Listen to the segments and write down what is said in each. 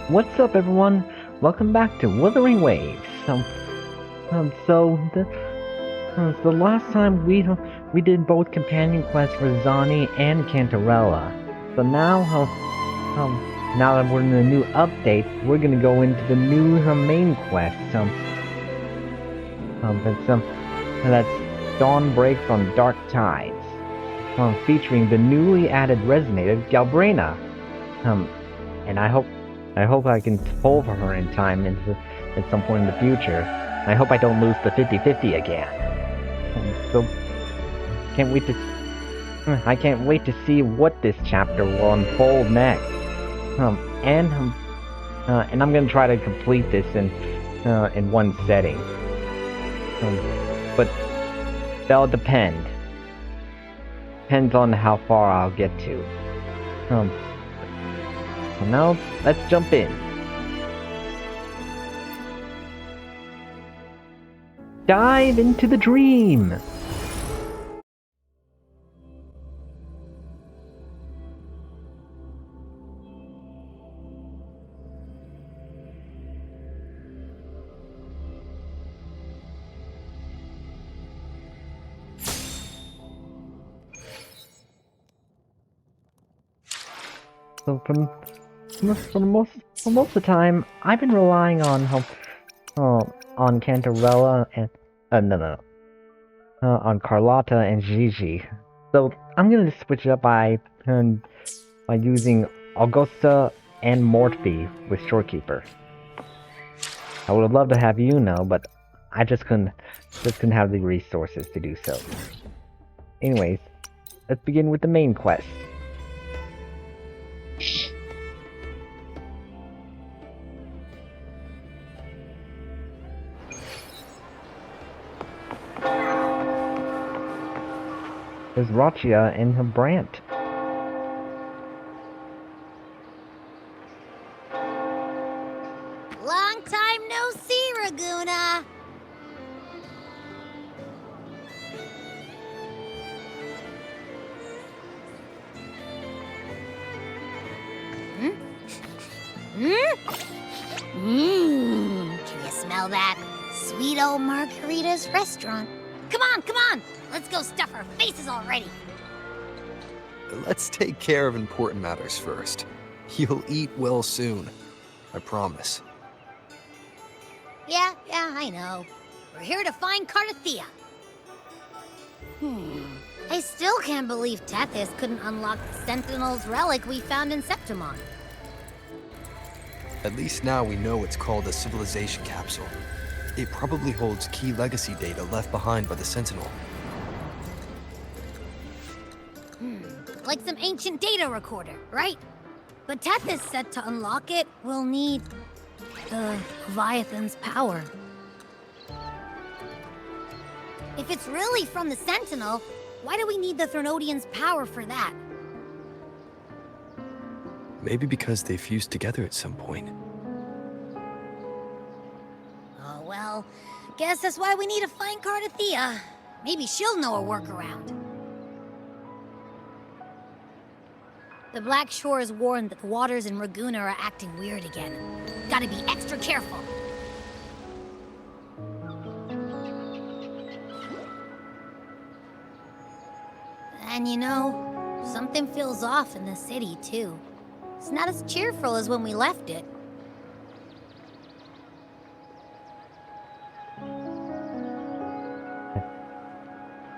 What's up, everyone? Welcome back to Wuthering Waves. So the last time we did both companion quests for Zani and Cantarella. So now now that we're in the new update, we're gonna go into the new main quest. That's Dawnbreak from Dark Tides. Featuring the newly added resonator Galbrena. And I hope I can pull for her in time at some point in the future. I hope I don't lose the 50-50 again. So I can't wait to see what this chapter will unfold next. And I'm gonna try to complete this in one setting. But that'll depend. Depends on how far I'll get to. So now, let's jump in. Dive into the dream! So for most of the time, I've been relying on Cantarella and on Carlotta and Gigi. So I'm gonna switch it up by using Augusta and Morphe with Shorekeeper. I would have loved to have but I just couldn't have the resources to do so. Anyways, let's begin with the main quest. There's Rachia and her Brant. Long time no see, Raguna. Can you smell that? Sweet old Margarita's restaurant. Come on! Let's go stuff our faces already. Let's take care of important matters first. You'll eat well soon. I promise. Yeah, I know. We're here to find Cardathea. I still can't believe Tethys couldn't unlock the Sentinel's relic we found in Septimon. At least now we know it's called a civilization capsule. It probably holds key legacy data left behind by the Sentinel. Like some ancient data recorder, right? But Tethys said to unlock it, we'll need the Leviathan's power. If it's really from the Sentinel, why do we need the Threnodian's power for that? Maybe because they fused together at some point. Oh well, guess that's why we need to find Cardathea. Maybe she'll know a workaround. The Black Shore is warned that the waters in Raguna are acting weird again. Gotta be extra careful. And you know, something feels off in the city, too. It's not as cheerful as when we left it.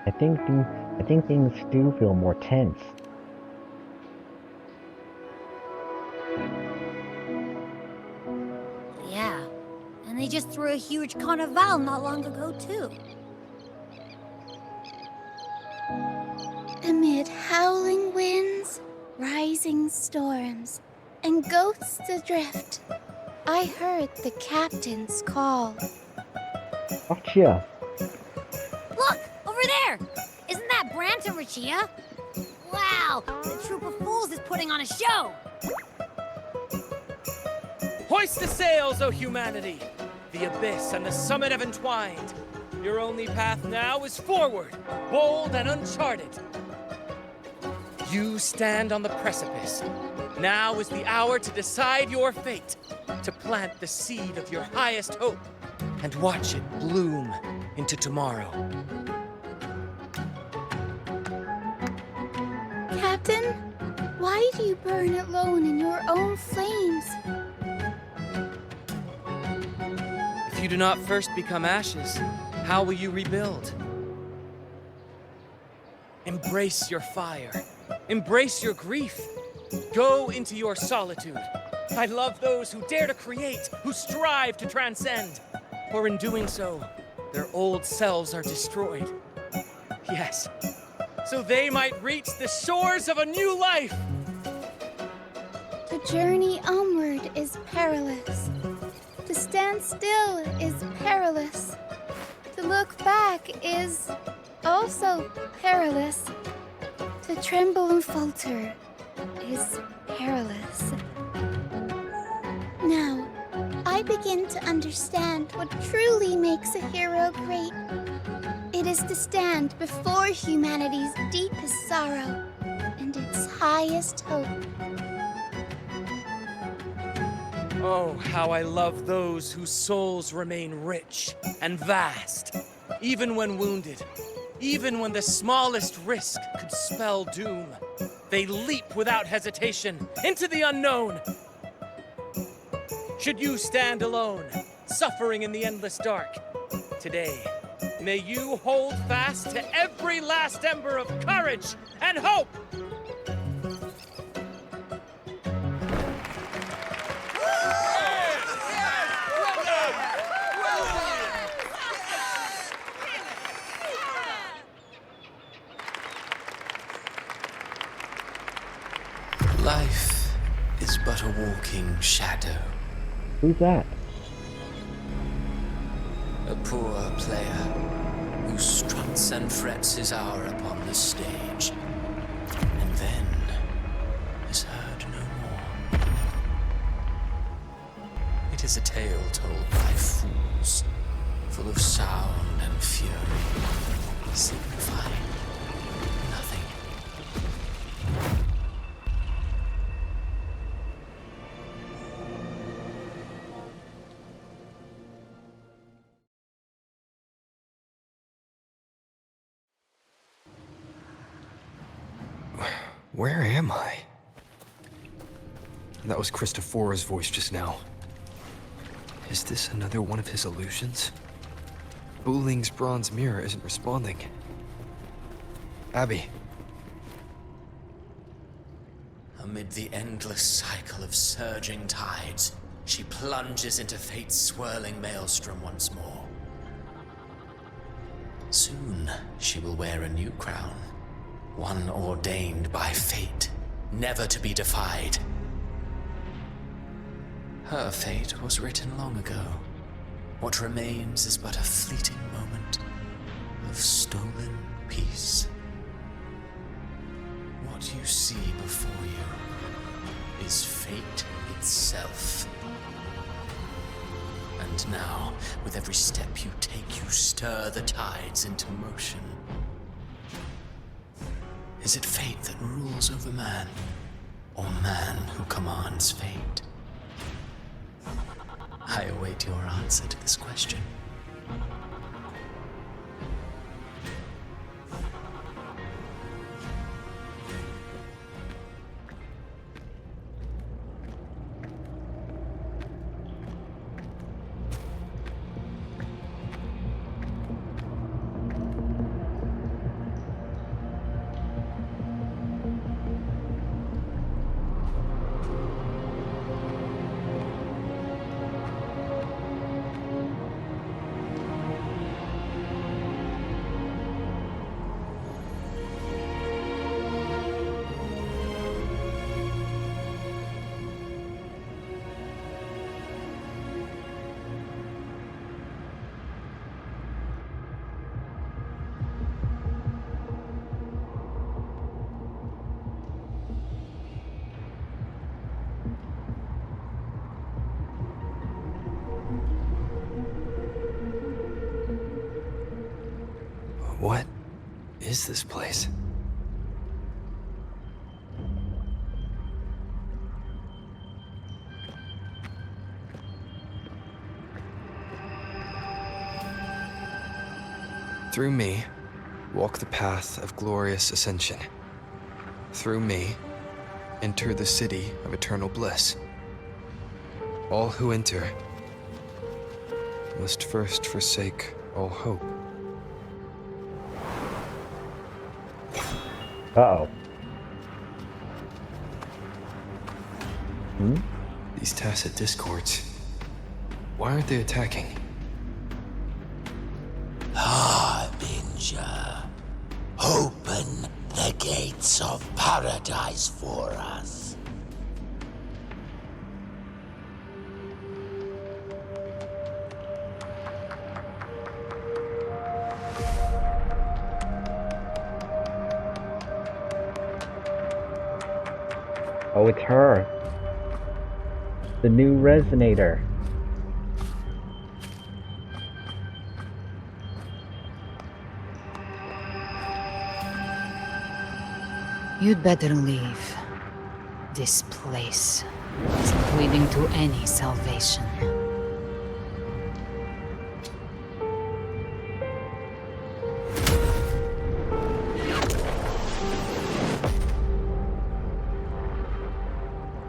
I think things do feel more tense. Yeah, and they just threw a huge carnival not long ago, too. Amid howling winds, rising storms, and ghosts adrift, I heard the captain's call. Rachia. Look! Over there! Isn't that Brant and Rachia? Wow! The troop of fools is putting on a show! Hoist the sails, O humanity! The abyss and the summit have entwined. Your only path now is forward, bold and uncharted. You stand on the precipice. Now is the hour to decide your fate, to plant the seed of your highest hope, and watch it bloom into tomorrow. Captain, why do you burn alone in your own flames? If you do not first become ashes, how will you rebuild? Embrace your fire. Embrace your grief. Go into your solitude. I love those who dare to create, who strive to transcend. For in doing so, their old selves are destroyed. Yes, so they might reach the shores of a new life. The journey onward is perilous. To stand still is perilous. To look back is also perilous. To tremble and falter is perilous. Now, I begin to understand what truly makes a hero great. It is to stand before humanity's deepest sorrow and its highest hope. Oh, how I love those whose souls remain rich and vast, even when wounded, even when the smallest risk could spell doom. They leap without hesitation into the unknown. Should you stand alone, suffering in the endless dark, today, may you hold fast to every last ember of courage and hope! Life is but a walking shadow. Who's that? A poor player who struts and frets his hour upon the stage, and then is heard no more. It is a tale told by fools, full of sound and fury, signifying nothing. Where am I? That was Christophora's voice just now. Is this another one of his illusions? Buling's bronze mirror isn't responding. Abby. Amid the endless cycle of surging tides, she plunges into fate's swirling maelstrom once more. Soon, she will wear a new crown, one ordained by fate, never to be defied. Her fate was written long ago. What remains is but a fleeting moment of stolen peace. What you see before you is fate itself. And now, with every step you take, you stir the tides into motion. Is it fate that rules over man, or man who commands fate? I await your answer to this question. What is this place? Through me, walk the path of glorious ascension. Through me, enter the city of eternal bliss. All who enter must first forsake all hope. Uh-oh. These tacit discords, why aren't they attacking? Harbinger, open the gates of paradise for us. Oh, it's her. The new resonator. You'd better leave. This place isn't leading to any salvation.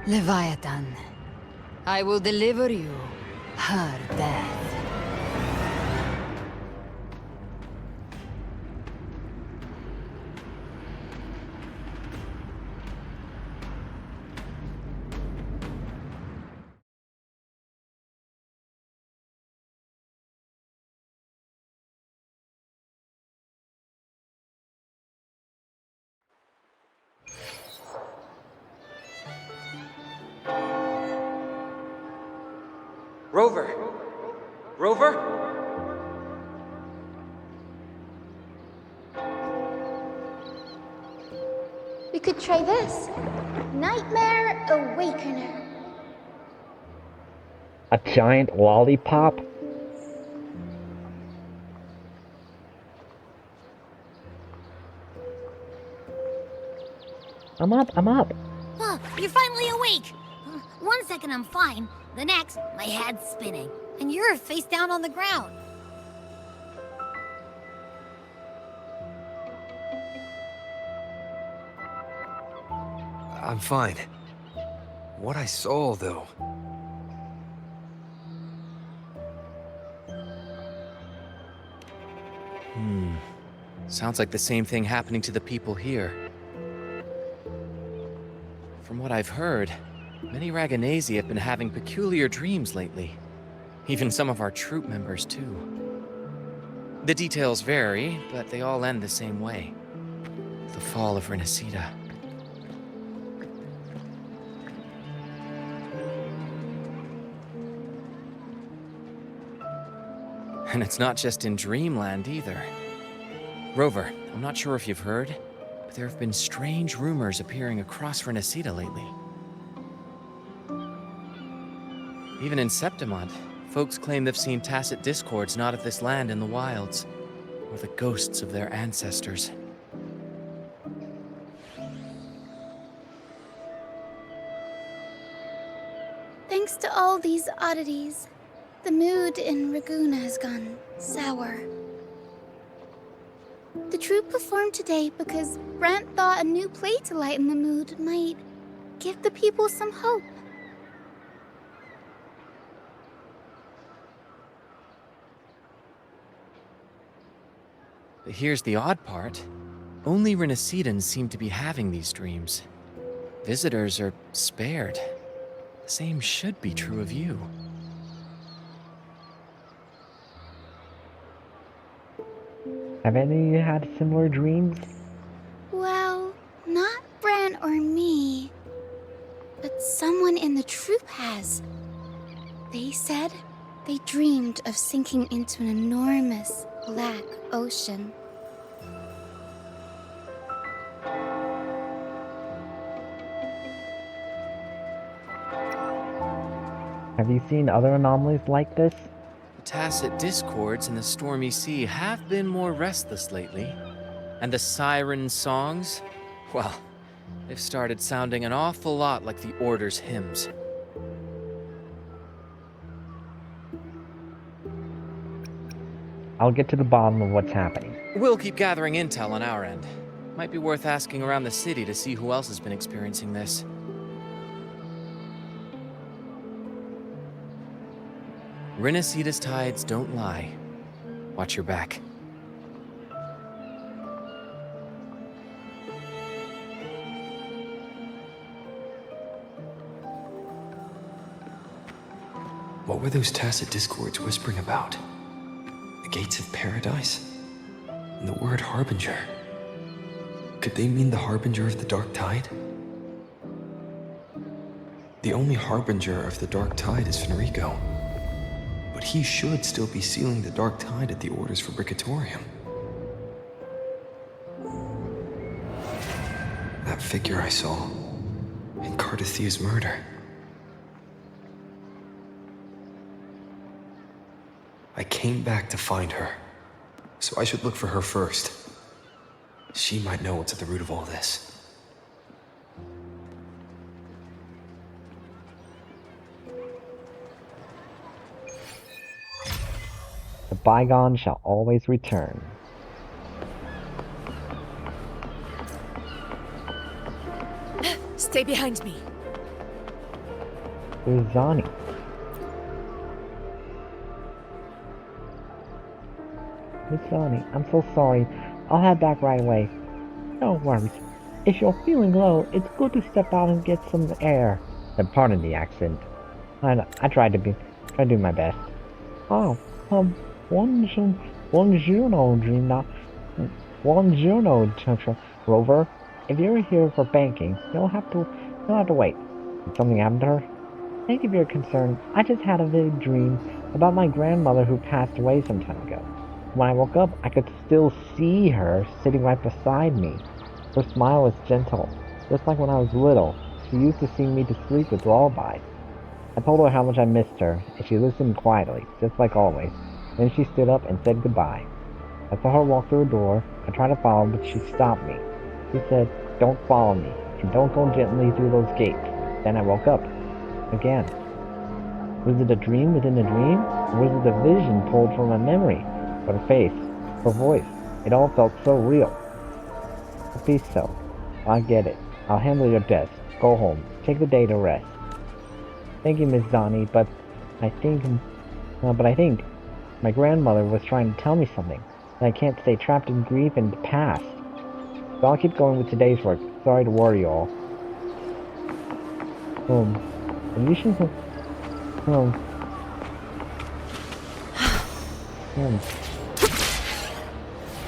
Leviathan, I will deliver you her death. Rover! Rover? We could try this. Nightmare Awakener. A giant lollipop? I'm up. Oh, you're finally awake! 1 second I'm fine, the next, my head's spinning, and you're face down on the ground. I'm fine. What I saw, though. Sounds like the same thing happening to the people here. From what I've heard, many Raganesi have been having peculiar dreams lately. Even some of our troop members, too. The details vary, but they all end the same way. The fall of Renacida. And it's not just in Dreamland either. Rover, I'm not sure if you've heard, but there have been strange rumors appearing across Renacida lately. Even in Septimont, folks claim they've seen tacit discords not of this land in the wilds, or the ghosts of their ancestors. Thanks to all these oddities, the mood in Raguna has gone sour. The troupe performed today because Brent thought a new play to lighten the mood might give the people some hope. But here's the odd part. Only Renacidans seem to be having these dreams. Visitors are spared. The same should be true of you. Have any of you had similar dreams? Well, not Bran or me, but someone in the troupe has. They said they dreamed of sinking into an enormous black ocean. Have you seen other anomalies like this? The tacit discords in the stormy sea have been more restless lately. And the siren songs? Well, they've started sounding an awful lot like the Order's hymns. I'll get to the bottom of what's happening. We'll keep gathering intel on our end. Might be worth asking around the city to see who else has been experiencing this. Rinasita's tides don't lie. Watch your back. What were those tacit discords whispering about? The gates of paradise? And the word harbinger? Could they mean the harbinger of the dark tide? The only harbinger of the dark tide is Fenrico. But he should still be sealing the dark tide at the Order's Fabricatorium. That figure I saw in Cardathia's murder. I came back to find her, so I should look for her first. She might know what's at the root of all this. The bygone shall always return. Stay behind me. Where's Zani? Miss Zani, I'm so sorry. I'll head back right away. No worries. If you're feeling low, it's good to step out and get some air. And pardon the accent. I tried to do my best. Oh, buongiorno, Rover. If you're here for banking, you'll have to wait. Did something happen to her? Thank you for your concern. I just had a vivid dream about my grandmother who passed away some time ago. When I woke up, I could still see her sitting right beside me. Her smile was gentle, just like when I was little. She used to sing me to sleep with lullabies. I told her how much I missed her, and she listened quietly, just like always. Then she stood up and said goodbye. I saw her walk through a door. I tried to follow, but she stopped me. She said, "Don't follow me, and don't go gently through those gates." Then I woke up. Again. Was it a dream within a dream? Or was it a vision pulled from a memory? But her face, her voice, it all felt so real. Be so. I get it. I'll handle your desk. Go home. Take the day to rest. Thank you, Miss Zani, but I think my grandmother was trying to tell me something, and I can't stay trapped in grief and the past. So I'll keep going with today's work. Sorry to worry you all. You should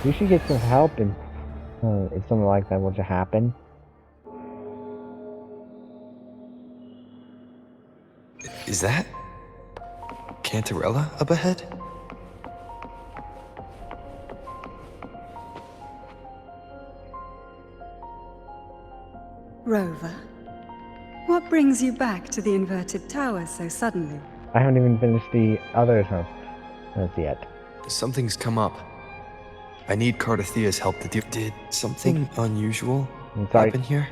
you should get some help if something like that were to happen. Is that Cantarella up ahead? Rover, what brings you back to the inverted tower so suddenly? I haven't even finished the others yet. Something's come up. I need Cardathia's help to do. Did something unusual happen here?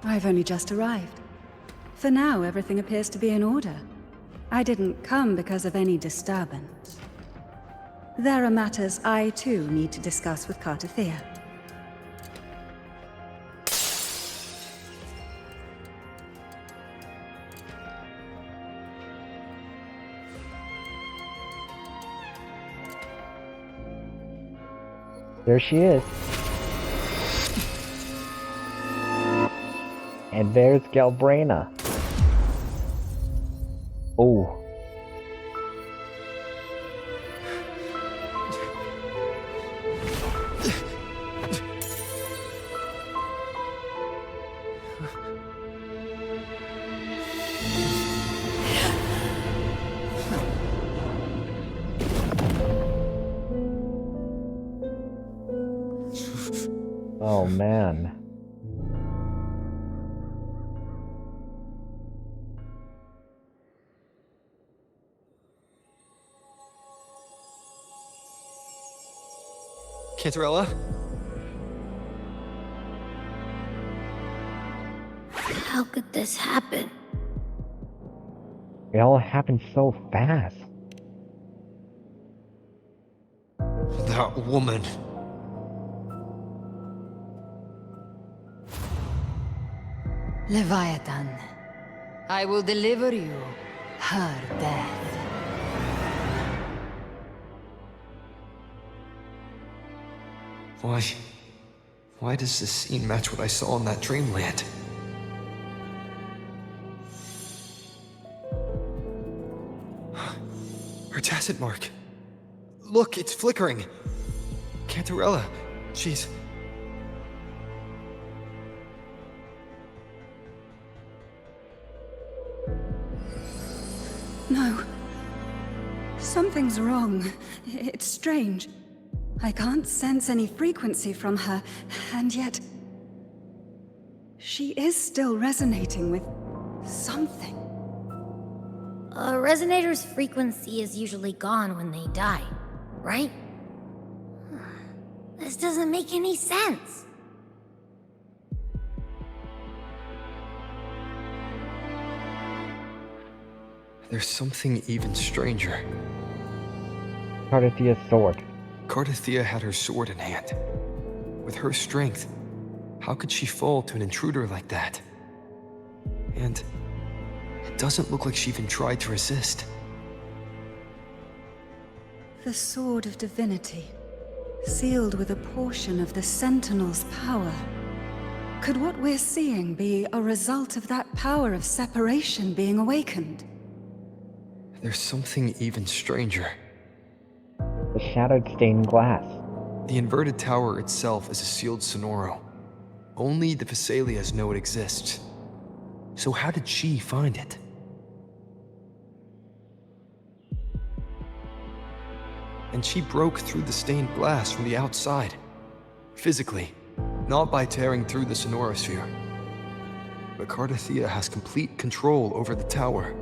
I've only just arrived. For now, everything appears to be in order. I didn't come because of any disturbance. There are matters I, too, need to discuss with Cardathia. There she is. And there's Galbrena. Oh. Oh man. Cantarella? How could this happen? It all happened so fast. That woman. Leviathan, I will deliver you her death. Why does this scene match what I saw in that dreamland? Her tacit mark. Look, it's flickering. Cantarella, she's... No. Something's wrong. It's strange. I can't sense any frequency from her, and yet... she is still resonating with something. A resonator's frequency is usually gone when they die, right? This doesn't make any sense. There's something even stranger. Cardathia's sword. Cardathia had her sword in hand. With her strength, how could she fall to an intruder like that? And it doesn't look like she even tried to resist. The Sword of Divinity, sealed with a portion of the Sentinel's power. Could what we're seeing be a result of that power of separation being awakened? There's something even stranger. The shattered stained glass. The inverted tower itself is a sealed sonoro. Only the Vesalias know it exists. So how did she find it? And she broke through the stained glass from the outside. Physically, not by tearing through the sonorosphere. But Cardathia has complete control over the tower.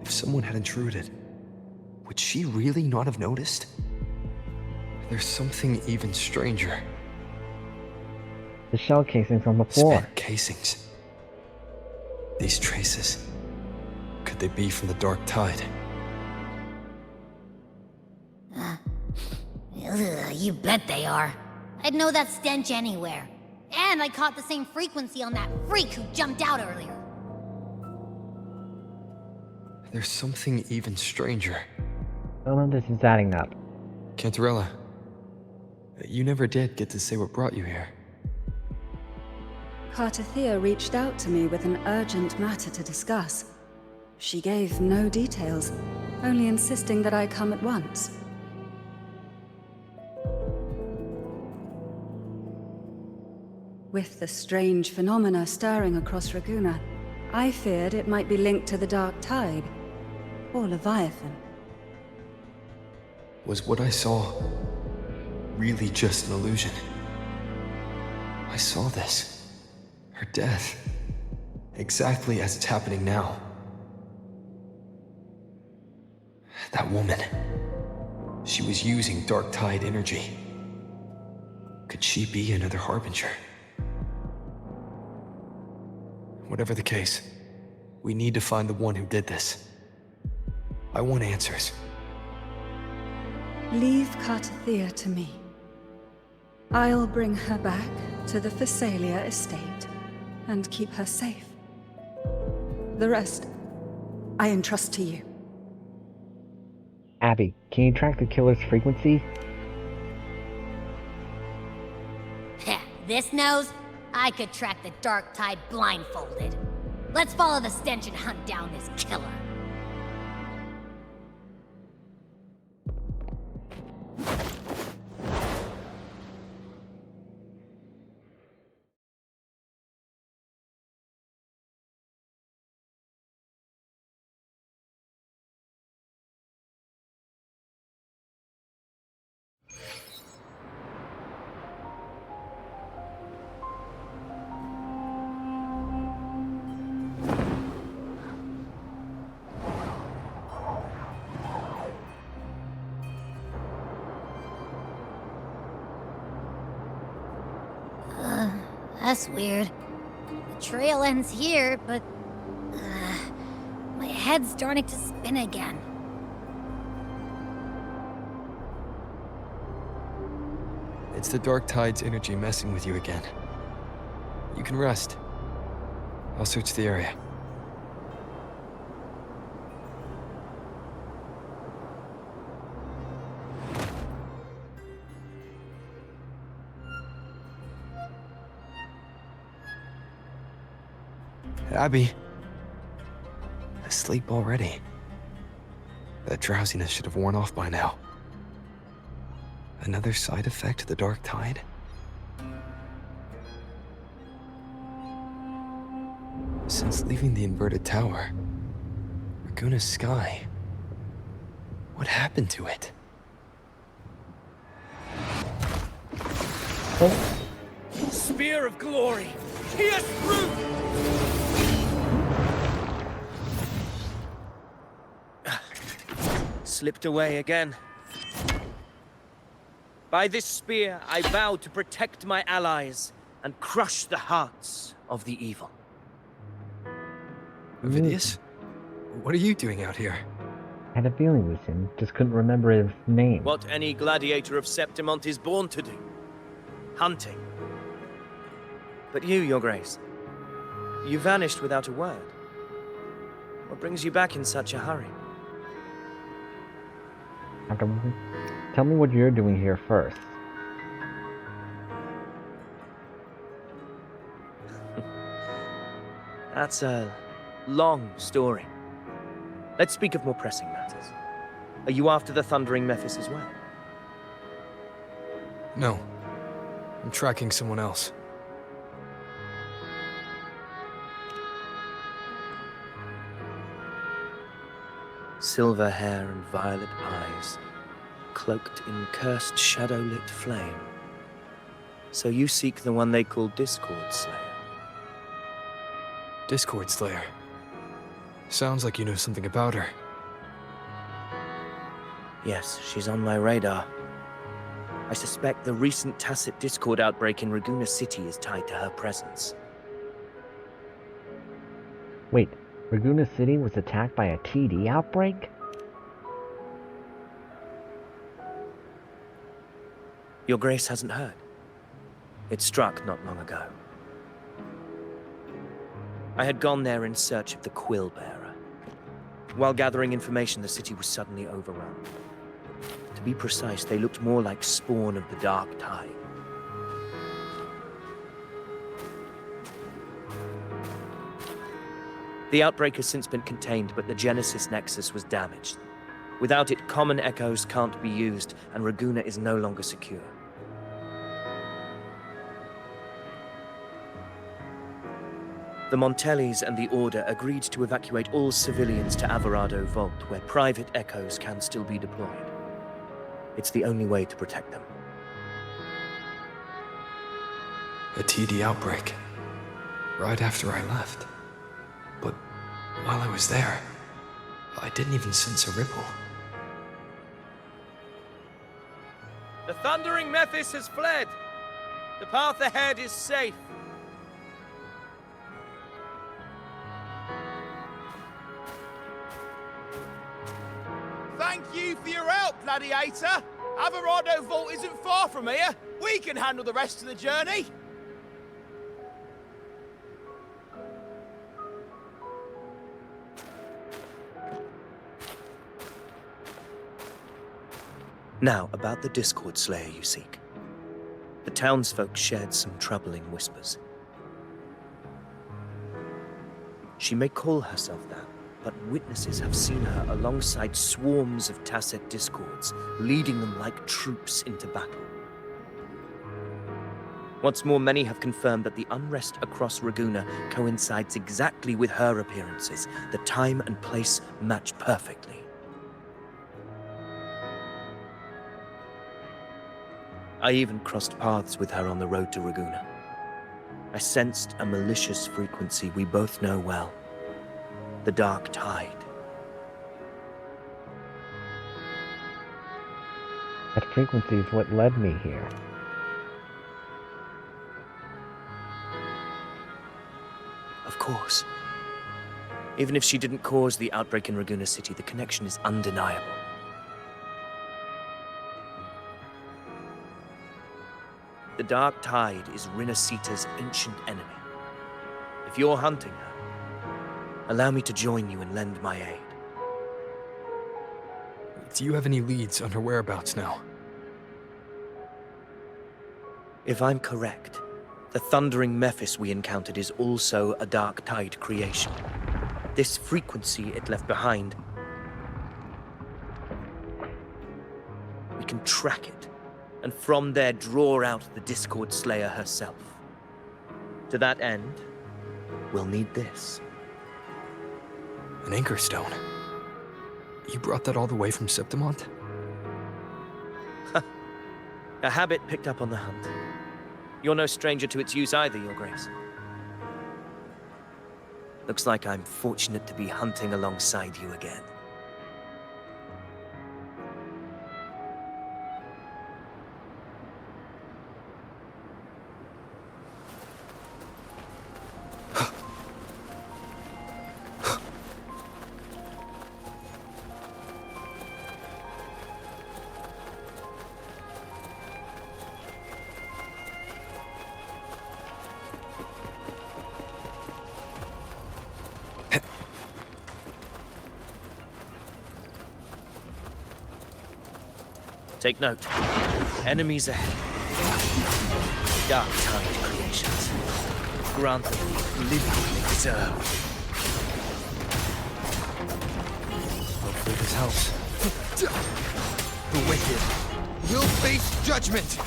If someone had intruded, would she really not have noticed? There's something even stranger. The shell casings on the floor. Spent casings. These traces. Could they be from the Dark Tide? You bet they are. I'd know that stench anywhere. And I caught the same frequency on that freak who jumped out earlier. There's something even stranger. None of this is adding up. Cantarella, you never did get to say what brought you here. Cardathia reached out to me with an urgent matter to discuss. She gave no details, only insisting that I come at once. With the strange phenomena stirring across Raguna, I feared it might be linked to the Dark Tide, or Leviathan. Was what I saw really just an illusion? I saw this. Her death. Exactly as it's happening now. That woman. She was using Dark Tide energy. Could she be another Harbinger? Whatever the case, we need to find the one who did this. I want answers. Leave Cardathia to me. I'll bring her back to the Phasalia estate and keep her safe. The rest, I entrust to you. Abby, can you track the killer's frequency? Heh, this nose? I could track the Dark Tide blindfolded. Let's follow the stench and hunt down this killer. That's weird. The trail ends here, but... my head's starting to spin again. It's the Dark Tide's energy messing with you again. You can rest. I'll search the area. Abby. Asleep already. That drowsiness should have worn off by now. Another side effect of the Dark Tide? Since leaving the inverted tower, Raguna's sky, what happened to it? Spear of glory! Pierce through! Slipped away again. By this spear, I vow to protect my allies and crush the hearts of the evil. Ovidius? What are you doing out here? I had a feeling it was him, just couldn't remember his name. What any gladiator of Septimont is born to do. Hunting. But you, Your Grace, you vanished without a word. What brings you back in such a hurry? Tell me what you're doing here first. That's a long story. Let's speak of more pressing matters. Are you after the Thundering Mephis as well? No. I'm tracking someone else. Silver hair and violet eyes, cloaked in cursed shadow-lit flame. So you seek the one they call Discord Slayer. Discord Slayer. Sounds like you know something about her. Yes, she's on my radar. I suspect the recent tacit Discord outbreak in Raguna City is tied to her presence. Wait, Raguna City was attacked by a TD outbreak? Your Grace hasn't heard. It struck not long ago. I had gone there in search of the Quill Bearer. While gathering information, the city was suddenly overrun. To be precise, they looked more like spawn of the Dark Tide. The outbreak has since been contained, but the Genesis Nexus was damaged. Without it, common echoes can't be used, and Raguna is no longer secure. The Montellis and the Order agreed to evacuate all civilians to Alvarado Vault, where private echoes can still be deployed. It's the only way to protect them. A TD outbreak. Right after I left. But while I was there, I didn't even sense a ripple. The Thundering Mephis has fled. The path ahead is safe. Thank you for your help, Gladiator. Alvarado Vault isn't far from here. We can handle the rest of the journey. Now, about the Discord Slayer you seek. The townsfolk shared some troubling whispers. She may call herself that, but witnesses have seen her alongside swarms of tacit discords, leading them like troops into battle. What's more, many have confirmed that the unrest across Raguna coincides exactly with her appearances. The time and place match perfectly. I even crossed paths with her on the road to Raguna. I sensed a malicious frequency we both know well. The Dark Tide. That frequency is what led me here. Of course. Even if she didn't cause the outbreak in Raguna City, the connection is undeniable. The Dark Tide is Rinasita's ancient enemy. If you're hunting her, allow me to join you and lend my aid. Do you have any leads on her whereabouts now? If I'm correct, the thundering Mephis we encountered is also a Dark Tide creation. This frequency it left behind, we can track it, and from there draw out the Discord Slayer herself. To that end, we'll need this. An anchor stone. You brought that all the way from Septimont? A habit picked up on the hunt. You're no stranger to its use either, Your Grace. Looks like I'm fortunate to be hunting alongside you again. Take note. Enemies ahead. Dark Tide creations. Grant them the oblivion they deserve. Hopefully this helps. The wicked will face judgment!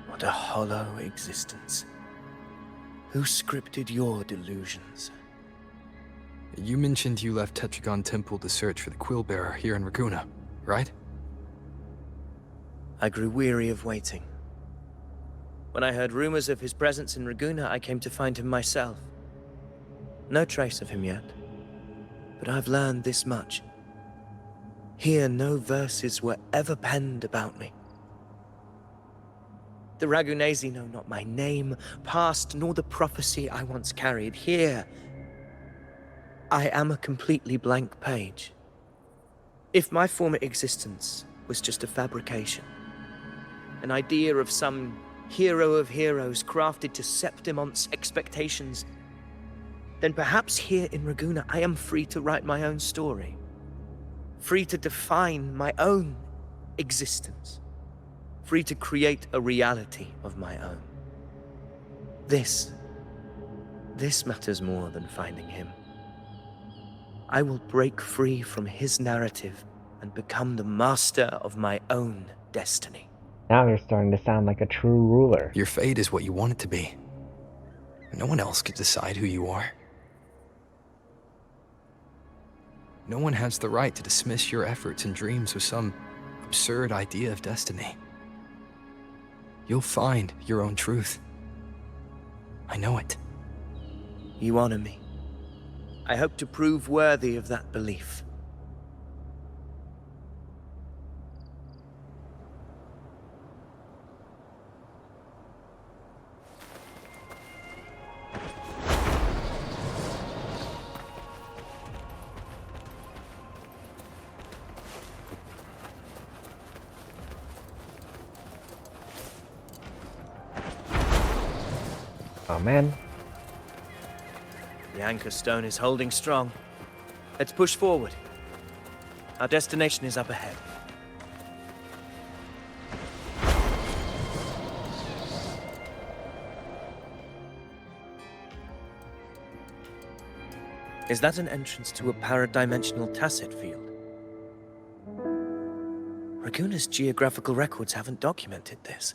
What a hollow existence. Who scripted your delusions? You mentioned you left Tetragon Temple to search for the Quill Bearer here in Raguna, right? I grew weary of waiting. When I heard rumors of his presence in Raguna, I came to find him myself. No trace of him yet, but I've learned this much. Here, no verses were ever penned about me. The Ragunesi know not my name, past, nor the prophecy I once carried. Here, I am a completely blank page. If my former existence was just a fabrication, an idea of some hero of heroes crafted to Septimont's expectations, then perhaps here in Raguna I am free to write my own story. Free to define my own existence. Free to create a reality of my own. This matters more than finding him. I will break free from his narrative and become the master of my own destiny. Now you're starting to sound like a true ruler. Your fate is what you want it to be. No one else could decide who you are. No one has the right to dismiss your efforts and dreams with some absurd idea of destiny. You'll find your own truth. I know it. You honor me. I hope to prove worthy of that belief. Oh man. The anchor stone is holding strong. Let's push forward. Our destination is up ahead. Is that an entrance to a paradimensional tacit field? Raguna's geographical records haven't documented this.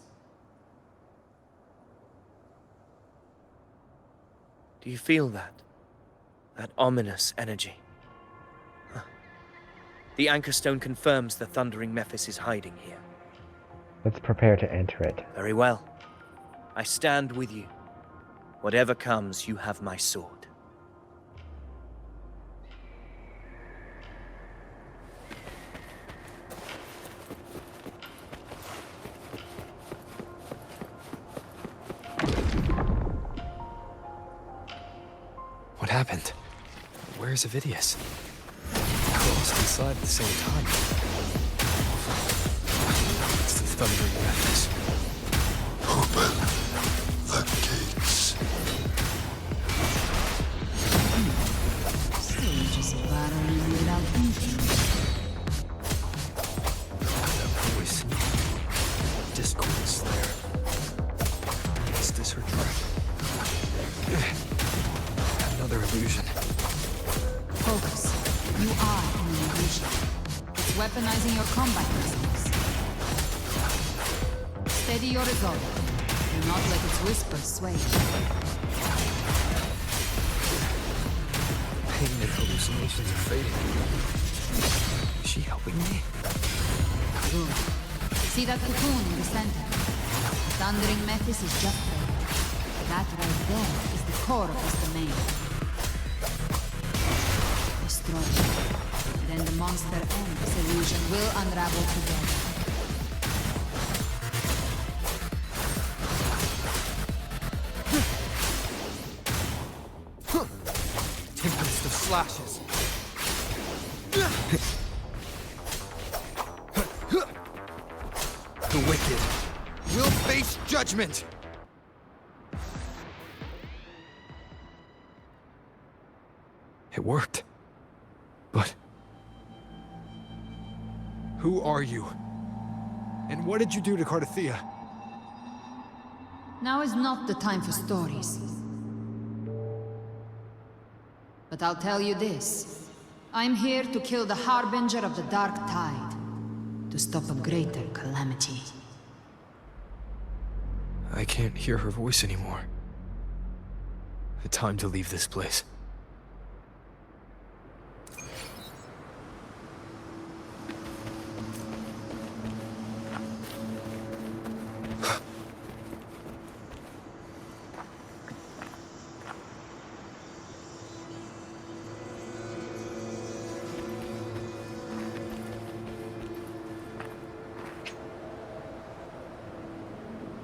Do you feel that? That ominous energy? Huh. The anchor stone confirms the thundering Mephis is hiding here. Let's prepare to enter it. Very well. I stand with you. Whatever comes, you have my sword. What happened? Where's Avidius? We're all inside at the same time. It's the thundering methods. Open the gates. Sages battling without thinking. That voice. Discord Slayer. Is this her trap? Another illusion. Focus. You are in an illusion. It's weaponizing your combat instincts. Steady your resolve. Do not let its whispers sway. Pain and hallucinations are fading. Is she helping me? Good. See that cocoon in the center? The thundering mephis is just there. That right there is the core of this domain. Destroy it. Then the monster and this illusion will unravel together. Tempest of slashes. The wicked will face judgment. It worked. But who are you? And what did you do to Cardathea? Now is not the time for stories. But I'll tell you this. I'm here to kill the harbinger of the dark tide. To stop a greater calamity. I can't hear her voice anymore. Time to leave this place.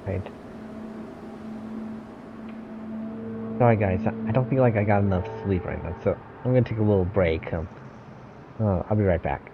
Right. Sorry guys, I don't feel like I got enough sleep right now, so I'm gonna take a little break. I'll be right back.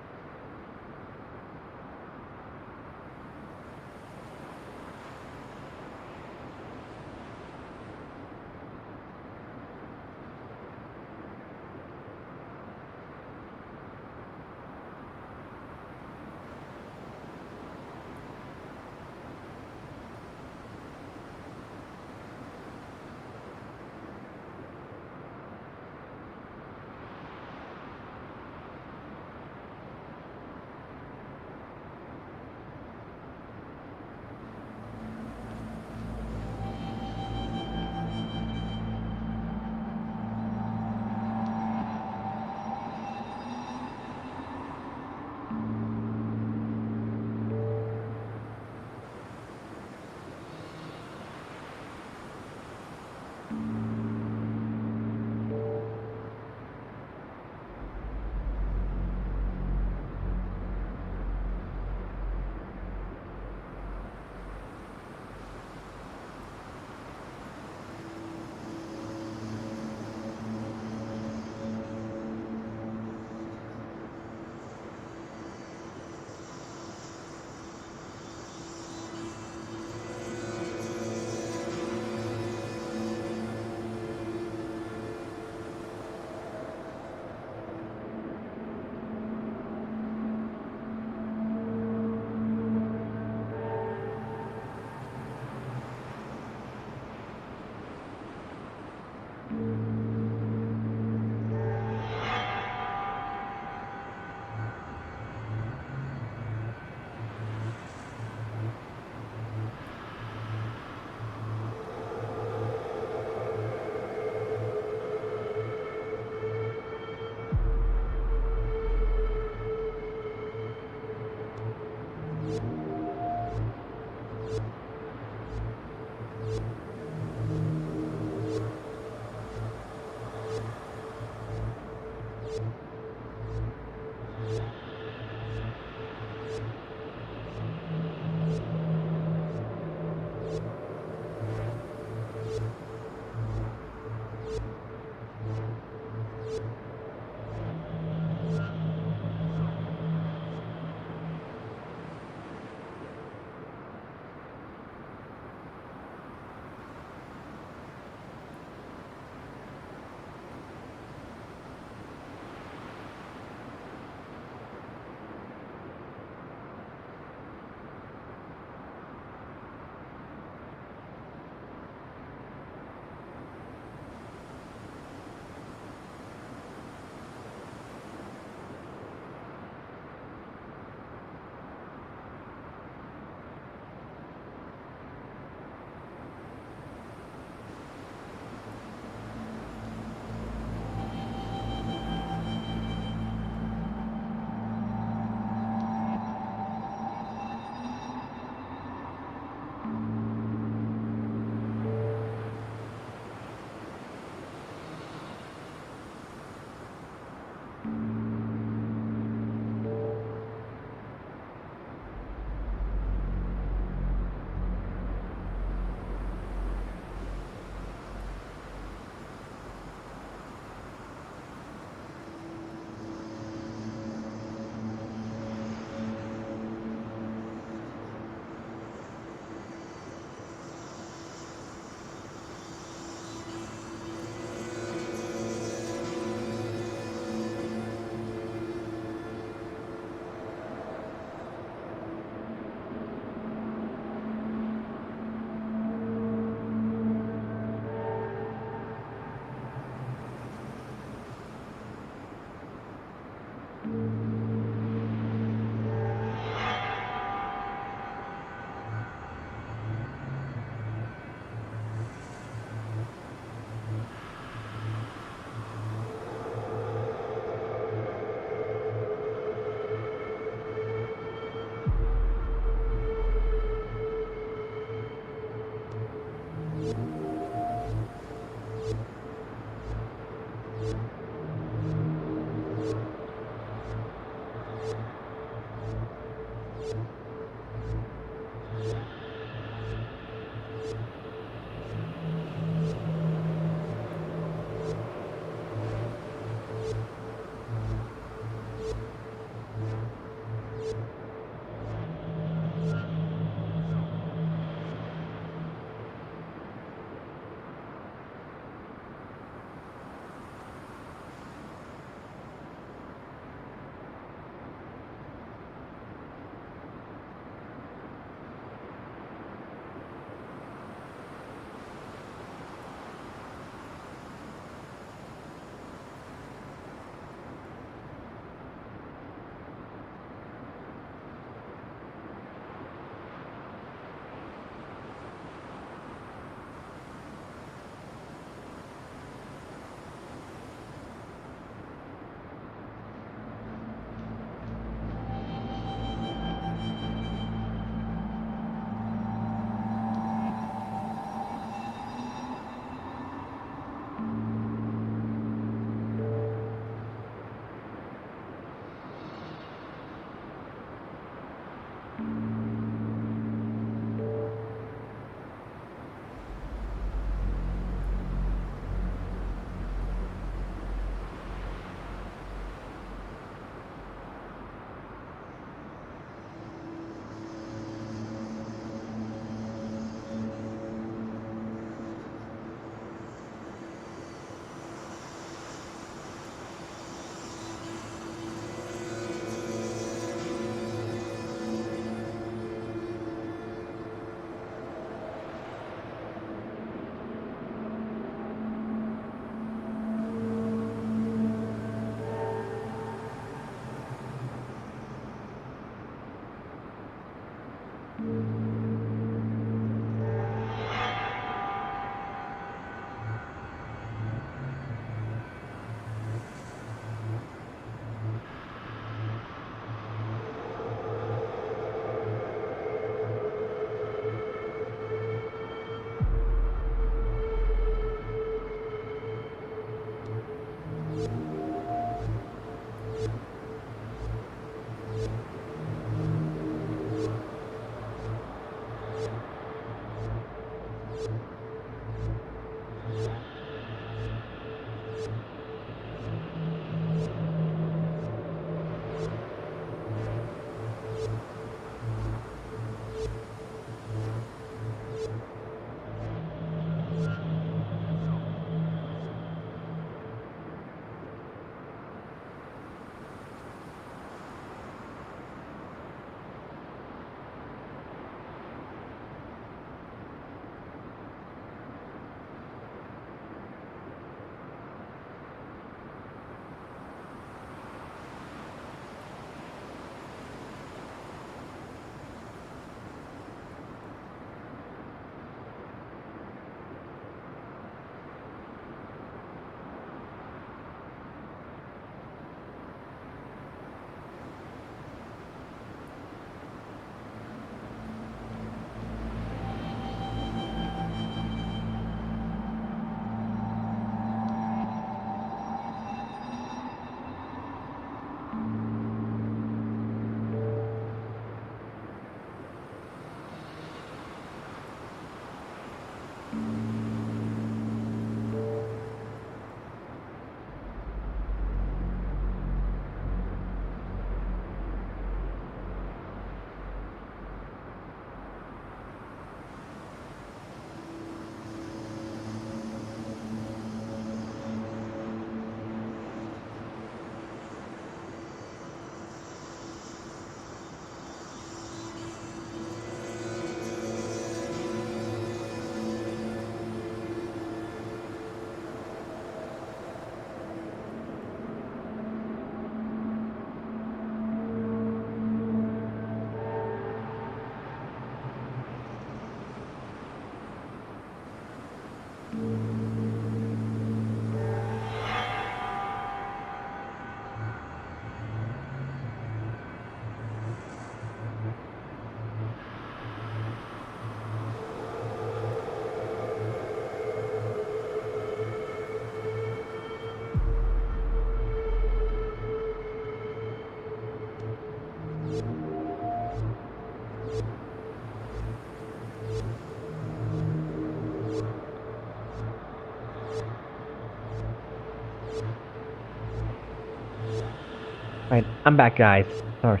Right, I'm back, guys. Sorry.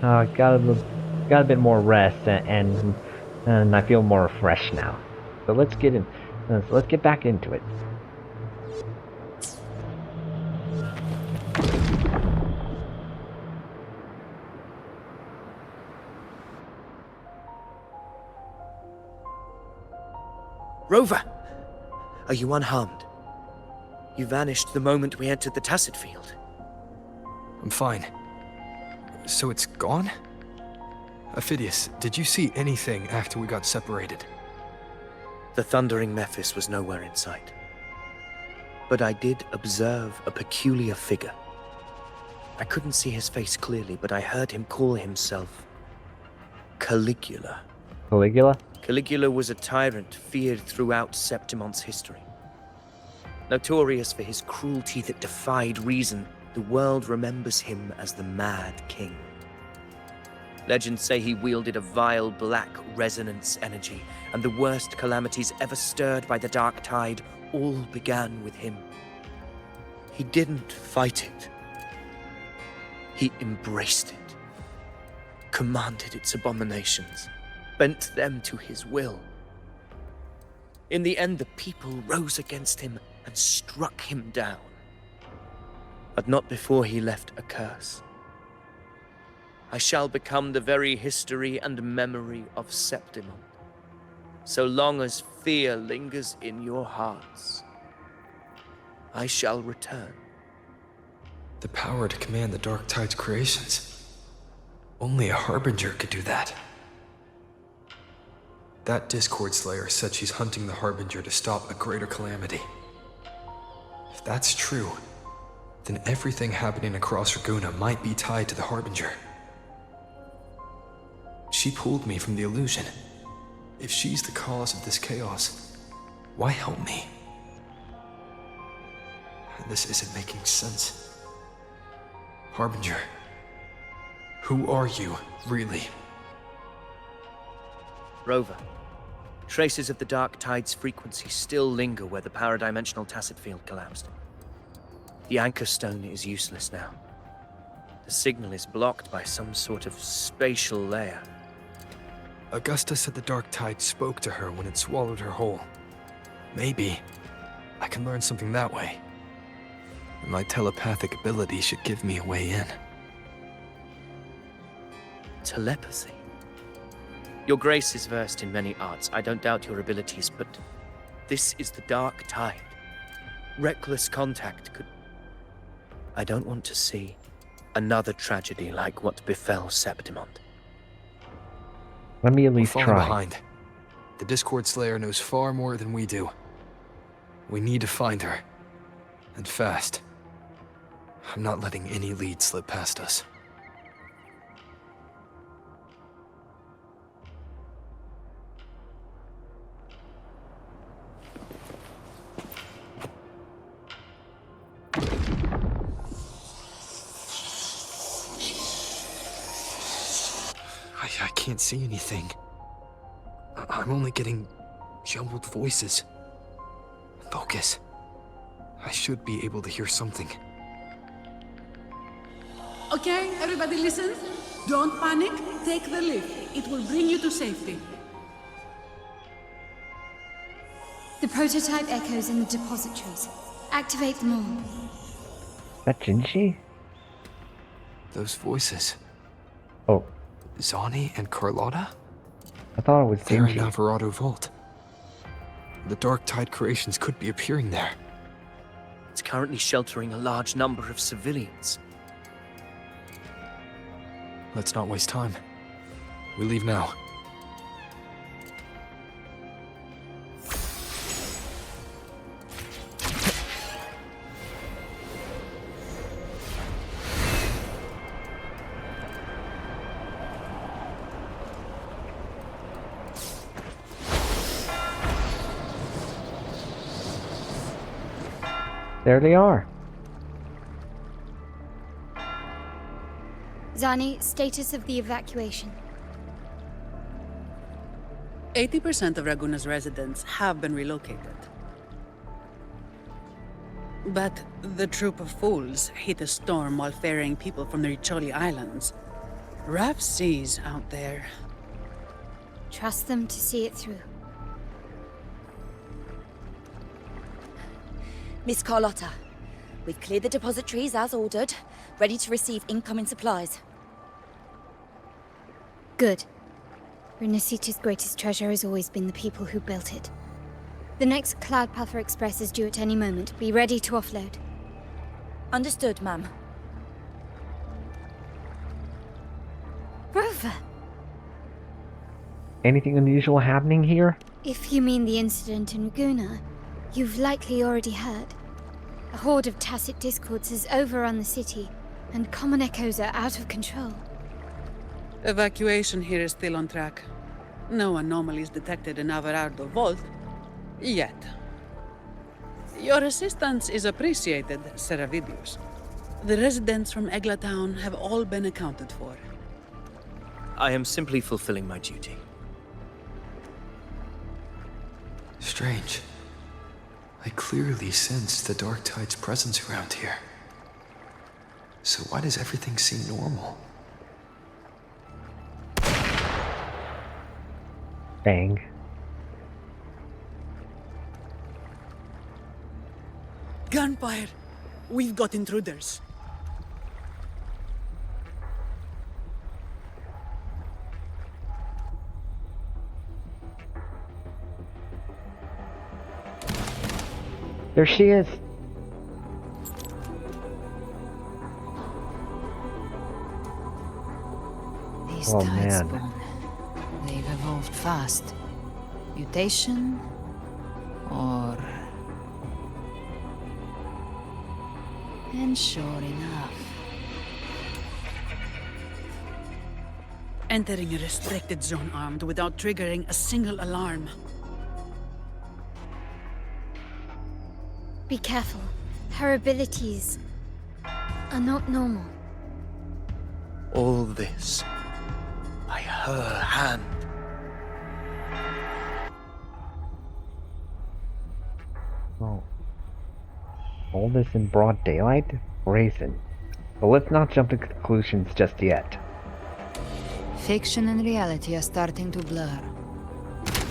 Got a bit more rest, and I feel more refreshed now. So let's get in. So let's get back into it. Rover! Are you unharmed? You vanished the moment we entered the Tacit Field. I'm fine. So it's gone? Ophidius, did you see anything after we got separated? The thundering Mephis was nowhere in sight. But I did observe a peculiar figure. I couldn't see his face clearly, but I heard him call himself Caligula. Caligula? Caligula was a tyrant feared throughout Septimon's history. Notorious for his cruelty that defied reason, the world remembers him as the Mad King. Legends say he wielded a vile black resonance energy, and the worst calamities ever stirred by the Dark Tide all began with him. He didn't fight it. He embraced it, commanded its abominations, bent them to his will. In the end, the people rose against him and struck him down. But not before he left a curse. I shall become the very history and memory of Septimon, so long as fear lingers in your hearts. I shall return. The power to command the Dark Tide's creations. Only a Harbinger could do that. That Discord Slayer said she's hunting the Harbinger to stop a greater calamity. If that's true, then everything happening across Raguna might be tied to the Harbinger. She pulled me from the illusion. If she's the cause of this chaos, why help me? This isn't making sense. Harbinger, who are you, really? Rover, traces of the Dark Tide's frequency still linger where the paradimensional Tacit Field collapsed. The Anchor Stone is useless now. The signal is blocked by some sort of spatial layer. Augusta said the Dark Tide spoke to her when it swallowed her whole. Maybe I can learn something that way. My telepathic ability should give me a way in. Telepathy? Your Grace is versed in many arts. I don't doubt your abilities, but this is the Dark Tide. Reckless contact could... I don't want to see another tragedy like what befell Septimon. Let me at least We're falling try. behind. The Discord Slayer knows far more than we do. We need to find her. And fast. I'm not letting any lead slip past us. I can't see anything. I'm only getting jumbled voices. Focus. I should be able to hear something. Okay, everybody listen. Don't panic. Take the lift. It will bring you to safety. The prototype echoes in the depositories. Activate them all. Is that Jinji? Those voices. Oh, Zani and Carlotta? I thought it was They're in Jinji. Alvarado Vault. The Dark Tide creations could be appearing there. It's currently sheltering a large number of civilians. Let's not waste time. We leave now. There they are. Zani, status of the evacuation. 80% of Raguna's residents have been relocated. But the troop of fools hit a storm while ferrying people from the Riccioli Islands. Rough seas out there. Trust them to see it through. Miss Carlotta, we've cleared the depositories as ordered, ready to receive incoming supplies. Good. Renacita's greatest treasure has always been the people who built it. The next Cloud Puffer Express is due at any moment. Be ready to offload. Understood, ma'am. Rover! Anything unusual happening here? If you mean the incident in Raguna, you've likely already heard. A horde of tacit discords has overrun the city, and common echoes are out of control. Evacuation here is still on track. No anomalies detected in Averardo Vault. Yet. Your assistance is appreciated, Seravidius. The residents from Eglatown have all been accounted for. I am simply fulfilling my duty. Strange. I clearly sense the Dark Tide's presence around here. So why does everything seem normal? Bang. Gunfire! We've got intruders. There she is. These Oh, tides, man. Boone. They've evolved fast. Mutation? Or... And sure enough... Entering a restricted zone armed without triggering a single alarm. Be careful. Her abilities are not normal. All this by her hand. Oh. All this in broad daylight? Brazen. But let's not jump to conclusions just yet. Fiction and reality are starting to blur.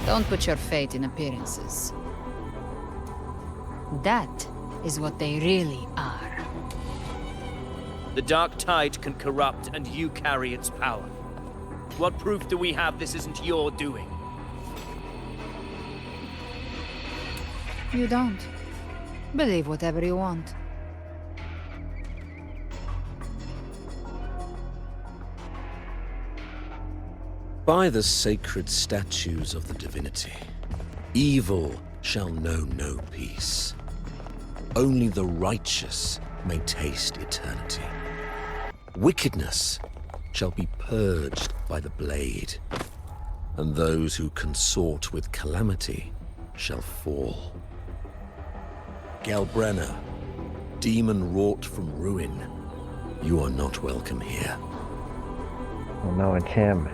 Don't put your faith in appearances. That is what they really are. The Dark Tide can corrupt, and you carry its power. What proof do we have this isn't your doing? You don't. Believe whatever you want. By the sacred statues of the divinity, evil shall know no peace. Only the righteous may taste eternity. Wickedness shall be purged by the blade, and those who consort with calamity shall fall. Galbrena, demon wrought from ruin, you are not welcome here. Oh no, it's him.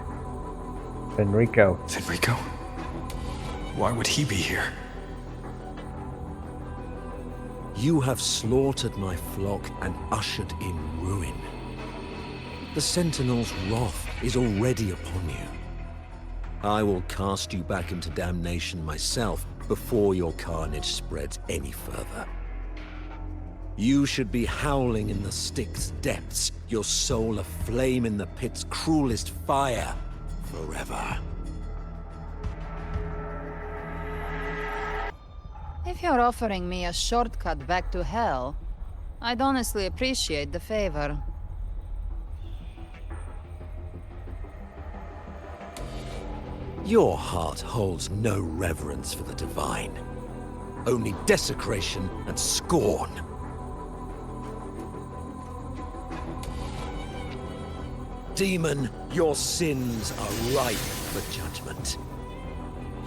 Fenrico. Fenrico? Why would he be here? You have slaughtered my flock and ushered in ruin. The Sentinel's wrath is already upon you. I will cast you back into damnation myself before your carnage spreads any further. You should be howling in the Styx depths, your soul aflame in the pit's cruelest fire, forever. If you're offering me a shortcut back to hell, I'd honestly appreciate the favor. Your heart holds no reverence for the divine. Only desecration and scorn. Demon, your sins are ripe for judgment.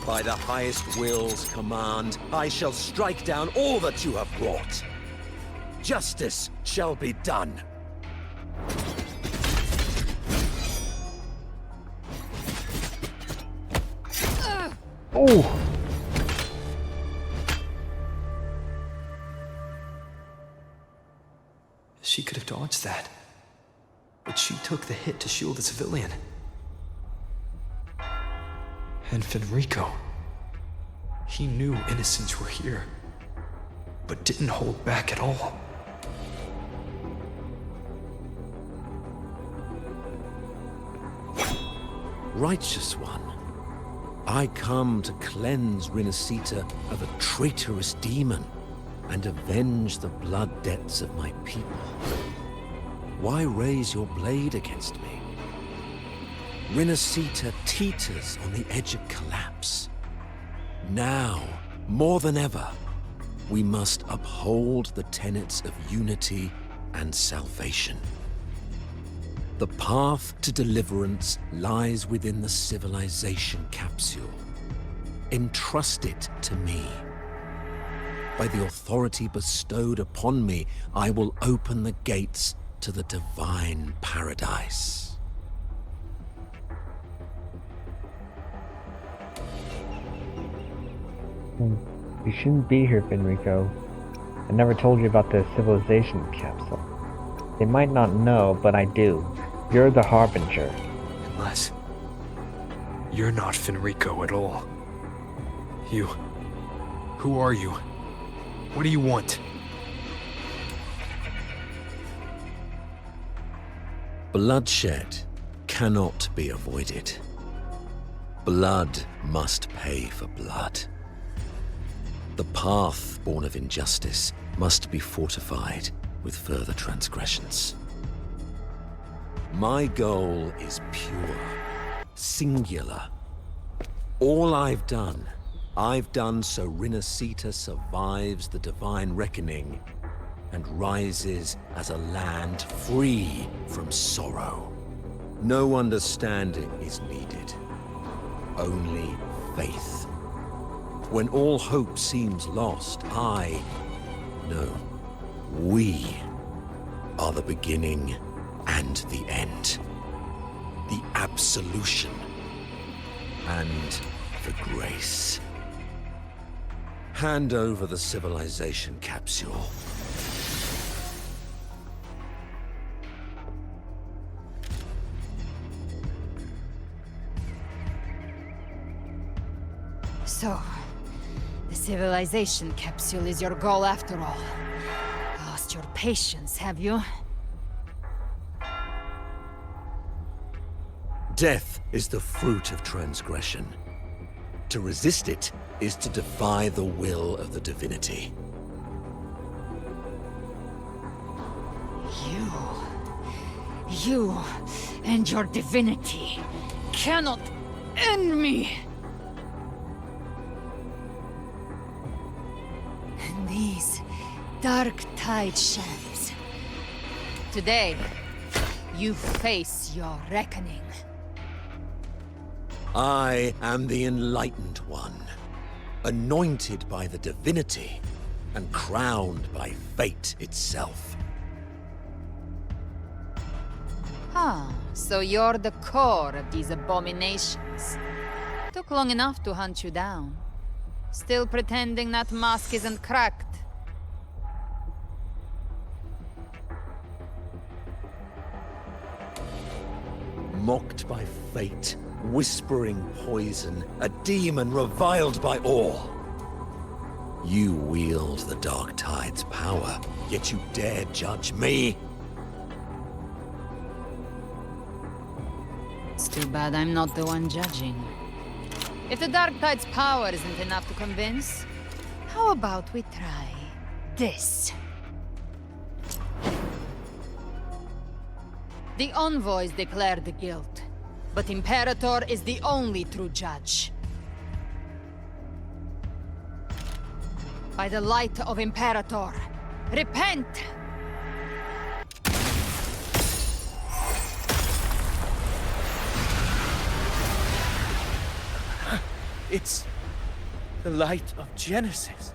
By the highest will's command, I shall strike down all that you have wrought. Justice shall be done. Oh! wants that. But she took the hit to shield a civilian. And Fenrico. He knew innocents were here, but didn't hold back at all. Righteous One, I come to cleanse Renacita of a traitorous demon and avenge the blood debts of my people. Why raise your blade against me? Renacita teeters on the edge of collapse. Now, more than ever, we must uphold the tenets of unity and salvation. The path to deliverance lies within the civilization capsule. Entrust it to me. By the authority bestowed upon me, I will open the gates to the divine paradise. You shouldn't be here, Fenrico. I never told you about the civilization capsule. They might not know, but I do. You're the Harbinger. Unless... you're not Fenrico at all. You... who are you? What do you want? Bloodshed cannot be avoided. Blood must pay for blood. The path born of injustice must be fortified with further transgressions. My goal is pure, singular. All I've done so Renacita survives the divine reckoning and rises as a land free from sorrow. No understanding is needed, only faith. When all hope seems lost, we are the beginning and the end. The absolution and the grace. Hand over the civilization capsule. So, the civilization capsule is your goal after all. Lost your patience, have you? Death is the fruit of transgression. To resist it is to defy the will of the divinity. You and your divinity cannot end me! And these dark tide shafts. Today, you face your reckoning. I am the Enlightened One, anointed by the divinity and crowned by fate itself. Ah, so you're the core of these abominations. Took long enough to hunt you down. Still pretending that mask isn't cracked. Mocked by fate, whispering poison, a demon reviled by all. You wield the Dark Tide's power, yet you dare judge me? It's too bad I'm not the one judging. If the Dark Tide's power isn't enough to convince, how about we try this? The envoys declare the guilt, but Imperator is the only true judge. By the light of Imperator, repent! It's the light of Genesis.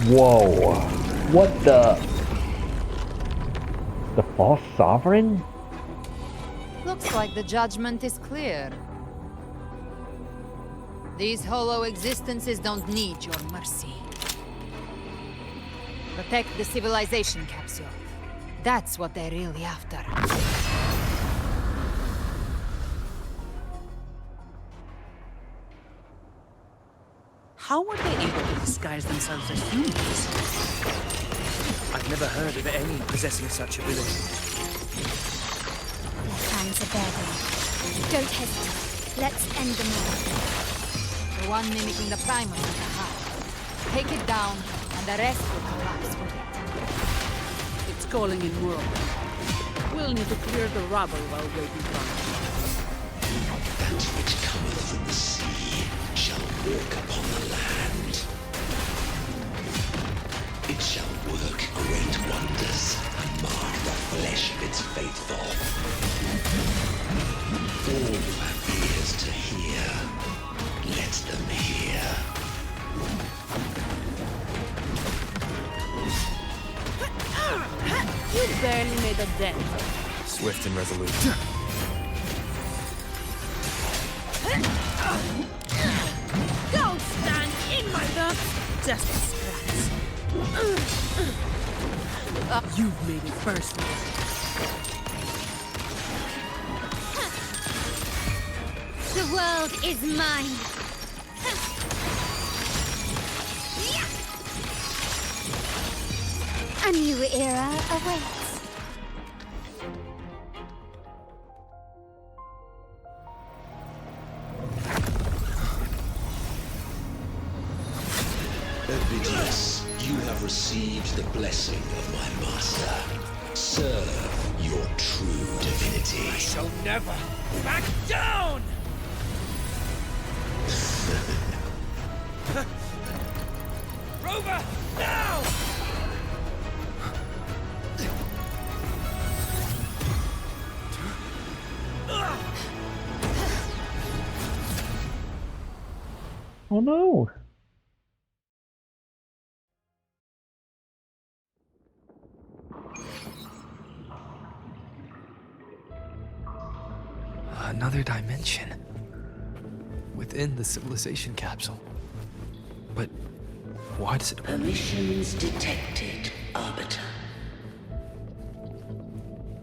Whoa. What the... The false sovereign? Looks like the judgment is clear. These hollow existences don't need your mercy. Protect the civilization capsule. That's what they're really after. How were they able to disguise themselves as humans? I've never heard of any possessing such ability. Their plans are burning. Don't hesitate. Let's end them all. The one mimicking the primer at the heart. Take it down, and the rest will collapse with it. It's calling in more of them. We'll need to clear the rubble while waiting for it. That which cometh from the sea shall walk upon the land. It shall work great wonders and mark the flesh of its faithful. All who have ears to hear, let them hear. You barely made a dent. Swift and resolute. Don't stand in my love. Just a scratch. You've made it personal. The world is mine. A new era awaits. Ovidius, you have received the blessing of my master. Serve your true divinity. I shall never back down! Rover, now! Oh no! Another dimension. Within the civilization capsule. But why does it... Permissions detected, Arbiter.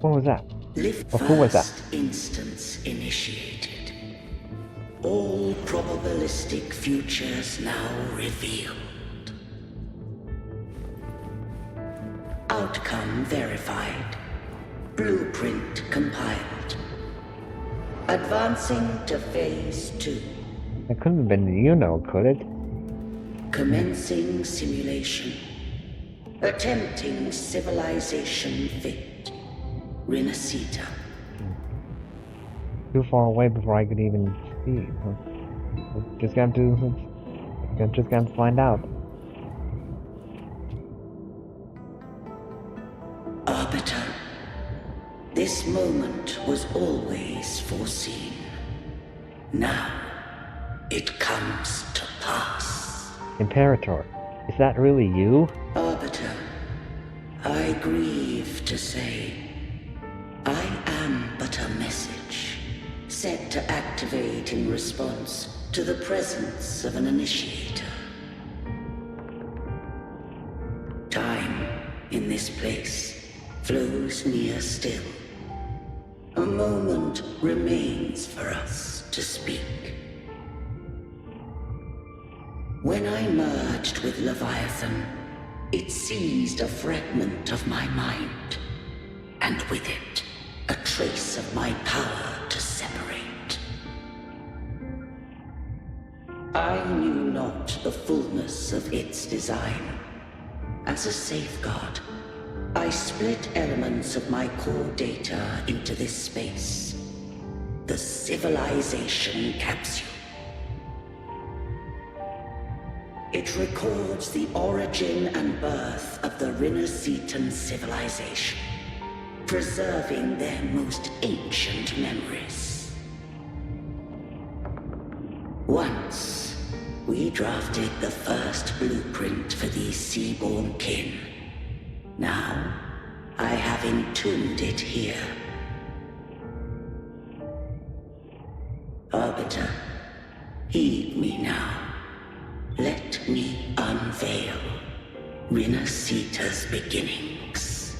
What was that? Lift Or who was that? first instance initiated. All probabilistic futures now revealed. Outcome verified. Blueprint compiled. Advancing to phase 2. That couldn't have been could it? Commencing simulation. Attempting civilization fit. Renacita. Too far away before I could even see. Just got to find out. Arbiter, this moment was always foreseen. Now, it comes to pass. Imperator, is that really you? Arbiter, I grieve to say, I am but a message, set to activate in response to the presence of an initiator. Time, in this place, flows near still. A moment remains for us to speak. When I merged with Leviathan, it seized a fragment of my mind, and with it, a trace of my power to separate. I knew not the fullness of its design. As a safeguard, I split elements of my core data into this space, the civilization capsule. It records the origin and birth of the Renacetan civilization, preserving their most ancient memories. Once, we drafted the first blueprint for these seaborn kin. Now, I have entombed it here. Arbiter, heed me now. Let me unveil Renacita's beginnings.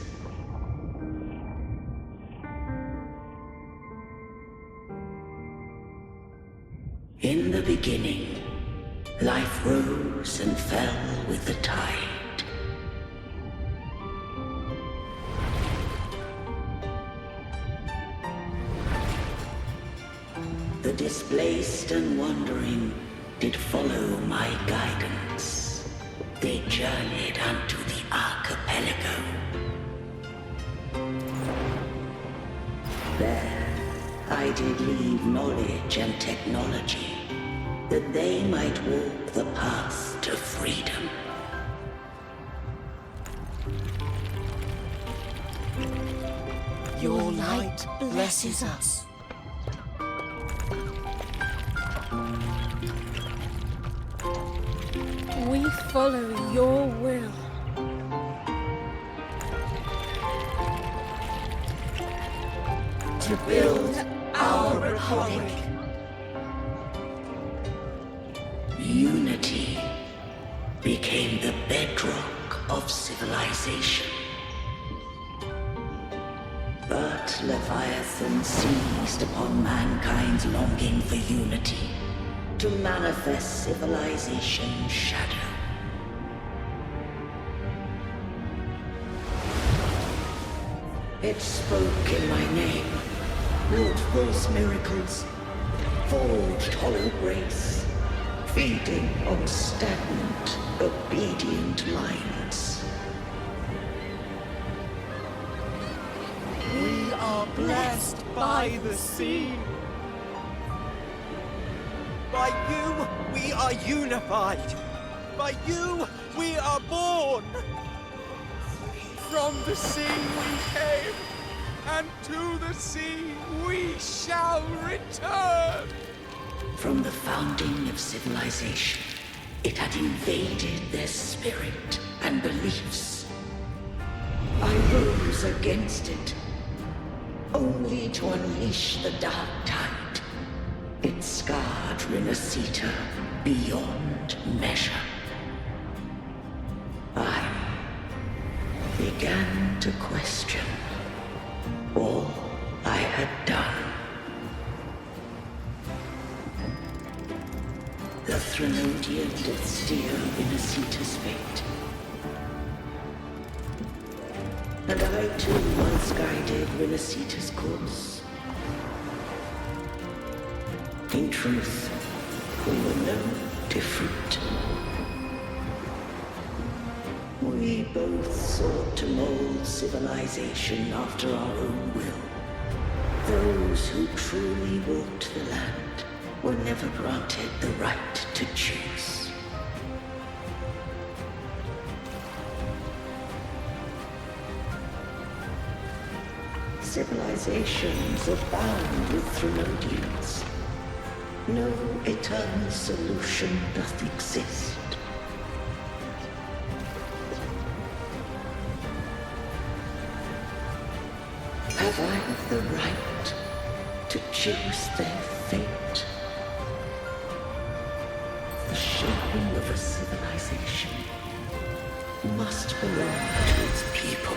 In the beginning, life rose and fell with the tide. The displaced and wandering did follow my guidance. They journeyed unto the archipelago. There, I did leave knowledge and technology, that they might walk the path to freedom. Your light blesses us. We follow your will. To build our republic. Unity became the bedrock of civilization. But Leviathan seized upon mankind's longing for unity to manifest civilization's shadow. It spoke in my name, wrought false miracles, forged hollow grace, feeding on stagnant, obedient minds. We are blessed by the sea. By you, we are unified. By you, we are born. From the sea we came, and to the sea we shall return. From the founding of civilization, it had invaded their spirit and beliefs. I rose against it, only to unleash the dark tide. It scarred Renacita beyond measure. I began to question all I had done. The Threnodian did steer Renacita's fate. And I too once guided Renacita's course. In truth, we were no different. We both sought to mold civilization after our own will. Those who truly walked the land were never granted the right to choose. Civilizations abound with Threnodians. No eternal solution doth exist. Have I the right to choose their fate? The shaping of a civilization must belong to its people.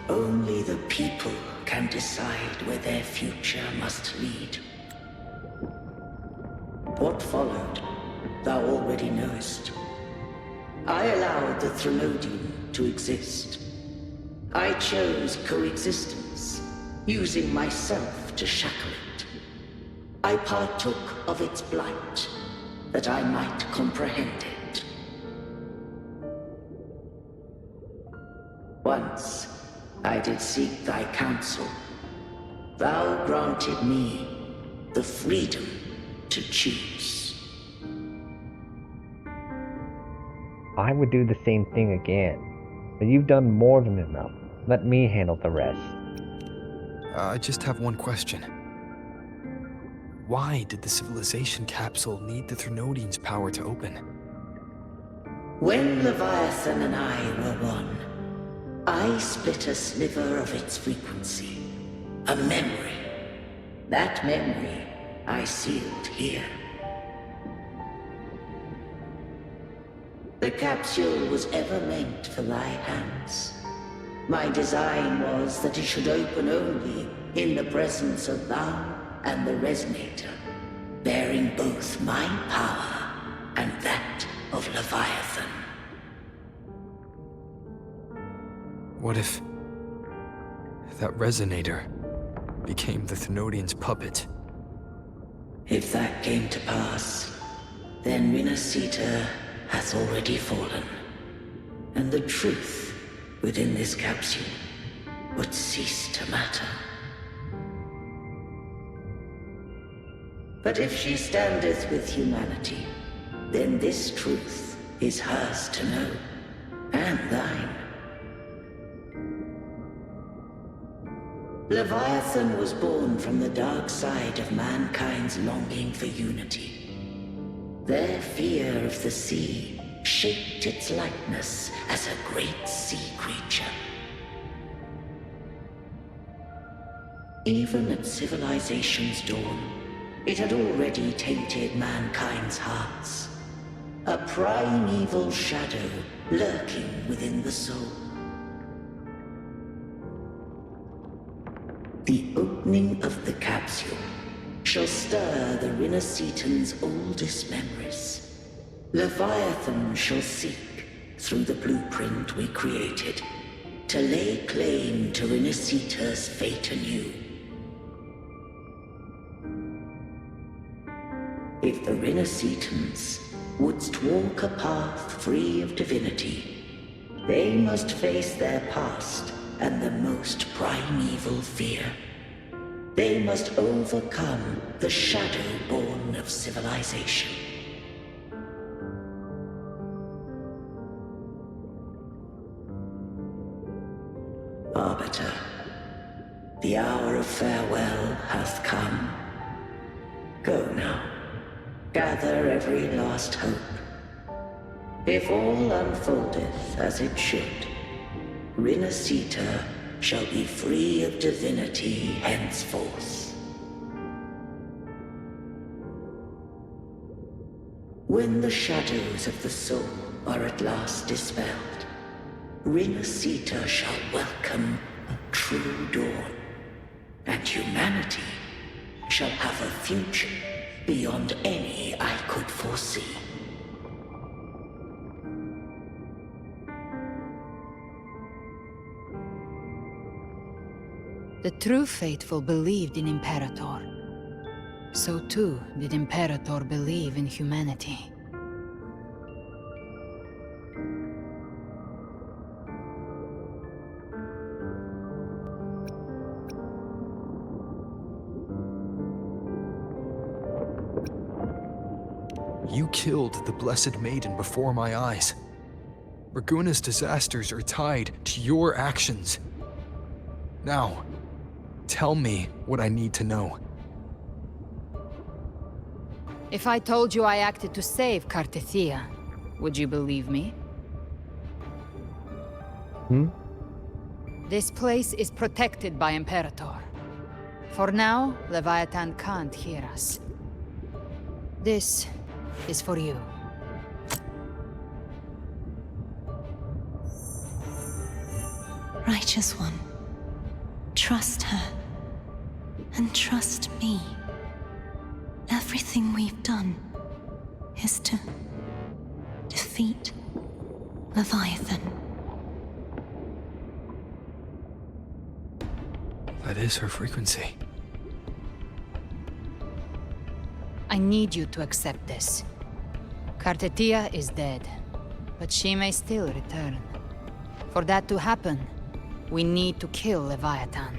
Only the people can decide where their future must lead. What followed, thou already knowest. I allowed the Threnodian to exist. I chose coexistence, using myself to shackle it. I partook of its blight, that I might comprehend it. Once, I did seek thy counsel. Thou granted me the freedom to choose. I would do the same thing again, but you've done more than enough. Let me handle the rest. I just have one question. Why did the civilization capsule need the Threnodian's power to open? When Leviathan and I were one, I split a sliver of its frequency. A memory. That memory I sealed here. The capsule was ever meant for thy hands. My design was that it should open only in the presence of thou and the resonator, bearing both my power and that of Leviathan. What if that resonator became the Thenodian's puppet? If that came to pass, then Renacita hath already fallen, and the truth within this capsule would cease to matter. But if she standeth with humanity, then this truth is hers to know, and thine. Leviathan was born from the dark side of mankind's longing for unity. Their fear of the sea shaped its likeness as a great sea creature. Even at civilization's dawn, it had already tainted mankind's hearts. A primeval shadow lurking within the soul. The opening of the capsule shall stir the Renacitan's oldest memories. Leviathan shall seek, through the blueprint we created, to lay claim to Renacita's fate anew. If the Renacitans wouldst walk a path free of divinity, they must face their past and the most primeval fear. They must overcome the shadow born of civilization. Arbiter, the hour of farewell hath come. Go now, gather every last hope. If all unfoldeth as it should, Renacita shall be free of divinity henceforth. When the shadows of the soul are at last dispelled, Renacita shall welcome a true dawn, and humanity shall have a future beyond any I could foresee. The true faithful believed in Imperator. So too did Imperator believe in humanity. You killed the Blessed Maiden before my eyes. Raguna's disasters are tied to your actions. Now, tell me what I need to know. If I told you I acted to save Cartethia, would you believe me? This place is protected by Imperator. For now, Leviathan can't hear us. This is for you. Righteous One, trust her, and trust me. Everything we've done is to defeat Leviathan. That is her frequency. I need you to accept this. Cartethia is dead, but she may still return. For that to happen, we need to kill Leviathan.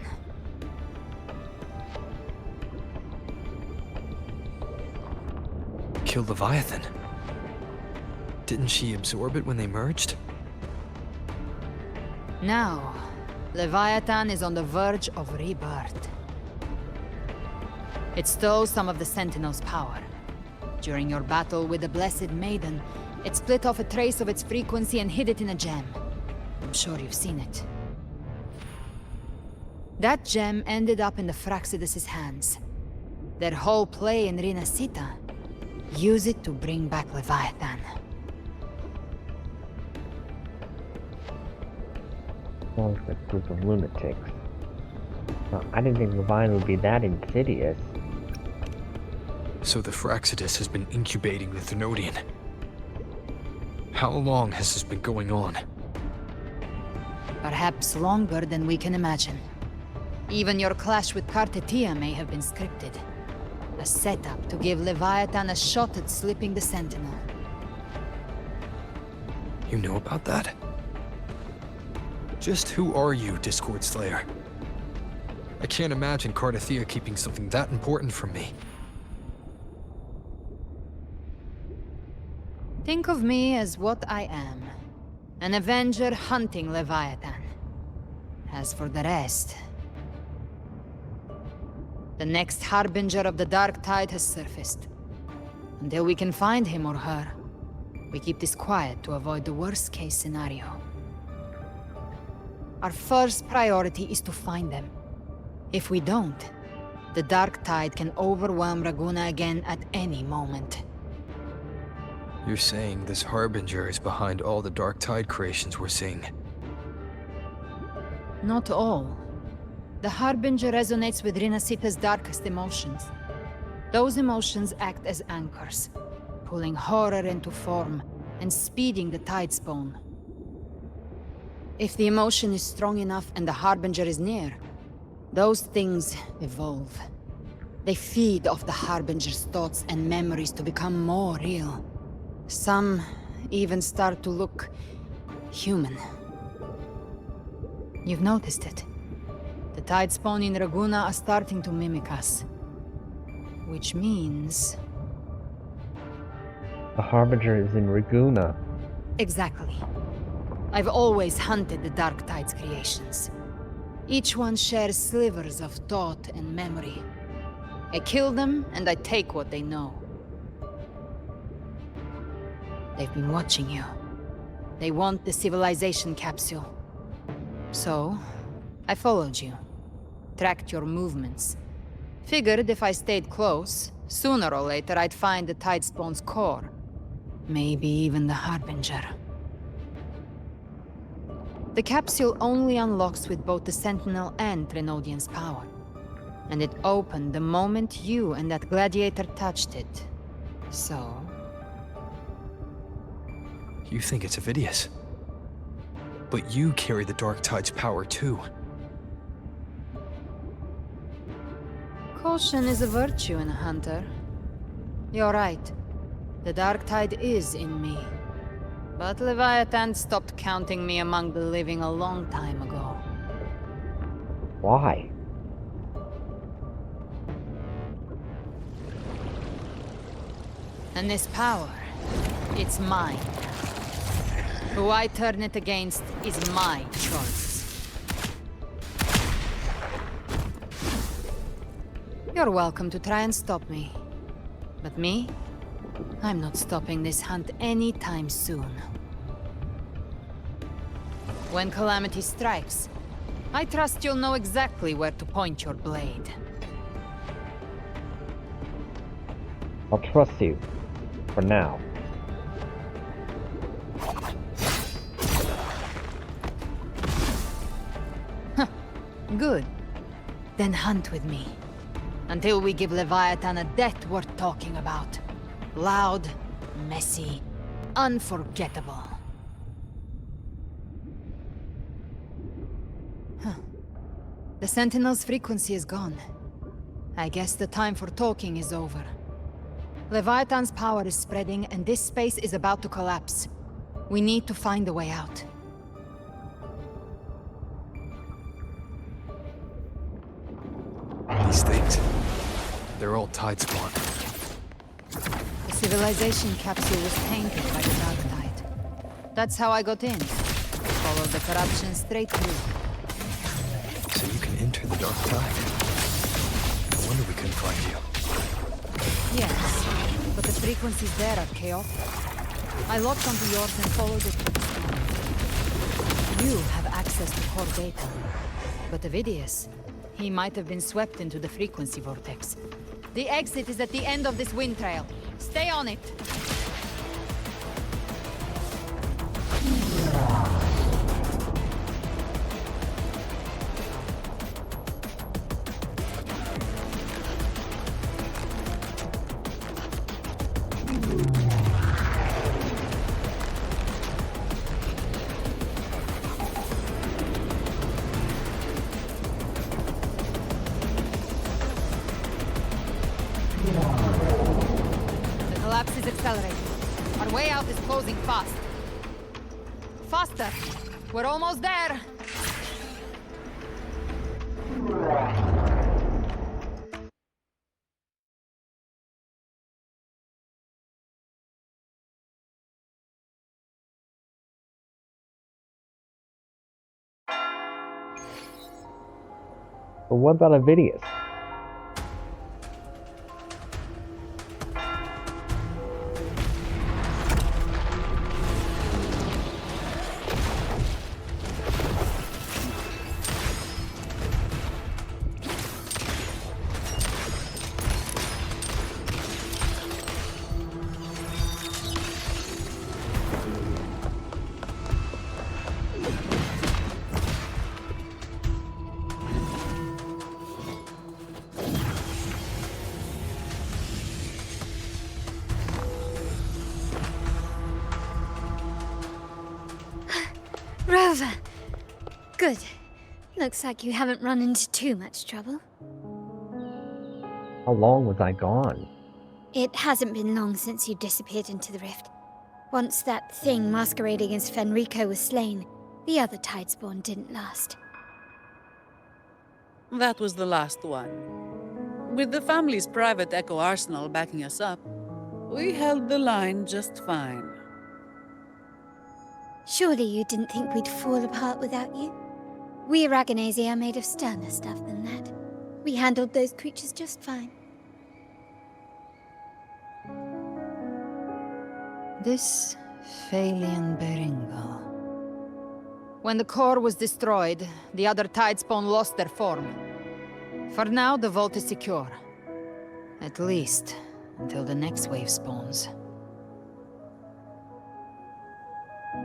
Kill Leviathan? Didn't she absorb it when they merged? Now, Leviathan is on the verge of rebirth. It stole some of the Sentinel's power. During your battle with the Blessed Maiden, it split off a trace of its frequency and hid it in a gem. I'm sure you've seen it. That gem ended up in the Fraxidus' hands. Their whole play in Rinasita, use it to bring back Leviathan. Sounds like a group of lunatics. Well, I didn't think Leviathan would be that insidious. So the Fraxidus has been incubating the Thenodian. How long has this been going on? Perhaps longer than we can imagine. Even your clash with Kartetia may have been scripted. A setup to give Leviathan a shot at slipping the Sentinel. You know about that? Just who are you, Discord Slayer? I can't imagine Kartetia keeping something that important from me. Think of me as what I am. An Avenger hunting Leviathan. As for the rest... The next Harbinger of the Dark Tide has surfaced. Until we can find him or her, we keep this quiet to avoid the worst-case scenario. Our first priority is to find them. If we don't, the Dark Tide can overwhelm Raguna again at any moment. You're saying this Harbinger is behind all the Dark Tide creations we're seeing? Not all. The Harbinger resonates with Rinasita's darkest emotions. Those emotions act as anchors, pulling horror into form and speeding the Tidespawn. If the emotion is strong enough and the Harbinger is near, those things evolve. They feed off the Harbinger's thoughts and memories to become more real. Some even start to look human. You've noticed it. The Tidespawn in Raguna are starting to mimic us. Which means... The Harbinger is in Raguna. Exactly. I've always hunted the Dark Tide's creations. Each one shares slivers of thought and memory. I kill them, and I take what they know. They've been watching you. They want the civilization capsule. So, I followed you. Tracked your movements. Figured if I stayed close, sooner or later I'd find the Tidespawn's core. Maybe even the Harbinger. The capsule only unlocks with both the Sentinel and Thenodian's power. And it opened the moment you and that gladiator touched it. So... You think it's Avidius. But you carry the Dark Tide's power too. Caution is a virtue in a hunter. You're right. The Dark Tide is in me. But Leviathan stopped counting me among the living a long time ago. Why? And this power, it's mine. Who I turn it against is my choice. You're welcome to try and stop me. But me? I'm not stopping this hunt anytime soon. When calamity strikes, I trust you'll know exactly where to point your blade. I'll trust you. For now. Good. Then hunt with me. Until we give Leviathan a death worth talking about. Loud, messy, unforgettable. The Sentinel's frequency is gone. I guess the time for talking is over. Leviathan's power is spreading, and this space is about to collapse. We need to find a way out. These things, they're all Tidespawn. The civilization capsule was tainted by the Dark Tide. That's how I got in. Followed the corruption straight through. So you can enter the Dark Tide. wonder we couldn't find you. Yes, but the frequencies there are chaotic. I locked onto yours and followed it to the storm. You have access to core data. But Avidius, he might have been swept into the frequency vortex. The exit is at the end of this wind trail. Stay on it! The collapse is accelerating. Our way out is closing fast. Faster! We're almost there! But what about Avidius? Rover! Good. Looks like you haven't run into too much trouble. How long was I gone? It hasn't been long since you disappeared into the rift. Once that thing masquerading as Fenrico was slain, the other Tidespawn didn't last. That was the last one. With the family's private Echo Arsenal backing us up, we held the line just fine. Surely you didn't think we'd fall apart without you? We Aragonese are made of sterner stuff than that. We handled those creatures just fine. This Phalian Beringal. When the core was destroyed, the other Tidespawn lost their form. For now, the vault is secure. At least, until the next wave spawns.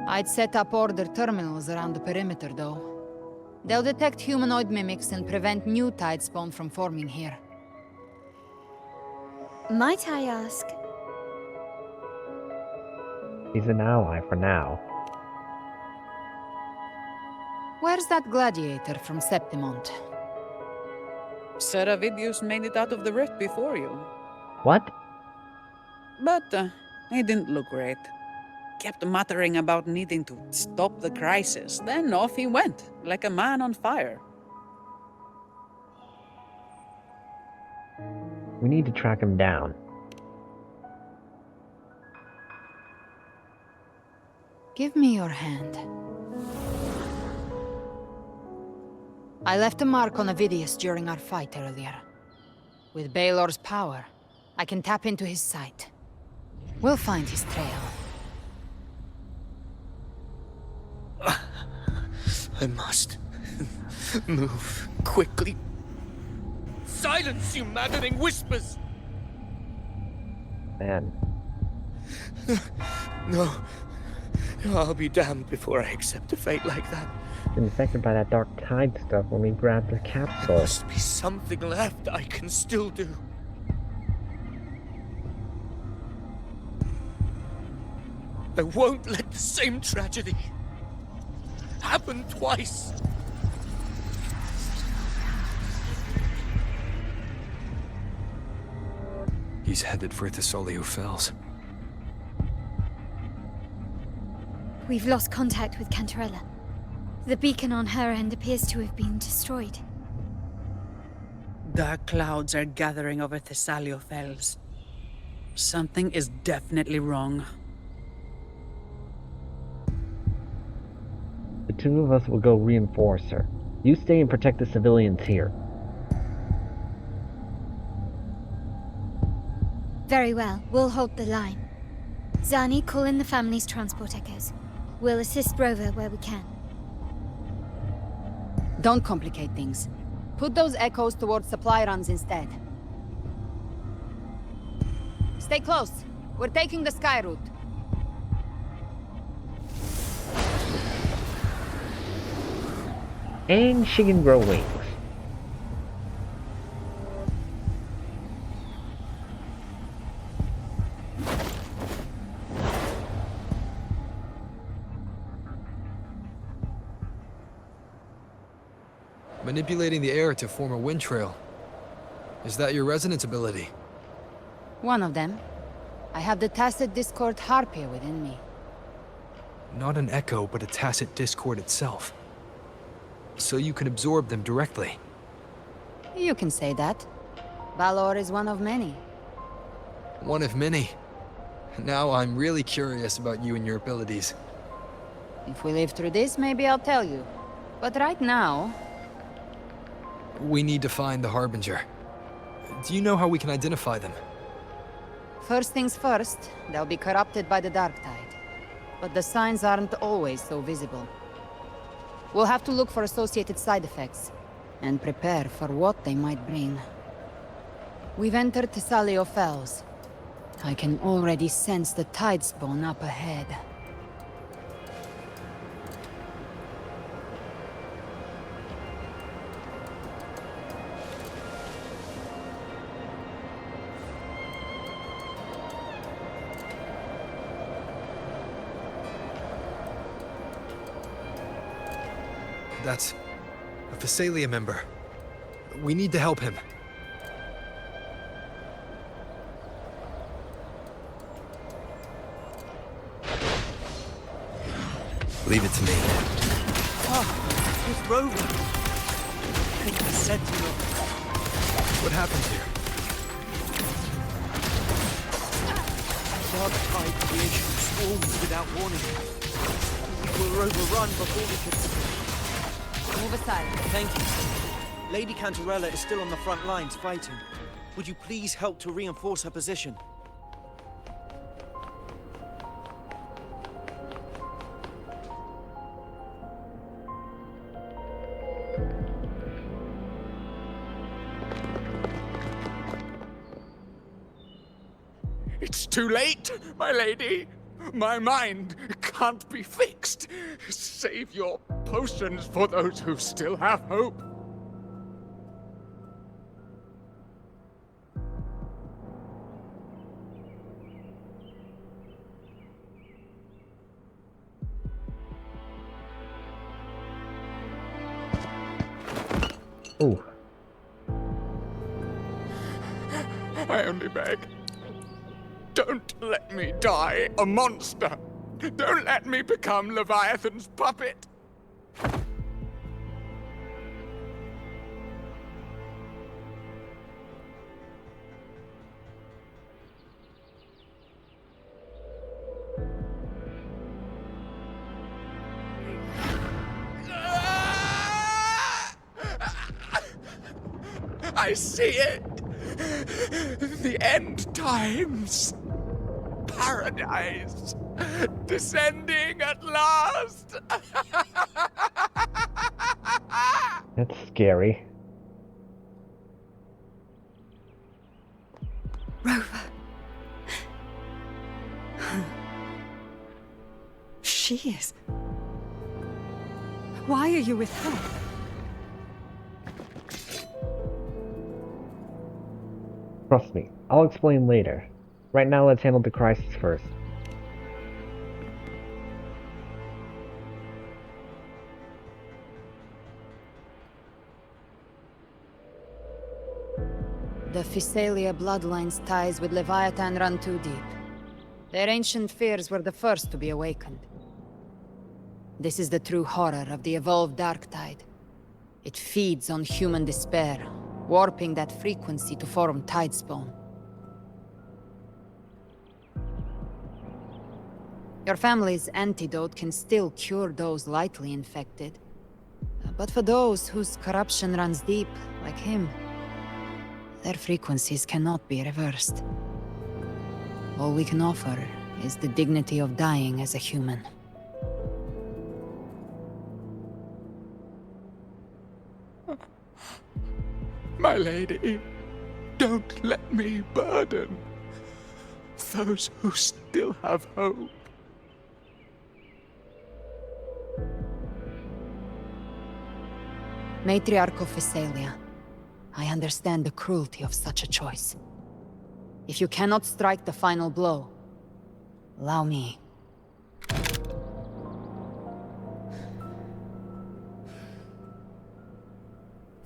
I'd set up order terminals around the perimeter, though. They'll detect humanoid mimics and prevent new Tidespawn from forming here. Might I ask? He's an ally for now. Where's that gladiator from Septimont? Seravidius made it out of the rift before you. What? But he didn't look great. Kept muttering about needing to stop the crisis. Then off he went, like a man on fire. We need to track him down. Give me your hand. I left a mark on Avidius during our fight earlier. With Baelor's power, I can tap into his sight. We'll find his trail. I must move quickly. Silence, you maddening whispers! Man. No. I'll be damned before I accept a fate like that. Been affected by that dark tide stuff when we grabbed the capsule. There must be something left I can still do. I won't let the same tragedy happen twice. He's headed for Thessalio Fells. We've lost contact with Cantarella. The beacon on her end appears to have been destroyed. Dark clouds are gathering over Thessalio Fells. Something is definitely wrong. The two of us will go reinforce her. You stay and protect the civilians here. Very well. We'll hold the line. Zani, call in the family's transport echoes. We'll assist Rover where we can. Don't complicate things. Put those echoes towards supply runs instead. Stay close. We're taking the sky route. And she can grow wings. Manipulating the air to form a wind trail. Is that your resonance ability? One of them. I have the tacit discord harpy within me. Not an echo, but a tacit discord itself. So you can absorb them directly. You can say that. Valor is one of many. One of many. Now I'm really curious about you and your abilities. If we live through this, maybe I'll tell you. But right now... We need to find the Harbinger. Do you know how we can identify them? First things first, they'll be corrupted by the dark tide. But the signs aren't always so visible. We'll have to look for associated side effects, and prepare for what they might bring. We've entered Thessalio Fells. I can already sense the Tidespawn up ahead. That's a Thessalia member. We need to help him. Leave it to me. Oh, it's Rover. The Sentinel. What happened here? Dark tide creation swarms without warning. We will overrun before we can... Move aside. Thank you. Lady Cantarella is still on the front lines fighting. Would you please help to reinforce her position? It's too late, my lady. My mind can't be fixed. Save your potions for those who still have hope. Ooh. I only beg. Don't let me die a monster. Don't let me become Leviathan's puppet. I see it. The end times. Paradise. Descending at last. That's scary. Rover. She is. Why are you with her? Trust me, I'll explain later. Right now, let's handle the crisis first. The Thessalia bloodline's ties with Leviathan run too deep. Their ancient fears were the first to be awakened. This is the true horror of the evolved dark tide. It feeds on human despair, warping that frequency to form Tidespawn. Your family's antidote can still cure those lightly infected. But for those whose corruption runs deep, like him, their frequencies cannot be reversed. All we can offer is the dignity of dying as a human. My lady, don't let me burden those who still have hope. Matriarch of Physalia, I understand the cruelty of such a choice. If you cannot strike the final blow, allow me.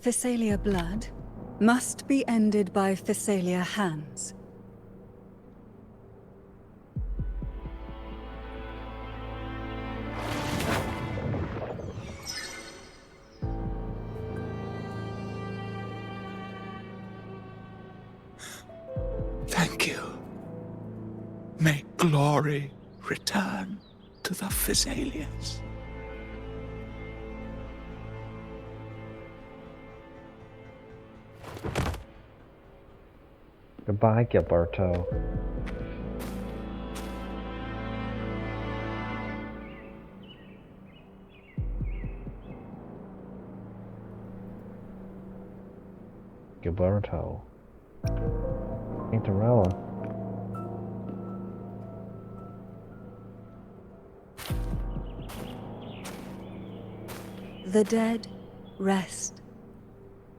Physalia blood must be ended by Physalia hands. Thank you. May glory return to the Physalians. Goodbye, Gilberto. Gilberto. Cantarella. The dead rest.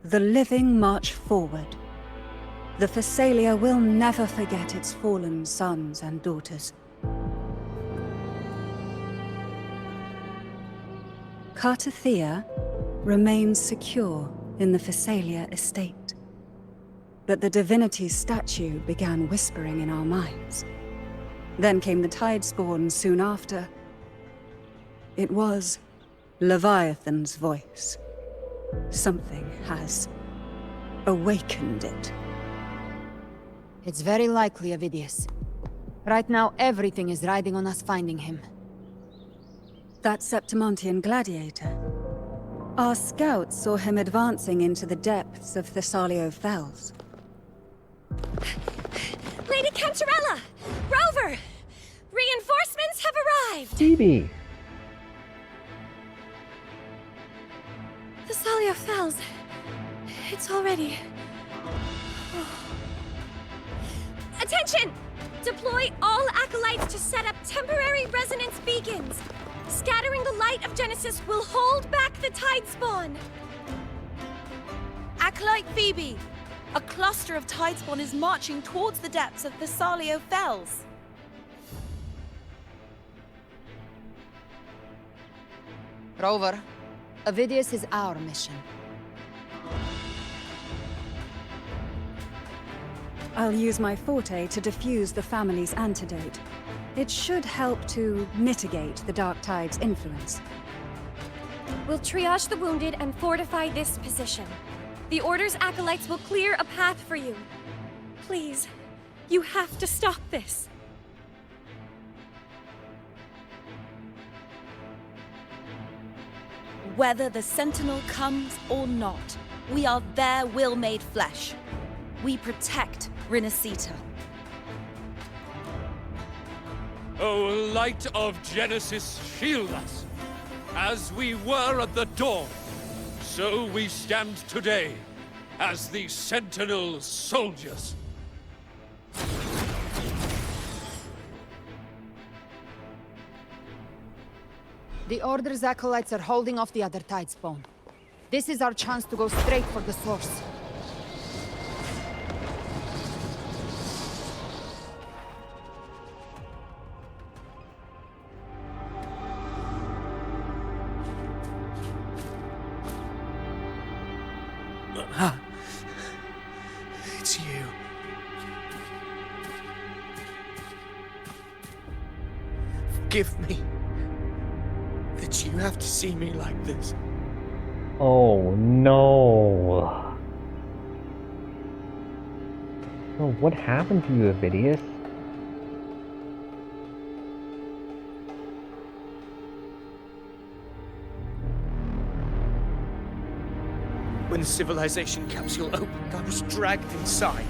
The living march forward. The Physalia will never forget its fallen sons and daughters. Cartathea remains secure in the Physalia estate. But the divinity's statue began whispering in our minds. Then came the Tidespawn soon after. It was Leviathan's voice. Something has awakened it. It's very likely, Avidius. Right now, everything is riding on us finding him. That Septimontian gladiator. Our scouts saw him advancing into the depths of Thessalio Fells. Lady Cantarella! Rover! Reinforcements have arrived! Phoebe! Thessalio Fells. It's already... Attention! Deploy all acolytes to set up temporary resonance beacons. Scattering the light of Genesis will hold back the Tidespawn. Acolyte Phoebe! A cluster of Tidespawn is marching towards the depths of Thessalio Fells. Rover, Avidius is our mission. I'll use my forte to defuse the family's antidote. It should help to mitigate the Dark Tide's influence. We'll triage the wounded and fortify this position. The Order's acolytes will clear a path for you. Please, you have to stop this. Whether the Sentinel comes or not, we are their will made flesh. We protect Renacita. O light of Genesis, shield us. As we were at the dawn, so we stand today, as the Sentinel soldiers. The Order's acolytes are holding off the other Tidespawn. This is our chance to go straight for the source. It's you. Forgive me that you have to see me like this. Oh no. Oh, what happened to you, Avidius? When the civilization capsule opened, I was dragged inside.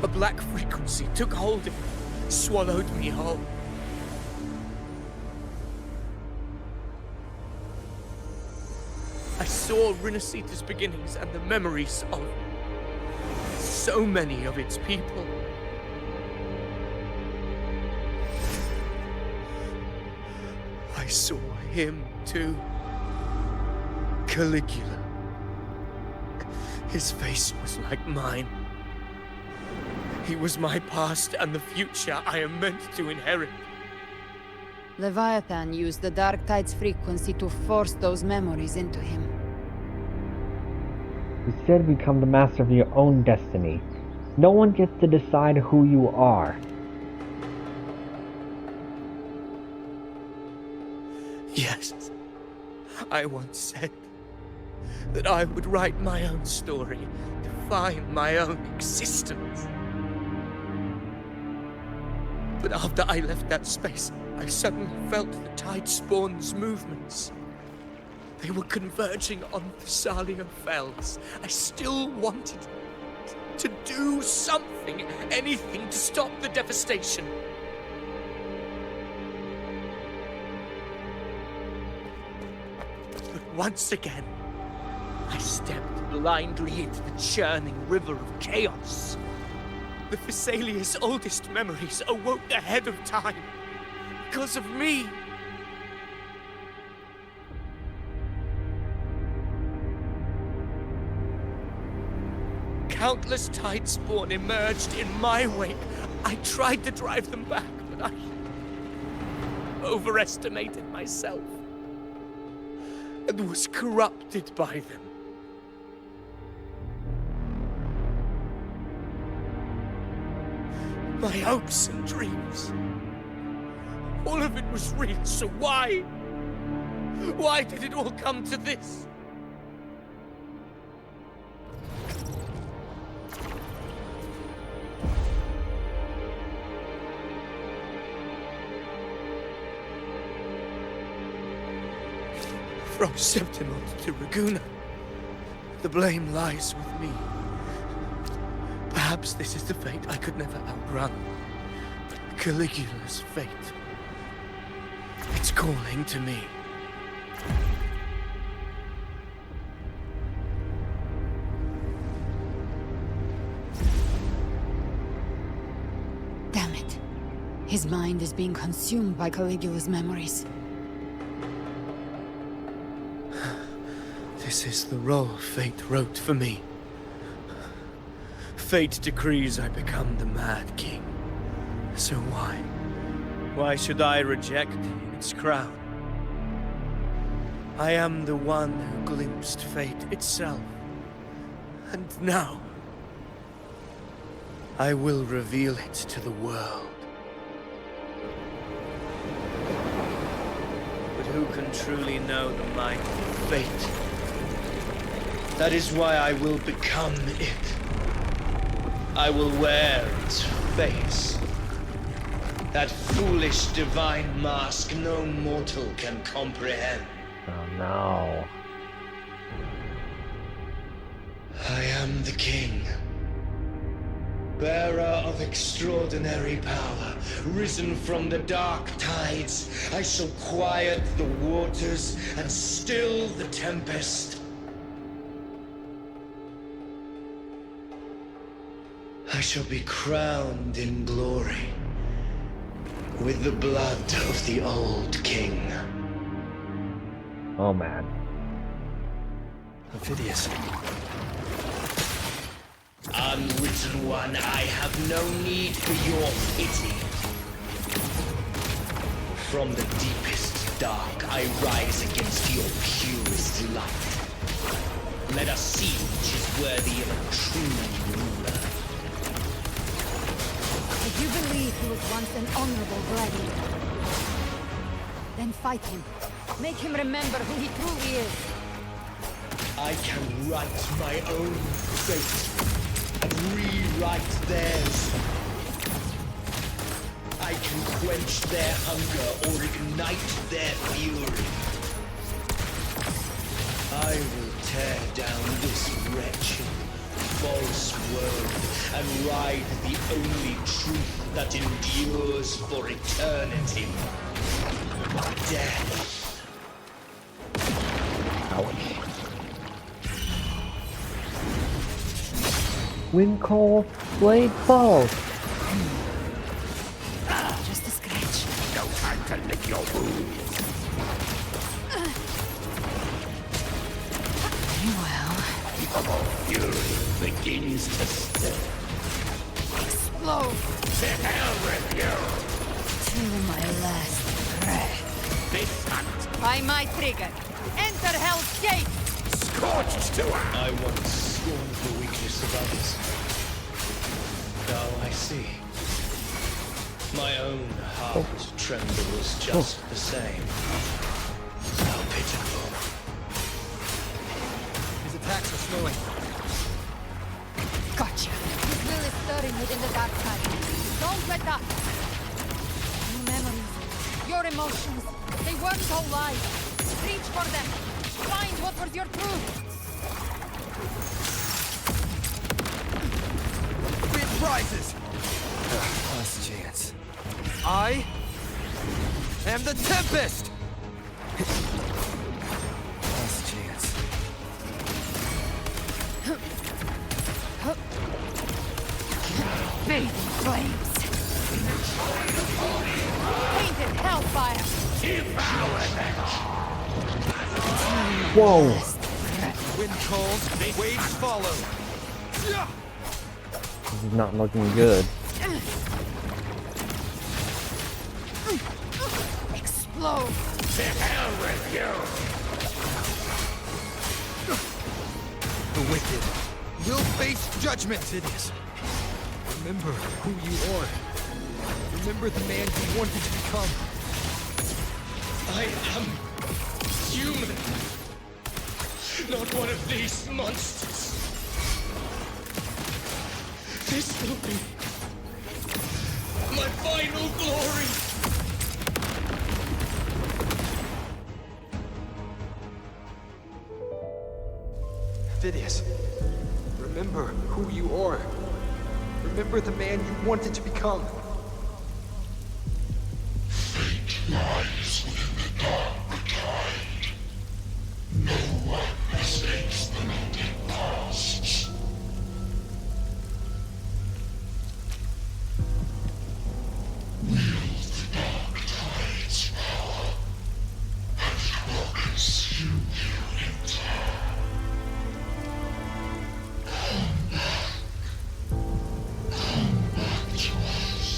A black frequency took hold of me, swallowed me whole. I saw Renacita's beginnings and the memories of so many of its people. I saw him too. Caligula. His face was like mine. He was my past and the future I am meant to inherit. Leviathan used the Dark Tide's frequency to force those memories into him. Instead, become the master of your own destiny. No one gets to decide who you are. Yes, I once said that I would write my own story, define my own existence. But after I left that space, I suddenly felt the Tidespawn's movements. They were converging on Thessalia Fells. I still wanted to do something, anything to stop the devastation. But once again, I stepped blindly into the churning river of chaos. The Thessalia's oldest memories awoke ahead of time because of me. Countless Tidespawn emerged in my wake. I tried to drive them back, but I overestimated myself and was corrupted by them. My hopes and dreams. All of it was real, so why? Why did it all come to this? From Septimont to Raguna, the blame lies with me. Perhaps this is the fate I could never outrun. Caligula's fate. It's calling to me. Damn it. His mind is being consumed by Caligula's memories. This is the role fate wrote for me. Fate decrees I become the Mad King. So why? Why should I reject its crown? I am the one who glimpsed fate itself. And now, I will reveal it to the world. But who can truly know the might of fate? That is why I will become it. I will wear its face. That foolish divine mask no mortal can comprehend. Oh no. I am the king. Bearer of extraordinary power, risen from the dark tides, I shall quiet the waters and still the tempest. I shall be crowned in glory with the blood of the old king. Oh man. Ophidius. Unwritten one, I have no need for your pity. From the deepest dark, I rise against your purest light. Let us see which is worthy of a true ruler. If you believe he was once an honorable gladiator, then fight him. Make him remember who he truly is. I can write my own fate and rewrite theirs. I can quench their hunger or ignite their fury. I will tear down this wretched, false world and ride the only truth that endures for eternity. Death. Wind call, blade falls. Just a scratch. No time to lick your wounds. Well. Fury begins to stir. Explode. To hell with you! Till my last breath. This hunt. By my trigger. Enter Hell's Gate! Scorched to her! I once scorned the weakness of others. Now I see. My own heart trembles just the same. How pitiful. His attacks are slowing. Gotcha. His will is stirring within the dark side. Don't let up. Your memories, your emotions, they weren't all lies. Reach for them. Find what was your truth. Bid rises. Last chance. I am the Tempest. Last chance. Fading flames. Painted hellfire. Devour them. Whoa. Wind calls, waves follow. This is not looking good. Explode. To hell with you! The wicked will face judgment, Sidious. Remember who you are. Remember the man you wanted to become. I am human. Not one of these monsters. This will be my final glory. Phidias, remember who you are. Remember the man you wanted to become. Fate lies within the dark tide. No one mistakes the melting pasts. Wield the dark tide's power, and it will consume you in turn. Come back to us.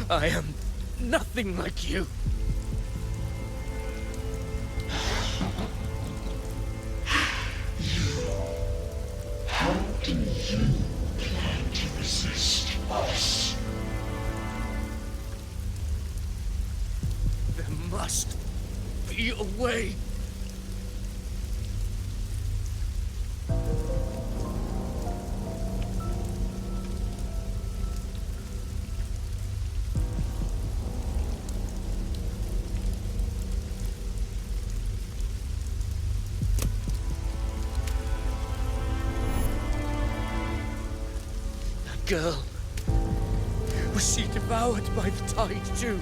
I am nothing like you. How do you plan to resist us? There must be a way. Girl, was she devoured by the tide too?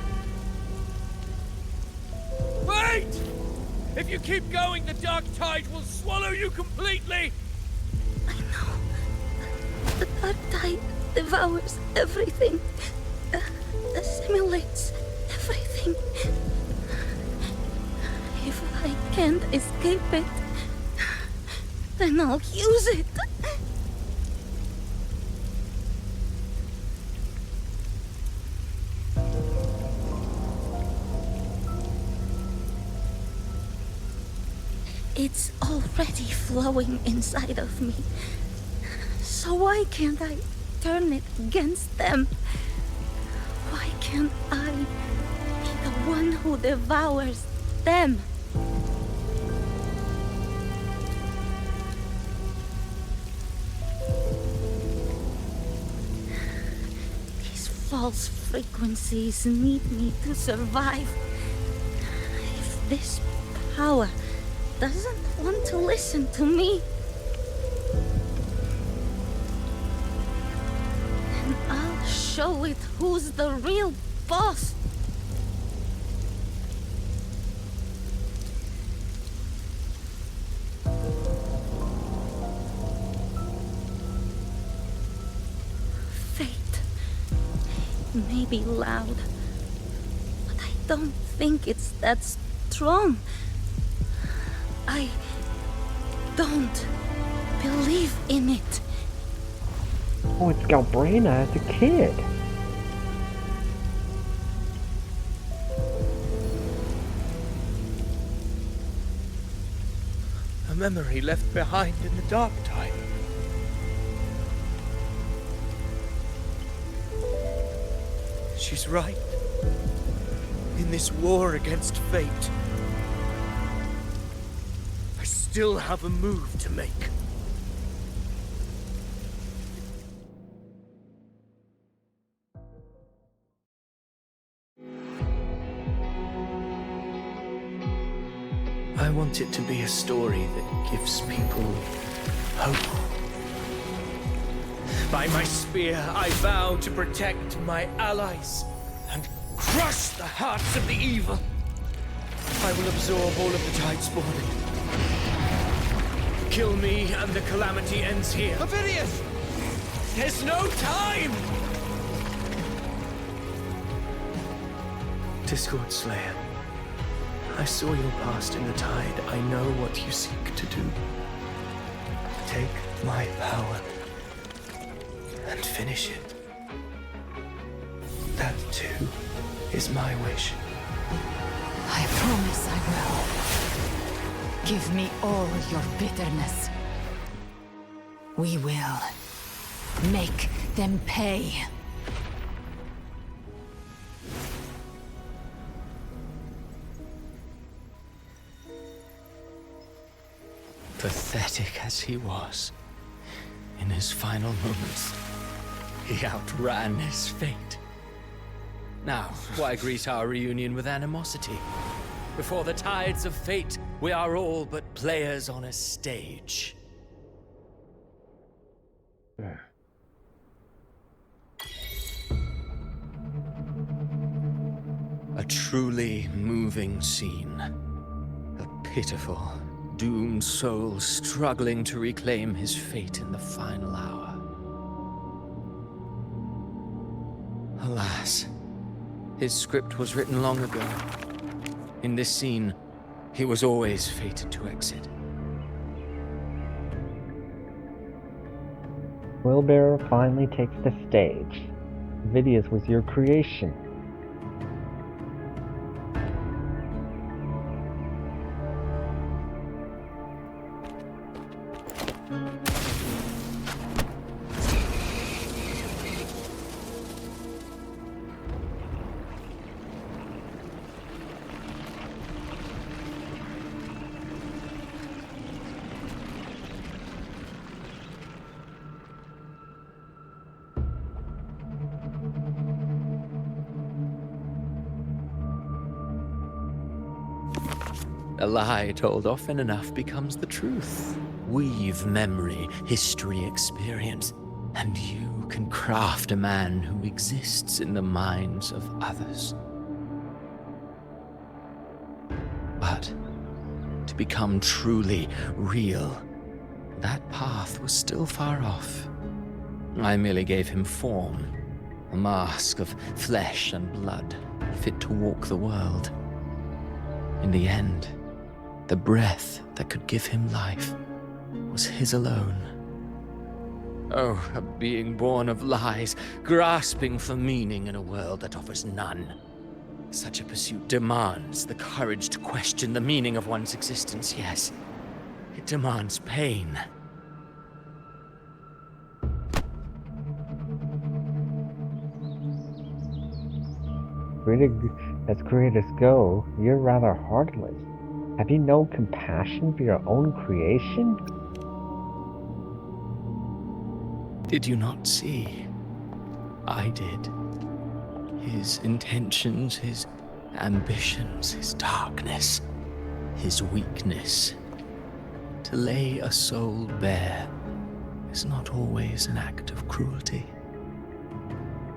Wait! If you keep going, the dark tide will swallow you completely! The dark tide devours everything, assimilates everything. If I can't escape it, then I'll use it. It's already flowing inside of me. So why can't I turn it against them? Why can't I be the one who devours them? These false frequencies need me to survive. If this power doesn't want to listen to me. And I'll show it who's the real boss. Fate may be loud, but I don't think it's that strong. I don't believe in it. Oh, it's Galbrena as a kid. A memory left behind in the dark time. She's right. In this war against fate, I still have a move to make. I want it to be a story that gives people hope. By my spear, I vow to protect my allies and crush the hearts of the evil. I will absorb all of the tide spawning. Kill me and the calamity ends here. Ovidius! There's no time! Discord Slayer, I saw your past in the tide. I know what you seek to do. Take my power and finish it. That too is my wish. I promise I will. Give me all your bitterness. We will make them pay. Pathetic as he was, in his final moments, he outran his fate. Now, why greet our reunion with animosity? Before the tides of fate, we are all but players on a stage. A truly moving scene. A pitiful, doomed soul struggling to reclaim his fate in the final hour. Alas, his script was written long ago. In this scene, he was always fated to exit. Wheelbarrow finally takes the stage. Vidius was your creation. A lie told often enough becomes the truth. Weave memory, history, experience, and you can craft a man who exists in the minds of others. But to become truly real, that path was still far off. I merely gave him form, a mask of flesh and blood, fit to walk the world. In the end, the breath that could give him life was his alone. Oh, a being born of lies, grasping for meaning in a world that offers none. Such a pursuit demands the courage to question the meaning of one's existence, yes. It demands pain. As creators go, you're rather heartless. Have you no compassion for your own creation? Did you not see? I did. His intentions, his ambitions, his darkness. his weakness. To lay a soul bare is not always an act of cruelty.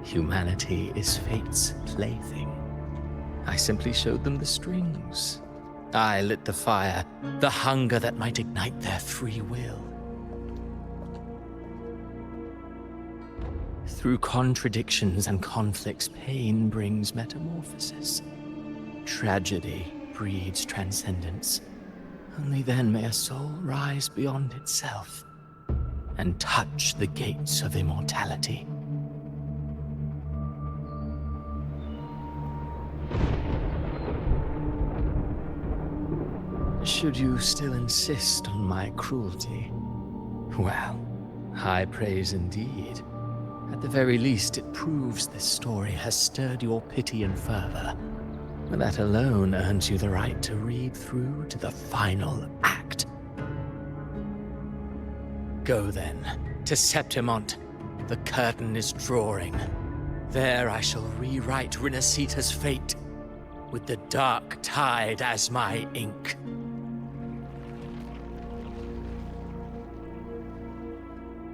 Humanity is fate's plaything. I simply showed them the strings. I lit the fire, the hunger that might ignite their free will. Through contradictions and conflicts, pain brings metamorphosis. Tragedy breeds transcendence. Only then may a soul rise beyond itself and touch the gates of immortality. Should you still insist on my cruelty, well, high praise indeed. At the very least, it proves this story has stirred your pity and fervor. That alone earns you the right to read through to the final act. Go then, to Septimont. The curtain is drawing. There I shall rewrite Renacita's fate, with the dark tide as my ink.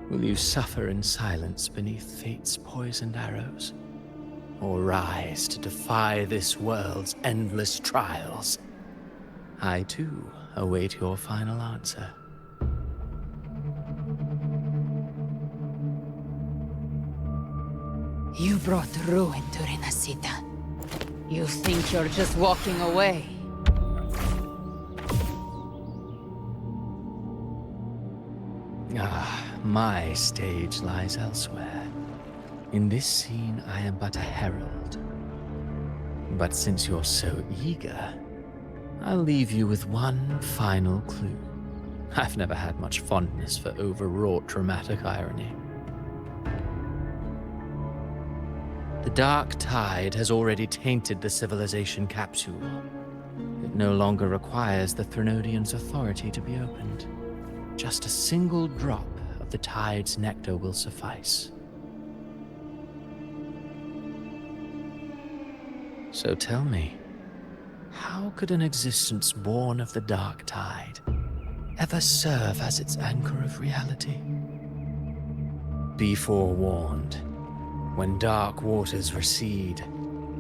Will you suffer in silence beneath fate's poisoned arrows? Or rise to defy this world's endless trials? I too await your final answer. You brought ruin to Renacita. You think you're just walking away? My stage lies elsewhere. In this scene, I am but a herald. But since you're so eager, I'll leave you with one final clue. I've never had much fondness for overwrought dramatic irony. The dark tide has already tainted the civilization capsule. It no longer requires the Threnodians' authority to be opened. Just a single drop of the tide's nectar will suffice. So tell me, how could an existence born of the dark tide ever serve as its anchor of reality? Be forewarned, when dark waters recede,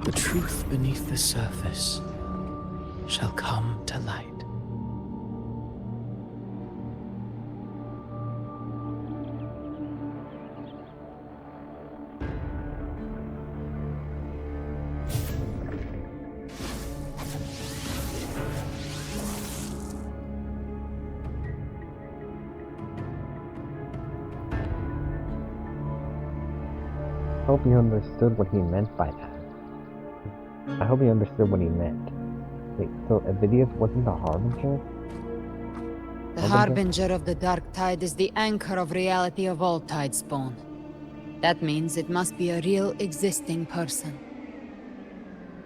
the truth beneath the surface shall come to light. I hope you understood what he meant by that. I hope you understood what he meant. Wait, so Avidius wasn't the Harbinger? The Harbinger of the Dark Tide is the anchor of reality of all Tidespawn. That means it must be a real existing person.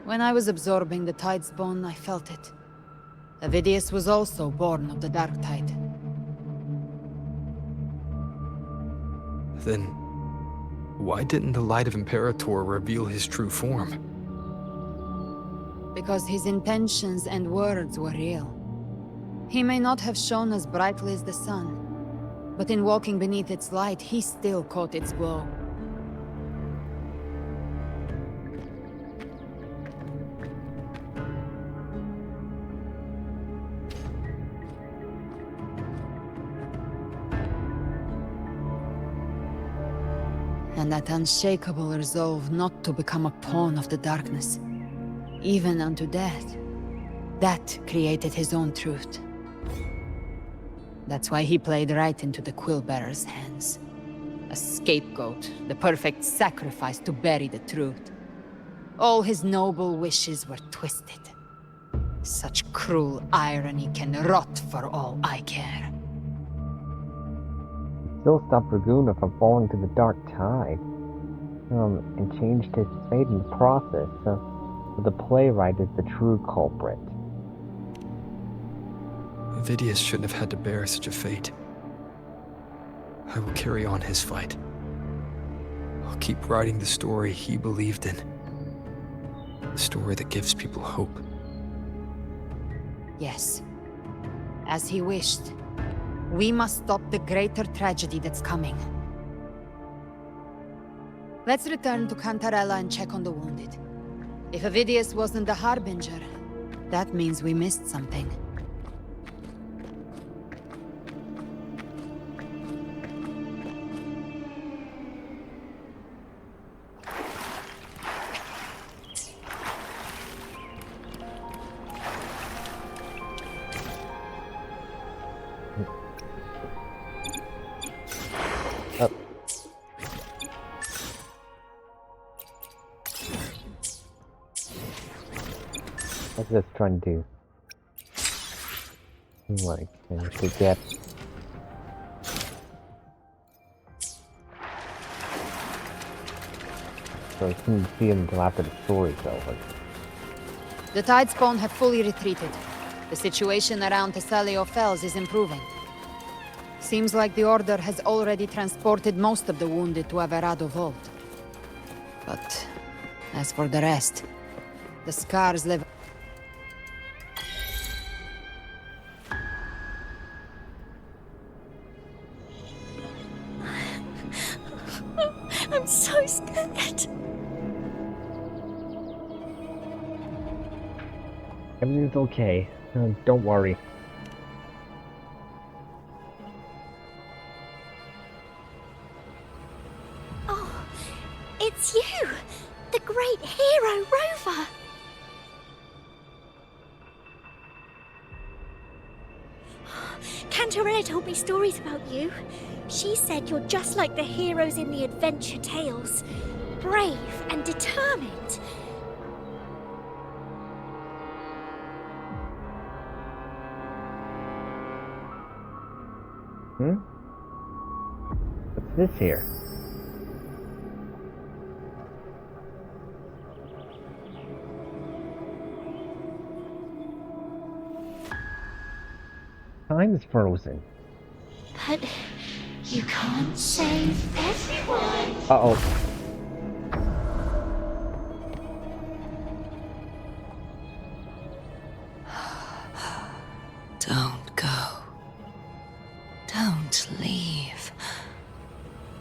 When I was absorbing the Tidespawn, I felt it. Avidius was also born of the Dark Tide. Then, why didn't the Light of Imperator reveal his true form? Because his intentions and words were real. He may not have shone as brightly as the sun, but in walking beneath its light, he still caught its glow. And that unshakable resolve not to become a pawn of the darkness, even unto death, that created his own truth. That's why he played right into the Quill-Bearer's hands. A scapegoat, the perfect sacrifice to bury the truth. All his noble wishes were twisted. Such cruel irony can rot for all I care. Still stopped Raguna from falling to the dark tide, and changed his fate in the process, so the playwright is the true culprit. Avidius shouldn't have had to bear such a fate. I will carry on his fight. I'll keep writing the story he believed in. The story that gives people hope. Yes. As he wished. We must stop the greater tragedy that's coming. Let's return to Cantarella and check on the wounded. If Avidius wasn't the Harbinger, that means we missed something. I was just trying to like to get so I couldn't see him until after the story's over. The Tidespawn have fully retreated. The situation around Thessalio Fells is improving. Seems like the Order has already transported most of the wounded to Averado Vault. But as for the rest, the scars live. I'm so scared. Everything's okay. Don't worry. Oh, it's you! The great hero, Rover! Cantarella told me stories about you. She said you're just like the heroes in the adventure tales. Brave and determined. What's this here? Time's frozen. But you can't save everyone. Uh-oh. Don't go. Don't leave.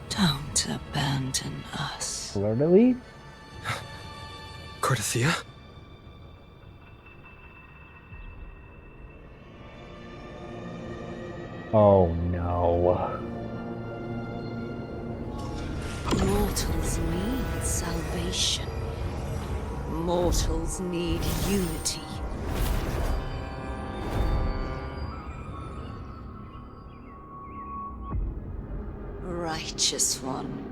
Don't abandon us. Fleur-de-lis? Cardathia? Oh no. Mortals need salvation. Mortals need unity. Righteous One,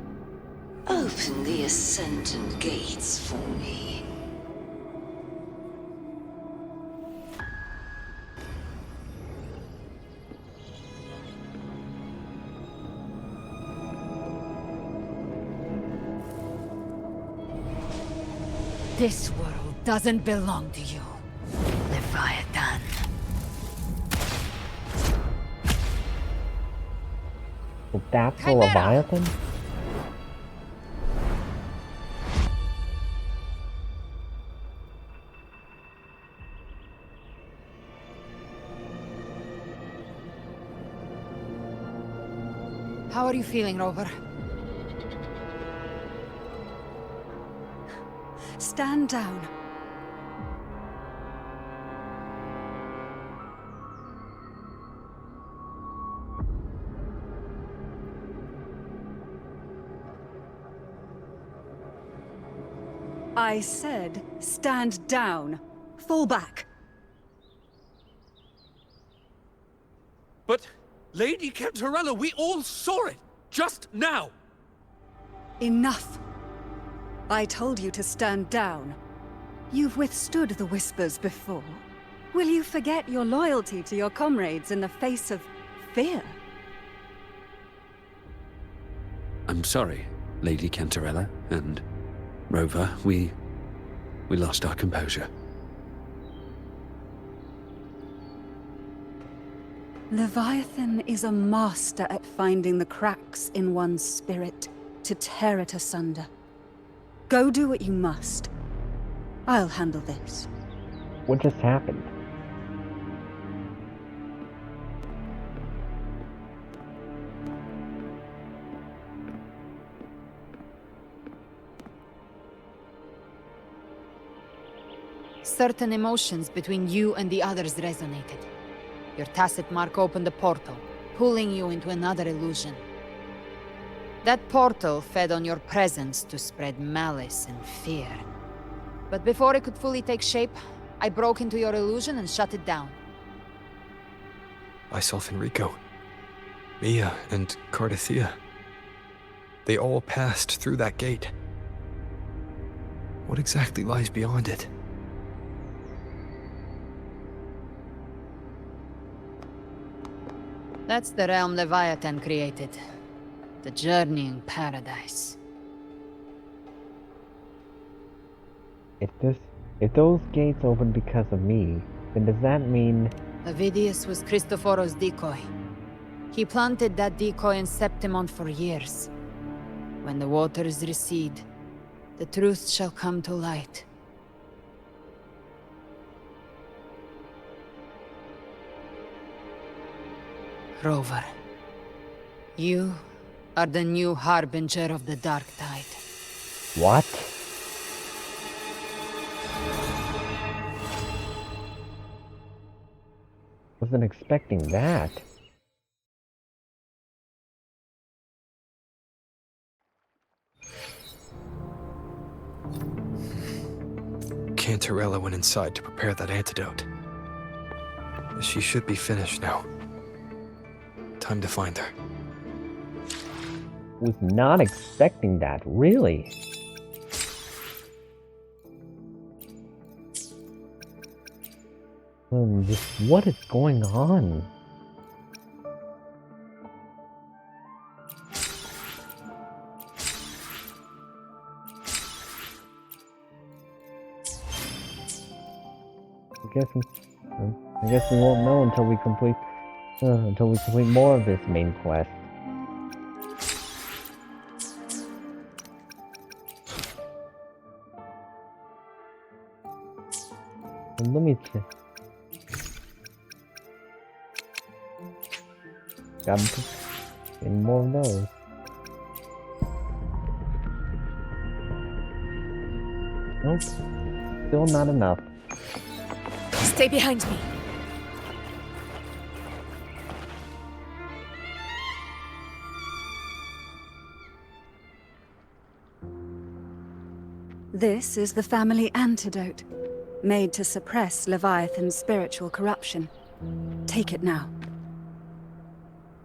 open the Ascendant Gates for me. This world doesn't belong to you, Leviathan. Well, that's a Leviathan? How are you feeling, Rover? Stand down. I said, stand down. Fall back. But, Lady Cantarella, we all saw it! Just now! Enough. I told you to stand down. You've withstood the whispers before. Will you forget your loyalty to your comrades in the face of fear? I'm sorry, Lady Cantarella, and Rover, we lost our composure. Leviathan is a master at finding the cracks in one's spirit to tear it asunder. Go do what you must. I'll handle this. What just happened? Certain emotions between you and the others resonated. Your tacit mark opened a portal, pulling you into another illusion. That portal fed on your presence to spread malice and fear. But before it could fully take shape, I broke into your illusion and shut it down. I saw Fenrico, Mia, and Cardathia. They all passed through that gate. What exactly lies beyond it? That's the realm Leviathan created. The journeying paradise. If those gates opened because of me, then does that mean... Avidius was Cristoforo's decoy. He planted that decoy in Septimont for years. When the waters recede, the truth shall come to light. Rover, you are the new harbinger of the Dark Tide. What? Wasn't expecting that. Cantarella went inside to prepare that antidote. She should be finished now. Time to find her. Was not expecting that, really. What is going on? I guess we won't know until we complete more of this main quest. And let me check. Got any more of those. Nope. Still not enough. Stay behind me. This is the family antidote, made to suppress Leviathan's spiritual corruption. Take it now.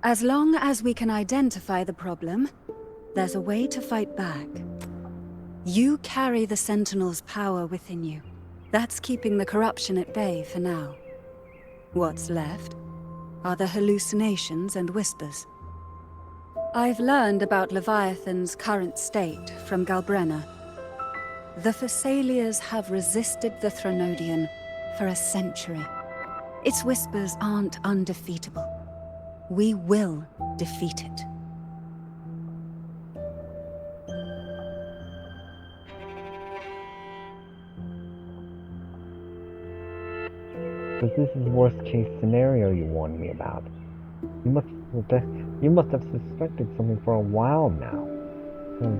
As long as we can identify the problem, there's a way to fight back. You carry the Sentinel's power within you. That's keeping the corruption at bay for now. What's left are the hallucinations and whispers. I've learned about Leviathan's current state from Galbrena. The Thessalians have resisted the Threnodian for a century. Its whispers aren't undefeatable. We will defeat it. But this is worst case scenario you warned me about. You must have suspected something for a while now.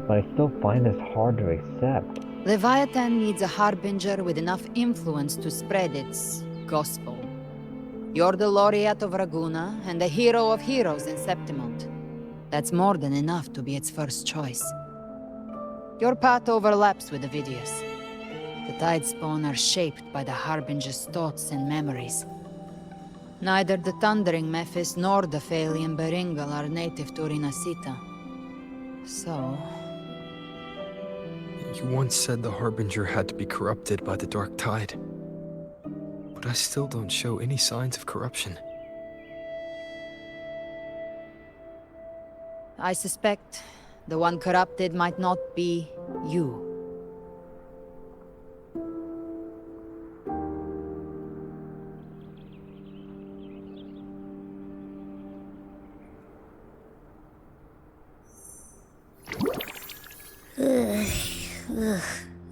But I still find this hard to accept. Leviathan needs a harbinger with enough influence to spread its gospel. You're the laureate of Raguna and the hero of heroes in Septimont. That's more than enough to be its first choice. Your path overlaps with Avidius. The Tidespawn are shaped by the harbinger's thoughts and memories. Neither the Thundering Mephis nor the Phalian Beringal are native to Rinasita. So... You once said the Harbinger had to be corrupted by the Dark Tide. But I still don't show any signs of corruption. I suspect the one corrupted might not be you.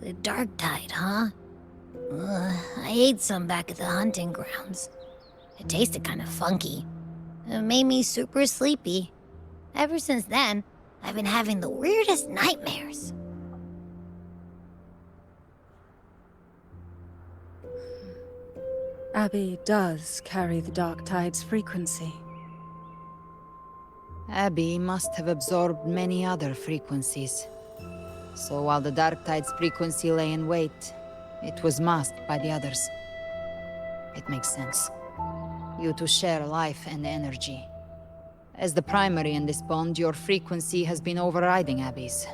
The Dark Tide, huh? I ate some back at the hunting grounds. It tasted kind of funky. It made me super sleepy. Ever since then, I've been having the weirdest nightmares. Abby does carry the Dark Tide's frequency. Abby must have absorbed many other frequencies. So while the Dark Tide's frequency lay in wait, it was masked by the others. It makes sense. You two share life and energy. As the primary in this bond, your frequency has been overriding Abby's.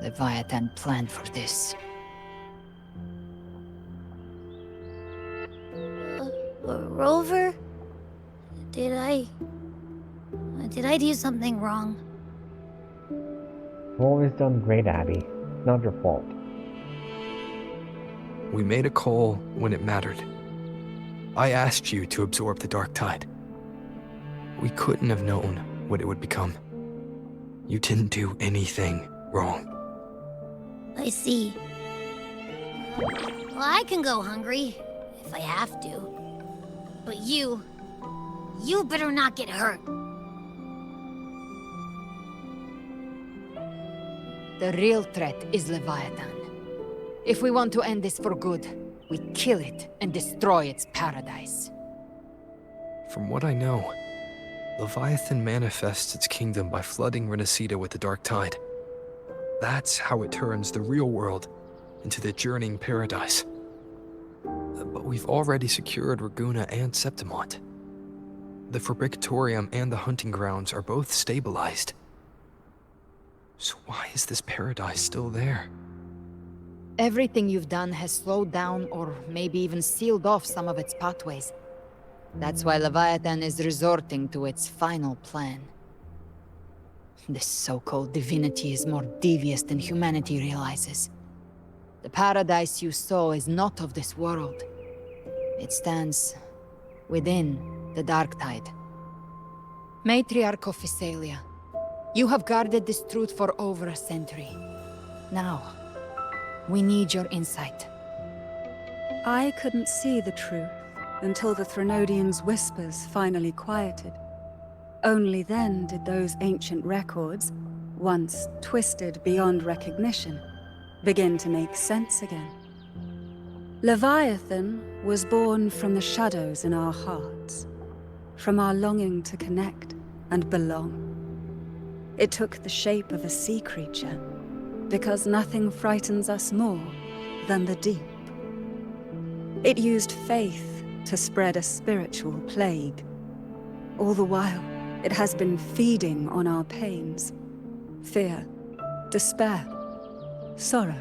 Leviathan planned for this. Rover? Did I do something wrong? You've always done great, Abby. Not your fault. We made a call when it mattered. I asked you to absorb the Dark Tide. We couldn't have known what it would become. You didn't do anything wrong. I see. Well, I can go hungry, if I have to. But you better not get hurt. The real threat is Leviathan. If we want to end this for good, we kill it and destroy its paradise. From what I know, Leviathan manifests its kingdom by flooding Renacita with the Dark Tide. That's how it turns the real world into the journeying paradise. But we've already secured Raguna and Septimont. The Fabricatorium and the hunting grounds are both stabilized. So why is this paradise still there? Everything you've done has slowed down or maybe even sealed off some of its pathways. That's why Leviathan is resorting to its final plan. This so-called divinity is more devious than humanity realizes. The paradise you saw is not of this world. It stands within the Dark Tide. Matriarch of Physalia, you have guarded this truth for over a century. Now, we need your insight. I couldn't see the truth until the Threnodians' whispers finally quieted. Only then did those ancient records, once twisted beyond recognition, begin to make sense again. Leviathan was born from the shadows in our hearts, from our longing to connect and belong. It took the shape of a sea creature, because nothing frightens us more than the deep. It used faith to spread a spiritual plague. All the while, it has been feeding on our pains, fear, despair, sorrow.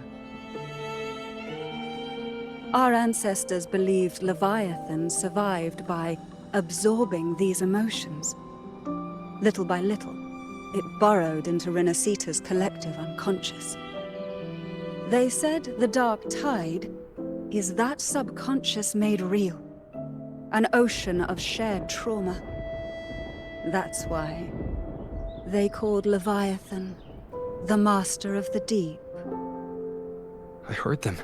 Our ancestors believed Leviathan survived by absorbing these emotions. Little by little, it burrowed into Renacita's collective unconscious. They said the Dark Tide is that subconscious made real, an ocean of shared trauma. That's why they called Leviathan the Master of the Deep. I heard them.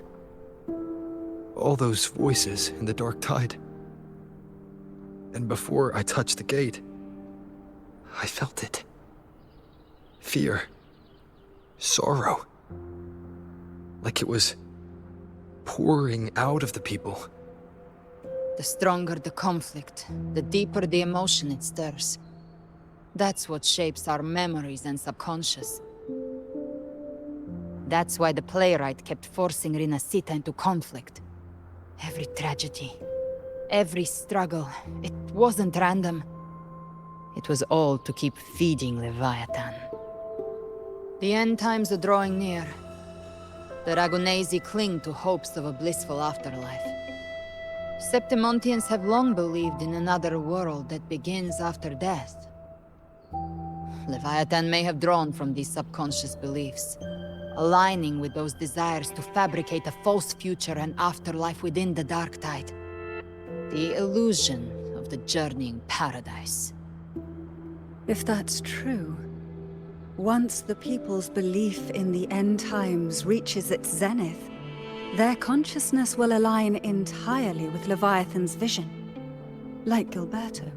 All those voices in the Dark Tide. And before I touched the gate, I felt it. Fear. Sorrow. Like it was pouring out of the people. The stronger the conflict, the deeper the emotion it stirs. That's what shapes our memories and subconscious. That's why the playwright kept forcing Renacita into conflict. Every tragedy, every struggle, it wasn't random. It was all to keep feeding Leviathan. The end times are drawing near. The Ragunesi cling to hopes of a blissful afterlife. Septimontians have long believed in another world that begins after death. Leviathan may have drawn from these subconscious beliefs, aligning with those desires to fabricate a false future and afterlife within the Dark Tide. The illusion of the journeying paradise. If that's true, once the people's belief in the end times reaches its zenith, their consciousness will align entirely with Leviathan's vision, like Gilberto,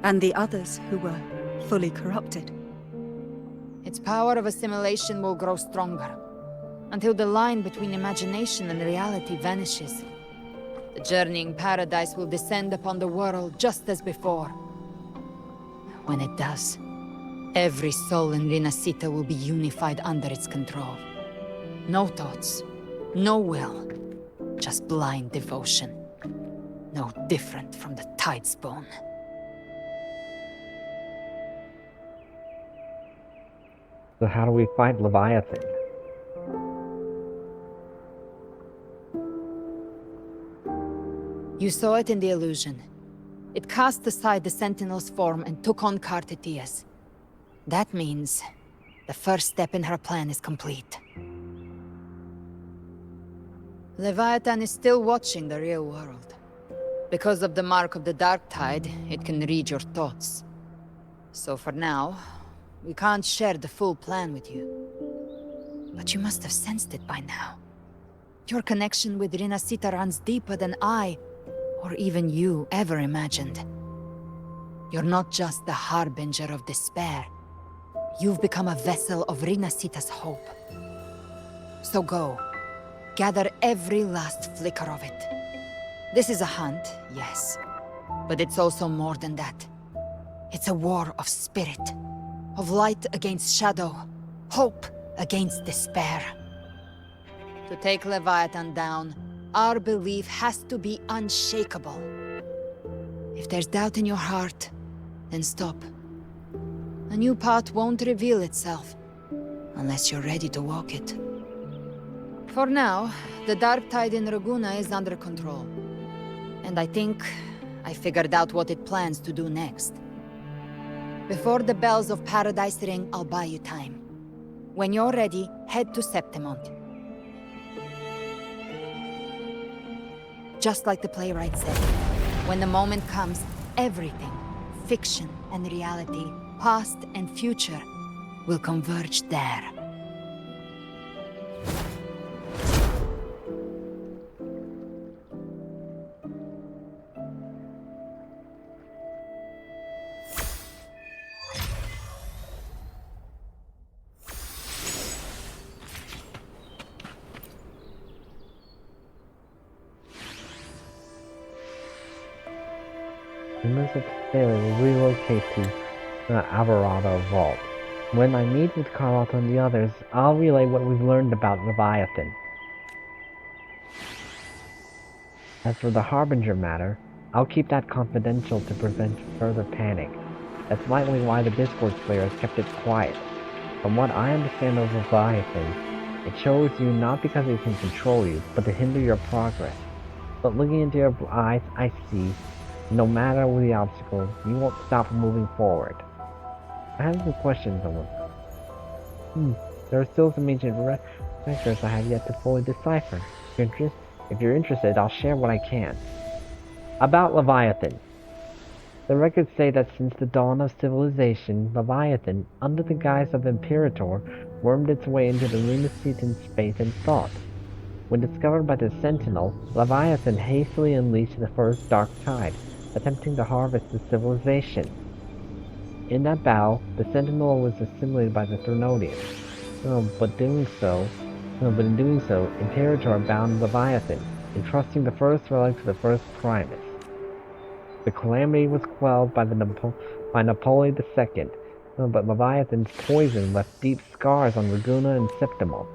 and the others who were fully corrupted. Its power of assimilation will grow stronger, until the line between imagination and reality vanishes. The journeying paradise will descend upon the world just as before. When it does, every soul in Rinascita will be unified under its control. No thoughts, no will, just blind devotion. No different from the Tidespawn. So how do we fight Leviathan? You saw it in the illusion. It cast aside the Sentinel's form and took on Cartetia's. That means the first step in her plan is complete. Leviathan is still watching the real world. Because of the mark of the Dark Tide, it can read your thoughts. So for now, we can't share the full plan with you. But you must have sensed it by now. Your connection with Rinascita runs deeper than I, or even you, ever imagined. You're not just the harbinger of despair. You've become a vessel of Rinascita's hope. So go. Gather every last flicker of it. This is a hunt, yes. But it's also more than that. It's a war of spirit. Of light against shadow. Hope against despair. To take Leviathan down, our belief has to be unshakable. If there's doubt in your heart, then stop. A new path won't reveal itself, unless you're ready to walk it. For now, the Dark Tide in Raguna is under control. And I think I figured out what it plans to do next. Before the bells of Paradise ring, I'll buy you time. When you're ready, head to Septimont. Just like the playwright said, when the moment comes, everything, fiction and reality, past and future, will converge there. Members of the family will relocate to the Alvarado Vault. When I meet with Carlotta and the others, I'll relay what we've learned about Leviathan. As for the Harbinger matter, I'll keep that confidential to prevent further panic. That's likely why the Discord player has kept it quiet. From what I understand of Leviathan, it chose you not because it can control you, but to hinder your progress. But looking into your eyes, I see, no matter the obstacle, you won't stop moving forward. I have some questions on them. There are still some ancient records I have yet to fully decipher. If you're interested, I'll share what I can. About Leviathan. The records say that since the dawn of civilization, Leviathan, under the guise of Imperator, wormed its way into the Lunacetan space and thought. When discovered by the Sentinel, Leviathan hastily unleashed the first Dark Tide, attempting to harvest the civilization. In that battle, the Sentinel was assimilated by the Thrunodians. But in doing so, Imperator bound Leviathan, entrusting the first relic to the first Primus. The calamity was quelled by Napoleon II, but Leviathan's poison left deep scars on Raguna and Septimont.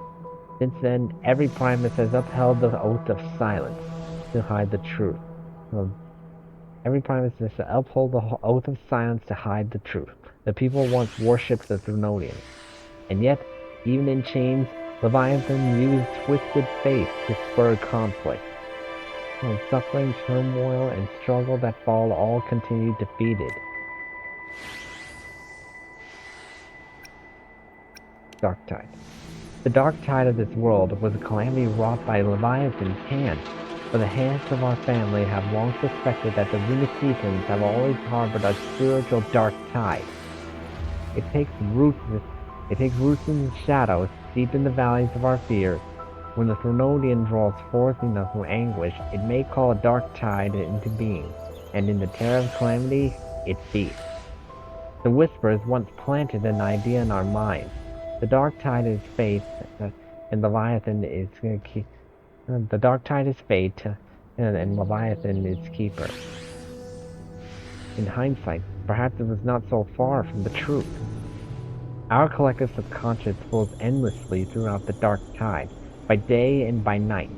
Since then, every Primus has upheld the oath of silence to hide the truth. Every Primus has to uphold the oath of silence to hide the truth. The people once worshipped the Thrunodians. And yet, even in chains, Leviathan used twisted faith to spur conflict. Suffering, turmoil, and struggle that fall all continued defeated. Dark Tide. The Dark Tide of this world was a calamity wrought by Leviathan's hand, but the hands of our family have long suspected that the Lunacetans have always harbored a spiritual Dark Tide. It takes roots in the shadows, deep in the valleys of our fears. When the Thrunodian draws forth enough from anguish, it may call a Dark Tide into being, and in the terror of calamity, it feasts. The Whispers once planted an idea in our minds. The Dark Tide is fate, and Leviathan is the Dark Tide is fate, and Leviathan its keeper. In hindsight, perhaps it was not so far from the truth. Our collective subconscious flows endlessly throughout the dark tide, by day and by night.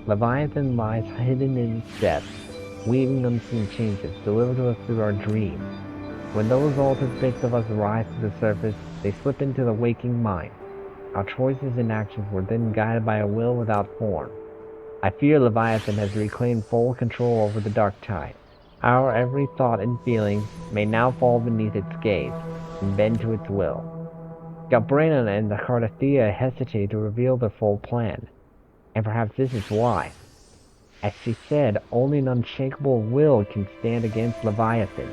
Leviathan lies hidden in its depths, weaving unseen changes delivered to us through our dreams. When those altered bits of us rise to the surface, they slip into the waking mind. Our choices and actions were then guided by a will without form. I fear Leviathan has reclaimed full control over the dark tide. Our every thought and feeling may now fall beneath its gaze and bend to its will. Galbrena and the Cardathia hesitate to reveal their full plan, and perhaps this is why. As she said, only an unshakable will can stand against Leviathan.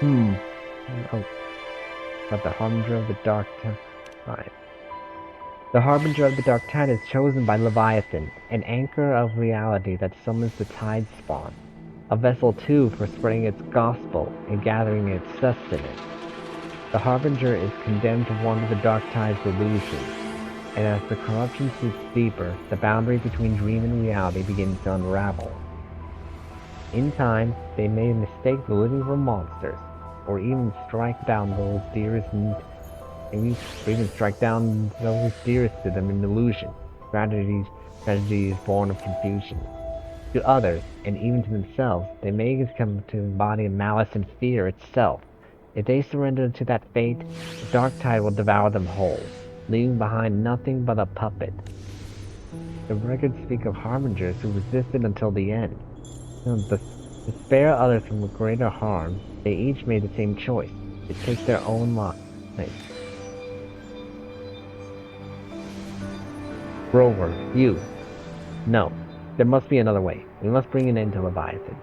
Oh, but the Harbinger of the Dark Tide. The Harbinger of the Dark Tide is chosen by Leviathan, an anchor of reality that summons the tide spawn, a vessel too for spreading its gospel and gathering its sustenance. The Harbinger is condemned to wander the dark tide's illusions, and as the corruption seeps deeper, the boundary between dream and reality begins to unravel. In time, they may mistake the living for monsters, or even strike down those dearest to them in illusion. Tragedy is born of confusion. To others, and even to themselves, they may come to embody malice and fear itself. If they surrender to that fate, the dark tide will devour them whole, leaving behind nothing but a puppet. The records speak of harbingers who resisted until the end. To spare others from greater harm, they each made the same choice, to take their own life. Rover, you. No, there must be another way. We must bring an end to Leviathan.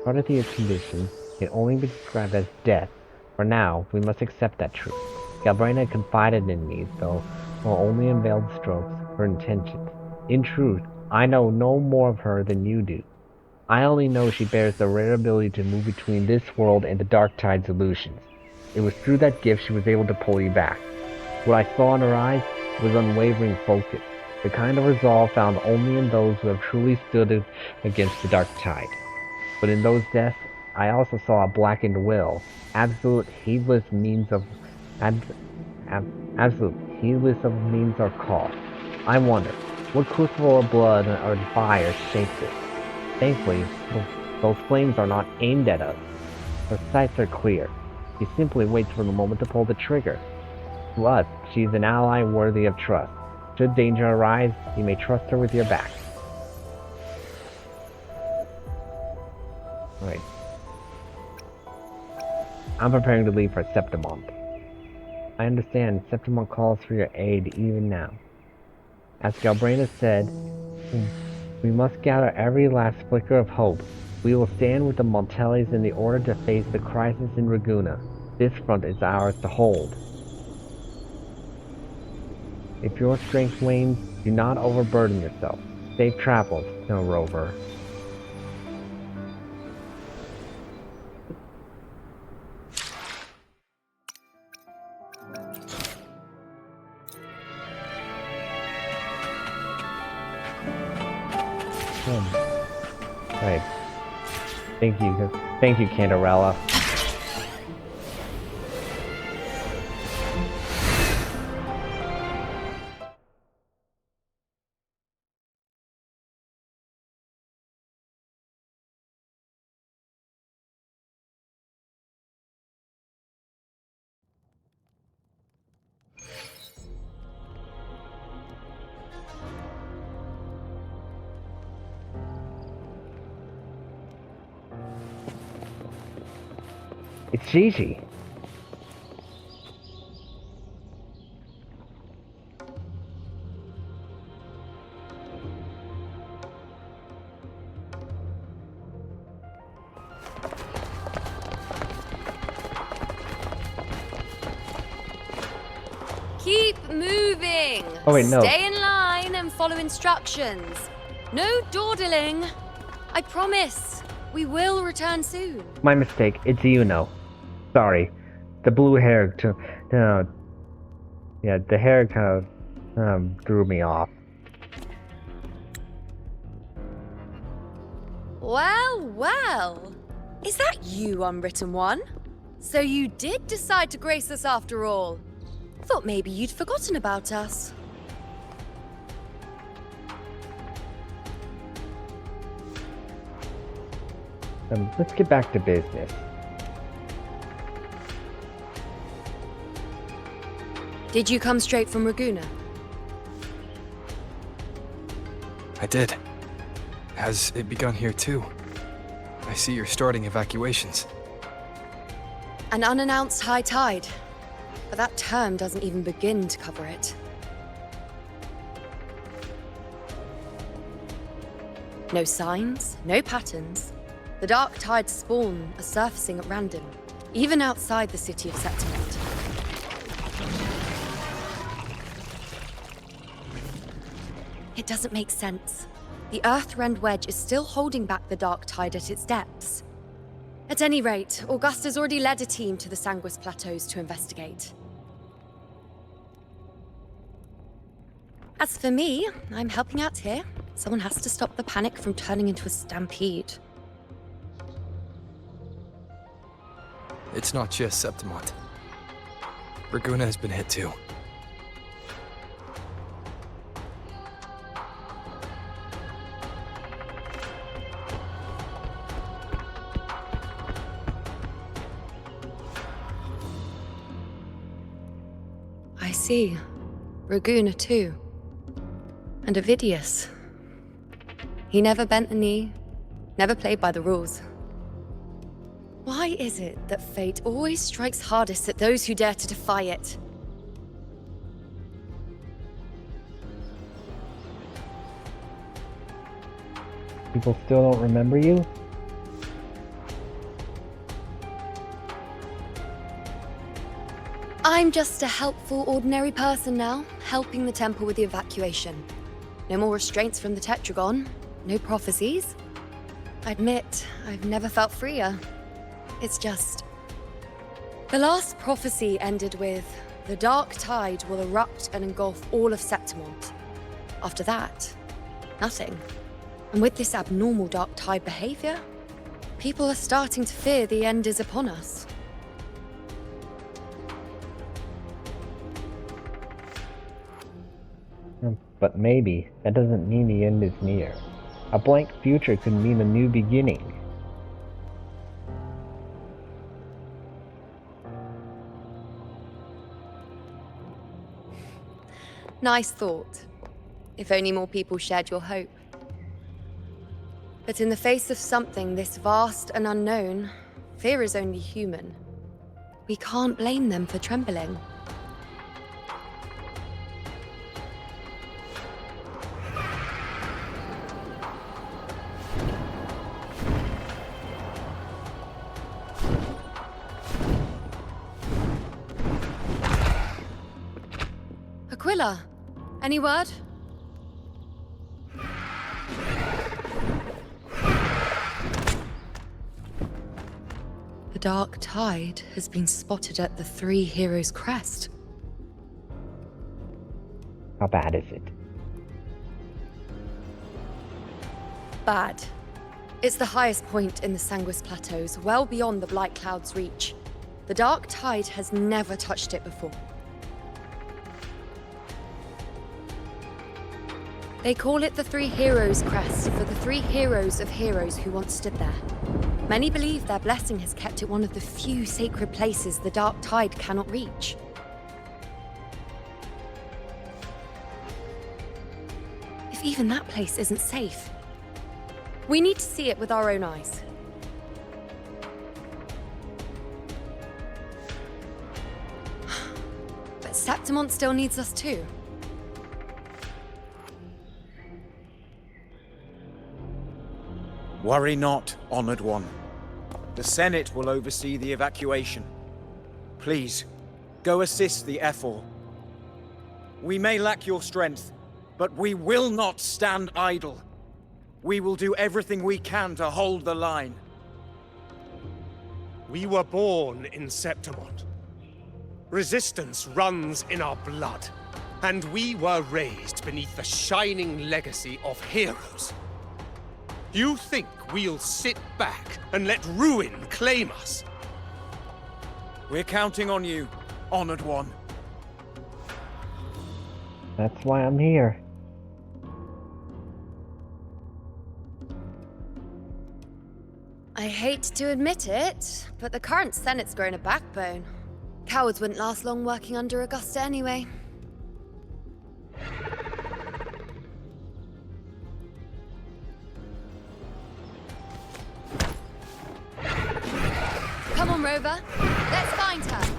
Cardathia's condition can only be described as death. For now, we must accept that truth. Galbrena confided in me, though only in veiled strokes, her intentions. In truth, I know no more of her than you do. I only know she bears the rare ability to move between this world and the dark tide's illusions. It was through that gift she was able to pull you back. What I saw in her eyes was unwavering focus, the kind of resolve found only in those who have truly stood against the dark tide. But in those deaths, I also saw a blackened will, absolute heedless means of cost. I wonder, what crucible of blood or fire shaped it? Thankfully, those flames are not aimed at us. Her sights are clear. She simply waits for the moment to pull the trigger. To us, she is an ally worthy of trust. Should danger arise, you may trust her with your back. Right. I'm preparing to leave for Septimont. I understand Septimont calls for your aid even now. As Galbrena said, we must gather every last flicker of hope. We will stand with the Montellis in the order to face the crisis in Raguna. This front is ours to hold. If your strength wanes, do not overburden yourself. Safe travels, no rover. Right. Thank you, Cantarella. It's Gigi. Keep moving! Oh wait, no. Stay in line and follow instructions. No dawdling. I promise. We will return soon. My mistake. It's Yuno. Sorry. The blue hair yeah, the hair kind of threw me off. Well, well. Is that you, Unwritten One? So you did decide to grace us after all. Thought maybe you'd forgotten about us. Let's get back to business. Did you come straight from Raguna? I did. Has it begun here too? I see you're starting evacuations. An unannounced high tide. But that term doesn't even begin to cover it. No signs, no patterns. The dark tide's spawn are surfacing at random, even outside the city of Septimont. It doesn't make sense. The Earthrend Wedge is still holding back the dark tide at its depths. At any rate, Augusta's already led a team to the Sanguis Plateaus to investigate. As for me, I'm helping out here. Someone has to stop the panic from turning into a stampede. It's not just Septimont. Raguna has been hit too. I see. Raguna too. And Ovidius. He never bent a knee, never played by the rules. Why is it that fate always strikes hardest at those who dare to defy it? People still don't remember you? I'm just a helpful, ordinary person now, helping the temple with the evacuation. No more restraints from the Tetragon, no prophecies. I admit, I've never felt freer. It's just... The last prophecy ended with, the dark tide will erupt and engulf all of Septimont. After that, nothing. And with this abnormal dark tide behavior, people are starting to fear the end is upon us. But maybe that doesn't mean the end is near. A blank future could mean a new beginning. Nice thought. If only more people shared your hope. But in the face of something this vast and unknown, fear is only human. We can't blame them for trembling. Aquila, any word? The dark tide has been spotted at the Three Heroes' Crest. How bad is it? Bad. It's the highest point in the Sanguis Plateaus, well beyond the Blight Cloud's reach. The dark tide has never touched it before. They call it the Three Heroes' Crest for the three heroes of heroes who once stood there. Many believe their blessing has kept it one of the few sacred places the dark tide cannot reach. If even that place isn't safe, we need to see it with our own eyes. But Septimont still needs us too. Worry not, Honored One. The Senate will oversee the evacuation. Please, go assist the Ephor. We may lack your strength, but we will not stand idle. We will do everything we can to hold the line. We were born in Septimont. Resistance runs in our blood, and we were raised beneath the shining legacy of heroes. You think we'll sit back and let ruin claim us? We're counting on you, Honored One. That's why I'm here. I hate to admit it, but the current Senate's grown a backbone. Cowards wouldn't last long working under Augusta anyway. Come on, Rover. Let's find her.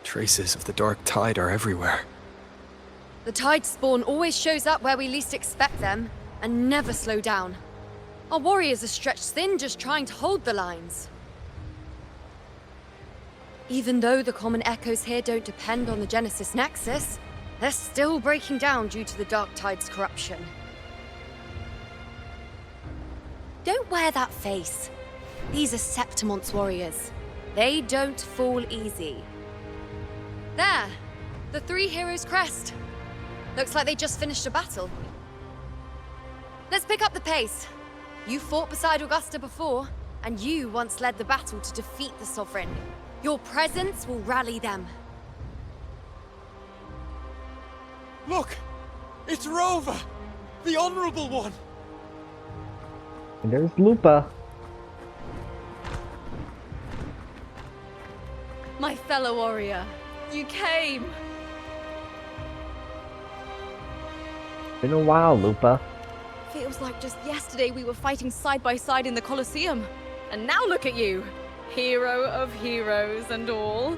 Traces of the dark tide are everywhere. The tide spawn always shows up where we least expect them, and never slow down. Our warriors are stretched thin just trying to hold the lines. Even though the common echoes here don't depend on the Genesis Nexus, they're still breaking down due to the dark tide's corruption. Don't wear that face. These are Septimon's warriors. They don't fall easy. There! The three heroes' crest. Looks like they just finished a battle. Let's pick up the pace. You fought beside Augusta before, and you once led the battle to defeat the Sovereign. Your presence will rally them. Look! It's Rover! The Honorable One! And there's Lupa. My fellow warrior, you came! Been a while, Lupa. Feels like just yesterday we were fighting side by side in the Colosseum. And now look at you! Hero of heroes and all.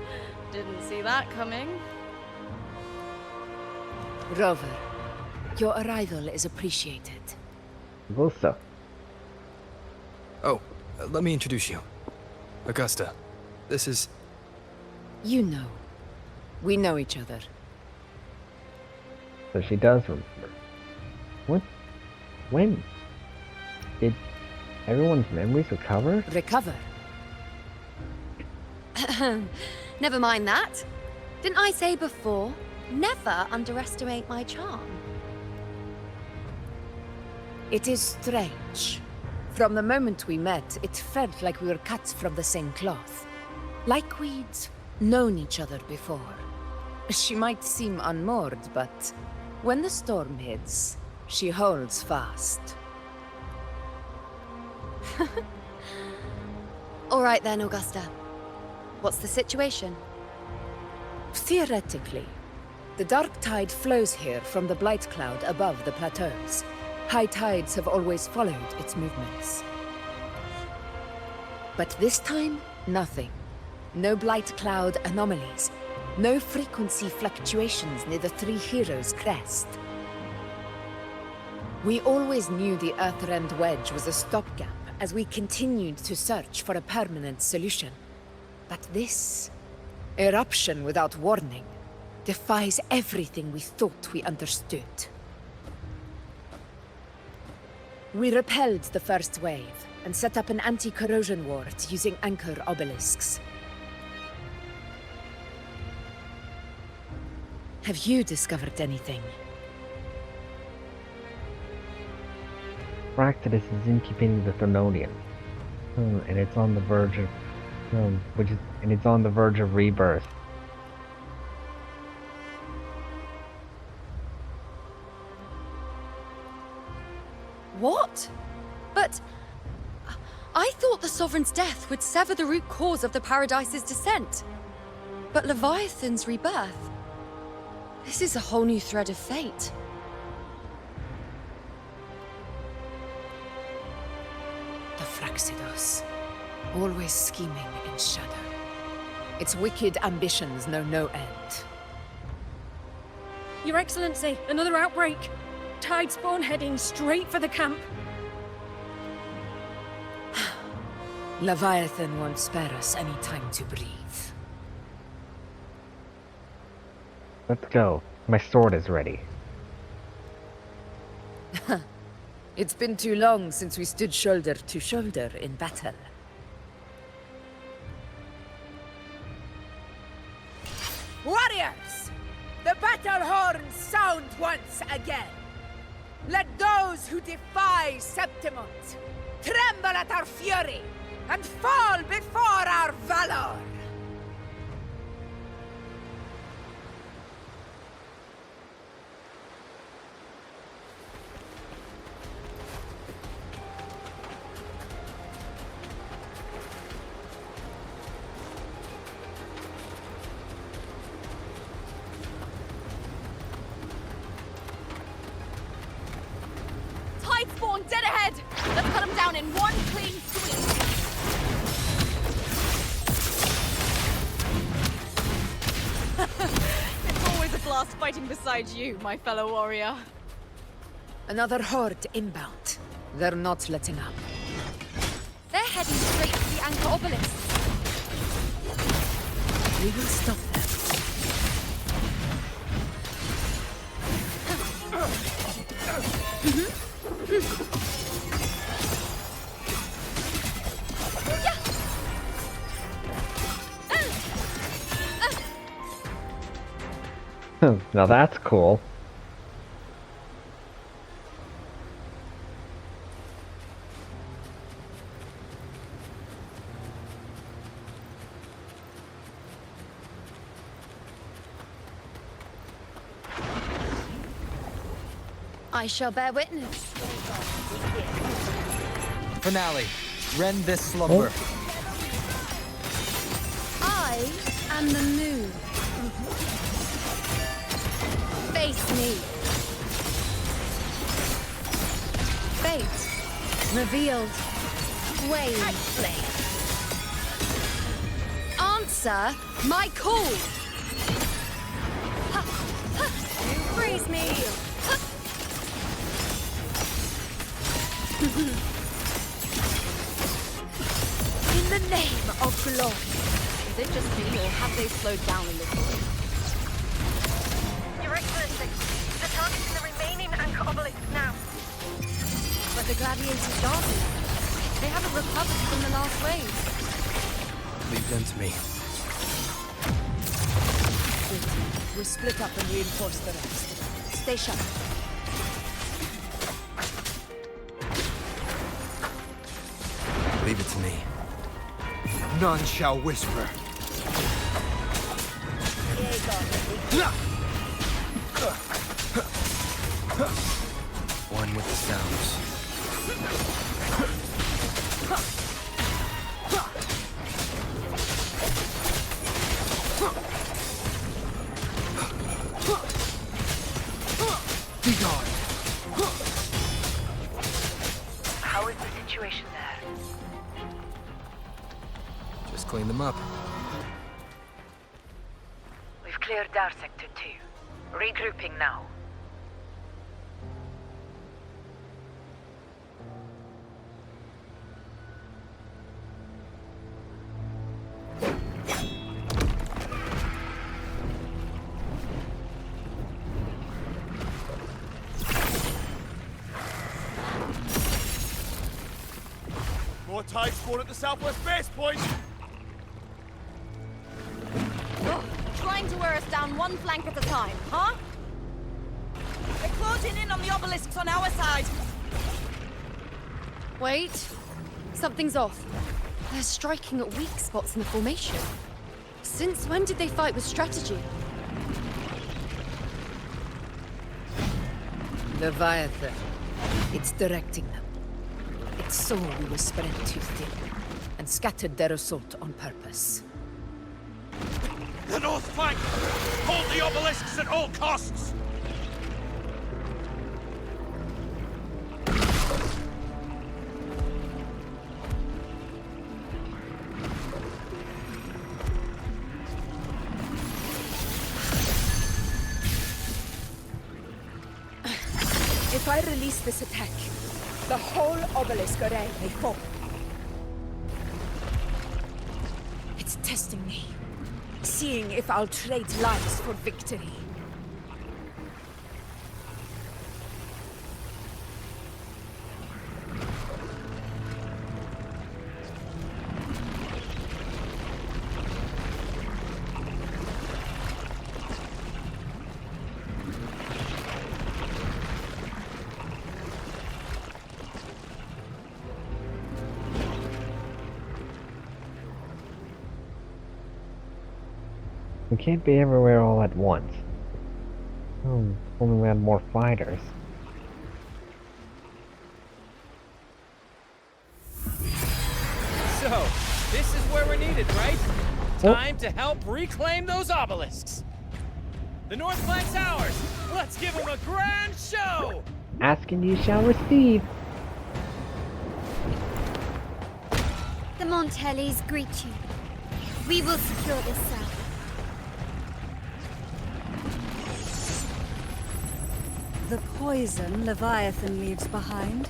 Didn't see that coming. Rover, your arrival is appreciated. Augusta. Oh, let me introduce you. Augusta, this is... You know. We know each other. So she does remember. What? When? Did everyone's memories recover? Recover? Never mind that. Didn't I say before, never underestimate my charm? It is strange. From the moment we met, it felt like we were cut from the same cloth. Like we'd known each other before. She might seem unmoored, but when the storm hits, she holds fast. All right then, Augusta. What's the situation? Theoretically, the dark tide flows here from the blight cloud above the plateaus. High tides have always followed its movements. But this time, nothing. No blight cloud anomalies. No frequency fluctuations near the Three Heroes' crest. We always knew the Earthrend Wedge was a stopgap as we continued to search for a permanent solution. But this eruption without warning defies everything we thought we understood. We repelled the first wave and set up an anti-corrosion ward using anchor obelisks. Have you discovered anything? Fractidus is incubating the Thermonian, and it's on the verge of, it's on the verge of rebirth. What? But I thought the Sovereign's death would sever the root cause of the Paradise's descent. But Leviathan's rebirth? This is a whole new thread of fate. The Fractidus, always scheming in shadow. Its wicked ambitions know no end. Your Excellency, another outbreak. Tide spawn heading straight for the camp. Leviathan won't spare us any time to breathe. Let's go. My sword is ready. It's been too long since we stood shoulder to shoulder in battle. Warriors! The battle horns sound once again! Let those who defy Septimont tremble at our fury and fall before our valor! Tide spawn dead ahead! Let's cut them down in one clean sweep! It's always a blast fighting beside you, my fellow warrior. Another horde inbound. They're not letting up. They're heading straight for the Anchor Obelisk. We will stop them. Now that's cool. I shall bear witness. Finale. Rend this slumber. I am the moon. Face me. Fate revealed. Wave flame. Answer my call. You freeze me. In the name of glory. Is it just me, or have they slowed down a little? Your Excellency, the target's in the remaining Anchor Obelisk now. But the gladiators aren't. They haven't recovered from the last wave. Leave them to me. We'll split up and reinforce the rest. Stay sharp. Leave it to me. None shall whisper. One with the sounds. Be gone. How is the situation there? Just clean them up. We've cleared our Sector 2. Regrouping now. More tide spawn at the southwest base point! Ugh, trying to wear us down one flank at a time, huh? They're closing in on the obelisks on our side. Wait. Something's off. They're striking at weak spots in the formation. Since when did they fight with strategy? Leviathan. It's directing them. It saw we were spread too thin, and scattered their assault on purpose. The north flank! Hold the obelisks at all costs! I release this attack, the whole obelisk array may fall. It's testing me, seeing if I'll trade lives for victory. We can't be everywhere all at once. Oh, only we had more fighters. So, this is where we're needed, right? Time to help reclaim those obelisks. The North Flank's ours. Let's give them a grand show! Ask and you shall receive. The Montellis greet you. We will secure this cell. The poison Leviathan leaves behind,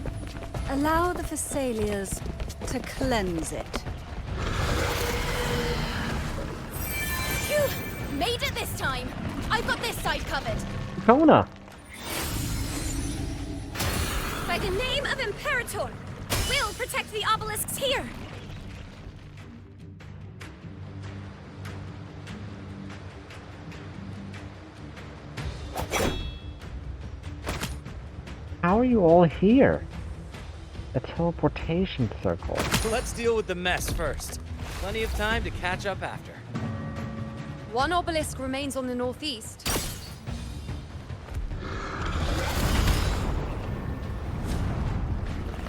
allow the Thessalians to cleanse it. Phew! Made it this time! I've got this side covered! Kona! By the name of Imperator, we'll protect the obelisks here! How are you all here? A teleportation circle. Let's deal with the mess first. Plenty of time to catch up after. One obelisk remains on the northeast.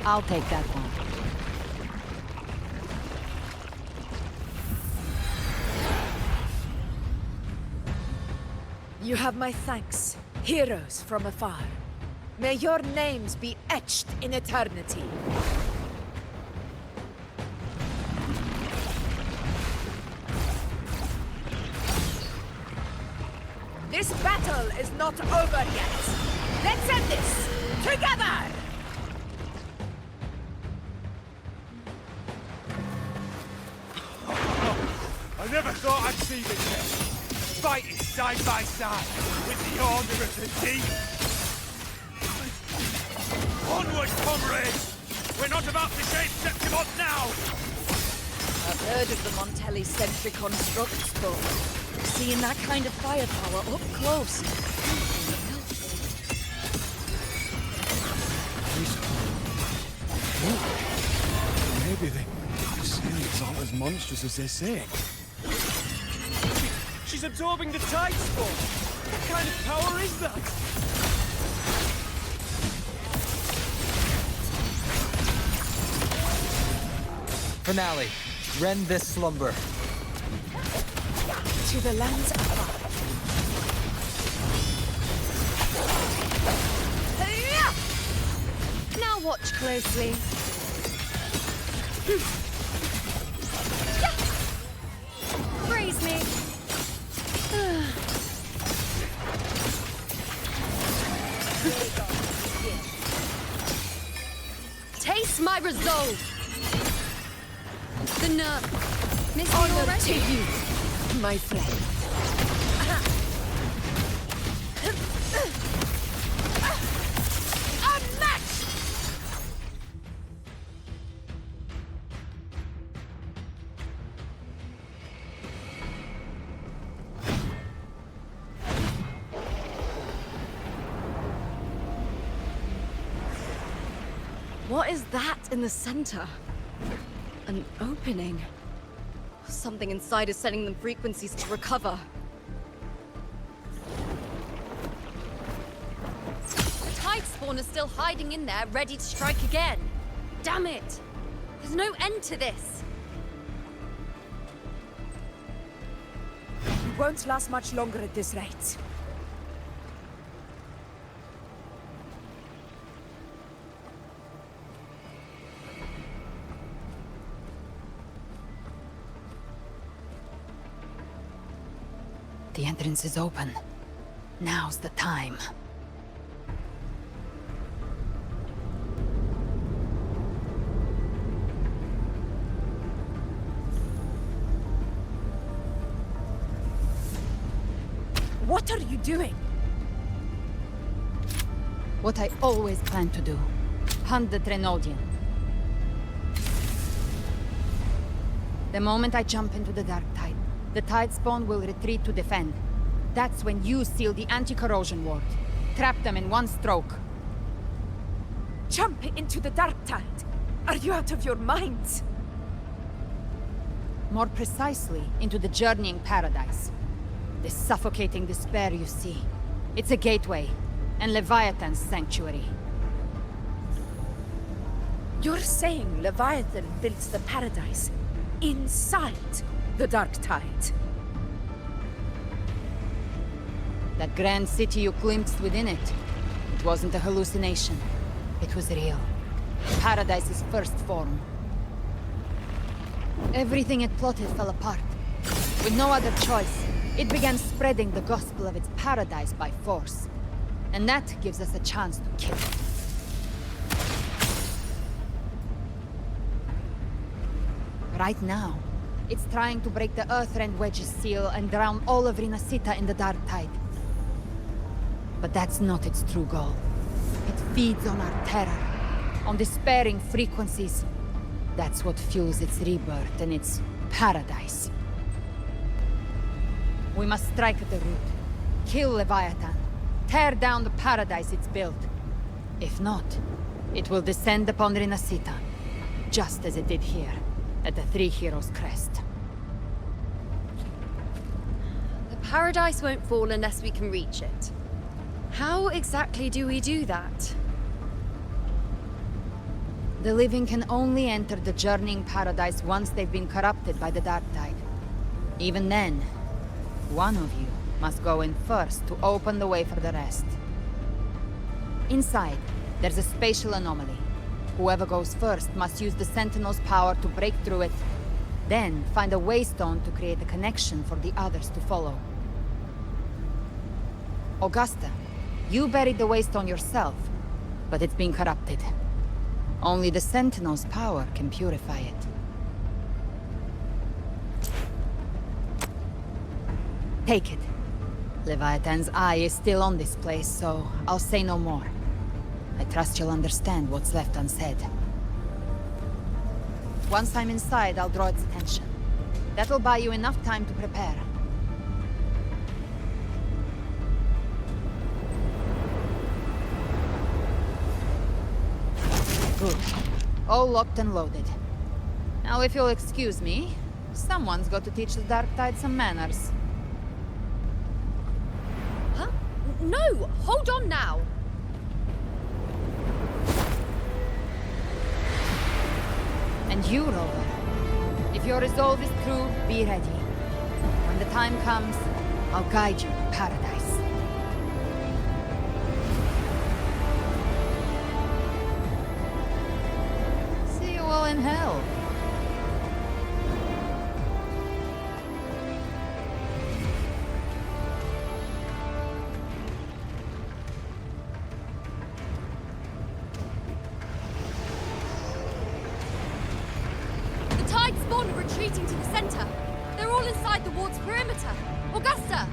I'll take that one. You have my thanks, heroes from afar. May your names be etched in eternity. This battle is not over yet. Let's end this together! I never thought I'd see this yet. Fighting side by side with the Order of the Deep. Onward, comrades! We're not about to shave Septimont now! I've heard of the Montelli-centric constructs, but seeing that kind of firepower up close. Maybe they're saying it's all as monstrous as they're saying. She's absorbing the tide storm! What kind of power is that? Finale. Rend this slumber. To the lands above. Now watch closely. Praise me. Taste my resolve. The nerve. Miss me Honor already? to you, my friend. Unmatched! What is that in the center? An opening. Something inside is sending them frequencies to recover. The Tide Spawn is still hiding in there, ready to strike again. Damn it! There's no end to this. It won't last much longer at this rate. The entrance is open. Now's the time. What are you doing? What I always planned to do. Hunt the Trenodian. The moment I jump into the Dark Tide, the Tide Spawn will retreat to defend. That's when you seal the anti-corrosion ward. Trap them in one stroke. Jump into the Dark Tide? Are you out of your minds? More precisely, into the Journeying Paradise. The suffocating despair you see. It's a gateway, and Leviathan's sanctuary. You're saying Leviathan builds the Paradise inside the Dark Tide? That grand city you glimpsed within it, it wasn't a hallucination. It was real. Paradise's first form. Everything it plotted fell apart. With no other choice, it began spreading the gospel of its paradise by force. And that gives us a chance to kill it. Right now, it's trying to break the Earthrend Wedge's seal and drown all of Rinasita in the Dark Tide. But that's not its true goal. It feeds on our terror, on despairing frequencies. That's what fuels its rebirth and its paradise. We must strike at the root, kill Leviathan, tear down the paradise it's built. If not, it will descend upon Rinasita, just as it did here, at the Three Heroes' Crest. The paradise won't fall unless we can reach it. How exactly do we do that? The living can only enter the Journeying Paradise once they've been corrupted by the Dark Tide. Even then, one of you must go in first to open the way for the rest. Inside, there's a spatial anomaly. Whoever goes first must use the Sentinel's power to break through it, then find a waystone to create a connection for the others to follow. Augusta, you buried the waystone yourself, but it's been corrupted. Only the Sentinel's power can purify it. Take it. Leviathan's eye is still on this place, so I'll say no more. I trust you'll understand what's left unsaid. Once I'm inside, I'll draw its attention. That'll buy you enough time to prepare. Good. All locked and loaded. Now, if you'll excuse me, someone's got to teach the Dark Tide some manners. Huh? No! Hold on now! And you, Rover. If your resolve is true, be ready. When the time comes, I'll guide you to paradise. See you all in hell. Tide spawn are retreating to the center. They're all inside the ward's perimeter. Augusta!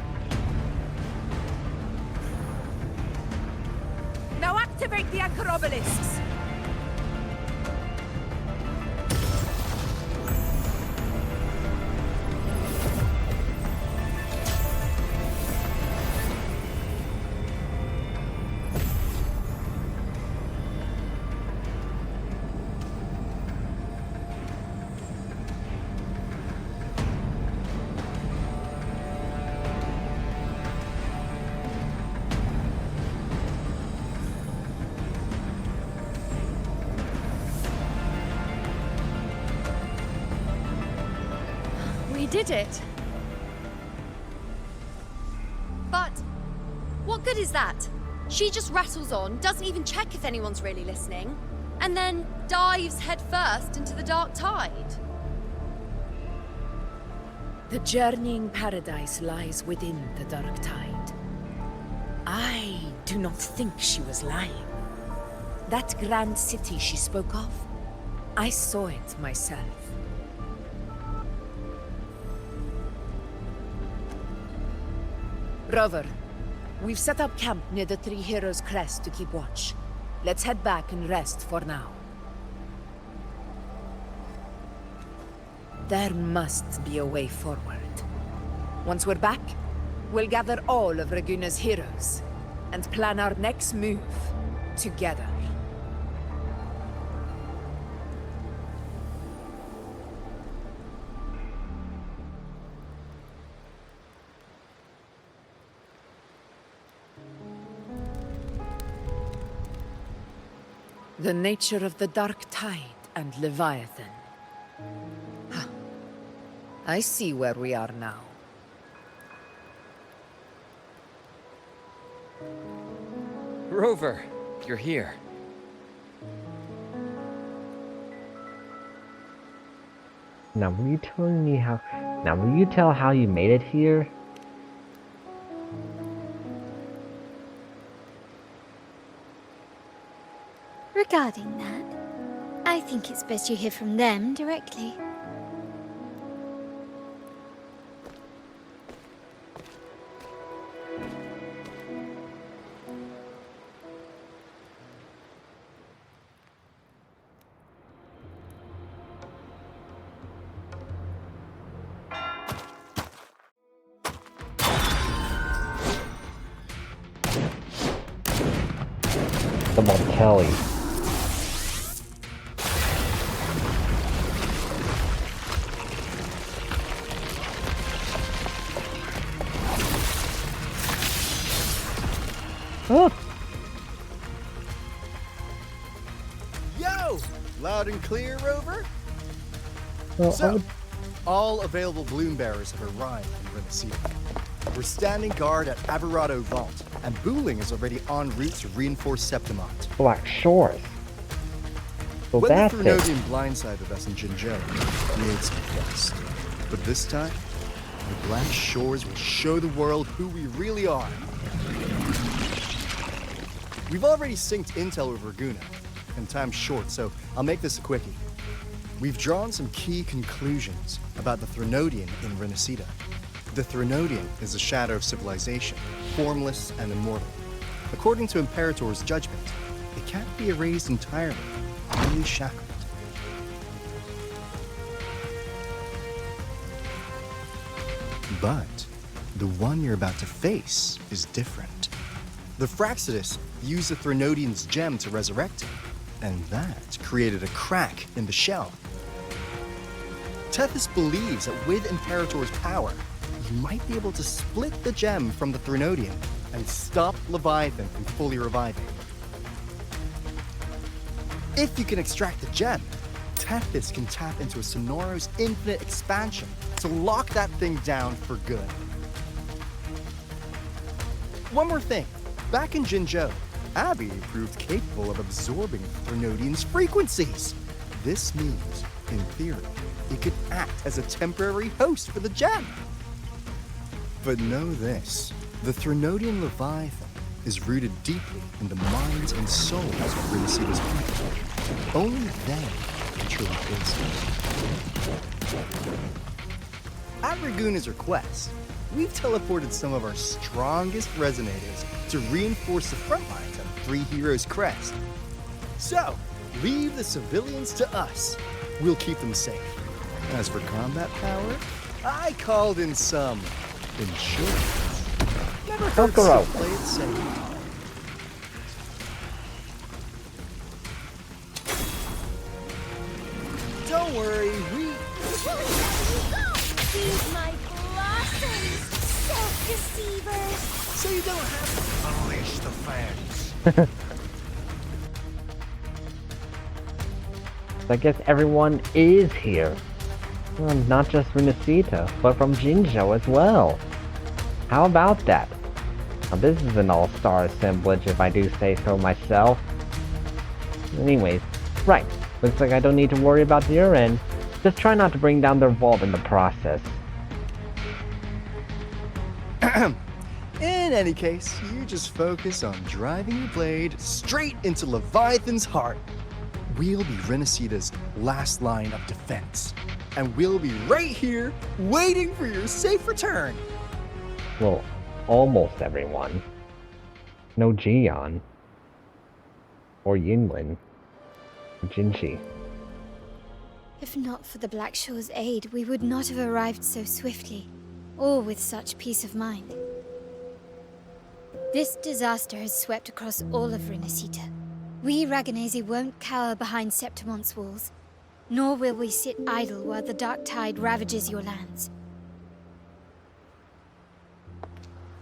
Now activate the anchor obelisks! We did it. But what good is that? She just rattles on, doesn't even check if anyone's really listening, and then dives headfirst into the Dark Tide. The Journeying Paradise lies within the Dark Tide. I do not think she was lying. That grand city she spoke of, I saw it myself. Rover, we've set up camp near the Three Heroes Crest to keep watch. Let's head back and rest for now. There must be a way forward. Once we're back, we'll gather all of Raguna's heroes and plan our next move together. The nature of the Dark Tide and Leviathan. Huh. I see where we are now. Rover, you're here. Now, will you telling me how? Now, will you tell how you made it here? Regarding that, I think it's best you hear from them directly. The Montelli. Oh. Yo! Loud and clear, Rover? Well, So, all available bloom bearers have arrived in Renacida. We're standing guard at Averado Vault, and Booling is already en route to reinforce Septimont. Black Shores. Well, When that's the it. Thrunodian blindsided us in Jinzhou, we made some quest. But this time, the Black Shores will show the world who we really are. We've already synced intel with Raguna, and time's short, so I'll make this a quickie. We've drawn some key conclusions about the Thrunodian in Renacida. The Thrunodian is a shadow of civilization, formless and immortal. According to Imperator's judgment, it can't be erased entirely, only shackled. But the one you're about to face is different. The Fraxidus used the Thrunodian's gem to resurrect him, and that created a crack in the shell. Tethys believes that with Imperator's power, he might be able to split the gem from the Thrunodian and stop Leviathan from fully reviving. If you can extract the gem, Tethys can tap into a Sonoro's infinite expansion to lock that thing down for good. One more thing. Back in Jinzhou, Abby proved capable of absorbing Thrunodian's frequencies. This means, in theory, it could act as a temporary host for the gem. But know this, the Thrunodian Leviathan is rooted deeply in the minds and souls of Renacida's people. Only they can truly face it. At Raguna's request, we've teleported some of our strongest resonators to reinforce the front lines of Three Heroes Crest. So, leave the civilians to us. We'll keep them safe. As for combat power, I called in some insurance. Never hurts to play it safe. Don't worry, Feed my blossoms, self-deceivers! So you don't have to unleash the fans. I guess everyone is here. Well, not just Renacida, but from Jinzhou as well. How about that? Now, this is an all-star assemblage if I do say so myself. Anyways, right. Looks like I don't need to worry about your end. Just try not to bring down their vault in the process. In any case, you just focus on driving your blade straight into Leviathan's heart. We'll be Renacida's last line of defense. And we'll be right here, waiting for your safe return. Well, almost everyone. No Jian. Or Yinlin. Jinchi. If not for the Black Shore's aid, we would not have arrived so swiftly, or with such peace of mind. This disaster has swept across all of Renacita. We Raganazi won't cower behind Septimon's walls, nor will we sit idle while the dark tide ravages your lands.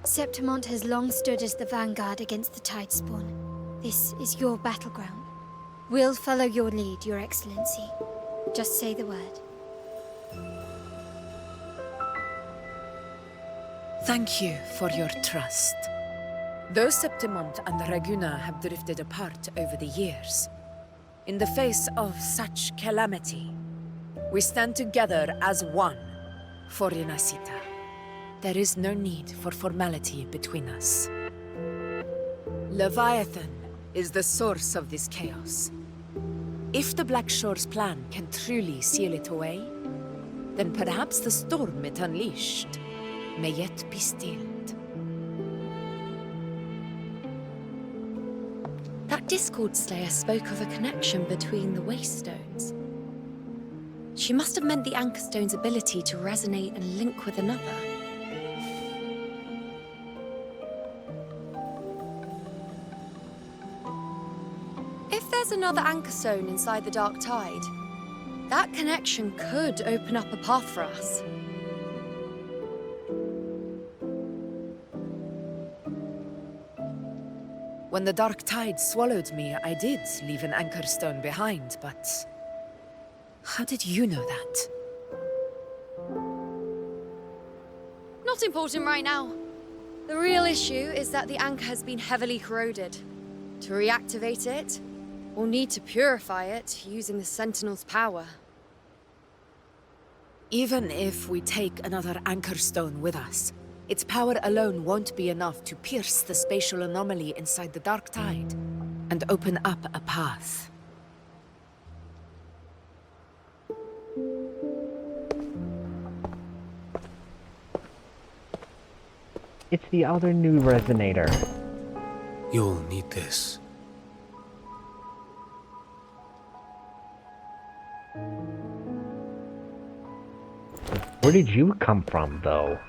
Septimont has long stood as the vanguard against the tide spawn. This is your battleground. We'll follow your lead, Your Excellency. Just say the word. Thank you for your trust. Though Septimont and Raguna have drifted apart over the years, in the face of such calamity, we stand together as one for Renacita. There is no need for formality between us. Leviathan is the source of this chaos. If the Black Shore's plan can truly seal it away, then perhaps the storm it unleashed may yet be stilled. That Discord Slayer spoke of a connection between the Wastestones. She must have meant the Anchorstone's ability to resonate and link with another. If there's another Anchorstone inside the Dark Tide, that connection could open up a path for us. When the Dark Tide swallowed me, I did leave an Anchorstone behind, but... how did you know that? Not important right now. The real issue is that the anchor has been heavily corroded. To reactivate it, we'll need to purify it using the Sentinel's power. Even if we take another Anchorstone with us, its power alone won't be enough to pierce the spatial anomaly inside the Dark Tide and open up a path. It's the other new resonator. You'll need this. Where did you come from, though?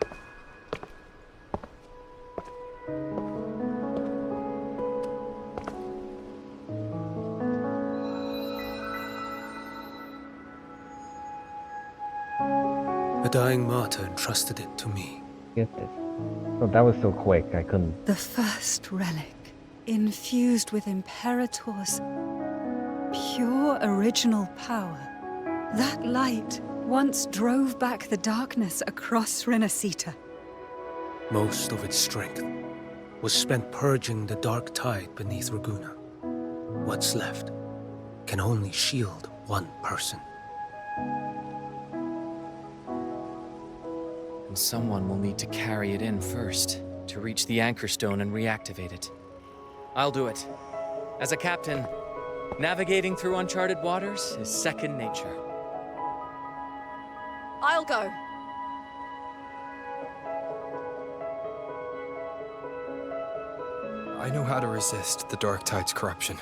A dying martyr entrusted it to me. Get this. Oh, that was so quick, I couldn't. The first relic, infused with Imperator's pure original power. That light once drove back the darkness across Renacita. Most of its strength was spent purging the dark tide beneath Raguna. What's left can only shield one person. And someone will need to carry it in first, to reach the Anchorstone and reactivate it. I'll do it. As a captain, navigating through uncharted waters is second nature. I'll go. I know how to resist the Dark Tide's corruption.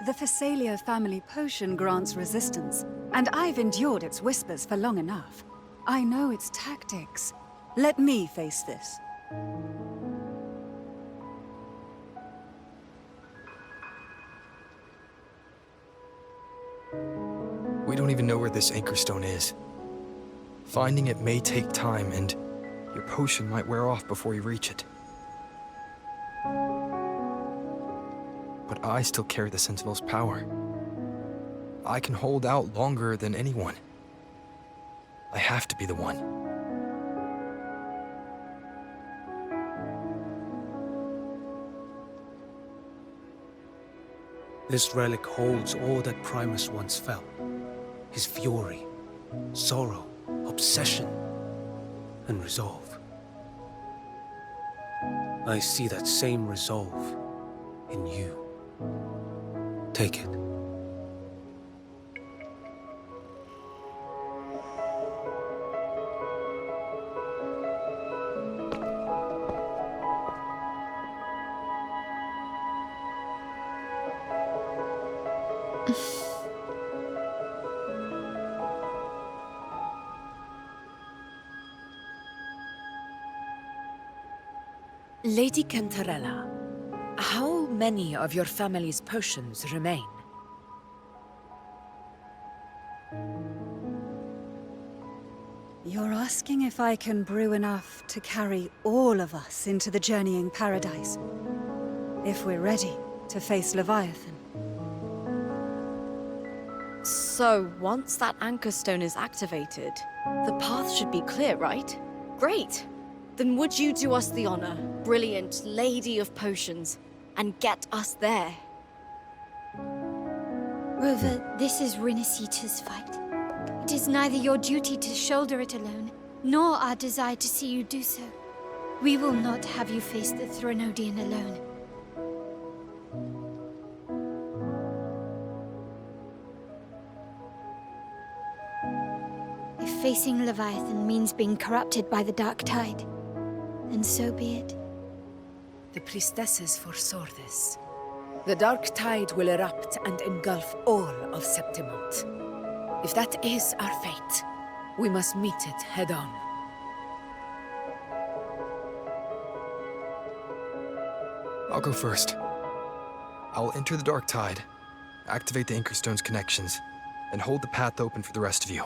The Phasalia family potion grants resistance, and I've endured its whispers for long enough. I know its tactics. Let me face this. We don't even know where this Anchorstone is. Finding it may take time, and your potion might wear off before you reach it. But I still carry the Sentinel's power. I can hold out longer than anyone. I have to be the one. This relic holds all that Primus once felt. His fury, sorrow, obsession, and resolve. I see that same resolve in you. Take it. Lady Cantarella, how many of your family's potions remain? You're asking if I can brew enough to carry all of us into the journeying paradise? If we're ready to face Leviathan. So, once that anchor stone is activated, the path should be clear, right? Great! Then would you do us the honor, brilliant Lady of Potions, and get us there? Rover, this is Renacita's fight. It is neither your duty to shoulder it alone, nor our desire to see you do so. We will not have you face the Threnodian alone. If facing Leviathan means being corrupted by the Dark Tide, then so be it. The priestesses foresaw this. The Dark Tide will erupt and engulf all of Septimont. If that is our fate, we must meet it head-on. I'll go first. I'll enter the Dark Tide, activate the Anchorstone's connections, and hold the path open for the rest of you.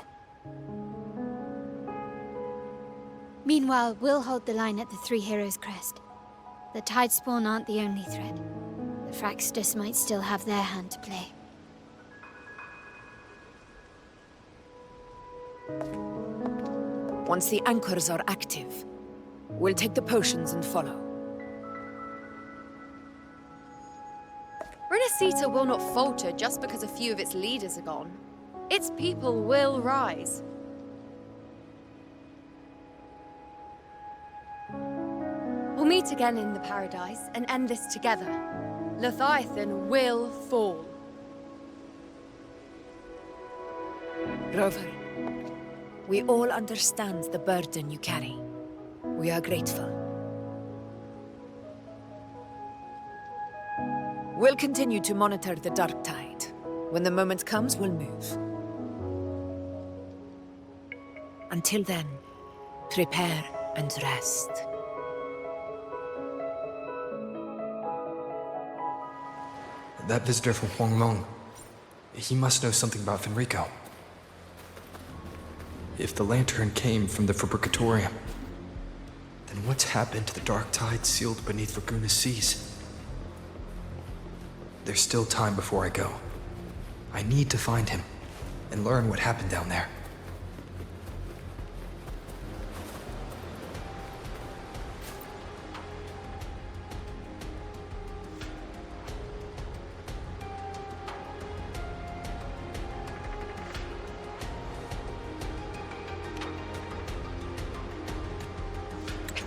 Meanwhile, we'll hold the line at the Three Heroes Crest. The Tidespawn aren't the only threat. The Fraxtus might still have their hand to play. Once the anchors are active, we'll take the potions and follow. Renacita will not falter just because a few of its leaders are gone. Its people will rise. We'll meet again in the paradise and end this together. Leviathan will fall. Rover, we all understand the burden you carry. We are grateful. We'll continue to monitor the Dark Tide. When the moment comes, we'll move. Until then, prepare and rest. That visitor from Huangmeng, he must know something about Fenrico. If the lantern came from the Fabricatorium, then what's happened to the Dark Tide sealed beneath Raguna's seas? There's still time before I go. I need to find him and learn what happened down there.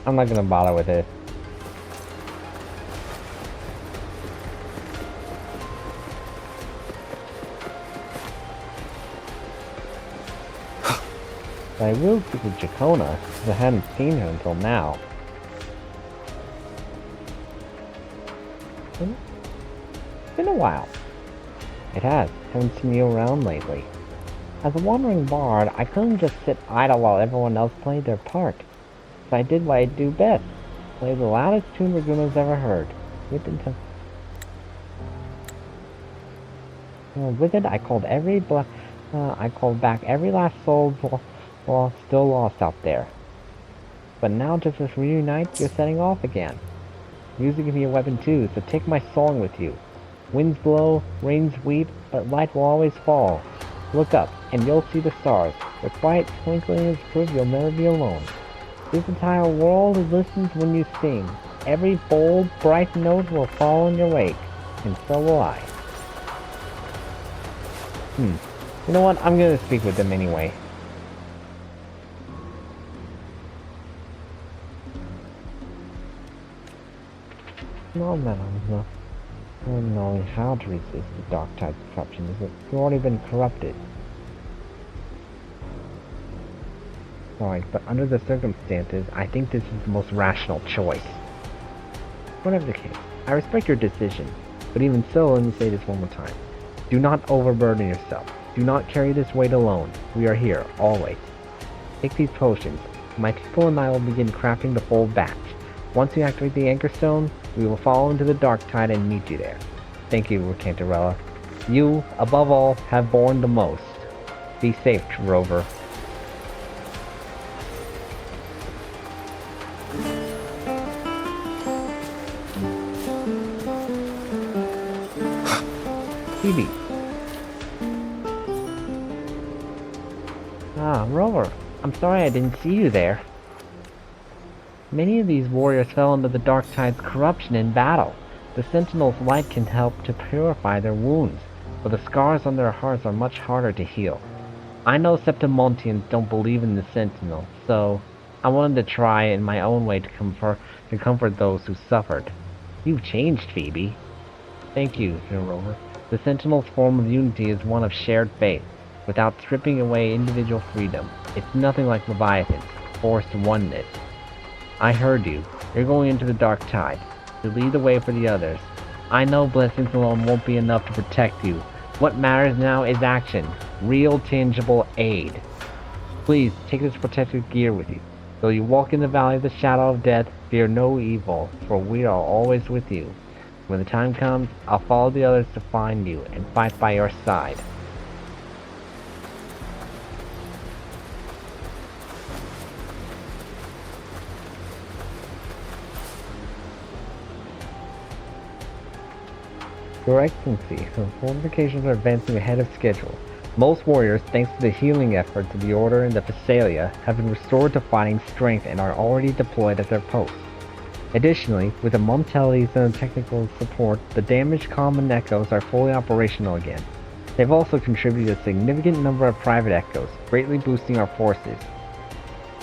I'm not gonna bother with it. But I will speak with Jacona, because I hadn't seen her until now. It's been a while. It has. Haven't seen you around lately. As a wandering bard, I couldn't just sit idle while everyone else played their part. So I did what I do best. Play the loudest tune Raguna's ever heard. With it, I called back every last soul still lost out there. But now, just as reunite, you're setting off again. Music can be a weapon too, so take my song with you. Winds blow, rains weep, but light will always fall. Look up, and you'll see the stars. The quiet twinkling is proof you'll never be alone. This entire world listens when you sing. Every bold, bright note will fall in your wake, and so will I. You know what? I'm gonna speak with them anyway. No, not knowing how to resist the Dark Tide's corruption is that you've already been corrupted. Sorry, but under the circumstances, I think this is the most rational choice. Whatever the case, I respect your decision, but even so, let me say this one more time. Do not overburden yourself. Do not carry this weight alone. We are here, always. Take these potions. My people and I will begin crafting the full batch. Once you activate the Anchor Stone, we will fall into the Dark Tide and meet you there. Thank you, Cantarella. You, above all, have borne the most. Be safe, Rover. Phoebe. Ah, Rover. I'm sorry I didn't see you there. Many of these warriors fell under the Dark Tide's corruption in battle. The Sentinel's light can help to purify their wounds, but the scars on their hearts are much harder to heal. I know Septimontians don't believe in the Sentinel, so I wanted to try in my own way to comfort those who suffered. You've changed, Phoebe. Thank you, Rover. The Sentinel's form of unity is one of shared faith, without stripping away individual freedom. It's nothing like Leviathan's forced oneness. I heard you. You're going into the Dark Tide, to lead the way for the others. I know blessings alone won't be enough to protect you. What matters now is action. Real, tangible aid. Please, take this protective gear with you. Though you walk in the valley of the shadow of death, fear no evil, for we are always with you. When the time comes, I'll follow the others to find you and fight by your side. Your Excellency, the fortifications are advancing ahead of schedule. Most warriors, thanks to the healing efforts of the Order and the Phasalia, have been restored to fighting strength and are already deployed at their posts. Additionally, with the Montellis and technical support, the damaged common echoes are fully operational again. They've also contributed a significant number of private echoes, greatly boosting our forces.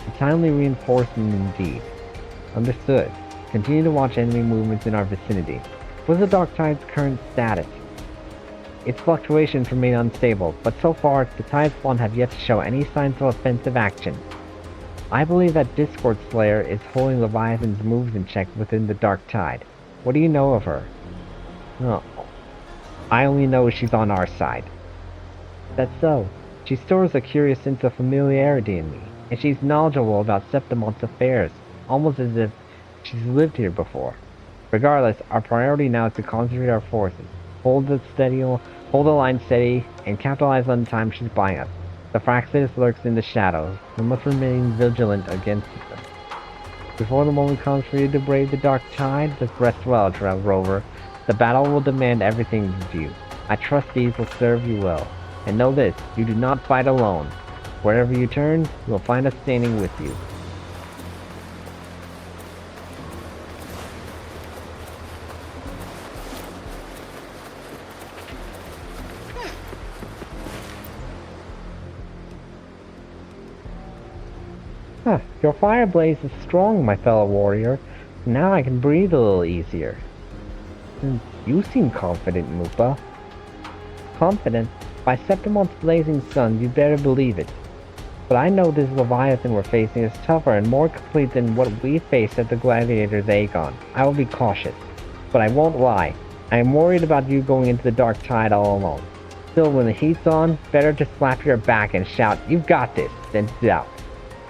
A timely reinforcement indeed. Understood. Continue to watch enemy movements in our vicinity. What is the Dark Tide's current status? Its fluctuations remain unstable, but so far, the Tide's Spawn have yet to show any signs of offensive action. I believe that Discord Slayer is holding Leviathan's moves in check within the Dark Tide. What do you know of her? Oh, I only know she's on our side. That's so. She stores a curious sense of familiarity in me, and she's knowledgeable about Septimon's affairs, almost as if she's lived here before. Regardless, our priority now is to concentrate our forces, hold the line steady, and capitalize on the time she's buying us. The Fraxis lurks in the shadows. We must remain vigilant against them. Before the moment comes for you to brave the Dark Tide, just rest well, Rover. The battle will demand everything of you. I trust these will serve you well. And know this, you do not fight alone. Wherever you turn, you will find us standing with you. Your fire blaze is strong, my fellow warrior. Now I can breathe a little easier. You seem confident, Mupa. Confident? By Septimon's blazing sun, you'd better believe it. But I know this Leviathan we're facing is tougher and more complete than what we faced at the Gladiator's Aegon. I will be cautious. But I won't lie. I am worried about you going into the Dark Tide all alone. Still, when the heat's on, better to slap your back and shout, "You've got this," than doubt.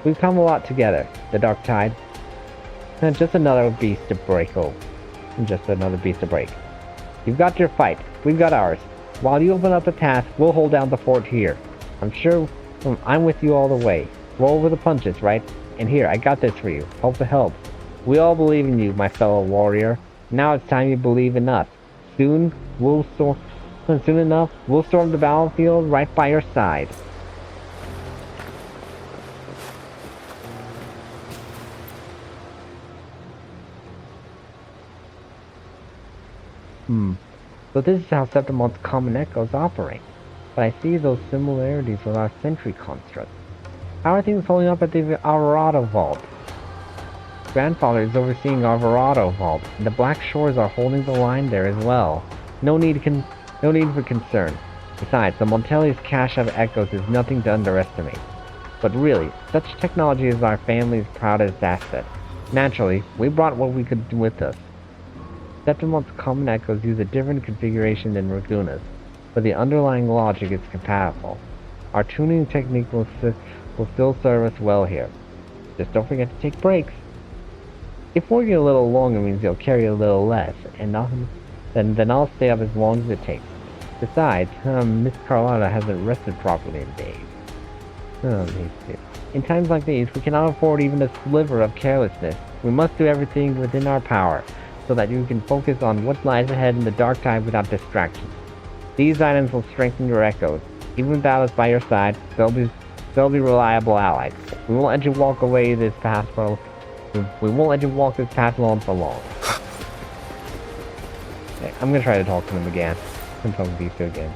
We've come a lot together, the Dark Tide. And just another beast to break, You've got your fight, we've got ours. While you open up the path, we'll hold down the fort here. I'm sure I'm with you all the way. Roll over the punches, right? And here, I got this for you. Hope to help. We all believe in you, my fellow warrior. Now it's time you believe in us. Soon enough, we'll storm the battlefield right by your side. So this is how Septimon's common echoes operate. But I see those similarities with our sentry construct. How are things holding up at the Alvarado Vault? Grandfather is overseeing Alvarado Vault, and the Black Shores are holding the line there as well. No need for concern. Besides, the Montelli's cache of echoes is nothing to underestimate. But really, such technology is our family's proudest asset. Naturally, we brought what we could with us. Septimon's common echoes use a different configuration than Raguna's, but the underlying logic is compatible. Our tuning technique will still serve us well here. Just don't forget to take breaks. If working a little longer means you'll carry a little less, and then I'll stay up as long as it takes. Besides, Miss Carlotta hasn't rested properly in days. In times like these, we cannot afford even a sliver of carelessness. We must do everything within our power, so that you can focus on what lies ahead in the dark tide without distraction. These items will strengthen your echoes. Even without us by your side, they'll be reliable allies. We won't let you walk away this path for. We won't let you walk this path alone for long. Okay, I'm gonna try to talk to them again. I'm talking to these two again.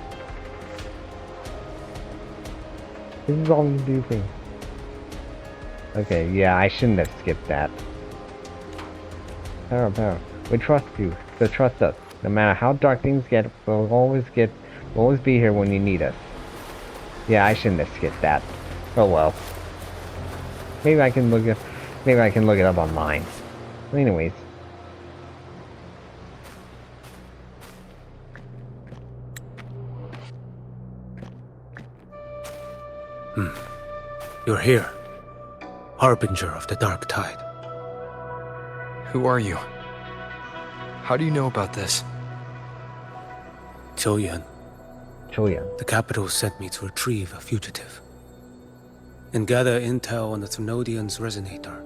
This is all you do things. Okay, yeah, I shouldn't have skipped that. Power. We trust you, so trust us. No matter how dark things get, we'll always be here when you need us. Yeah, I shouldn't have skipped that. Oh well. Maybe I can look it up online. Anyways. You're here. Harbinger of the Dark Tide. Who are you? How do you know about this? Qiuyuan. Qiuyuan. The capital sent me to retrieve a fugitive and gather intel on the Thrunodian's resonator.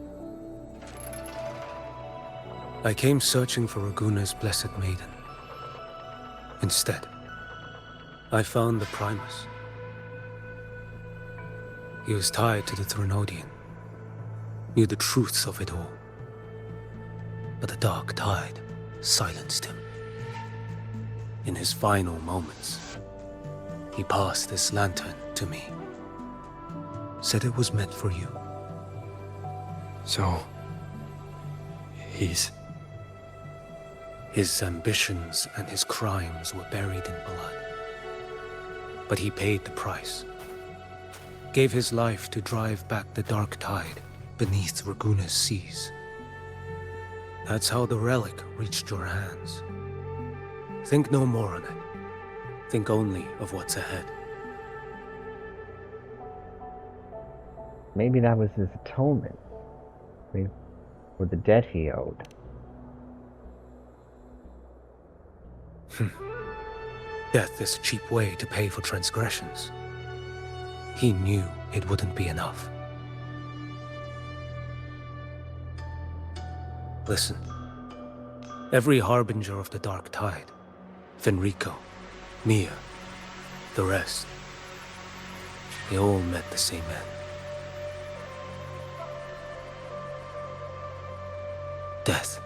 I came searching for Raguna's blessed maiden. Instead, I found the Primus. He was tied to the Thrunodian, knew the truths of it all. But the Dark Tide silenced him. In his final moments, he passed this lantern to me. Said it was meant for you. So... His ambitions and his crimes were buried in blood. But he paid the price. Gave his life to drive back the Dark Tide beneath Raguna's seas. That's how the relic reached your hands. Think no more on it. Think only of what's ahead. Maybe that was his atonement. For the debt he owed. Death is a cheap way to pay for transgressions. He knew it wouldn't be enough. Listen. Every harbinger of the Dark Tide, Fenrico, Mia, the rest, they all met the same end. Death.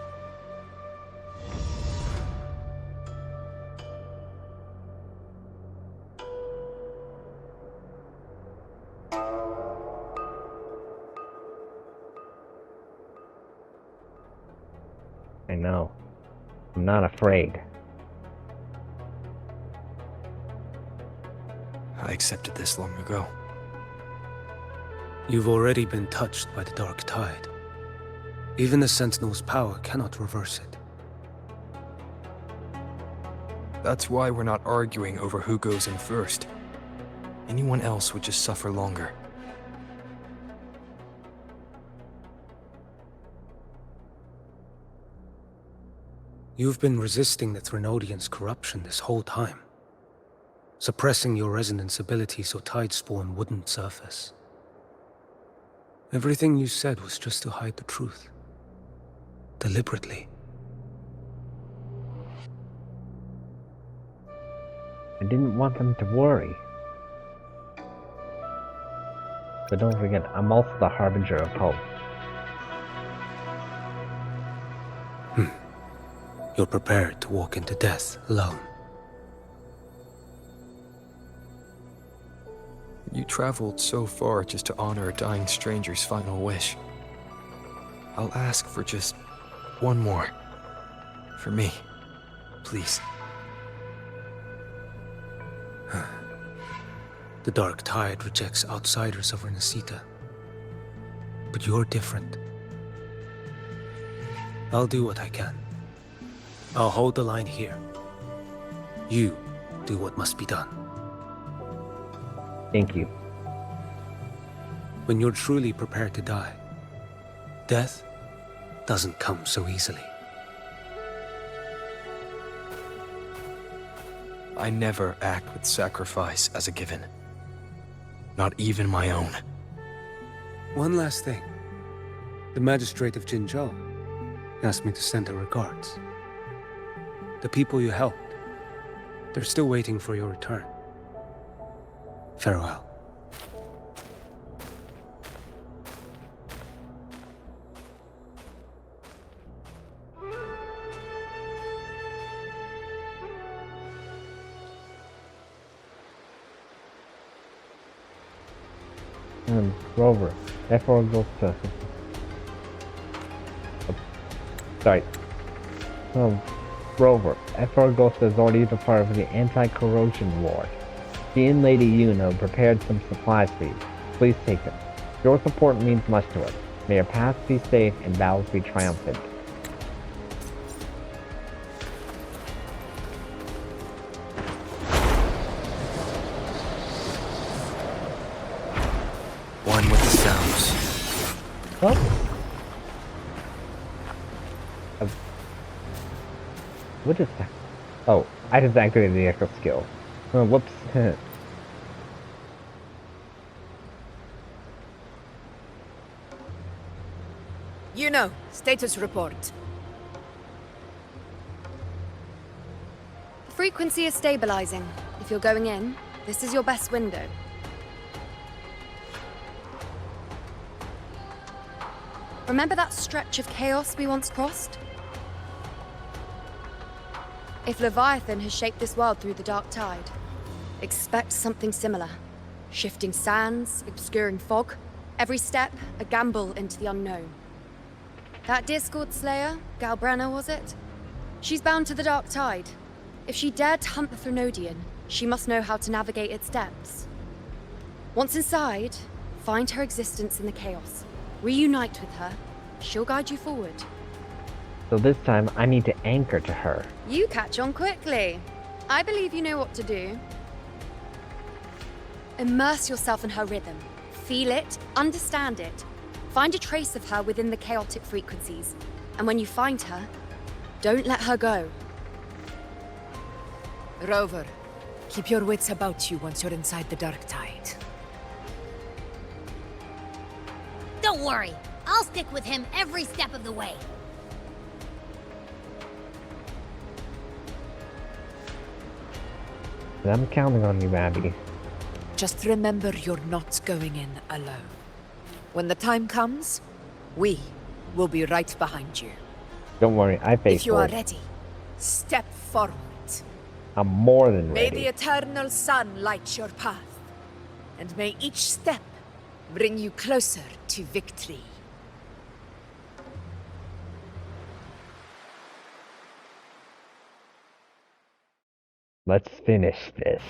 I know. I'm not afraid. I accepted this long ago. You've already been touched by the Dark Tide. Even the Sentinel's power cannot reverse it. That's why we're not arguing over who goes in first. Anyone else would just suffer longer. You've been resisting the Thrunodian's corruption this whole time. Suppressing your resonance ability so Tidespawn wouldn't surface. Everything you said was just to hide the truth. Deliberately. I didn't want them to worry. But don't forget, I'm also the Harbinger of Hope. You're prepared to walk into death alone. You traveled so far just to honor a dying stranger's final wish. I'll ask for just one more. For me. Please. The Dark Tide rejects outsiders over Nasita. But you're different. I'll do what I can. I'll hold the line here. You do what must be done. Thank you. When you're truly prepared to die, death doesn't come so easily. I never act with sacrifice as a given. Not even my own. One last thing. The magistrate of Jinzhou asked me to send her regards. The people you helped, they're still waiting for your return. Farewell. Rover, F4 goes to... Sorry. Rover, F4 Ghost is already the part of the anti-corrosion ward. She and Lady Yuno prepared some supplies for you. Please take them. Your support means much to us. May your paths be safe and battles be triumphant. One with the sounds. What? What is that? Oh, I just activated the extra skill. Oh, whoops. Yuno, status report. The frequency is stabilizing. If you're going in, this is your best window. Remember that stretch of chaos we once crossed? If Leviathan has shaped this world through the dark tide, expect something similar. Shifting sands, obscuring fog, every step a gamble into the unknown. That Discord Slayer, Galbrena was it? She's bound to the dark tide. If she dared to hunt the Threnodian, she must know how to navigate its depths. Once inside, find her existence in the chaos. Reunite with her. She'll guide you forward. So this time, I need to anchor to her. You catch on quickly. I believe you know what to do. Immerse yourself in her rhythm. Feel it, understand it. Find a trace of her within the chaotic frequencies. And when you find her, don't let her go. Rover, keep your wits about you once you're inside the dark tide. Don't worry. I'll stick with him every step of the way. I'm counting on you, Abby. Just remember you're not going in alone. When the time comes, we will be right behind you. Don't worry, I face If you are forward. ready, step forward. I'm more than May ready. the eternal sun light your path, and may each step bring you closer to victory. Let's finish this.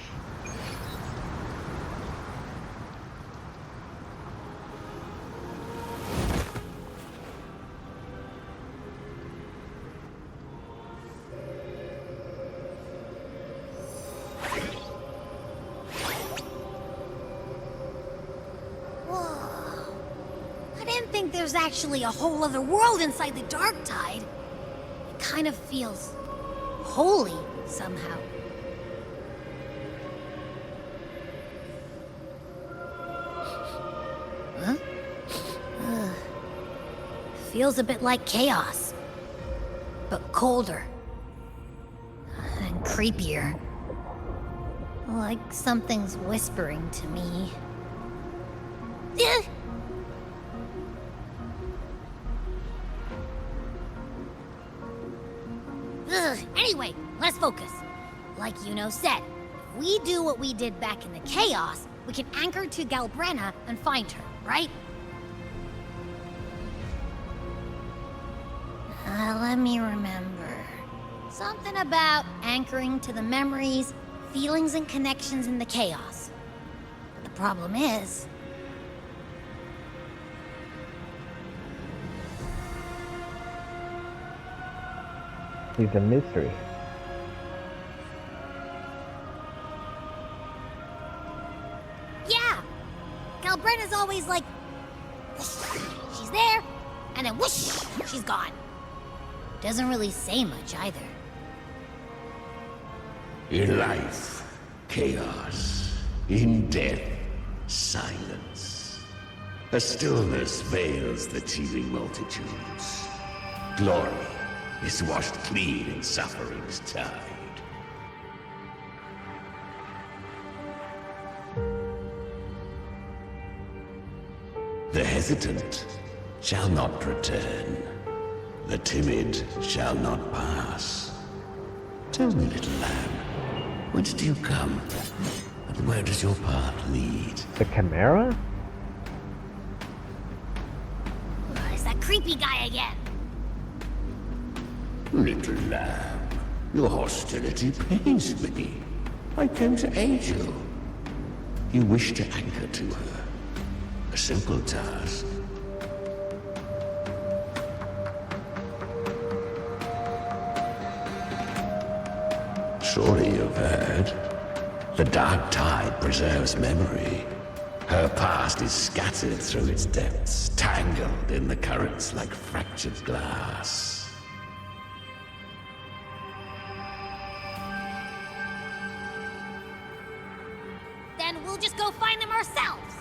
Whoa. I didn't think there's actually a whole other world inside the dark tide. It kind of feels holy somehow. Huh? Ugh. Feels a bit like chaos, but colder and creepier. Like something's whispering to me. Anyway, let's focus. Like Yuno said, if we do what we did back in the chaos, we can anchor to Galbrena and find her, right? Let me remember. Something about anchoring to the memories, feelings, and connections in the chaos. But the problem is... He's a mystery. Yeah! Galbrena's always like... She's there, and then whoosh! She's gone. Doesn't really say much either. In life, chaos. In death, silence. A stillness veils the teeming multitudes. Glory is washed clean in suffering's tide. The hesitant shall not return. The timid shall not pass. Tell me, little lamb, whence do you come? And where does your path lead? The Chimera? It's that creepy guy again. Little lamb, your hostility pains me. I came to aid you. You wish to anchor to her. A simple task. Surely you've heard. The dark tide preserves memory. Her past is scattered through its depths, tangled in the currents like fractured glass. Then we'll just go find them ourselves.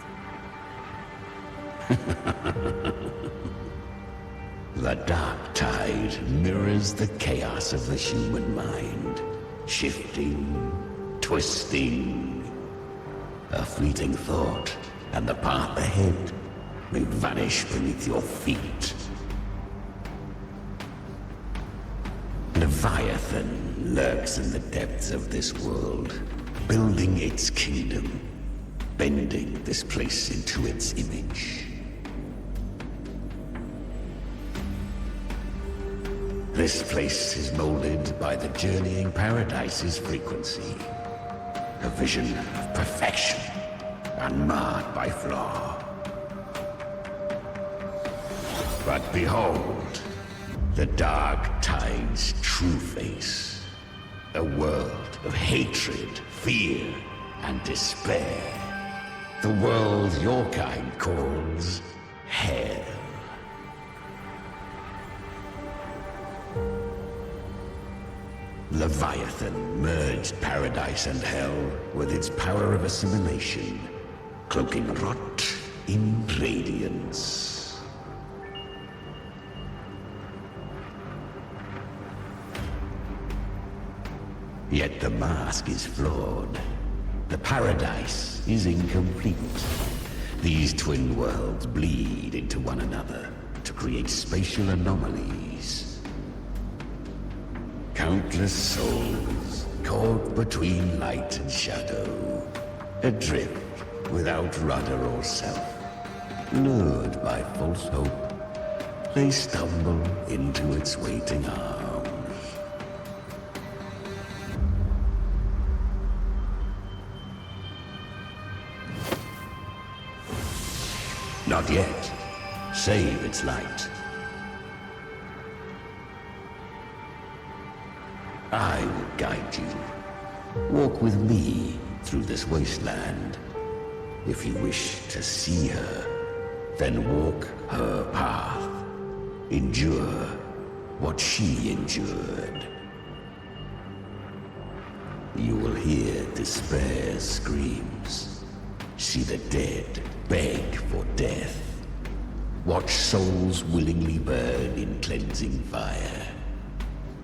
The dark tide mirrors the chaos of the human mind. Shifting, twisting. A fleeting thought, and the path ahead may vanish beneath your feet. Leviathan lurks in the depths of this world, building its kingdom, bending this place into its image. This place is molded by the journeying paradise's frequency. A vision of perfection, unmarred by flaw. But behold, the dark tide's true face. A world of hatred, fear, and despair. The world your kind calls hell. Leviathan merged paradise and hell with its power of assimilation, cloaking rot in radiance. Yet the mask is flawed. The paradise is incomplete. These twin worlds bleed into one another to create spatial anomalies. Countless souls caught between light and shadow, adrift without rudder or self, lured by false hope, they stumble into its waiting arms. Not yet. Save its light. I will guide you. Walk with me through this wasteland. If you wish to see her, then walk her path. Endure what she endured. You will hear despair's screams. See the dead beg for death. Watch souls willingly burn in cleansing fire.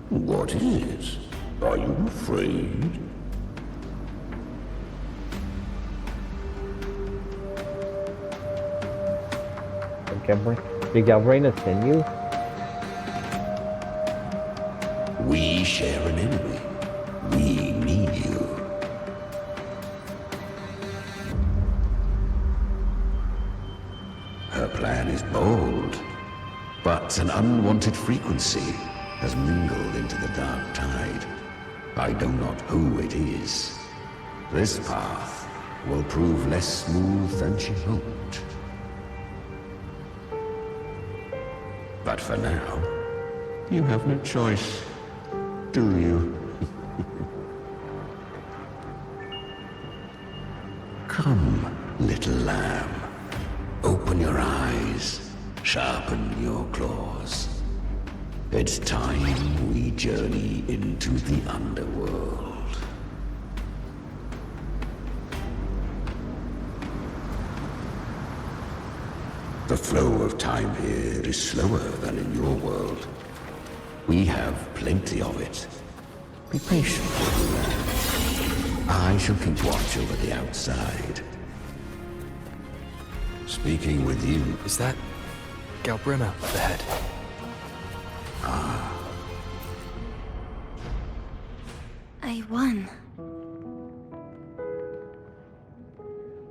What is it? Are you afraid? Did Galbrena send you? We share an enemy. We need you. Her plan is bold, but an unwanted frequency has mingled into the dark tide. I know not who it is. This path will prove less smooth than she hoped. But for now, you have no choice, do you? Come, little lamb. Open your eyes. Sharpen your claws. It's time we journey into the underworld. The flow of time here is slower than in your world. We have plenty of it. Be patient. I shall keep watch over the outside. Speaking with you. Is that Galbrena up ahead? Ah. I won.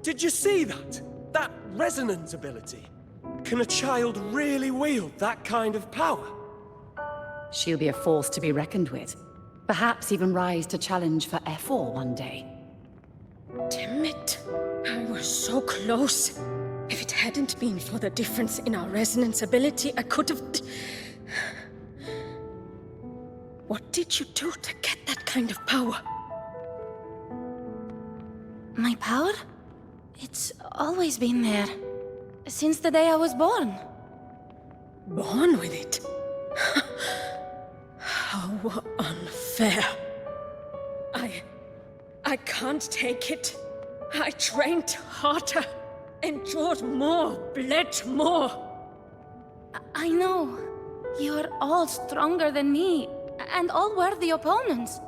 Did you see that? That resonance ability? Can a child really wield that kind of power? She'll be a force to be reckoned with. Perhaps even rise to challenge for F4 one day. Damn it. I was so close. If it hadn't been for the difference in our resonance ability, I could have... What did you do to get that kind of power? My power? It's always been there. Since the day I was born. Born with it? How unfair. I can't take it. I trained harder, endured more, bled more. I know. You're all stronger than me, and all worthy opponents.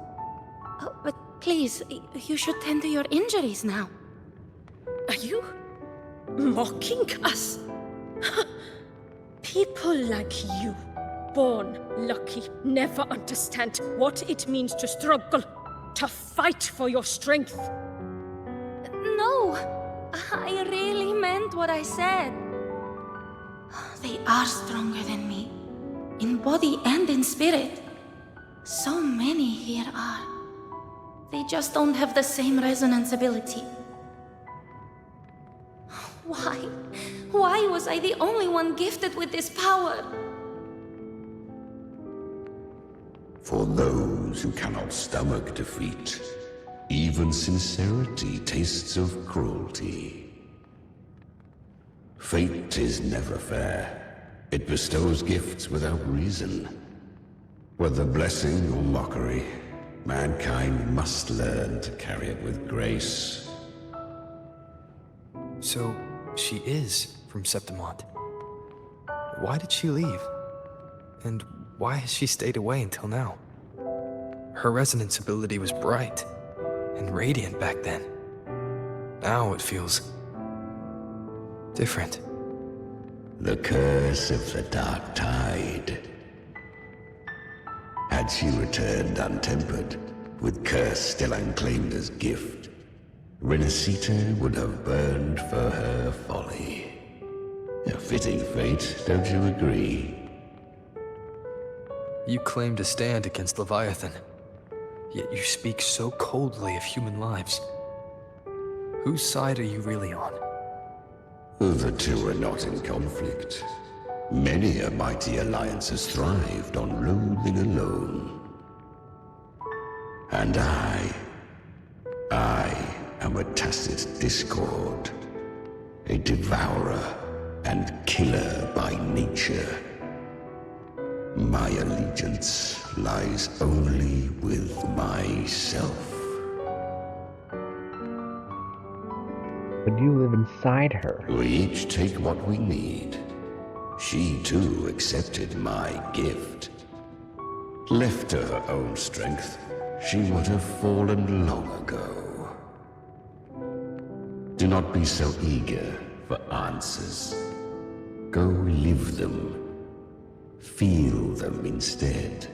Oh, but please, you should tend to your injuries now. Are you mocking us? People like you, born lucky, never understand what it means to struggle, to fight for your strength. No, I really meant what I said. They are stronger than me, in body and in spirit. So many here are. They just don't have the same resonance ability. Why? Why was I the only one gifted with this power? For those who cannot stomach defeat, even sincerity tastes of cruelty. Fate is never fair. It bestows gifts without reason. Whether blessing or mockery, mankind must learn to carry it with grace. So, she is from Septimont. Why did she leave? And why has she stayed away until now? Her resonance ability was bright and radiant back then. Now it feels different. The curse of the dark tide. Had she returned untempered, with curse still unclaimed as gift, Renacita would have burned for her folly. A fitting fate, don't you agree? You claim to stand against Leviathan, yet you speak so coldly of human lives. Whose side are you really on? The two are not in conflict. Many a mighty alliance has thrived on loathing alone. And I am a tacit discord, a devourer and killer by nature. My allegiance lies only with myself. But you live inside her. We each take what we need. She too accepted my gift. Left to her own strength, she would have fallen long ago. Do not be so eager for answers. Go live them. Feel them instead.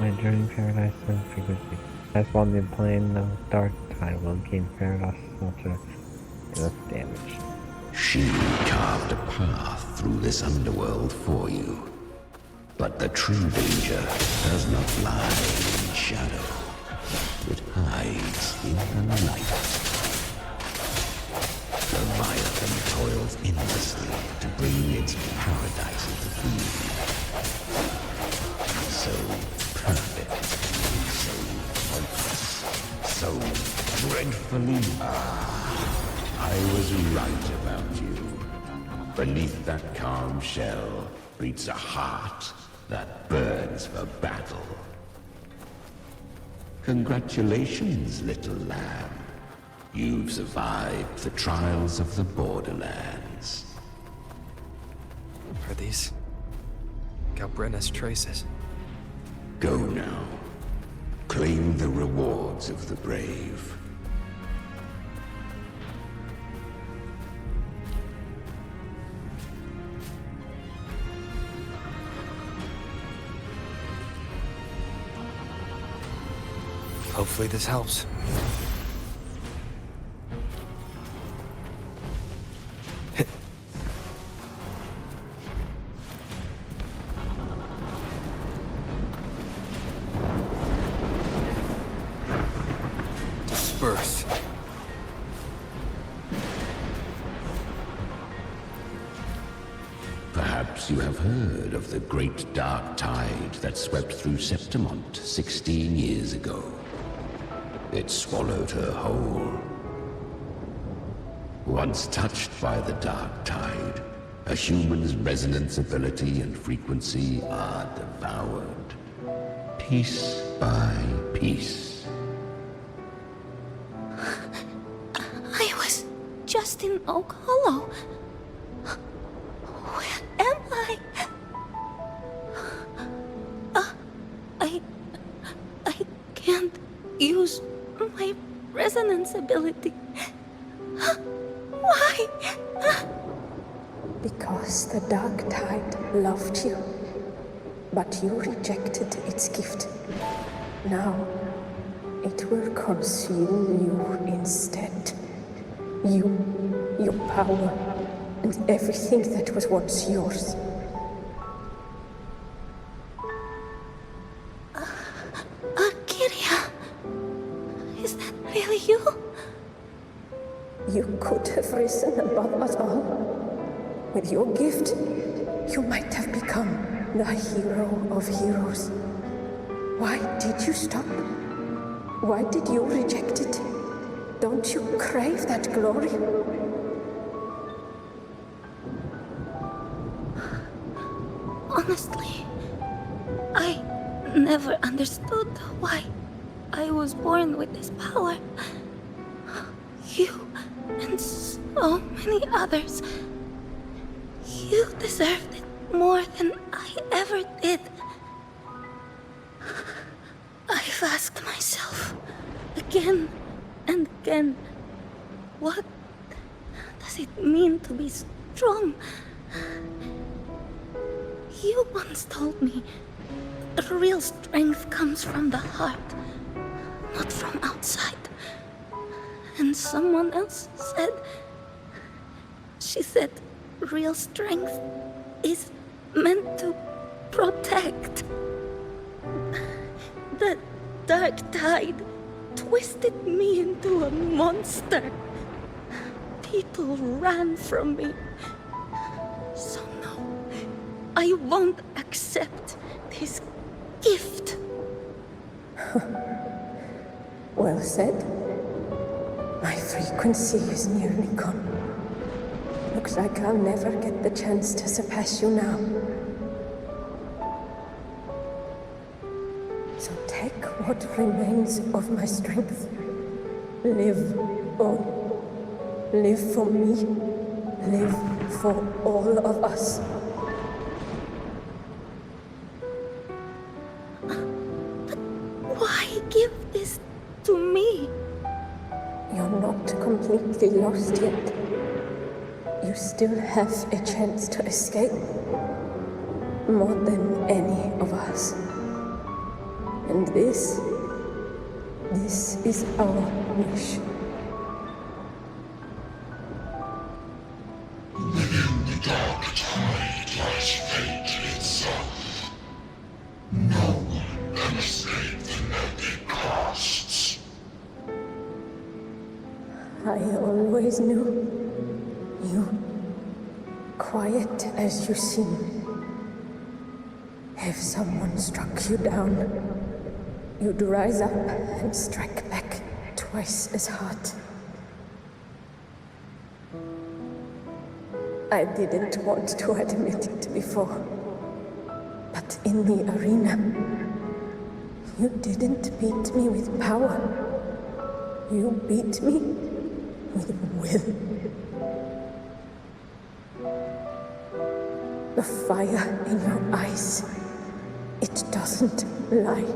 My journey paradise and frequency. As one in plane of dark tide will gain paradise water enough damage. She carved a path through this underworld for you. But the true danger does not lie in shadow. It hides in the light. Leviathan toils endlessly to bring its paradise into being. So perfect, so hopeless, so dreadfully... I was right about you. Beneath that calm shell beats a heart that burns for battle. Congratulations, little lamb. You've survived the trials of the Borderlands. Are these Galbrena's traces? Go now. Claim the rewards of the brave. Hopefully this helps. Disperse. Perhaps you have heard of the great dark tide that swept through Septimont 16 years ago. It swallowed her whole. Once touched by the dark tide, a human's resonance ability and frequency are devoured, piece by piece. I was just in Oak Hollow. Where am I? I can't use my resonance ability. Why? Because the dark tide loved you, but you rejected its gift. Now, it will consume you instead. You, your power, and everything that was once yours. Kiria, is that really you? You could have risen above us all. With your gift, you might have become the hero of heroes. Why did you stop? Why did you reject it? Don't you crave that glory? Honestly, I never understood why I was born with this power. You and so many others, you deserved it more than I ever did. I've asked myself again and again, what does it mean to be strong? You once told me real strength comes from the heart, not from outside. And someone else said, she said real strength is meant to protect. The dark tide twisted me into a monster. People ran from me. So no, I won't accept this gift. Well said. My frequency is nearly gone. Looks like I'll never get the chance to surpass you now. So take what remains of my strength. Live on. Live for me. Live for all of us. But why give this to me? You're not completely lost yet. You still have a chance to escape. More than any of us. And this is our wish. dark tide lies fate itself. No one can escape the net it casts. I always knew you, quiet as you seem. If someone struck you down, you'd rise up and strike back twice as hard. I didn't want to admit it before, but in the arena, you didn't beat me with power. You beat me with will. The fire in your eyes, it doesn't lie.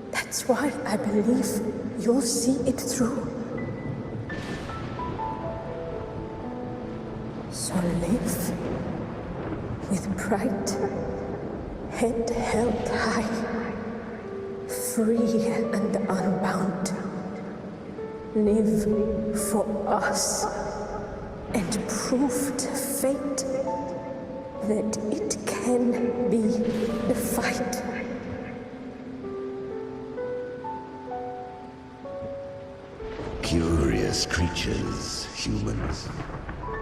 That's why I believe you'll see it through. So live with pride, head held high, free and unbound. Live for us and prove to fate that it can be defied. Curious creatures, humans,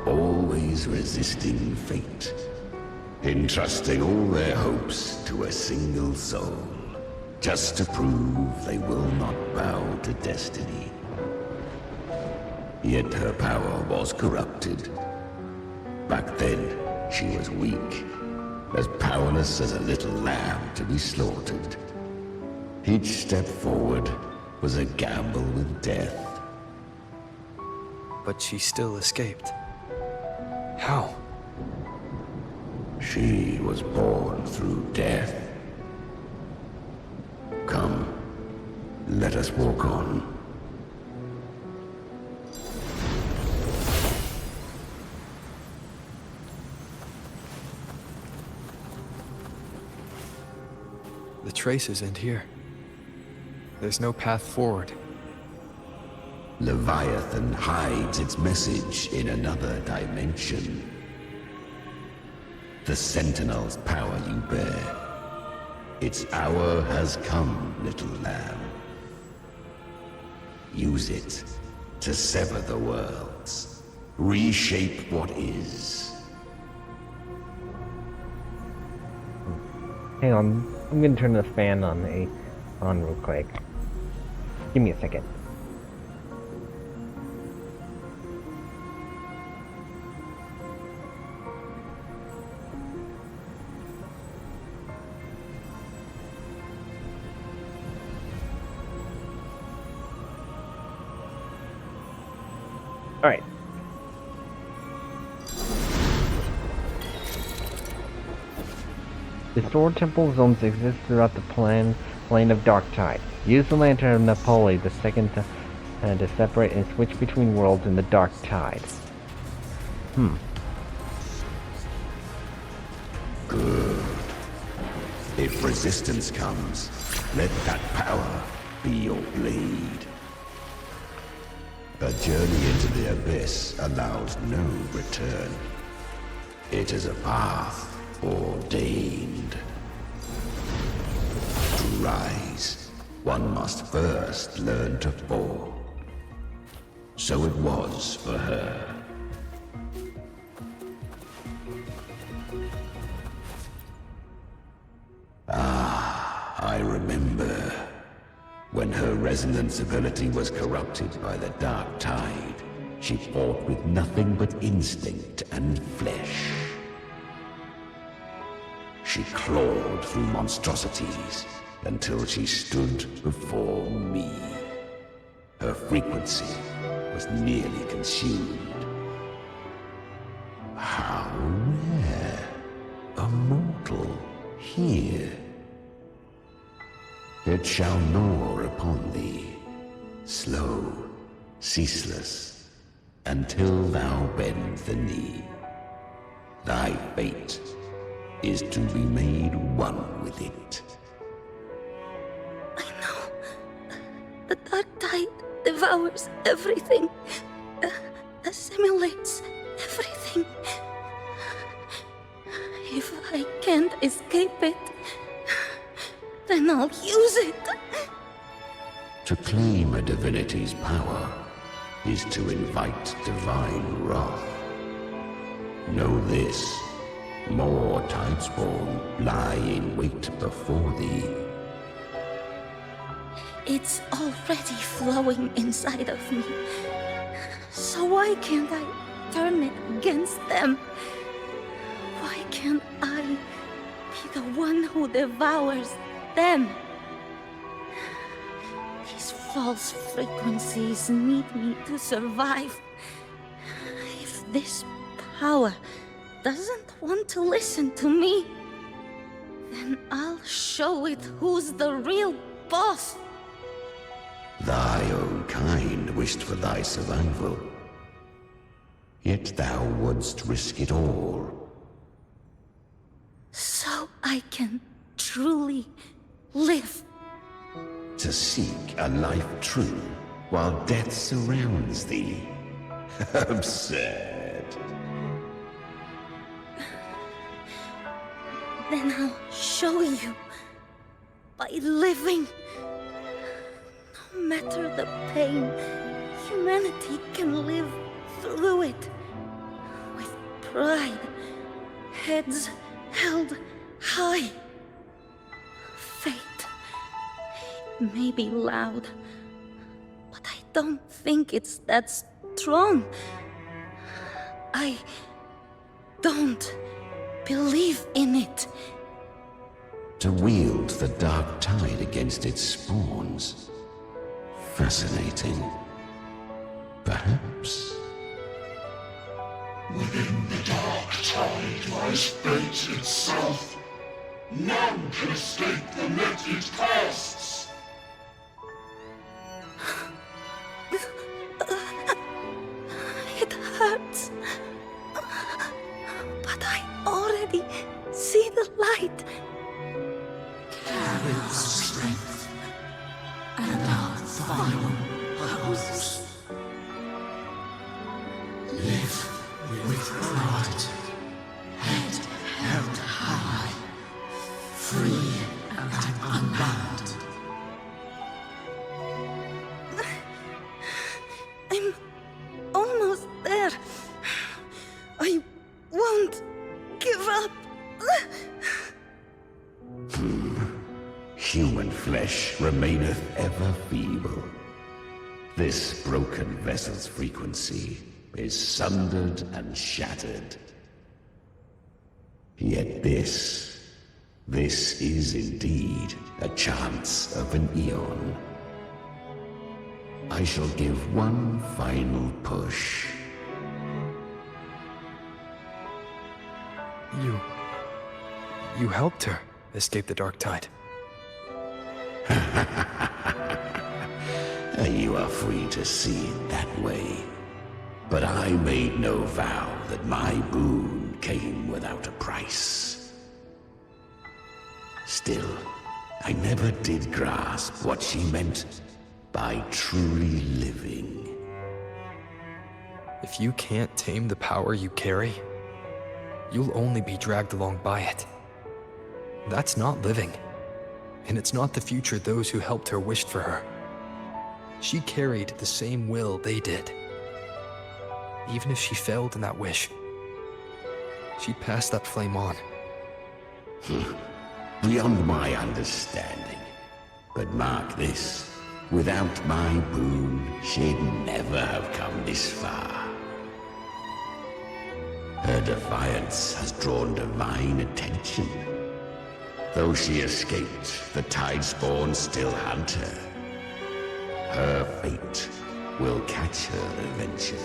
always resisting fate, entrusting all their hopes to a single soul, just to prove they will not bow to destiny. Yet her power was corrupted. Back then, she was weak, as powerless as a little lamb to be slaughtered. Each step forward was a gamble with death. But she still escaped. How? She was born through death. Come, let us walk on. The traces end here. There's no path forward. Leviathan hides its message in another dimension. The Sentinel's power you bear. Its hour has come, little lamb. Use it to sever the worlds. Reshape what is. Hang on, I'm gonna turn the fan on real quick. Give me a second. Alright. The Sword Temple zones exist throughout the plane of Darktide. Use the Lantern of Napoli II to separate and switch between worlds in the Darktide. Good. If resistance comes, let that power be your blade. A journey into the abyss allows no return. It is a path ordained. To rise, one must first learn to fall. So it was for her. I remember. When her resonance ability was corrupted by the dark tide, she fought with nothing but instinct and flesh. She clawed through monstrosities until she stood before me. Her frequency was nearly consumed. How rare! A mortal here. It shall gnaw upon thee, slow, ceaseless, until thou bend the knee. Thy fate is to be made one with it. I know. The dark tide devours everything, assimilates everything. I can't escape it, then I'll use it. To claim a divinity's power is to invite divine wrath. Know this, more Tidespawn lie in wait before thee. It's already flowing inside of me. So why can't I turn it against them? Why can't I be the one who devours them? These false frequencies need me to survive. If this power doesn't want to listen to me, then I'll show it who's the real boss. Thy own kind wished for thy survival. Yet thou wouldst risk it all. So I can truly live. To seek a life true while death surrounds thee. Absurd. Then I'll show you. By living. No matter the pain, humanity can live through it. With pride. Heads held high. Fate. It may be loud, but I don't think it's that strong. I don't believe in it. To wield the dark tide against its spawns. Fascinating. Perhaps. Within the dark tide lies fate itself. None can escape the net it casts. It hurts. But I already see the light. Carry the strength and our final hopes. Live with pride, head held high, free and unbound. I'm almost there. I won't give up. Human flesh remaineth ever feeble. This broken vessel's frequency is sundered and shattered. Yet this is indeed a chance of an eon. I shall give one final push. You helped her escape the dark tide. You are free to see it that way. But I made no vow that my boon came without a price. Still, I never did grasp what she meant by truly living. If you can't tame the power you carry, you'll only be dragged along by it. That's not living. And it's not the future those who helped her wished for her. She carried the same will they did. Even if she failed in that wish, she'd pass that flame on. Beyond my understanding. But mark this, without my boon, she'd never have come this far. Her defiance has drawn divine attention. Though she escaped, the Tidespawn still hunt her. Her fate will catch her eventually.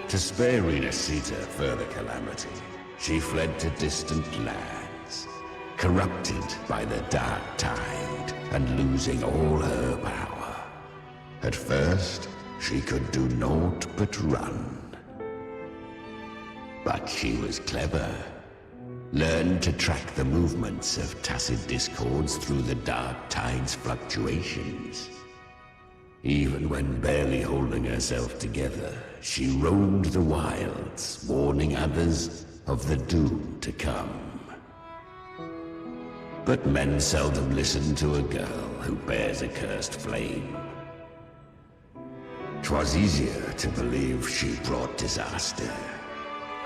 To spare Renacita further calamity, she fled to distant lands, corrupted by the dark tide and losing all her power. At first, she could do naught but run. But she was clever. Learned to track the movements of tacit discords through the dark tide's fluctuations. Even when barely holding herself together, she roamed the wilds, warning others of the doom to come. But men seldom listen to a girl who bears a cursed flame. 'Twas easier to believe she brought disaster.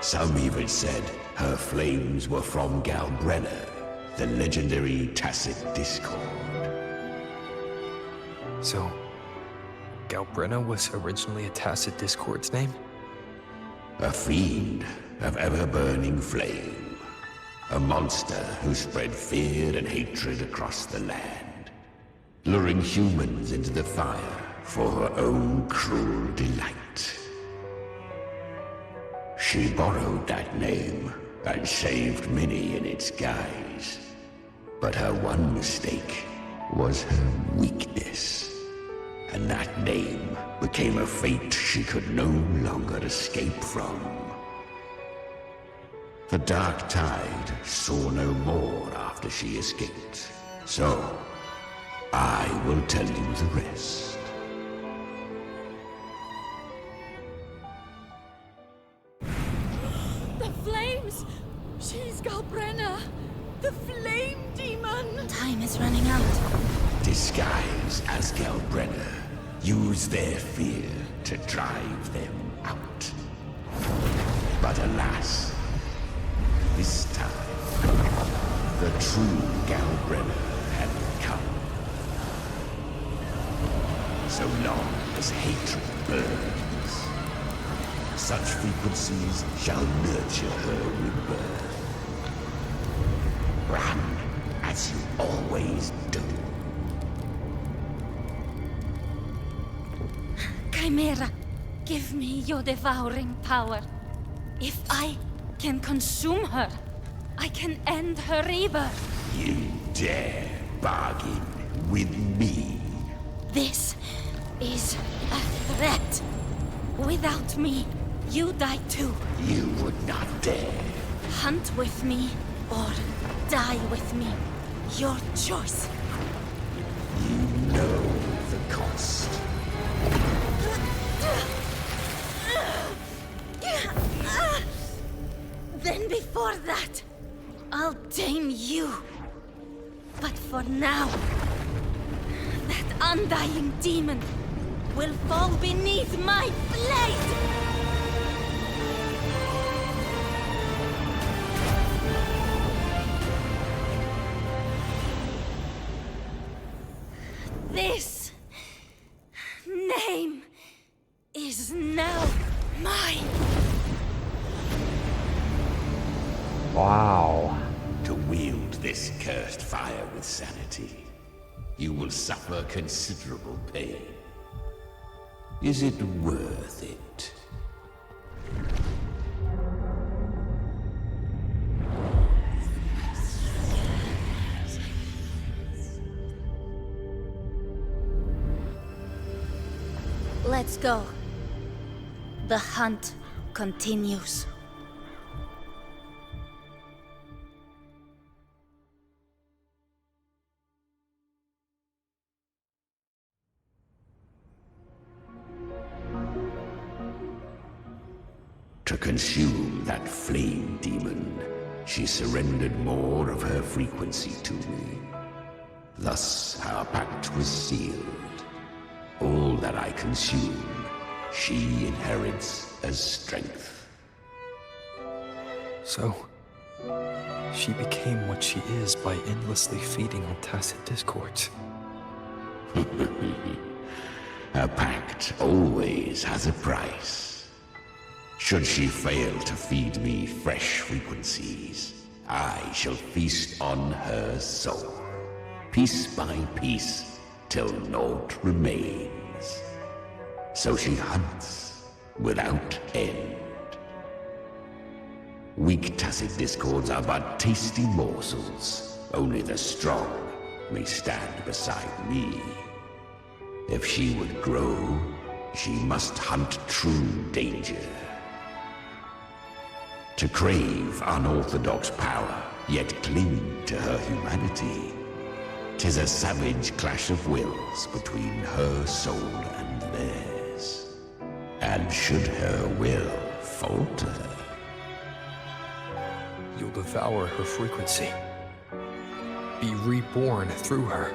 Some even said her flames were from Galbrena, the legendary tacit discord. So, Galbrena was originally a tacit discord's name? A fiend of ever-burning flame. A monster who spread fear and hatred across the land, luring humans into the fire for her own cruel delight. She borrowed that name and saved many in its guise. But her one mistake was her weakness. And that name became a fate she could no longer escape from. The Dark Tide saw no more after she escaped. So, I will tell you the rest. The flames! She's Galbrena! The flame demon! Time is running out. Disguised as Galbrena, use their fear to drive them out. But alas, this time, the true Galbrena had come. So long as hatred burns, such frequencies shall nurture her rebirth. Run as you always do. Chimera, give me your devouring power. If I can consume her, I can end her rebirth. You dare bargain with me? This is a threat. Without me, you die too. You would not dare. Hunt with me or die with me. Your choice. You know the cost. Then before that, I'll tame you. But for now, that undying demon will fall beneath my blade! This name is now mine. Wow. To wield this cursed fire with sanity, you will suffer considerable pain. Is it worth it? Let's go. The hunt continues. To consume that flame demon, she surrendered more of her frequency to me. Thus our pact was sealed. All that I consume, she inherits as strength. So, she became what she is by endlessly feeding on tacit discords. A pact always has a price. Should she fail to feed me fresh frequencies, I shall feast on her soul, piece by piece, till naught remains. So she hunts without end. Weak tacit discords are but tasty morsels. Only the strong may stand beside me. If she would grow, she must hunt true danger. To crave unorthodox power, yet cling to her humanity, 'tis a savage clash of wills between her soul and theirs. And should her will falter, devour her frequency. Be reborn through her.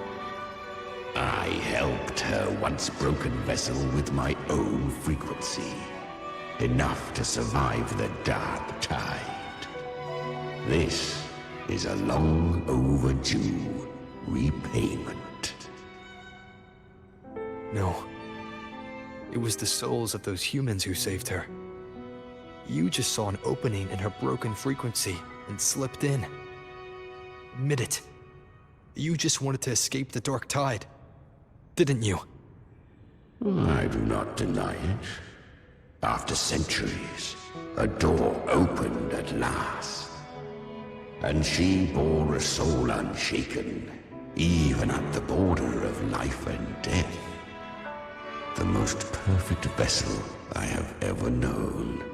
I helped her once broken vessel with my own frequency. Enough to survive the dark tide. This is a long overdue repayment. No. It was the souls of those humans who saved her. You just saw an opening in her broken frequency and slipped in. Admit it. You just wanted to escape the dark tide, didn't you? I do not deny it. After centuries, a door opened at last. And she bore a soul unshaken, even at the border of life and death. The most perfect vessel I have ever known.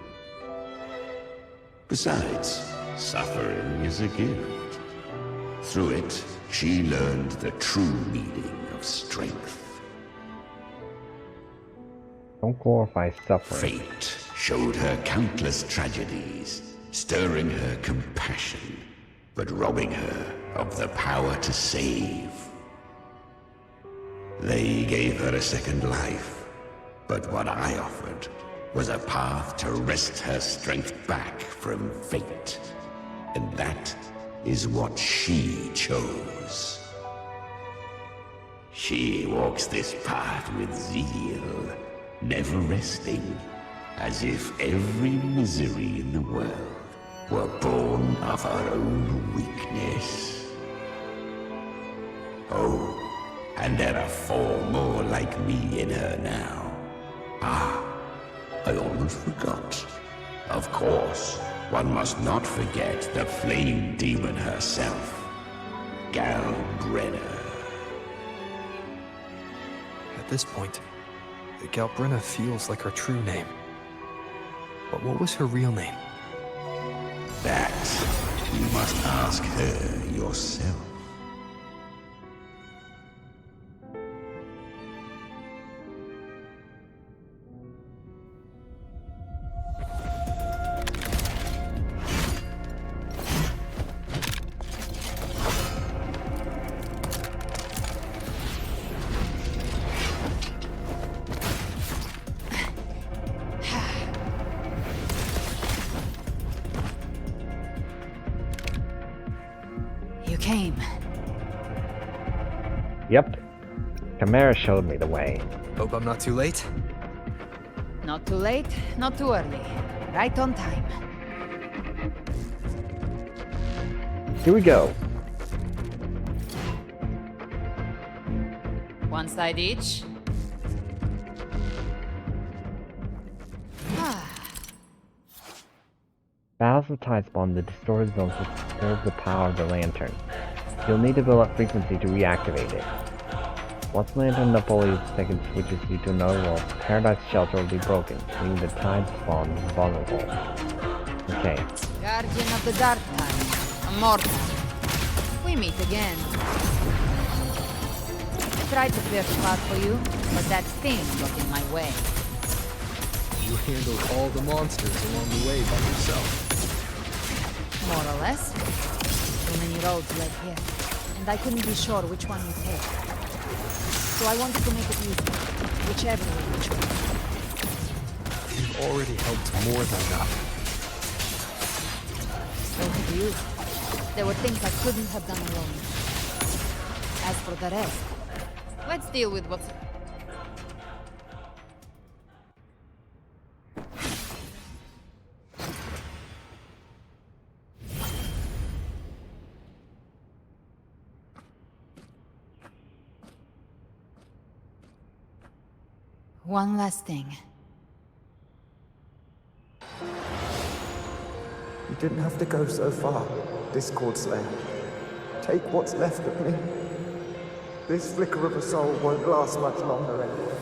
Besides, suffering is a gift. Through it, she learned the true meaning of strength. Don't glorify suffering. Fate showed her countless tragedies, stirring her compassion, but robbing her of the power to save. They gave her a second life, but what I offered was a path to wrest her strength back from fate. And that is what she chose. She walks this path with zeal, never resting, as if every misery in the world were born of her own weakness. Oh, and there are 4 more like me in her now. Ah, I almost forgot. Of course, one must not forget the flame demon herself, Galbrena. At this point, Galbrena feels like her true name. But what was her real name? That you must ask her yourself. You came. Yep. Chimera showed me the way. Hope I'm not too late. Not too late, not too early. Right on time. Here we go. One side each. Battles of Tide spawn the distorted zones to serve the power of the lantern. You'll need to build up frequency to reactivate it. Once Lantern Napoleon's second switches you to another world, Paradise Shelter will be broken, leaving the Tide spawn vulnerable. Okay. Guardian of the Dark Tide, Immortal. We meet again. I tried to clear the path for you, but that thing got in my way. You handled all the monsters along the way by yourself. More or less. Too many roads led here, and I couldn't be sure which one you take. So I wanted to make it easy, whichever way you choose. You've already helped more than enough. So did you. There were things I couldn't have done alone. As for the rest, let's deal with what's... One last thing. You didn't have to go so far, Discord Slayer. Take what's left of me. This flicker of a soul won't last much longer anyway.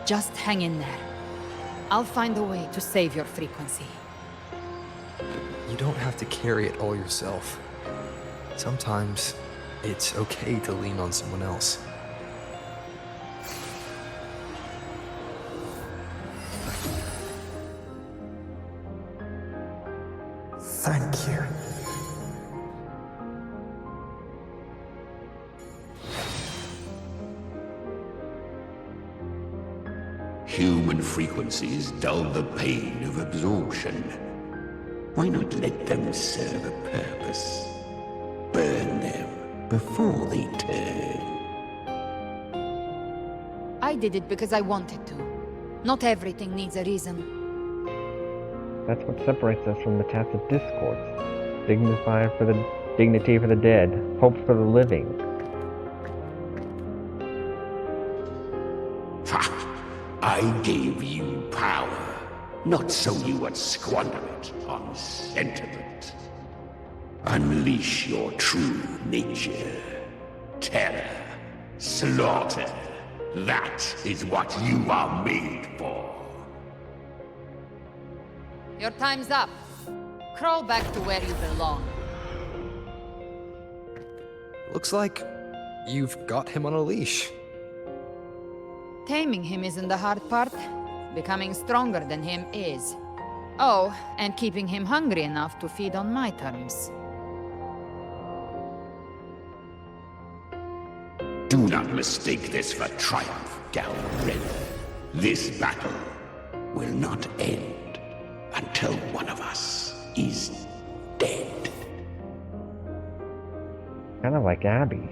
Just hang in there. I'll find a way to save your frequency. You don't have to carry it all yourself. Sometimes it's okay to lean on someone else. Thank you. Human frequencies dull the pain of absorption. Why not let them serve a purpose? Burn them before they turn. I did it because I wanted to. Not everything needs a reason. That's what separates us from the tacit discords. Dignity for the dead, hope for the living. Ha! I gave you power, not so you would squander it on sentiment. Unleash your true nature. Terror, slaughter. That is what you are made for. Your time's up. Crawl back to where you belong. Looks like you've got him on a leash. Taming him isn't the hard part. Becoming stronger than him is. Oh, and keeping him hungry enough to feed on my terms. Do not mistake this for triumph, Galbrena. This battle will not end until one of us is dead. Kind of like Abby.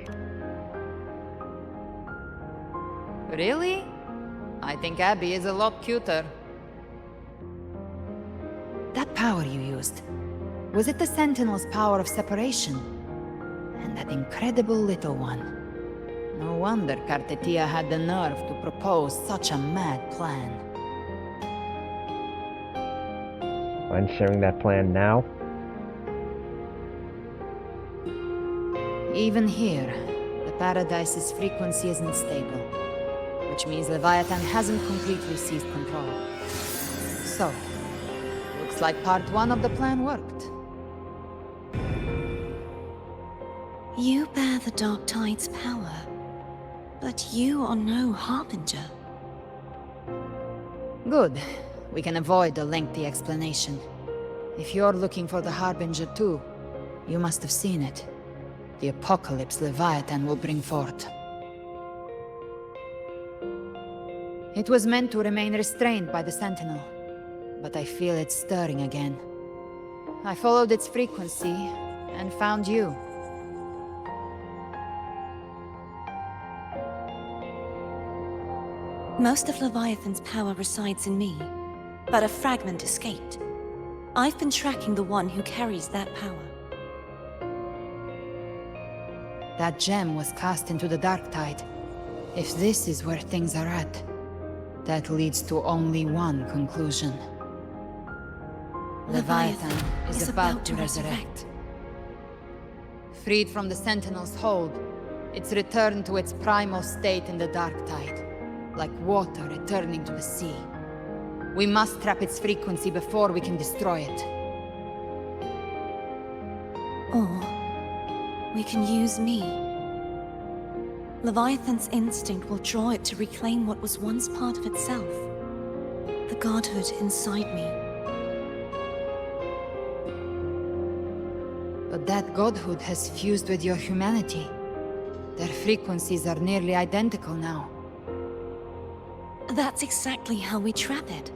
Really? I think Abby is a lot cuter. That power you used, was it the Sentinel's power of separation? And that incredible little one. No wonder Kartetia had the nerve to propose such a mad plan. Mind sharing that plan now? Even here, the Paradise's frequency isn't stable, which means Leviathan hasn't completely seized control. So, looks like part 1 of the plan worked. You bear the Dark Tide's power, but you are no Harbinger. Good. We can avoid a lengthy explanation. If you're looking for the Harbinger too, you must have seen it. The apocalypse Leviathan will bring forth. It was meant to remain restrained by the Sentinel, but I feel it stirring again. I followed its frequency, and found you. Most of Leviathan's power resides in me, but a fragment escaped. I've been tracking the one who carries that power. That gem was cast into the Dark Tide. If this is where things are at, that leads to only one conclusion. Leviathan is about to resurrect. Freed from the Sentinel's hold, it's returned to its primal state in the Dark Tide, like water returning to the sea. We must trap its frequency before we can destroy it. Or we can use me. Leviathan's instinct will draw it to reclaim what was once part of itself. The godhood inside me. But that godhood has fused with your humanity. Their frequencies are nearly identical now. That's exactly how we trap it.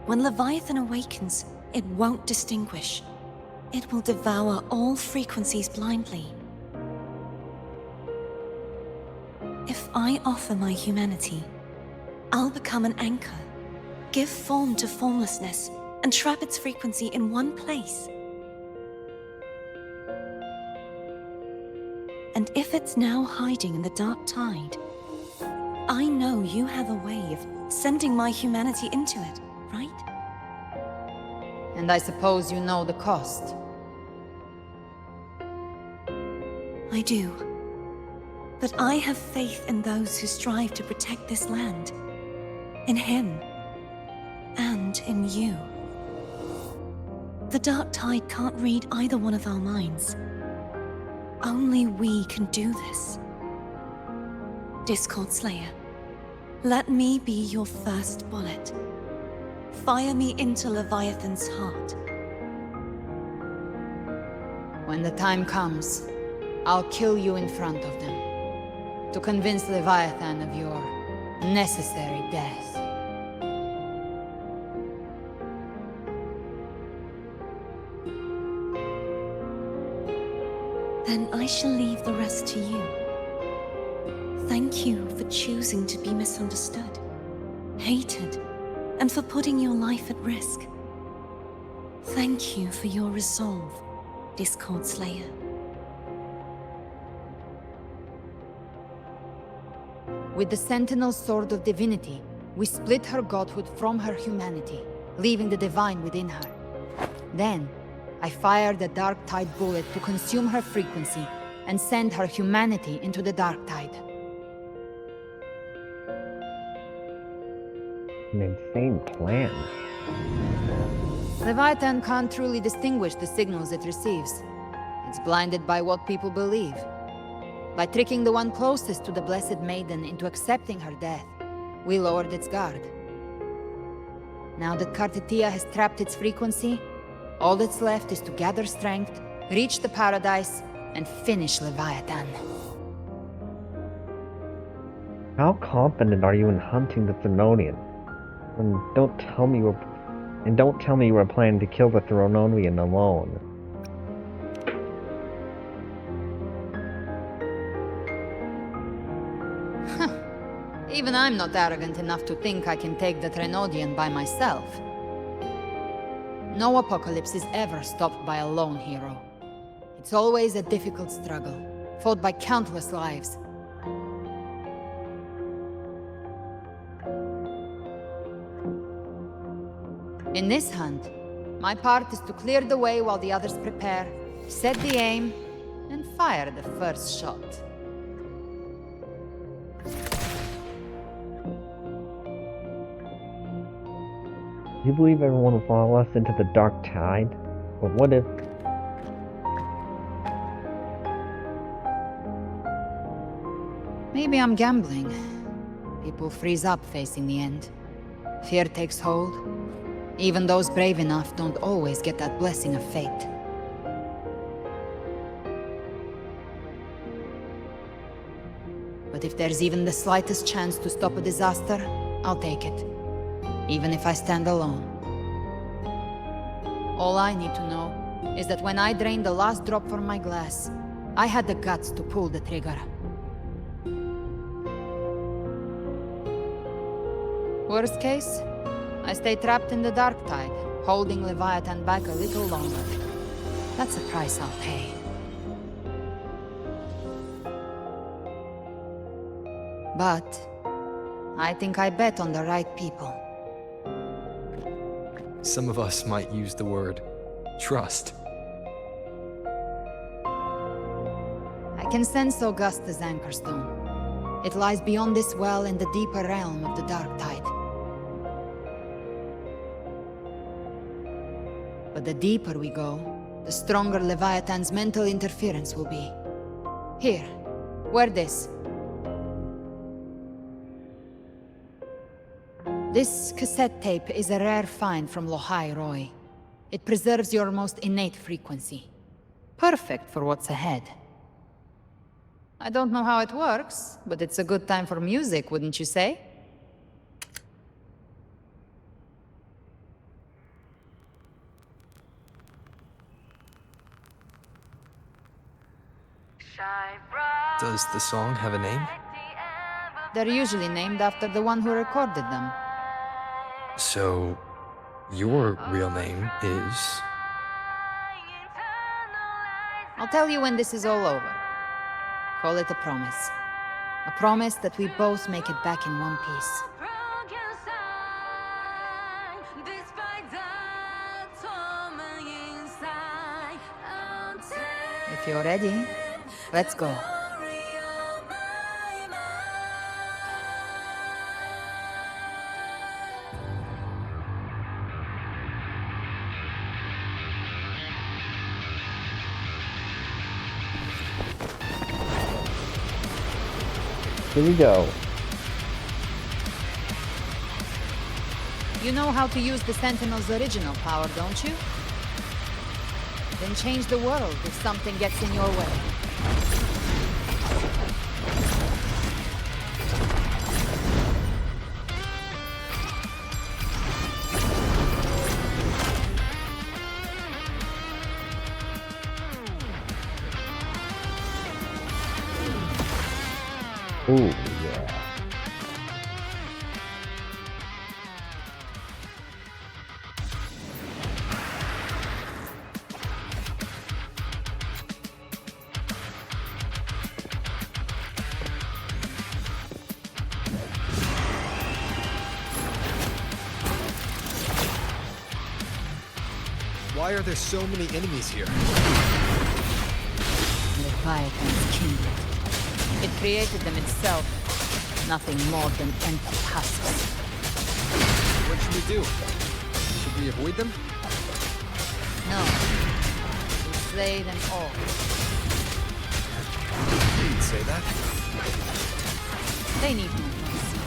When Leviathan awakens, it won't distinguish. It will devour all frequencies blindly. If I offer my humanity, I'll become an anchor, give form to formlessness, and trap its frequency in one place. And if it's now hiding in the Dark Tide, I know you have a way of sending my humanity into it, right? And I suppose you know the cost. I do. But I have faith in those who strive to protect this land. In him. And in you. The Dark Tide can't read either one of our minds. Only we can do this. Discord Slayer, let me be your first bullet. Fire me into Leviathan's heart. When the time comes, I'll kill you in front of them, to convince Leviathan of your necessary death. Then I shall leave the rest to you. Thank you for choosing to be misunderstood, hated, and for putting your life at risk. Thank you for your resolve, Discord Slayer. With the Sentinel's Sword of Divinity, we split her godhood from her humanity, leaving the divine within her. Then, I fired a Dark Tide bullet to consume her frequency and send her humanity into the Dark Tide. An insane plan. Leviathan can't truly distinguish the signals it receives. It's blinded by what people believe. By tricking the one closest to the Blessed Maiden into accepting her death, we lowered its guard. Now that Kartetia has trapped its frequency, all that's left is to gather strength, reach the Paradise, and finish Leviathan. How confident are you in hunting the Thronian? And don't tell me you were planning to kill the Thronian alone. Even I'm not arrogant enough to think I can take the Thronian by myself. No apocalypse is ever stopped by a lone hero. It's always a difficult struggle, fought by countless lives. In this hunt, my part is to clear the way while the others prepare, set the aim, and fire the first shot. Do you believe everyone will follow us into the Dark Tide? Or what if... Maybe I'm gambling. People freeze up facing the end. Fear takes hold. Even those brave enough don't always get that blessing of fate. But if there's even the slightest chance to stop a disaster, I'll take it. Even if I stand alone. All I need to know is that when I drained the last drop from my glass, I had the guts to pull the trigger. Worst case, I stay trapped in the Dark Tide, holding Leviathan back a little longer. That's a price I'll pay. But I think I bet on the right people. Some of us might use the word trust. I can sense Augusta's Anchorstone. It lies beyond this well in the deeper realm of the Dark Tide. But the deeper we go, the stronger Leviathan's mental interference will be. Here, wear this. This cassette tape is a rare find from Lohai Roy. It preserves your most innate frequency. Perfect for what's ahead. I don't know how it works, but it's a good time for music, wouldn't you say? Does the song have a name? They're usually named after the one who recorded them. So, your real name is... I'll tell you when this is all over. Call it a promise. A promise that we both make it back in one piece. If you're ready, let's go. Here we go. You know how to use the Sentinel's original power, don't you? Then change the world if something gets in your way. Ooh, yeah. Why are there so many enemies here? Leviathan's kindred. It created them itself. Nothing more than empty husks. What should we do? Should we avoid them? No. We slay them all. You'd say that? They need no mercy.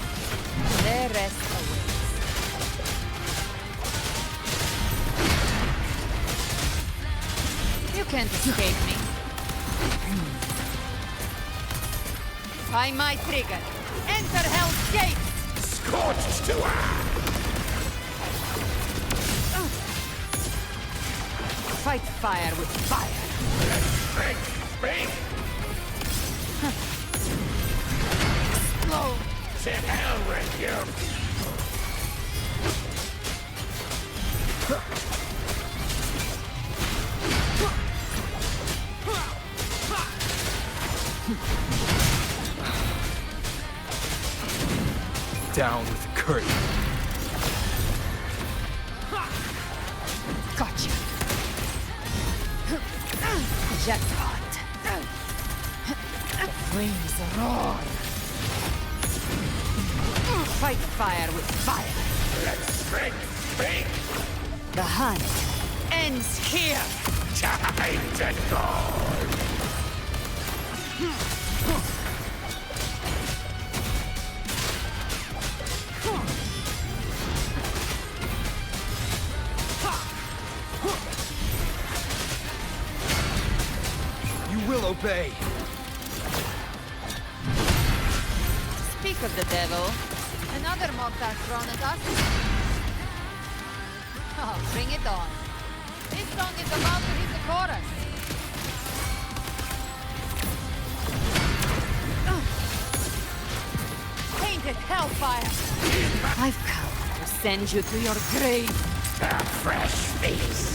Their rest awaits. You can't escape me. By my trigger. Enter Hell's Gate! Scorched to Fight fire with fire. Explode! To hell with you! Down with the curtain. Gotcha. Jackpot. Flames roar. Fight fire with fire. Let's speak! The hunt ends here. Time to go! Will obey. Speak of the devil. Another mortar thrown at us. Oh, bring it on. This song is about to hit the chorus. Painted hellfire. I've come to send you to your grave. A fresh face.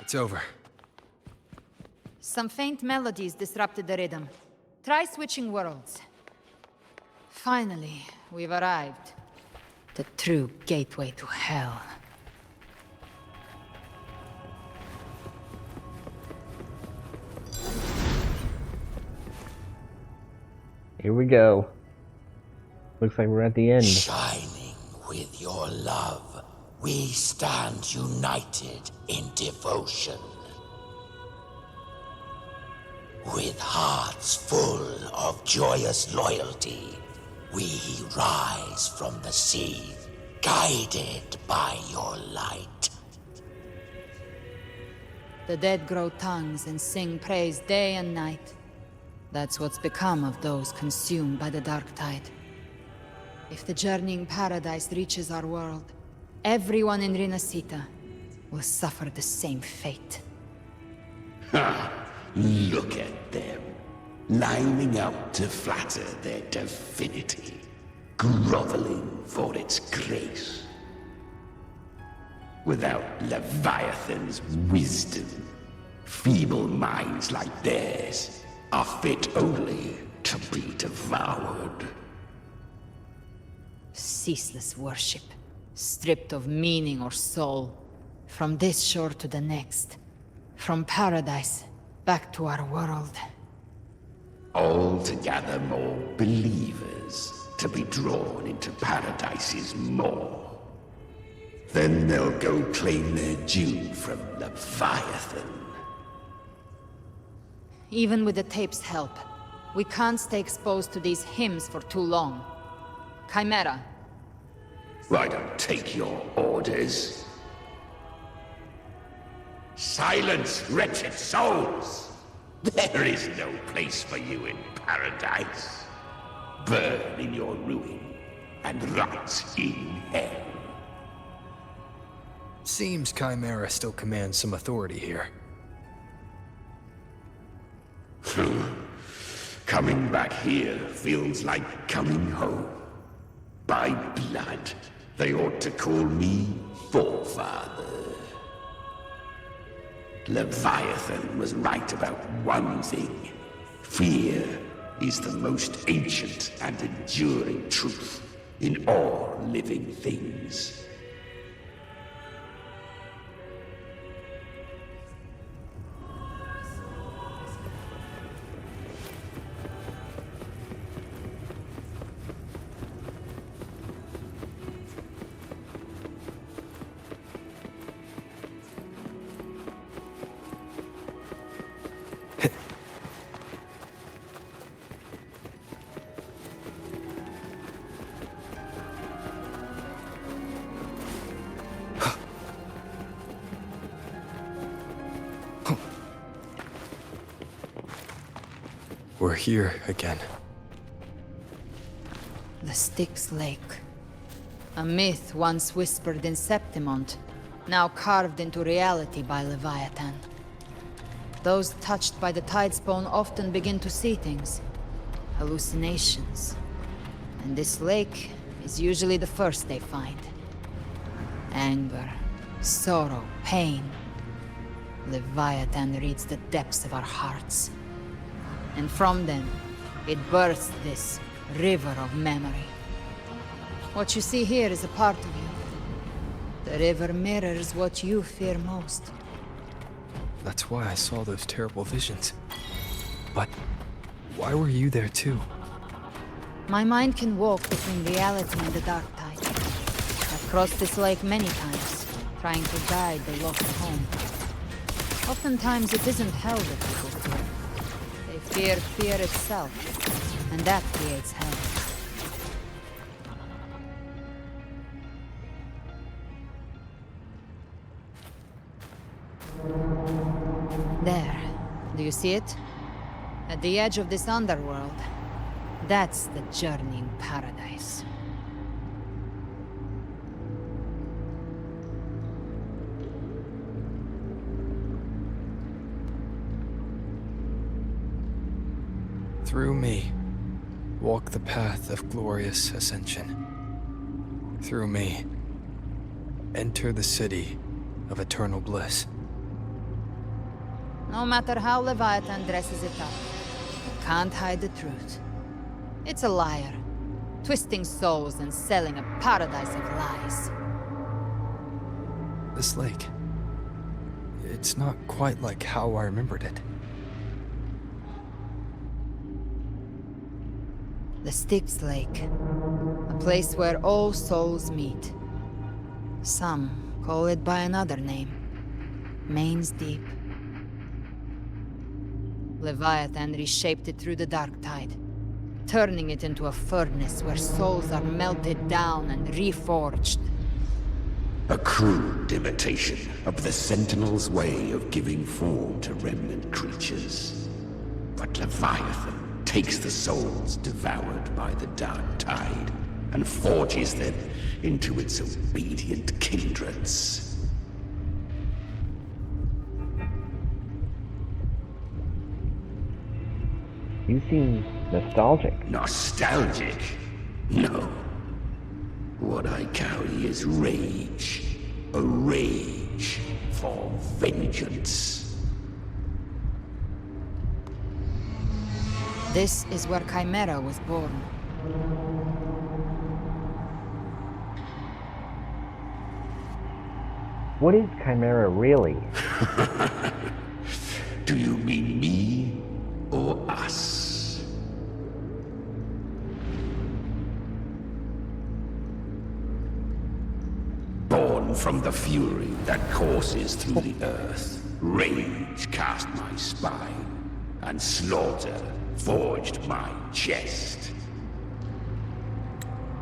It's over. Some faint melodies disrupted the rhythm. Try switching worlds. Finally, we've arrived. The true gateway to hell. Here we go. Looks like we're at the end. Shining with your love, we stand united in devotion. With hearts full of joyous loyalty, we rise from the sea, guided by your light. The dead grow tongues and sing praise day and night. That's what's become of those consumed by the dark tide. If the journeying paradise reaches our world, everyone in Rinasita will suffer the same fate. Ha! Look at them, lining up to flatter their divinity, groveling for its grace. Without Leviathan's wisdom, feeble minds like theirs are fit only to be devoured. Ceaseless worship, stripped of meaning or soul. From this shore to the next. From paradise back to our world. All to gather more believers to be drawn into Paradise's maw. Then they'll go claim their due from Leviathan. even with the tape's help. We can't stay exposed to these hymns for too long. Chimera. I don't take your orders. Silence, wretched souls! There is no place for you in paradise. Burn in your ruin, and rot in hell. Seems Chimera still commands some authority here. Coming back here feels like coming home. By blood, they ought to call me Forefather. Leviathan was right about one thing. Fear is the most ancient and enduring truth in all living things. We're here again. The Styx Lake. A myth once whispered in Septimont, now carved into reality by Leviathan. Those touched by the Tidespawn often begin to see things. Hallucinations. And this lake is usually the first they find. Anger, sorrow, pain. Leviathan reads the depths of our hearts. And from them, it births this river of memory. What you see here is a part of you. The river mirrors what you fear most. That's why I saw those terrible visions. But why were you there too? My mind can walk between reality and the dark tide. I've crossed this lake many times, trying to guide the lost home. Oftentimes it isn't hell that people fear. They fear itself, and that creates hell. There. Do you see it? At the edge of this underworld. That's the journeying paradise. Through me, walk the path of glorious ascension. Through me, enter the city of eternal bliss. No matter how Leviathan dresses it up, it can't hide the truth. It's a liar, twisting souls and selling a paradise of lies. This lake, it's not quite like how I remembered it. The Styx Lake. A place where all souls meet. Some call it by another name. Main's Deep. Leviathan reshaped it through the dark tide, turning it into a furnace where souls are melted down and reforged. A crude imitation of the Sentinel's way of giving form to remnant creatures. But Leviathan takes the souls devoured by the dark tide and forges them into its obedient kindreds. You seem nostalgic. Nostalgic? No. What I carry is rage. A rage for vengeance. This is where Chimera was born. What is Chimera really? Do you mean me or us? Born from the fury that courses through the earth, rage cast my spine. and slaughter forged my chest.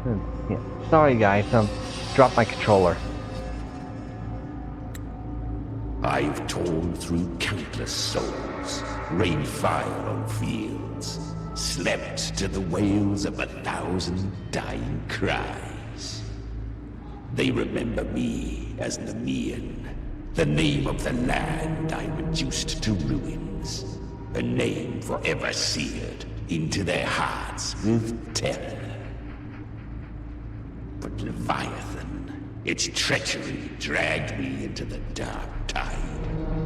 Yeah. Sorry guys, dropped my controller. I've torn through countless souls, rained fire on fields, slept to the wails of 1,000 dying cries. They remember me as Nemean, the name of the land I reduced to ruins, a name forever seared into their hearts with terror. But Leviathan, its treachery dragged me into the dark tide.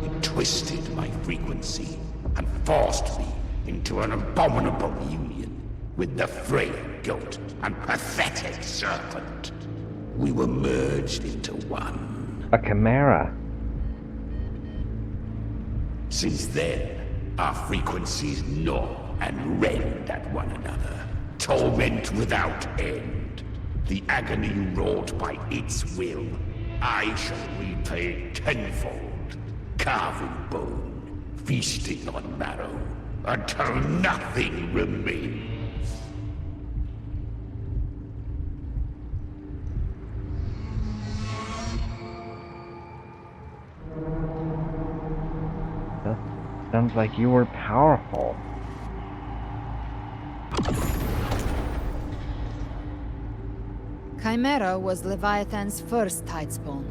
It twisted my frequency and forced me into an abominable union with the frail goat and pathetic serpent. We were merged into one. A chimera. Since then, our frequencies gnaw and rend at one another, torment without end. The agony wrought by its will, I shall repay tenfold, carving bone, feasting on marrow, until nothing remains. Sounds like you were powerful. Chimera was Leviathan's first tidespawn,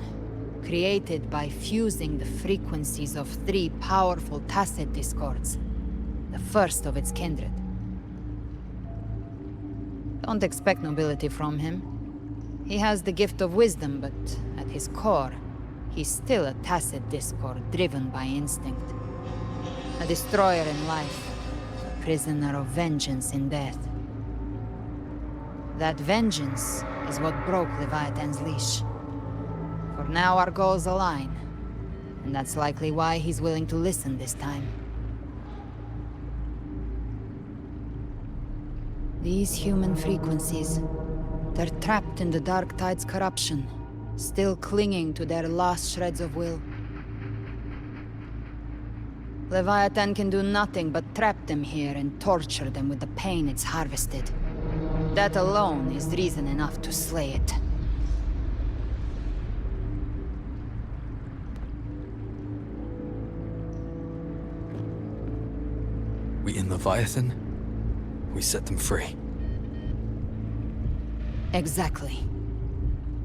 created by fusing the frequencies of 3 powerful tacit discords, the first of its kindred. Don't expect nobility from him. He has the gift of wisdom, but at his core, he's still a tacit discord driven by instinct. A destroyer in life, a prisoner of vengeance in death. That vengeance is what broke Leviathan's leash. For now our goals align, and that's likely why he's willing to listen this time. These human frequencies, they're trapped in the Dark Tide's corruption, still clinging to their last shreds of will. Leviathan can do nothing but trap them here and torture them with the pain it's harvested. That alone is reason enough to slay it. We in Leviathan? We set them free. Exactly.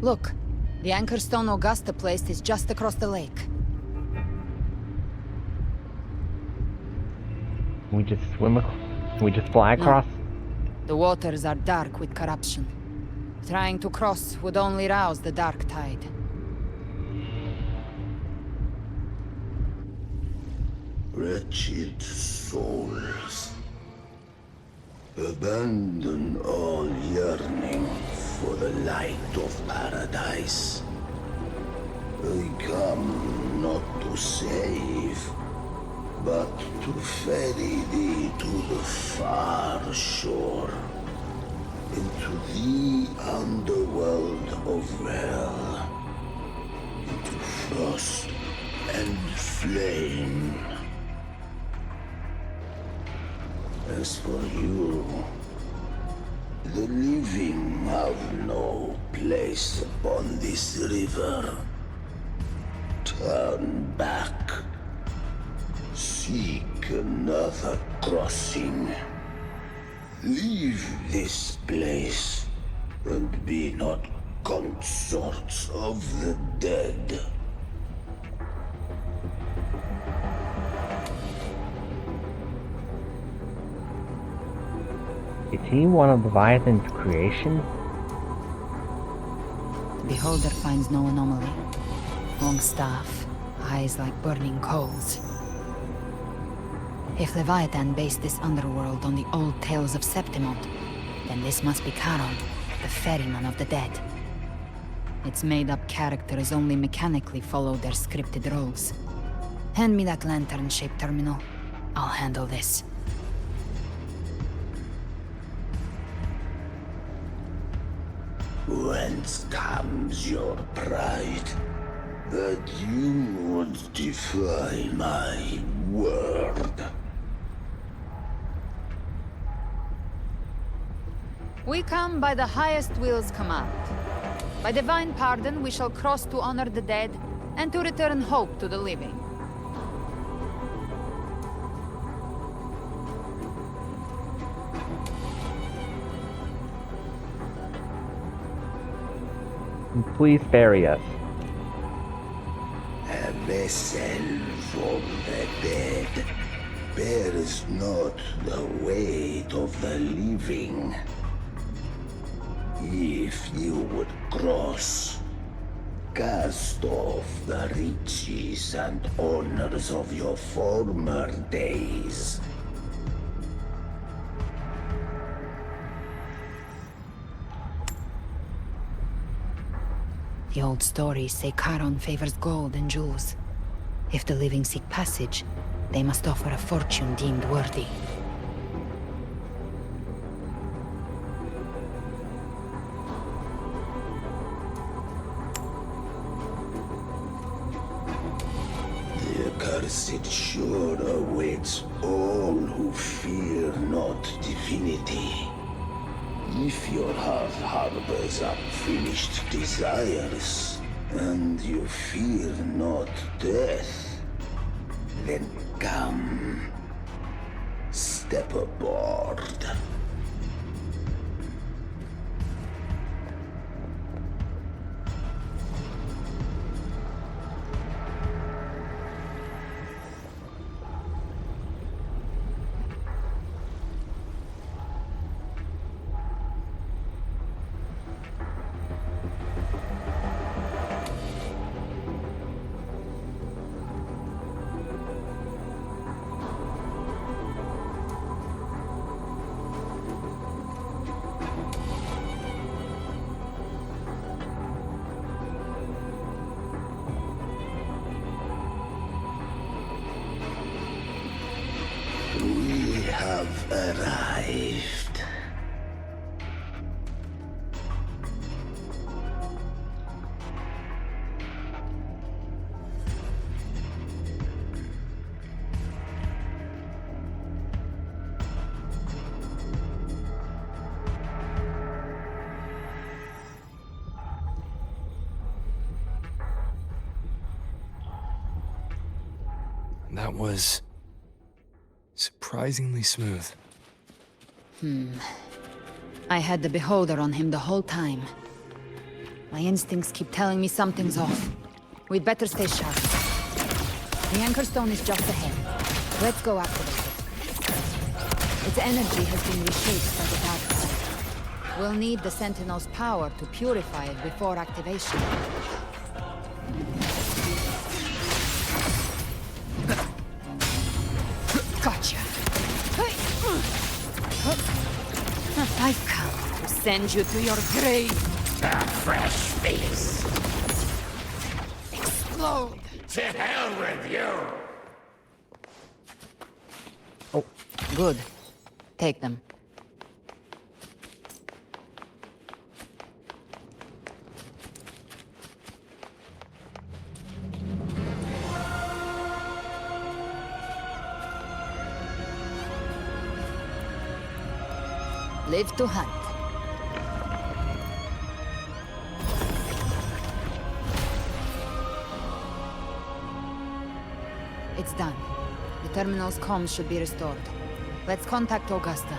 Look, the anchor stone Augusta placed is just across the lake. We just swim we just fly across? No. The waters are dark with corruption. Trying to cross would only rouse the Dark Tide. Wretched souls, abandon all yearning for the light of paradise. I come not to save, but to ferry thee to the far shore, into the underworld of hell, into frost and flame. As for you, the living have no place upon this river. Turn back. Seek another crossing. Leave this place, and be not consorts of the dead. Is he one of Leviathan's creation? The beholder finds no anomaly. Long staff, eyes like burning coals. If Leviathan based this underworld on the old tales of Septimont, then this must be Charon, the ferryman of the dead. Its made-up characters only mechanically follow their scripted roles. Hand me that lantern-shaped terminal. I'll handle this. Whence comes your pride? That you would defy my word? We come by the highest will's command. By divine pardon, we shall cross to honor the dead and to return hope to the living. Please bury us. A vessel from the dead bears not the weight of the living. If you would cross, cast off the riches and honors of your former days. The old stories say Charon favors gold and jewels. If the living seek passage, they must offer a fortune deemed worthy. The accursed shore awaits all who fear not divinity. If your heart harbors unfinished desires, and you fear not death, then come, step aboard. We have arrived. That was surprisingly smooth. I had the beholder on him the whole time. My instincts keep telling me something's off. We'd better stay sharp. The anchor stone is just ahead. Let's go activate it. Its energy has been reshaped by the dark side. We'll need the Sentinel's power to purify it before activation. Gotcha. I've come to send you to your grave. A fresh face. Explode. To hell with you. Oh, good. Take them. Live to hunt. It's done. The terminal's comms should be restored. Let's contact Augusta.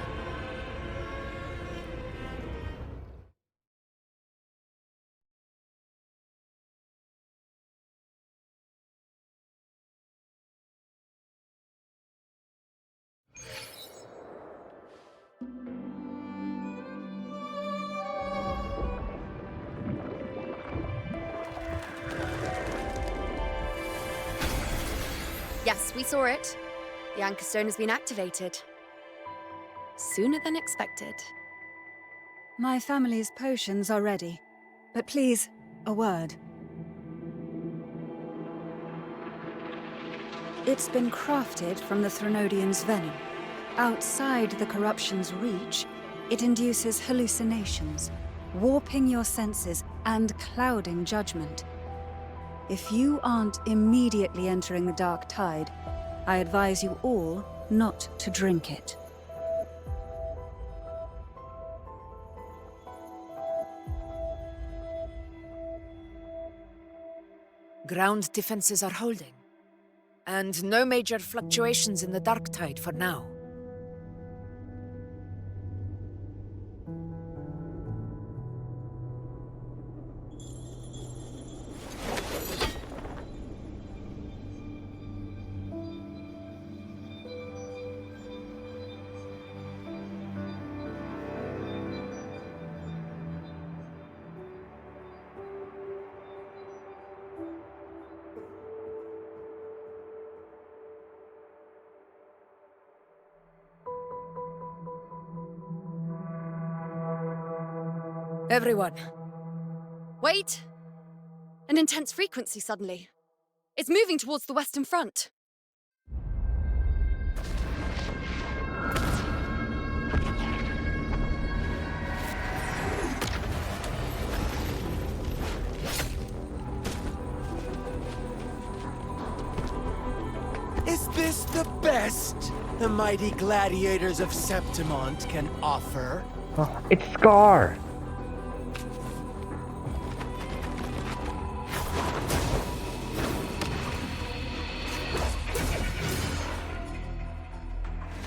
Yes, we saw it. The anchor stone has been activated. Sooner than expected. My family's potions are ready. But please, a word. It's been crafted from the Threnodian's venom. Outside the corruption's reach, it induces hallucinations, warping your senses and clouding judgment. If you aren't immediately entering the dark tide, I advise you all not to drink it. Ground defenses are holding. And no major fluctuations in the dark tide for now. Everyone. Wait! An intense frequency suddenly. It's moving towards the Western Front. Is this the best the mighty gladiators of Septimont can offer? Oh, it's Scar!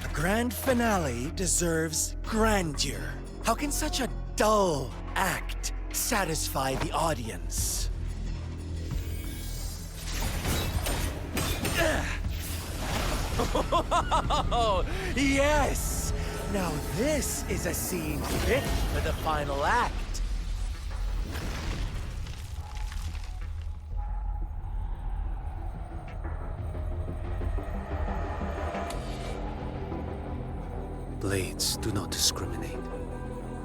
A grand finale deserves grandeur. How can such a dull act satisfy the audience? Oh, yes! Now this is a scene fit for the final act. Blades do not discriminate.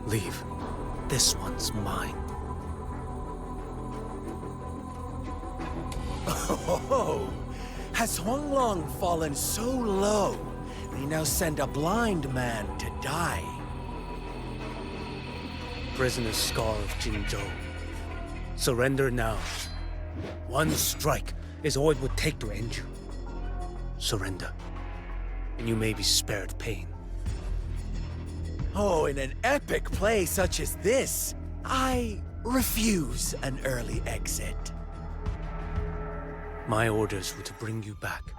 Leave. This one's mine. Oh, has Huanglong fallen so low, they now send a blind man to die? Prisoner Scar of Jinzhou. Surrender now. One strike is all it would take to end you. Surrender, and you may be spared pain. Oh, in an epic play such as this, I refuse an early exit. My orders were to bring you back,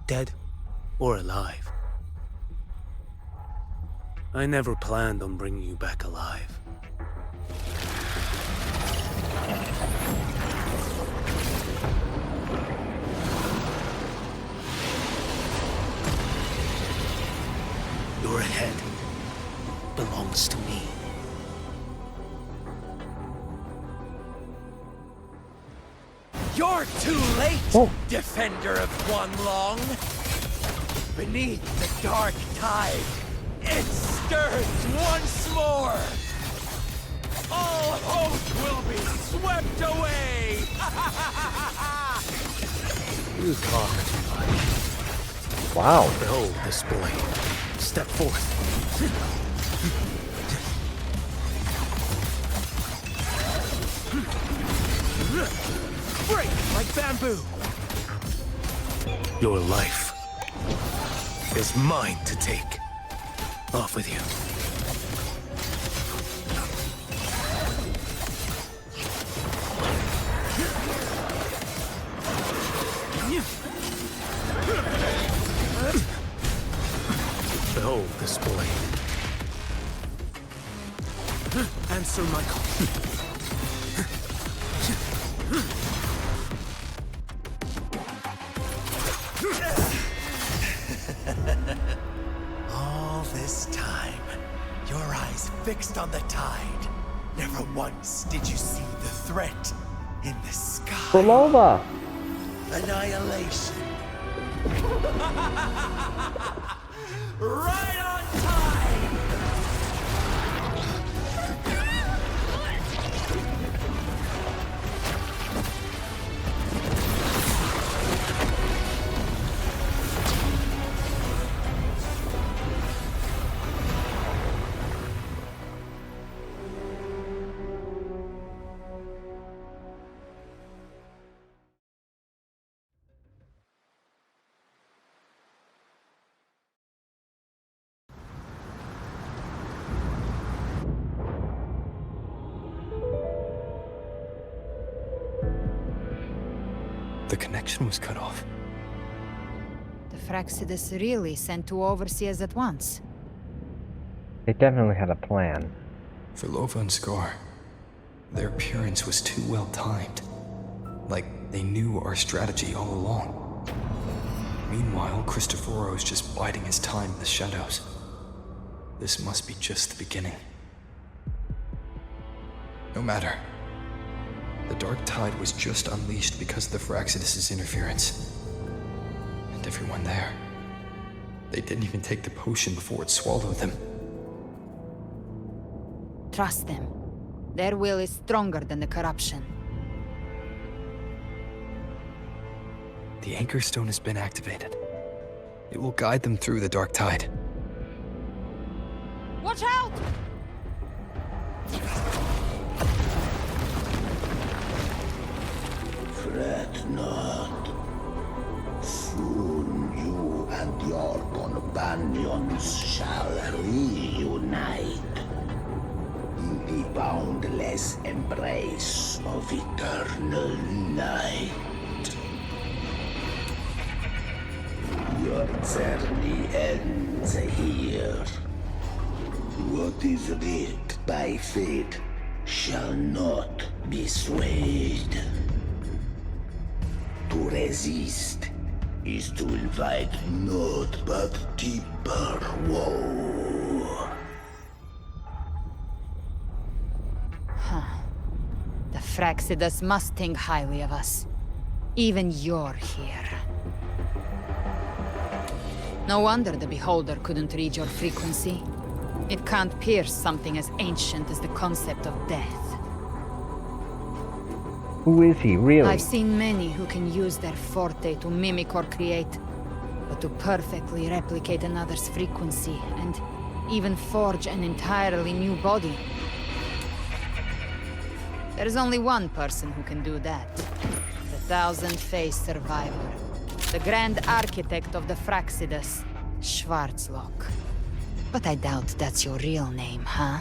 dead or alive. I never planned on bringing you back alive. Your head belongs to me. You're too late, defender of Guanlong! Beneath the dark tide, it stirs once more! All hope will be swept away! You talk too much. Wow. Behold this boy. Step forth. Break like bamboo! Your life is mine to take. Off with you. Behold this boy. Answer my call. All this time, your eyes fixed on the tide. Never once did you see the threat in the sky. Belova! Annihilation. Right on time! the connection was cut off. The Fraxidus really sent two overseers at once. They definitely had a plan. For Lova and Scar, their appearance was too well timed. Like they knew our strategy all along. Meanwhile, Cristoforo's just biding his time in the shadows. This must be just the beginning. No matter. The Dark Tide was just unleashed because of the Fraxidus' interference. And everyone there, they didn't even take the potion before it swallowed them. Trust them. Their will is stronger than the corruption. The Anchor Stone has been activated. It will guide them through the Dark Tide. Watch out! Fret not. Soon you and your companions shall reunite in the boundless embrace of eternal night. Your journey ends here. What is writ by fate shall not be swayed. To resist is to invite naught but deeper woe. The Fraxidus must think highly of us. Even you're here. No wonder the Beholder couldn't read your frequency. It can't pierce something as ancient as the concept of death. Who is he, really? I've seen many who can use their forte to mimic or create, but to perfectly replicate another's frequency and even forge an entirely new body. There's only one person who can do that. The thousand-faced survivor. The grand architect of the Fraxidus, Schwarzlock. But I doubt that's your real name, huh?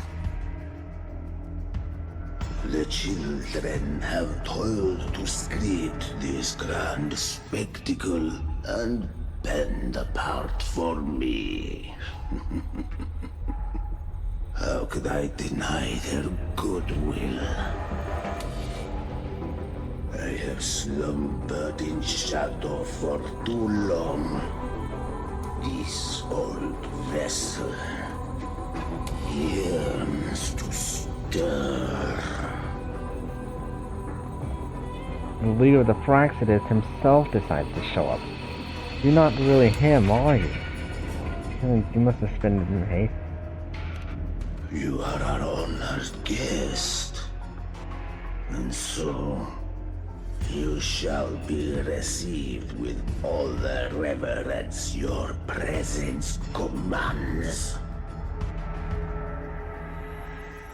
The children have toiled to script this grand spectacle and bend apart for me. How could I deny their goodwill? I have slumbered in shadow for too long. This old vessel yearns to stir. The leader of the Fraxidus himself decides to show up. You're not really him, are you? You must have spent it in haste. You are our honored guest. And so, you shall be received with all the reverence your presence commands.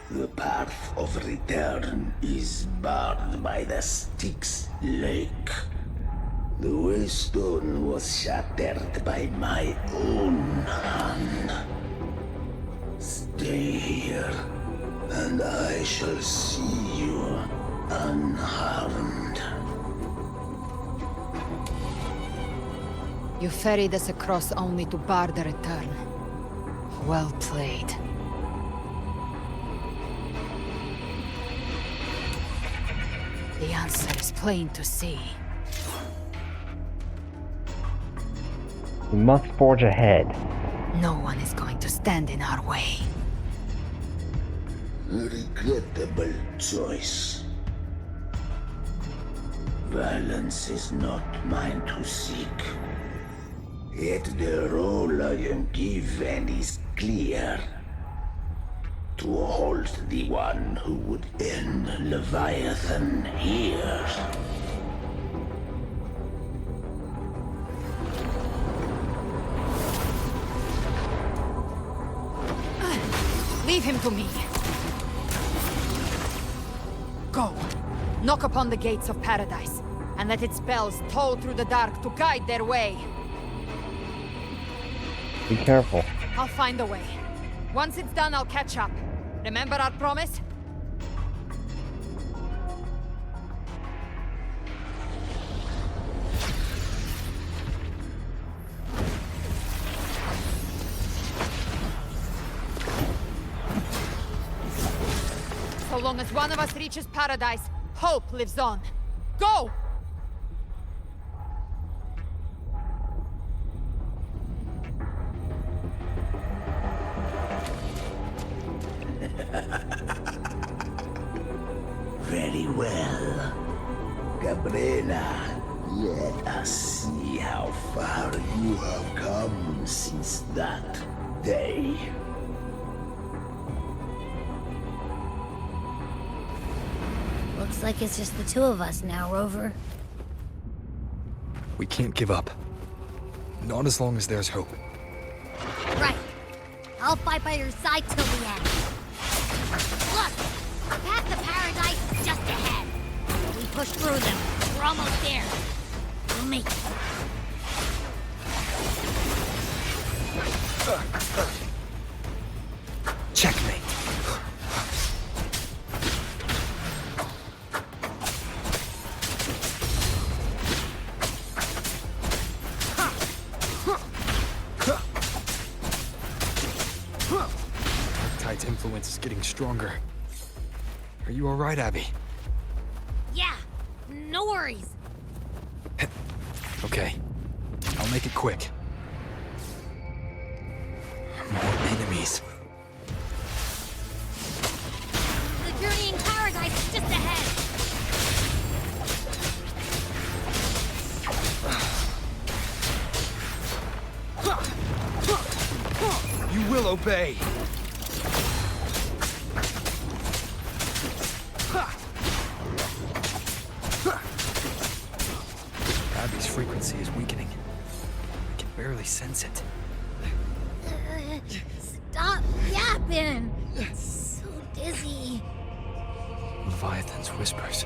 The path of return is barred by the Styx Lake. The waystone was shattered by my own hand. Stay here, and I shall see you unharmed. You ferried us across only to bar the return. Well played. The answer is plain to see. We must forge ahead. No one is going to stand in our way. Regrettable choice. Violence is not mine to seek. Yet the role I am given is clear. To hold the one who would end Leviathan here. Leave him to me. Go. Knock upon the gates of paradise, and let its bells toll through the dark to guide their way. Be careful. I'll find a way. Once it's done, I'll catch up. Remember our promise? long as one of us reaches paradise, hope lives on. Go! Very well. Galbrena, let us see how far you have come since that day. Looks like it's just the two of us now, Rover. We can't give up. Not as long as there's hope. Right. I'll fight by your side till the end. Look! The path to paradise is just ahead. We push through them. We're almost there. We'll make it. Checkmate. Tide's influence is getting stronger. Are you all right, Abby? Yeah, no worries. Okay. I'll make it quick. More enemies. The journey in paradise is just ahead. You will obey. Abby's frequency is weakening. I can barely sense it. Stop yapping. It's so dizzy. Leviathan's whispers.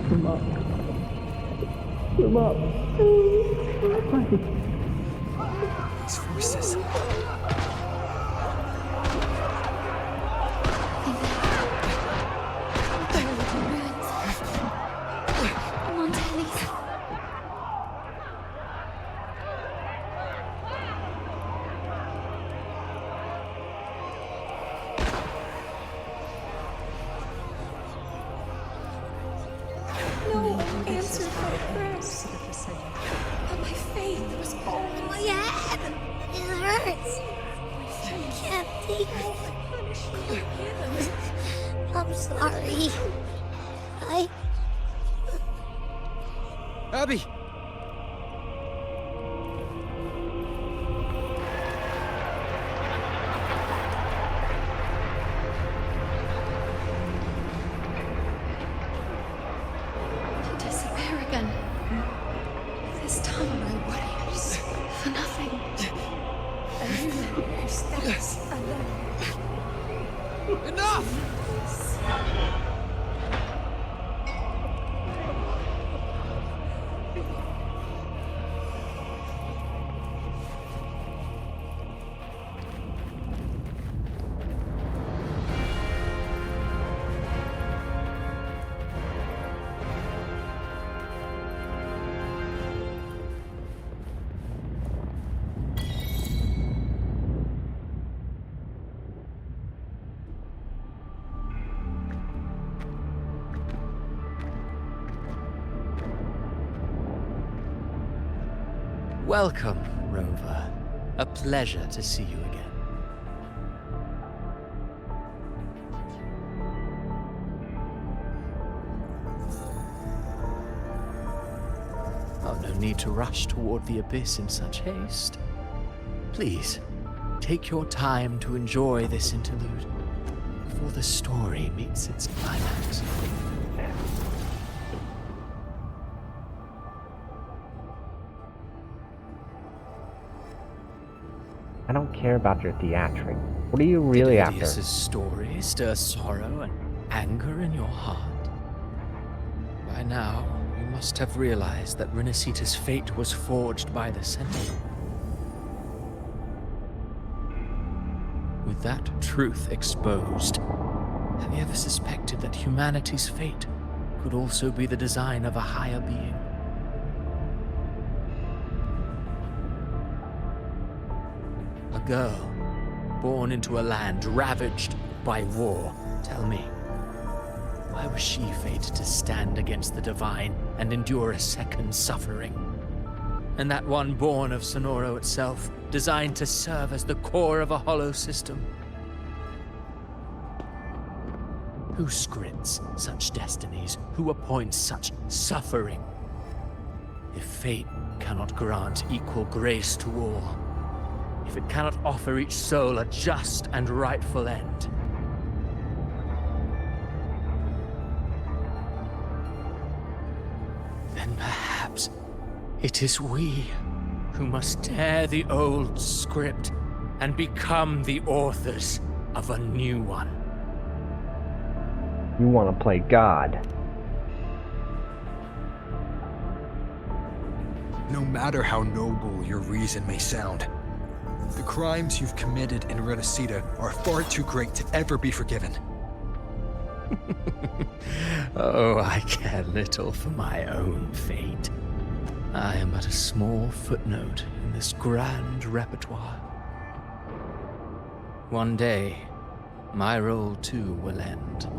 Come up. Come up. These voices. But my faith was all in my head. It hurts. I can't take it. I'm sorry. Abby! To disappear again. This time my warriors. For nothing. A human who stands alone. Enough! Welcome, Rover. A pleasure to see you again. Oh, no need to rush toward the abyss in such haste. Please, take your time to enjoy this interlude before the story meets its climax. I don't care about your theatrics. What are you really after? Did story stir sorrow and anger in your heart? By now, you must have realized that Renacita's fate was forged by the Sentinel. With that truth exposed, have you ever suspected that humanity's fate could also be the design of a higher being? girl, born into a land ravaged by war. Tell me, why was she fated to stand against the divine and endure a second suffering? And that one born of Sonoro itself, designed to serve as the core of a hollow system? Who scripts such destinies? Who appoints such suffering? If fate cannot grant equal grace to all, if it cannot offer each soul a just and rightful end, then perhaps it is we who must tear the old script and become the authors of a new one. You want to play God. No matter how noble your reason may sound, the crimes you've committed in Renacita are far too great to ever be forgiven. Oh, I care little for my own fate. I am but a small footnote in this grand repertoire. One day, my role too will end.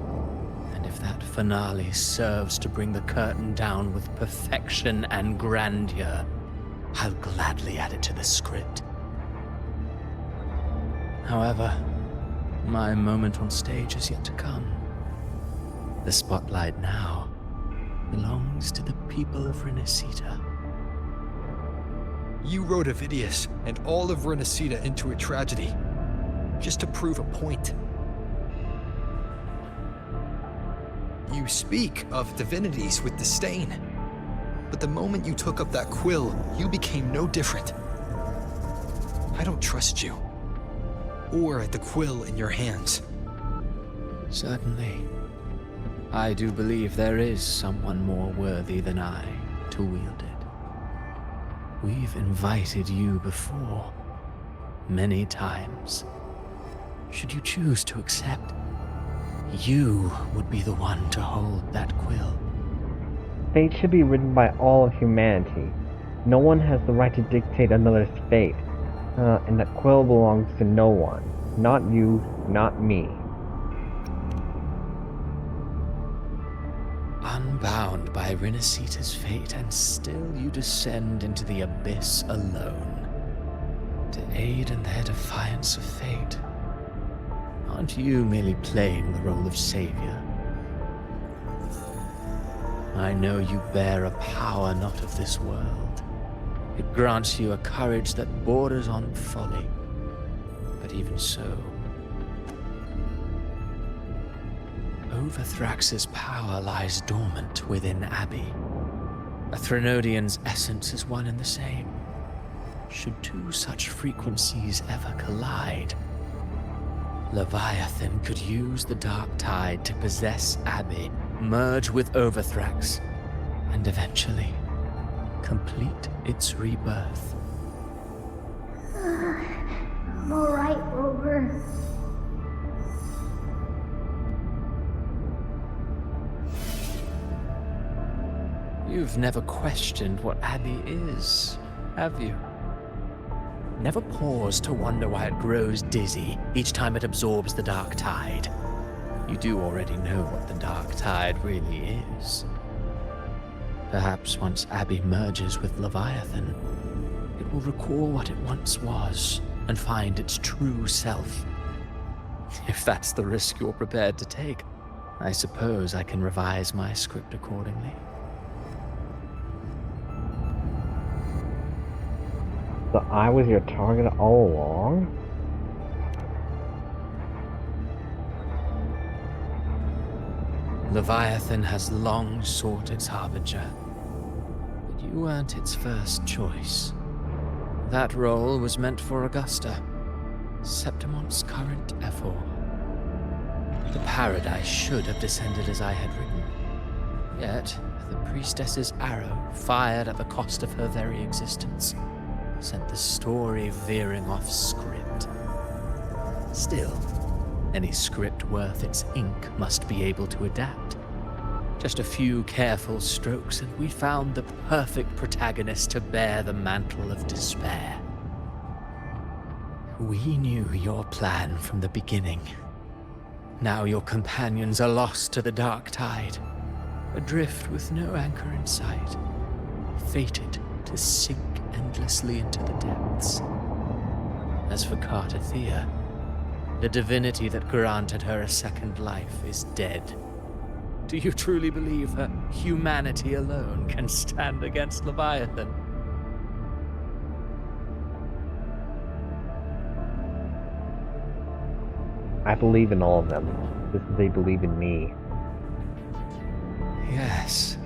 And if that finale serves to bring the curtain down with perfection and grandeur, I'll gladly add it to the script. However, my moment on stage is yet to come. The spotlight now belongs to the people of Renacita. You wrote Avidius and all of Renacita into a tragedy, just to prove a point. You speak of divinities with disdain, but the moment you took up that quill, you became no different. I don't trust you, or the quill in your hands. Certainly. I do believe there is someone more worthy than I to wield it. We've invited you before, many times. Should you choose to accept, you would be the one to hold that quill. Fate should be written by all of humanity. No one has the right to dictate another's fate. And that quill belongs to no one. Not you, not me. Unbound by Renacita's fate, and still you descend into the abyss alone, to aid in their defiance of fate. Aren't you merely playing the role of savior? I know you bear a power not of this world. It grants you a courage that borders on folly. But even so, Overthrax's power lies dormant within Abbey. A Threnodian's essence is one and the same. Should two such frequencies ever collide, Leviathan could use the dark tide to possess Abbey, merge with Overthrax, and eventually complete its rebirth. I'm alright, Rover. You've never questioned what Abbey is, have you? Never paused to wonder why it grows dizzy each time it absorbs the dark tide. You do already know what the dark tide really is. Perhaps once Abbey merges with Leviathan, it will recall what it once was and find its true self. If that's the risk you're prepared to take, I suppose I can revise my script accordingly. So I was your target all along? Leviathan has long sought its harbinger, but you weren't its first choice. That role was meant for Augusta, Septimon's current Ephor. The paradise should have descended as I had written. Yet, the priestess's arrow, fired at the cost of her very existence, sent the story veering off script. Still, any script worth its ink must be able to adapt. Just a few careful strokes and we found the perfect protagonist to bear the mantle of despair. We knew your plan from the beginning. Now your companions are lost to the dark tide, adrift with no anchor in sight, fated to sink endlessly into the depths. As for Cartathea, the divinity that granted her a second life is dead. Do you truly believe her humanity alone can stand against Leviathan? I believe in all of them, just as they believe in me. Yes.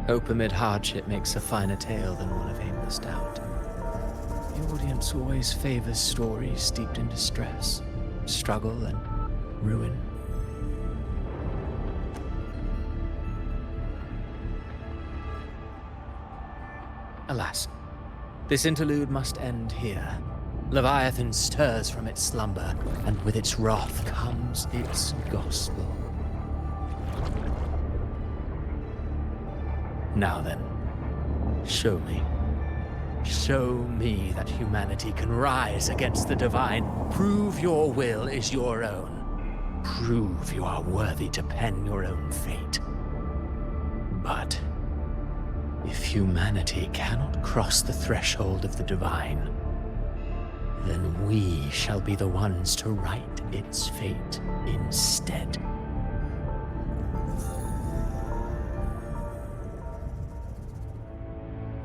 Hope amid hardship makes a finer tale than one of aimless doubt. The audience always favors stories steeped in distress, struggle, and ruin. Alas, this interlude must end here. Leviathan stirs from its slumber, and with its wrath comes its gospel. Now then, show me. Show me that humanity can rise against the divine. Prove your will is your own. Prove you are worthy to pen your own fate. But if humanity cannot cross the threshold of the divine, then we shall be the ones to write its fate instead.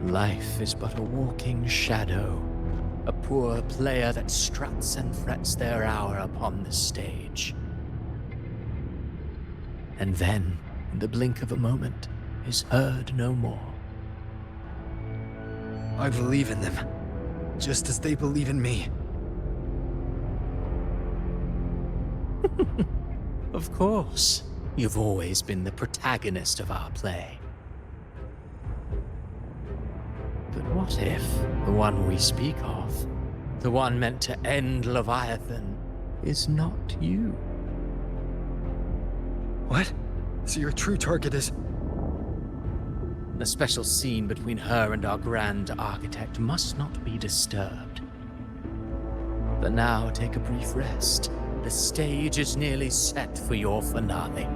Life is but a walking shadow, a poor player that struts and frets their hour upon the stage. And then, in the blink of a moment, is heard no more. I believe in them, just as they believe in me. Of course. You've always been the protagonist of our play. But what if the one we speak of, the one meant to end Leviathan, is not you? What? So your true target is... The special scene between her and our grand architect must not be disturbed. But now take a brief rest. The stage is nearly set for your finale.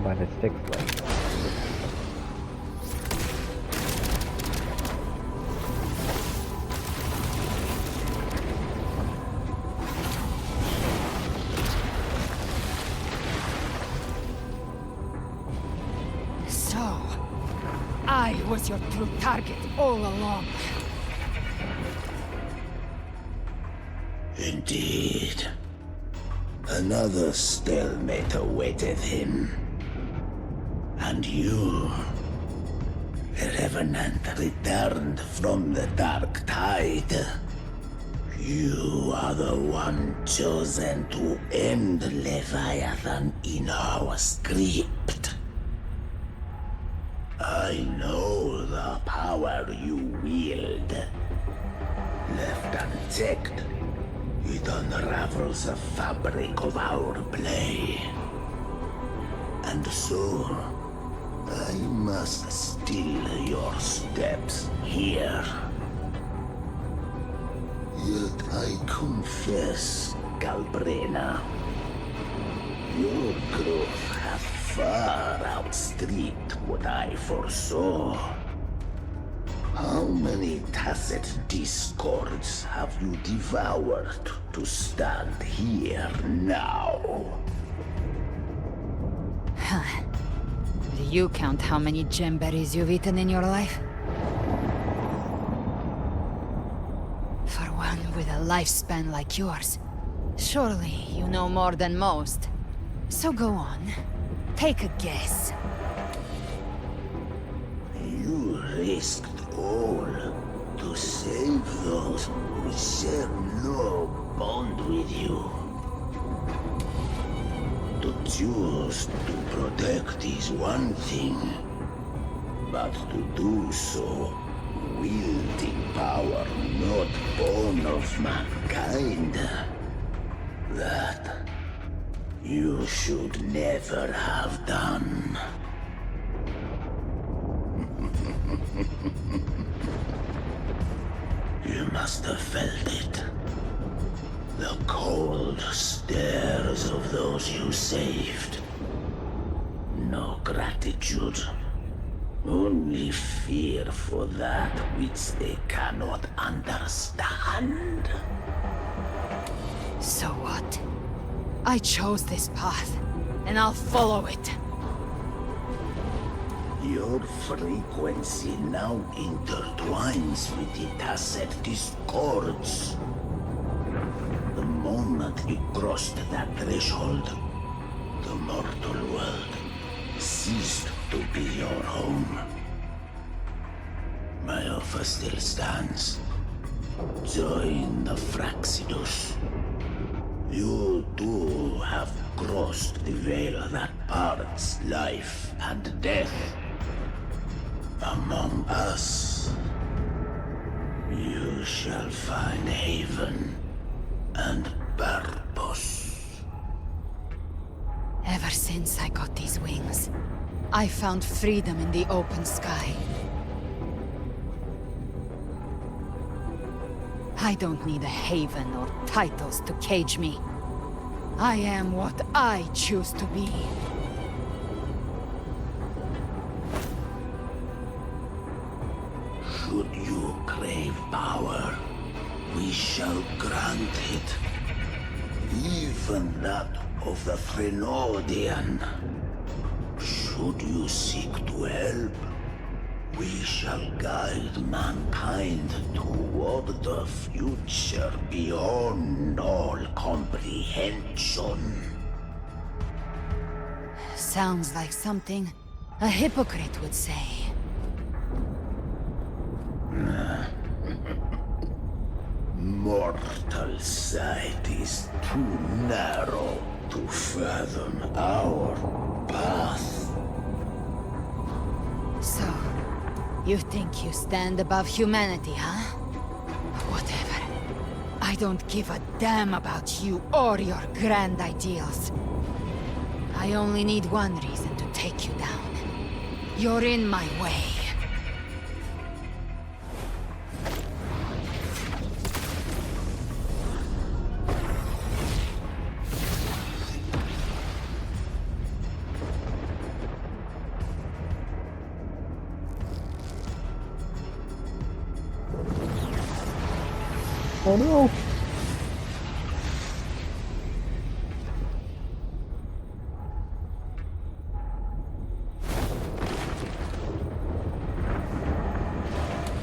By the sixth leg. So, I was your true target all along. Indeed. Another stalemate awaited him. And you, the Revenant returned from the dark tide. You are the one chosen to end Leviathan in our script. I know the power you wield. Left unchecked, it unravels the fabric of our play. And so, I must steal your steps here. Yet I confess, Galbrena, your growth hath far outstripped what I foresaw. How many tacit discords have you devoured to stand here now? Huh. Do you count how many gemberries you've eaten in your life? For one with a lifespan like yours, surely you know more than most. So go on, take a guess. You risked all to save those who share no bond with you. To choose to protect is one thing, but to do so wielding power not born of mankind, that you should never have done. You must have felt it. The cold stares of those you saved. No gratitude. Only fear for that which they cannot understand. So what? I chose this path, and I'll follow it. Your frequency now intertwines with the tacet discords. The moment you crossed that threshold, the mortal world ceased to be your home. My offer still stands. Join the Fraxidus. You too have crossed the veil that parts life and death. Among us, you shall find haven and purpose. Ever since I got these wings, I found freedom in the open sky. I don't need a haven or titles to cage me. I am what I choose to be. Should you crave power, we shall grant it. Even that of the Frenodian. Should you seek to help, we shall guide mankind toward the future beyond all comprehension. Sounds like something a hypocrite would say. Mortal sight is too narrow to fathom our path. So, you think you stand above humanity, huh? Whatever. I don't give a damn about you or your grand ideals. I only need one reason to take you down. You're in my way. Oh no!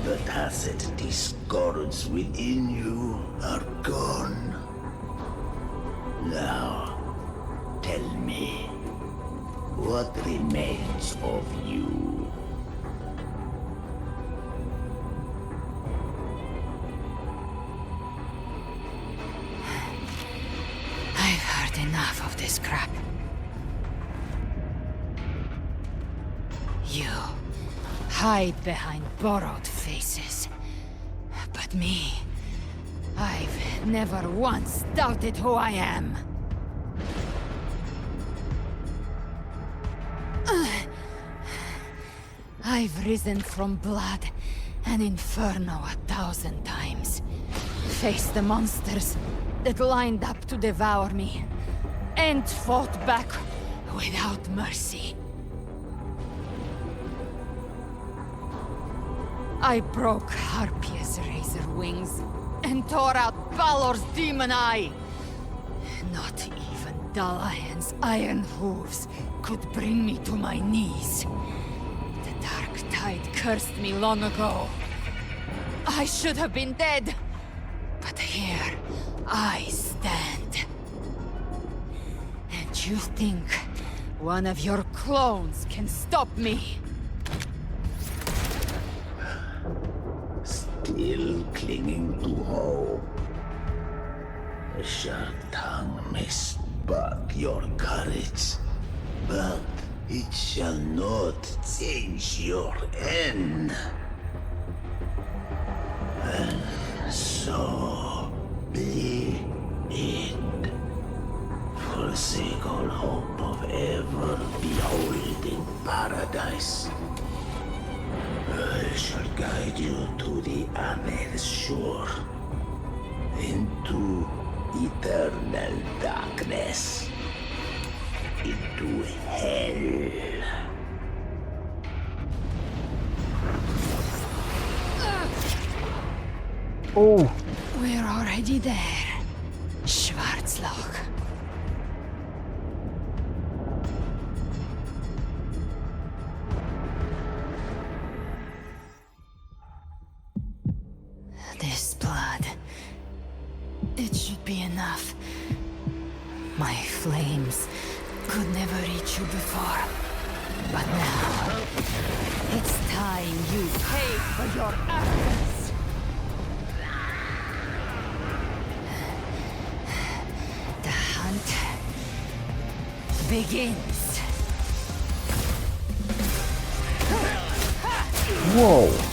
The tacit discords within you are gone. Now, tell me, what remains of you? I've heard enough of this crap. You hide behind borrowed faces. But me, I've never once doubted who I am. I've risen from blood and inferno 1,000 times. Faced the monsters that lined up to devour me, and fought back without mercy. I broke Harpia's razor wings and tore out Balor's demon eye. Not even Dalahan's iron hooves could bring me to my knees. The dark tide cursed me long ago. I should have been dead, but here I stand. And you think one of your clones can stop me? Still still clinging to hope. A sharp tongue may spark your courage, but it shall not change your end. And so be it. Forsake all hope of ever beholding paradise. I shall guide you to the Amet's shore, into eternal darkness, into hell. Oh! We're already there, Schwarzloch. This blood, it should be enough. My flames could never reach you before, but now it's time you pay for your actions. The hunt begins. Whoa!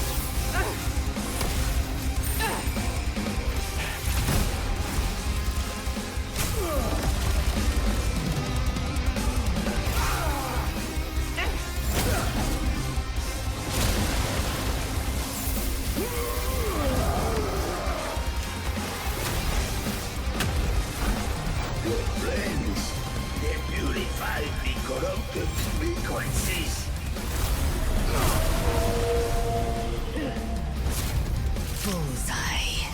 Bullseye.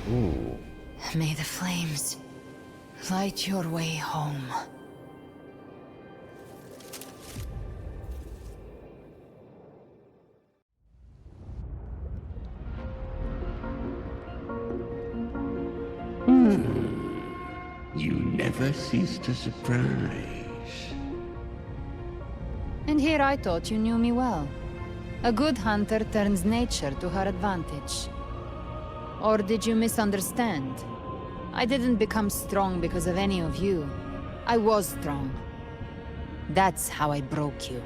Ooh. May the flames light your way home. You never cease to surprise. And here I thought you knew me well. A good hunter turns nature to her advantage. Or did you misunderstand? I didn't become strong because of any of you. I was strong. That's how I broke you.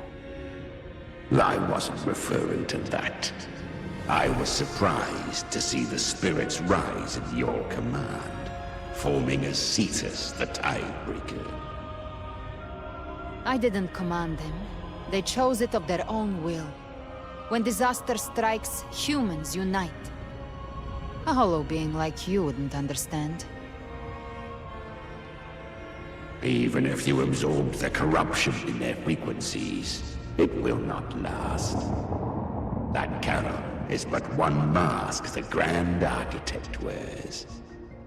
I wasn't referring to that. I was surprised to see the spirits rise at your command, forming as Cetus the Tidebreaker. I didn't command them. They chose it of their own will. When disaster strikes, humans unite. A hollow being like you wouldn't understand. Even if you absorb the corruption in their frequencies, it will not last. That carol is but one mask the Grand Architect wears.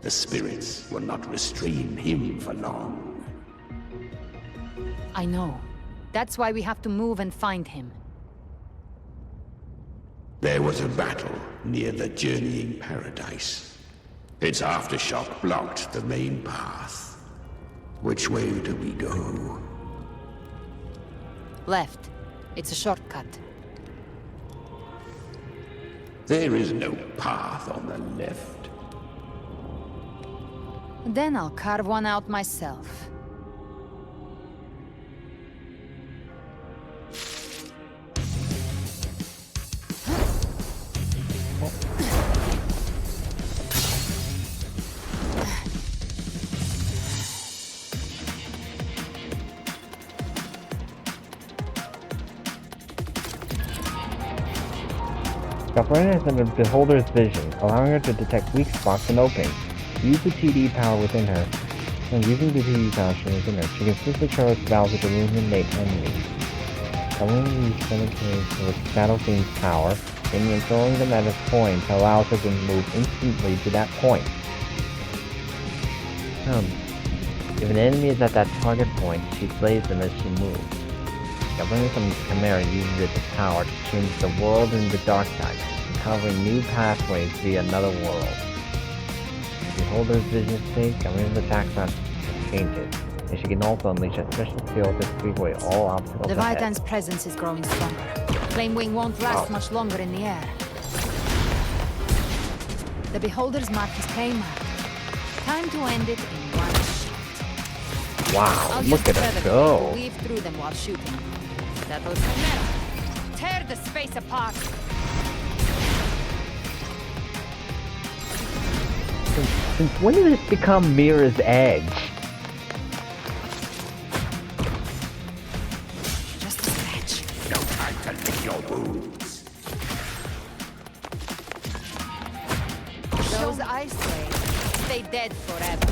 The spirits will not restrain him for long. I know. That's why we have to move and find him. There was a battle near the Journeying Paradise. Its aftershock blocked the main path. Which way do we go? Left. It's a shortcut. There is no path on the left. Then I'll carve one out myself. Galbrena has a beholder's vision, allowing her to detect weak spots and openings. Use the TD power within her. When using the TD power within her, she can swiftly traverse valves to eliminate enemies. Covering these cemeteries with Shadow Fiend's power, and throwing them at a point allows her to move instantly to that point. If an enemy is at that target point, she slays them as she moves. Galbrena from Chimera uses its power to change the world in the dark side, uncovering new pathways via another world. Beholder's vision state, Galbrena's attack not changes. and she can also unleash a special skill to sweep away all obstacles ahead. Leviathan's presence is growing stronger. Flame Wing won't last much longer in the air. The Beholder's mark is playmark. Time to end it in one shot. Wow, I'll look at her go. Weave through them while shooting. Settle Chimera. Tear the space apart. Since when did this become Mira's Edge? Just a scratch. No time to lick your wounds. Those I say stay dead forever.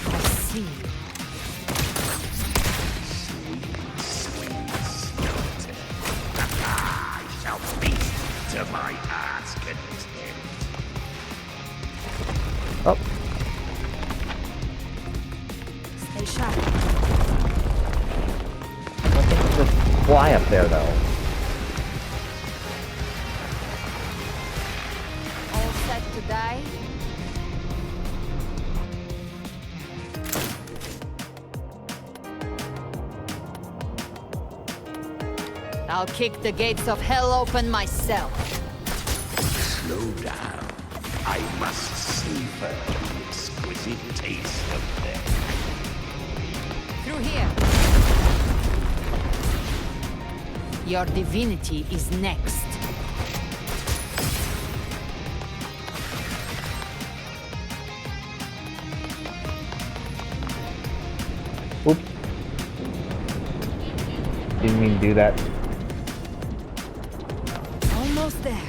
I see. I shall feast to my heart's content. Oh. Stay sharp. I think it's just fly up there though. All set to die? I'll kick the gates of hell open myself. Slow down. I must savor the exquisite taste of death. Through here. Your divinity is next. Oops. Didn't mean to do that. Almost there.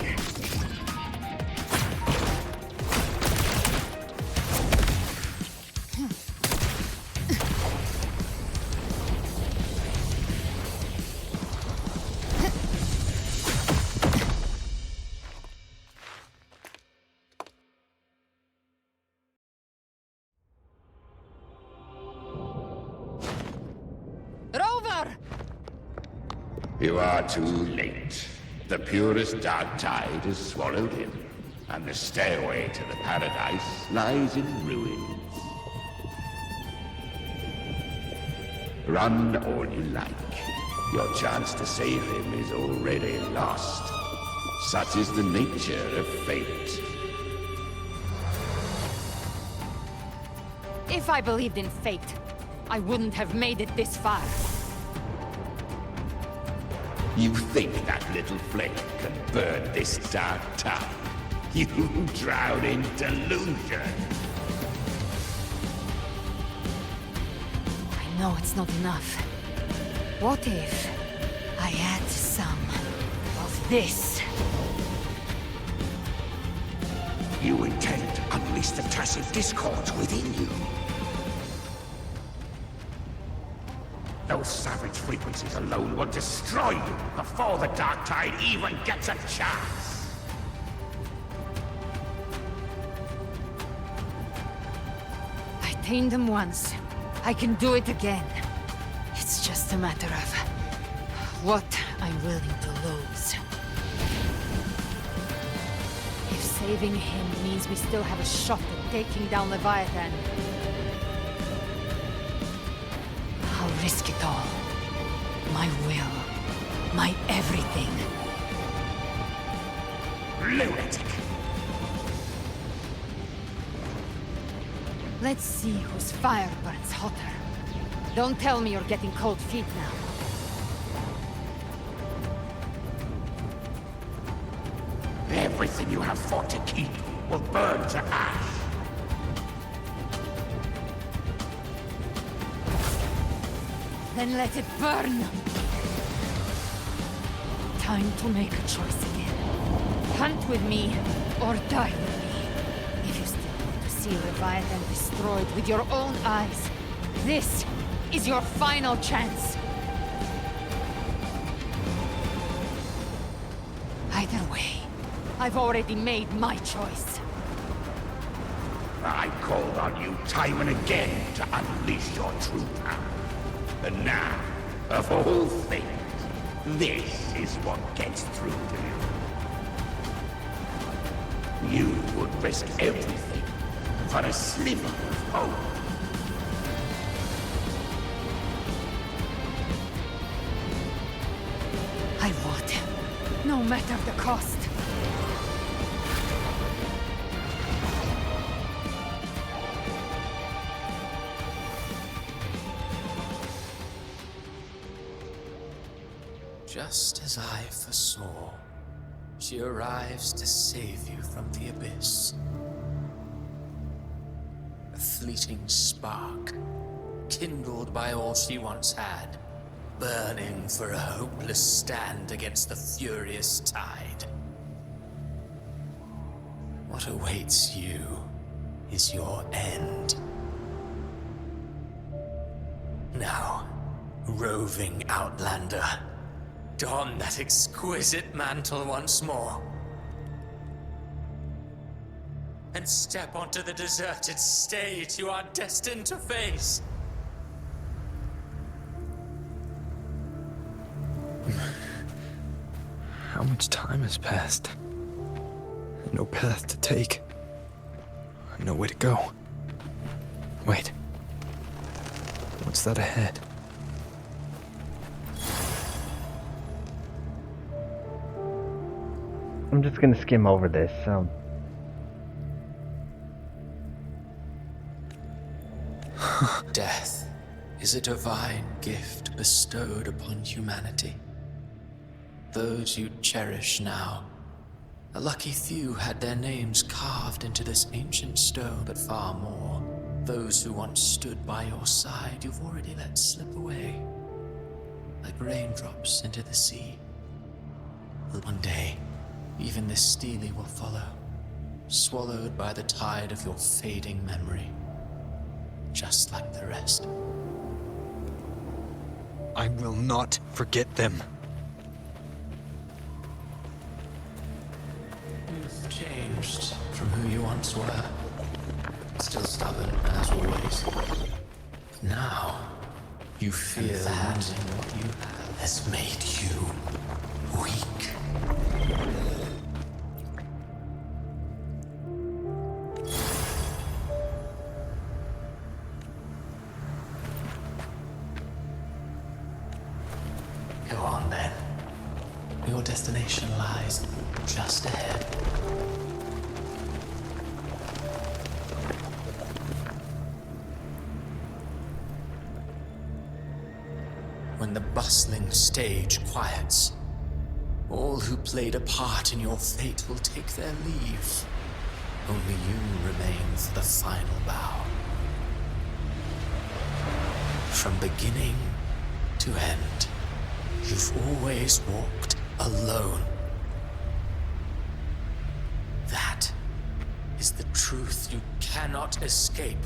Rover! You are too late. The purest dark tide has swallowed him, and the stairway to the paradise lies in ruins. Run all you like. Your chance to save him is already lost. Such is the nature of fate. If I believed in fate, I wouldn't have made it this far. You think that little flame can burn this dark town? You drown in delusion. I know it's not enough. What if I add some of this? You intend to unleash the tacit discords within you. Those savage frequencies alone will destroy you before the Dark Tide even gets a chance. I tamed them once. I can do it again. It's just a matter of what I'm willing to lose. If saving him means we still have a shot at taking down Leviathan, I'll risk it all. My will. My everything. Lunatic! Let's see whose fire burns hotter. Don't tell me you're getting cold feet now. Everything you have fought to keep will burn to ash. Then let it burn! Time to make a choice again. Hunt with me, or die with me. If you still want to see Leviathan destroyed with your own eyes, this is your final chance. Either way, I've already made my choice. I called on you time and again to unleash your true power. And now, of all things, this is what gets through to you. You would risk everything, for a sliver of hope. I want him, no matter the cost. Just as I foresaw, she arrives to save you from the abyss. A fleeting spark, kindled by all she once had, burning for a hopeless stand against the furious tide. What awaits you is your end. Now, roving outlander, don that exquisite mantle once more. And step onto the deserted stage you are destined to face. How much time has passed? No path to take. No way to go. Wait. What's that ahead? I'm just gonna skim over this. Death is a divine gift bestowed upon humanity. Those you cherish now, a lucky few had their names carved into this ancient stone, but far more, those who once stood by your side you've already let slip away, like raindrops into the sea. One day, even this stele will follow, swallowed by the tide of your fading memory, just like the rest. I will not forget them. You've changed from who you once were. Still stubborn, as always. But now, you fear that what you have has made you weak. Go on then. Your destination lies just ahead. When the bustling stage quiets, all who played a part in your fate will take their leave. Only you remain for the final bow. From beginning to end, you've always walked alone. That is the truth you cannot escape.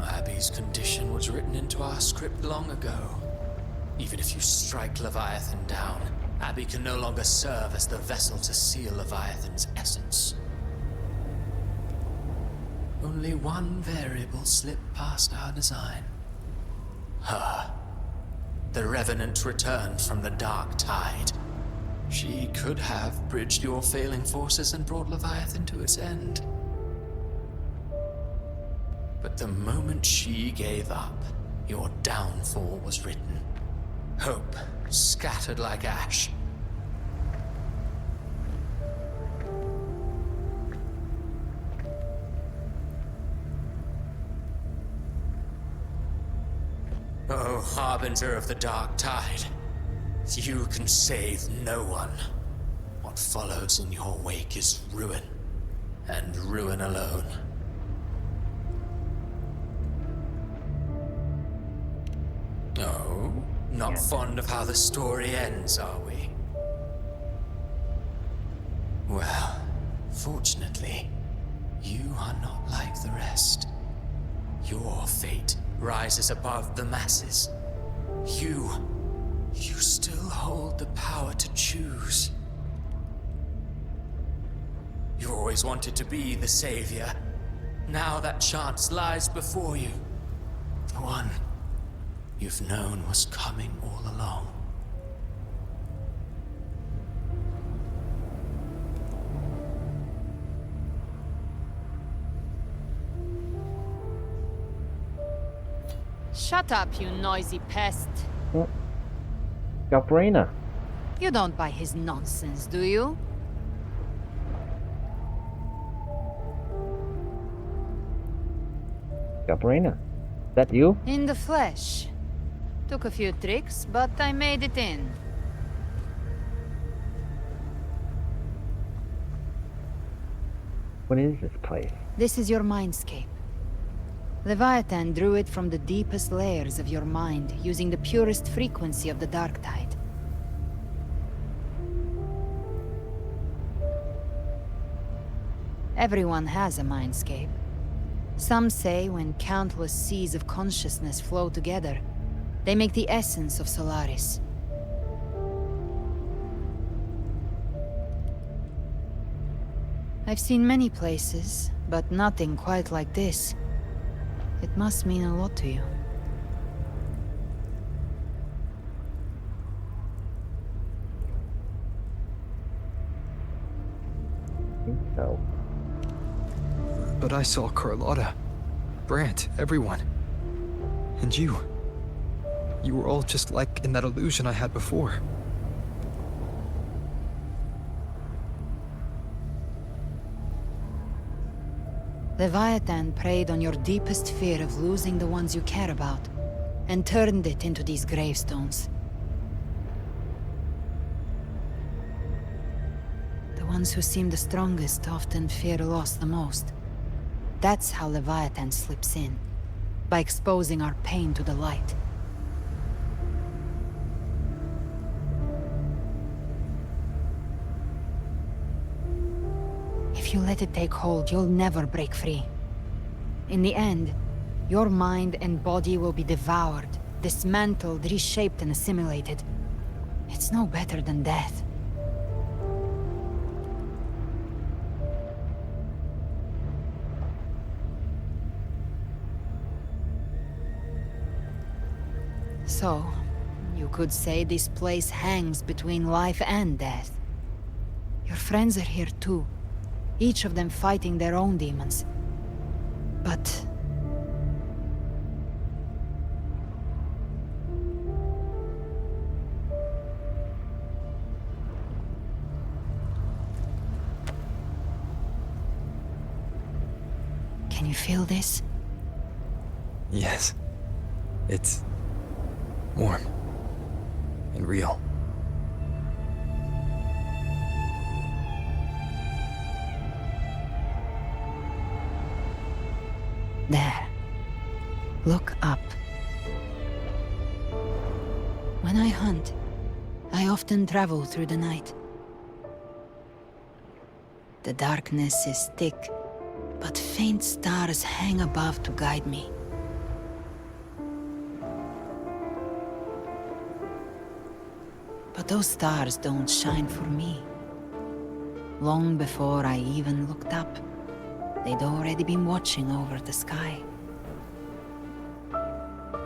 Abby's condition was written into our script long ago. Even if you strike Leviathan down, Abby can no longer serve as the vessel to seal Leviathan's essence. Only one variable slipped past our design. Her. The Revenant returned from the dark tide. She could have bridged your failing forces and brought Leviathan to its end. But the moment she gave up, your downfall was written. Hope scattered like ash. Oh, harbinger of the dark tide, you can save no one. What follows in your wake is ruin, and ruin alone. No, not fond of how the story ends, are we? Well, fortunately, you are not like the rest. Your fate rises above the masses. You still hold the power to choose. You always wanted to be the savior. Now that chance lies before you. The one you've known was coming all along. Shut up, you noisy pest. Galbrena. You don't buy his nonsense, do you? Galbrena. That you? In the flesh. Took a few tricks, but I made it in. What is this place? This is your mindscape. Leviathan drew it from the deepest layers of your mind, using the purest frequency of the dark tide. Everyone has a mindscape. Some say when countless seas of consciousness flow together, they make the essence of Solaris. I've seen many places, but nothing quite like this. It must mean a lot to you. I think so. But I saw Carlotta, Brant, everyone. And you. You were all just like in that illusion I had before. Leviathan preyed on your deepest fear of losing the ones you care about, and turned it into these gravestones. The ones who seem the strongest often fear loss the most. That's how Leviathan slips in, by exposing our pain to the light. If you let it take hold, you'll never break free. In the end, your mind and body will be devoured, dismantled, reshaped, and assimilated. It's no better than death. So, you could say this place hangs between life and death. Your friends are here too. Each of them fighting their own demons. But... can you feel this? Yes. It's warm and real. There. Look up. When I hunt, I often travel through the night. The darkness is thick, but faint stars hang above to guide me. But those stars don't shine for me. Long before I even looked up, they'd already been watching over the sky.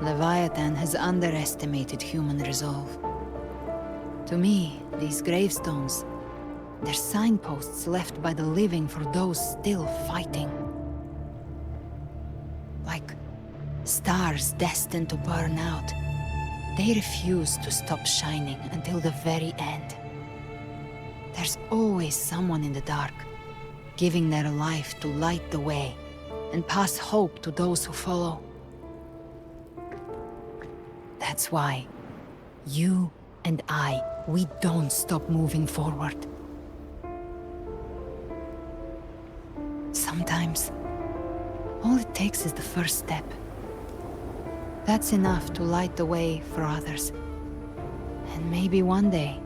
Leviathan has underestimated human resolve. To me, these gravestones, they're signposts left by the living for those still fighting. Like stars destined to burn out, they refuse to stop shining until the very end. There's always someone in the dark, giving their life to light the way and pass hope to those who follow. That's why you and I, we don't stop moving forward. Sometimes, all it takes is the first step. That's enough to light the way for others. And maybe one day,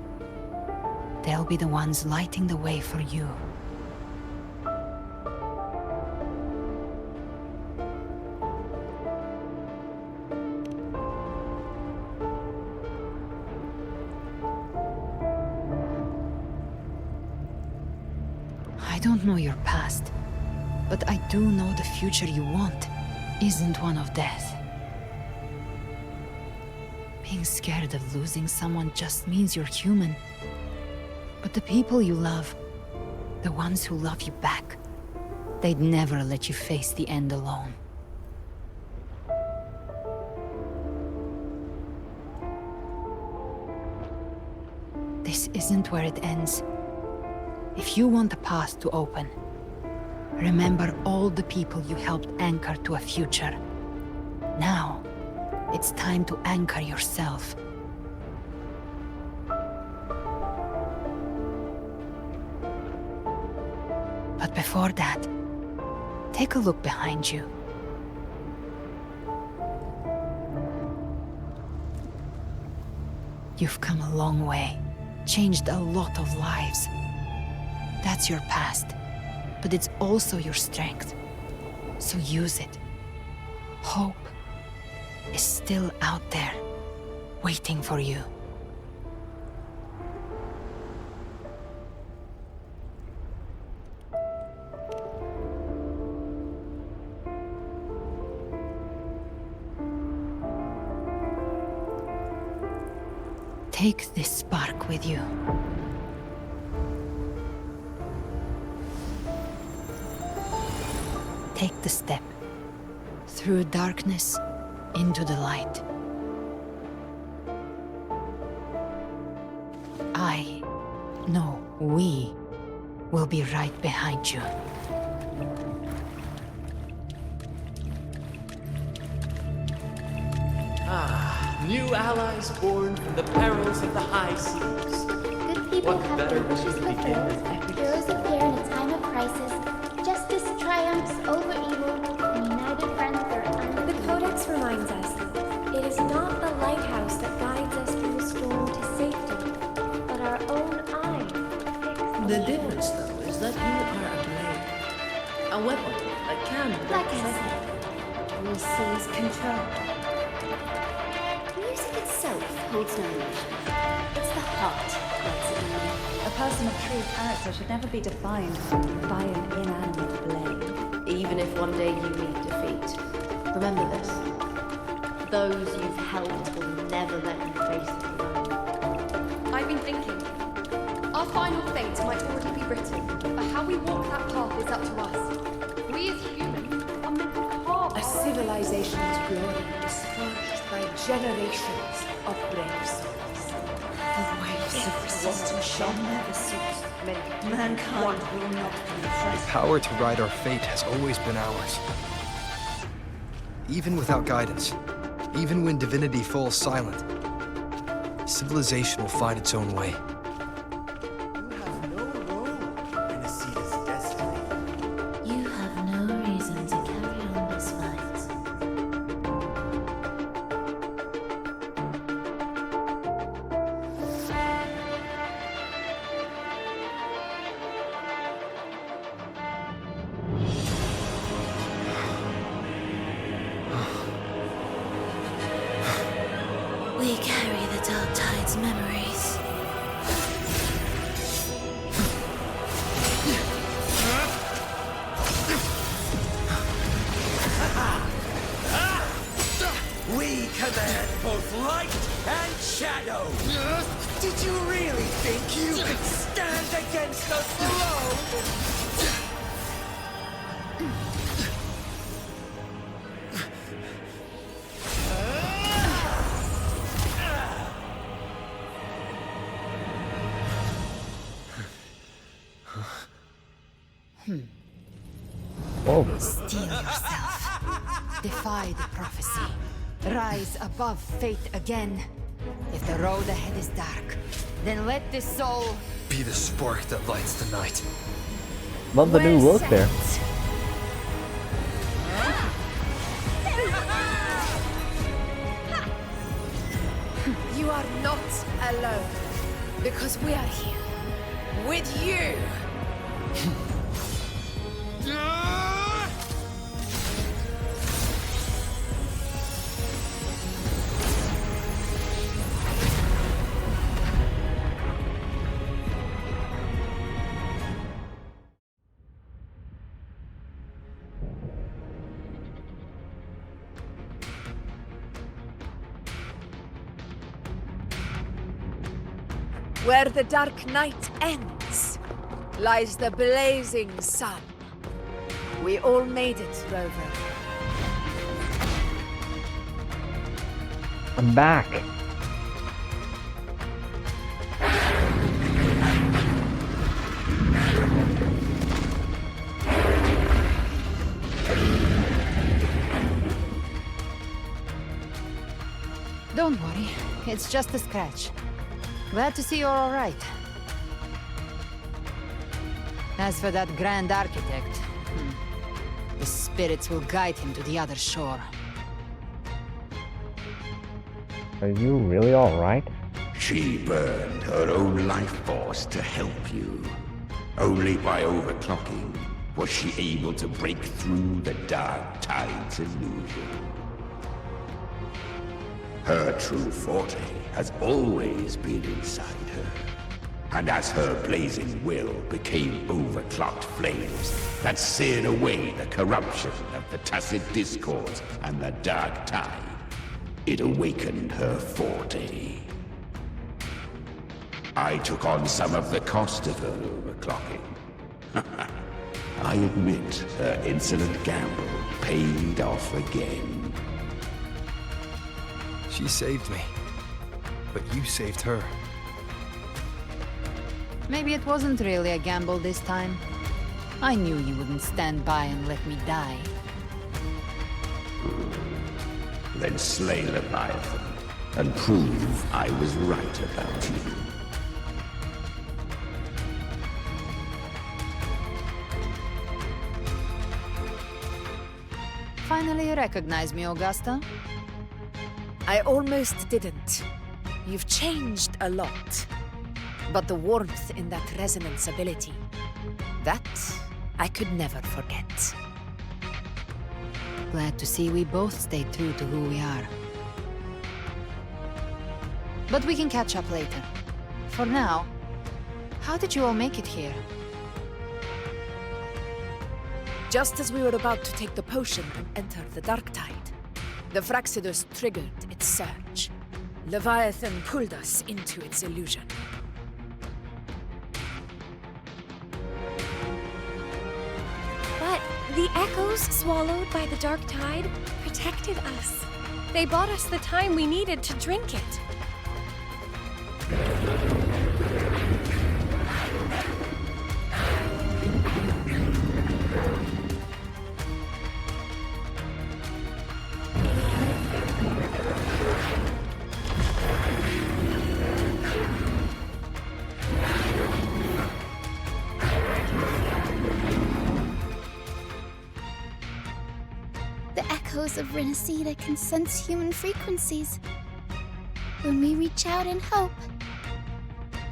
they'll be the ones lighting the way for you. I don't know your past, but I do know the future you want isn't one of death. Being scared of losing someone just means you're human. But the people you love, the ones who love you back, they'd never let you face the end alone. this isn't where it ends. If you want the path to open, remember all the people you helped anchor to a future. Now, it's time to anchor yourself. But before that, take a look behind you. You've come a long way, changed a lot of lives. That's your past, but it's also your strength. So use it. Hope is still out there, waiting for you. Take this spark with you. Take the step. Through darkness, into the light. We will be right behind you. New allies born from the perils of the high seas. Good people What have better their way wishes to begin fulfilled. than epic Heroes appear in a time of crisis. Justice triumphs over evil, and united friends are undefeated. The Codex reminds us, it is not the lighthouse that guides us through the storm to safety, but our own eyes fixed on The shore. difference, though, is that you are a blade. A weapon that can Like I protect. said, We seize control. Music itself holds no emotion. It's the heart that's it mean. A person of true character should never be defined by an inanimate blade. Even if one day you meet defeat, remember this. Those you've helped will never let you face it alone. I've been thinking. Our final fate might already be written, but how we walk that path is up to us. We as humans are meant to carve A civilization's glory is forged by generations of brave souls. The waves of resistance shall never cease. Mankind will not be The oppressed. power to ride our fate has always been ours. Even without guidance, even when divinity falls silent, civilization will find its own way. You have no reason to carry on this fight. We carry the Dark Tide's memories. We command both light and shadow! Did you really think you could stand against us alone? Whoa. Steel yourself. Defy the prophecy. Rise above fate again. If the road ahead is dark, then let this soul... Be the spark that lights the night. Love the new look there. You are not alone, because we are here with you. Where the dark night ends, lies the blazing sun. We all made it, Rover. I'm back. it's just a scratch. Glad to see you're all right. As for that Grand Architect, the spirits will guide him to the other shore. Are you really alright? She burned her own life force to help you. Only by overclocking was she able to break through the Dark Tide's illusion. Her true forte has always been inside her. And as her blazing will became overclocked flames that seared away the corruption of the tacit discords and the Dark Tide, it awakened her forte. I took on some of the cost of her overclocking. I admit her insolent gamble paid off again. She saved me, but you saved her. Maybe it wasn't really a gamble this time. I knew you wouldn't stand by and let me die. Then slay Leviathan and prove I was right about you. Finally you recognize me, Augusta? I almost didn't. You've changed a lot. But the warmth in that resonance ability, that I could never forget. Glad to see we both stayed true to who we are. But we can catch up later. For now, how did you all make it here? Just as we were about to take the potion and enter the Dark Tide, the Fractsidus triggered its surge. Leviathan pulled us into its illusion. But the echoes swallowed by the Dark Tide protected us. They bought us the time we needed to drink it. The echoes of Renacida can sense human frequencies. When we reach out in hope,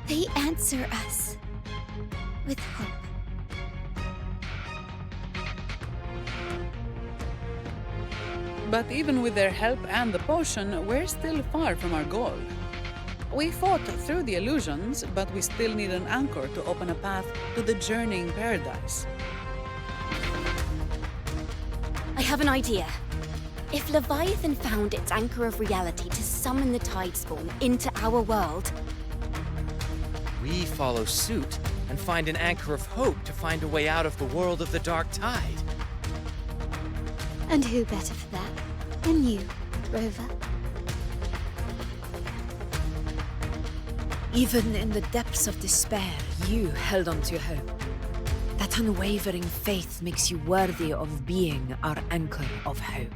they answer us with hope. But even with their help and the potion, we're still far from our goal. We fought through the illusions, but we still need an anchor to open a path to the journeying paradise. I have an idea. If Leviathan found its anchor of reality to summon the Tidespawn into our world, we follow suit and find an anchor of hope to find a way out of the world of the Dark Tide. And who better for that than you, Rover? Even in the depths of despair, you held on to hope. That unwavering faith makes you worthy of being our anchor of hope.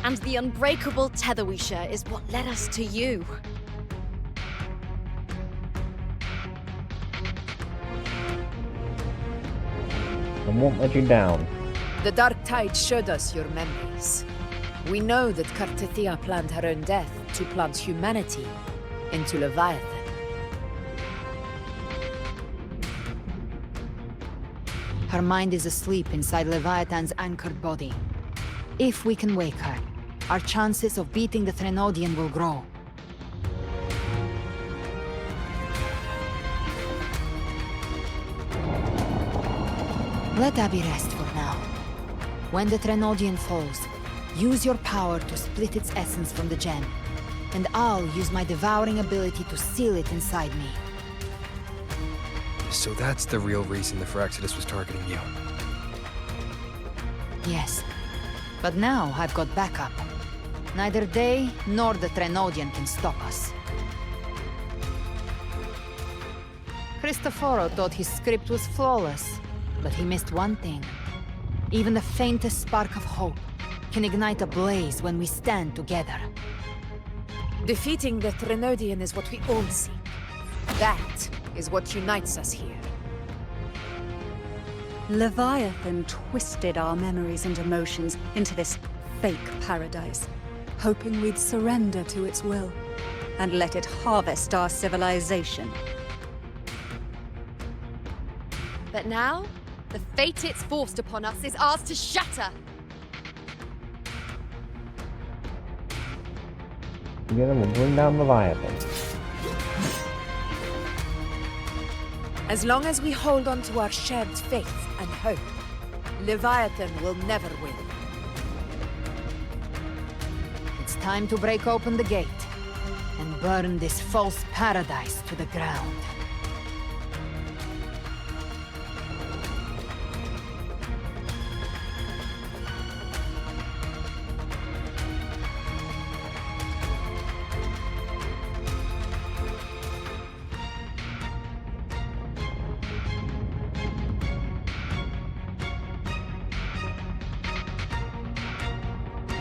and the unbreakable tether we share is what led us to you. I won't let you down. The Dark Tide showed us your memories. We know that Kartithia planned her own death to plant humanity into Leviathan. Her mind is asleep inside Leviathan's anchored body. If we can wake her, our chances of beating the Threnodian will grow. Let Abby rest for now. When the Threnodian falls, use your power to split its essence from the gem, and I'll use my devouring ability to seal it inside me. So that's the real reason the Fractsidus was targeting you. Yes, but now I've got backup. Neither they nor the Threnodian can stop us. Cristoforo thought his script was flawless, but he missed one thing. Even the faintest spark of hope. can ignite a blaze when we stand together. Defeating the Threnodian is what we all seek. That is what unites us here. Leviathan twisted our memories and emotions into this fake paradise, hoping we'd surrender to its will and let it harvest our civilization. But now, the fate it's forced upon us is ours to shatter. Together we'll bring down Leviathan. As long as we hold on to our shared faith and hope, Leviathan will never win. It's time to break open the gate and burn this false paradise to the ground.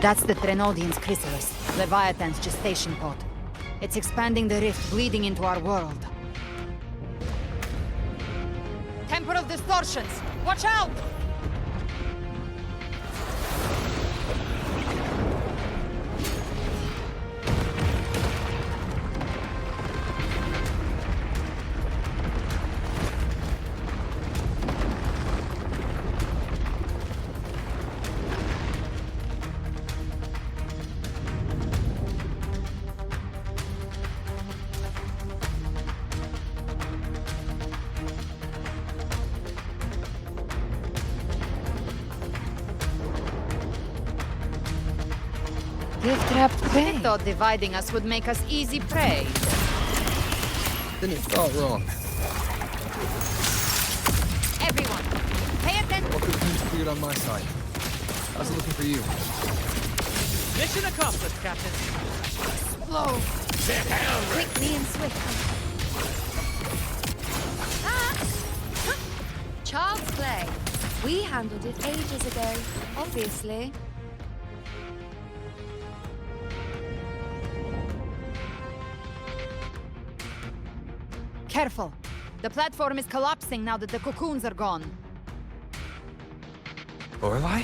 That's the Threnodian's chrysalis, Leviathan's gestation pod. It's expanding the rift, bleeding into our world. Temporal distortions! Watch out! I thought dividing us would make us easy prey. Then you thought wrong. Everyone, pay attention! What could be cleared on my side? How's it looking for you? Mission accomplished, Captain. Slow. Quickly and swiftly. Child's play. We handled it ages ago, obviously. Careful. The platform is collapsing now that the cocoons are gone. Lorelei?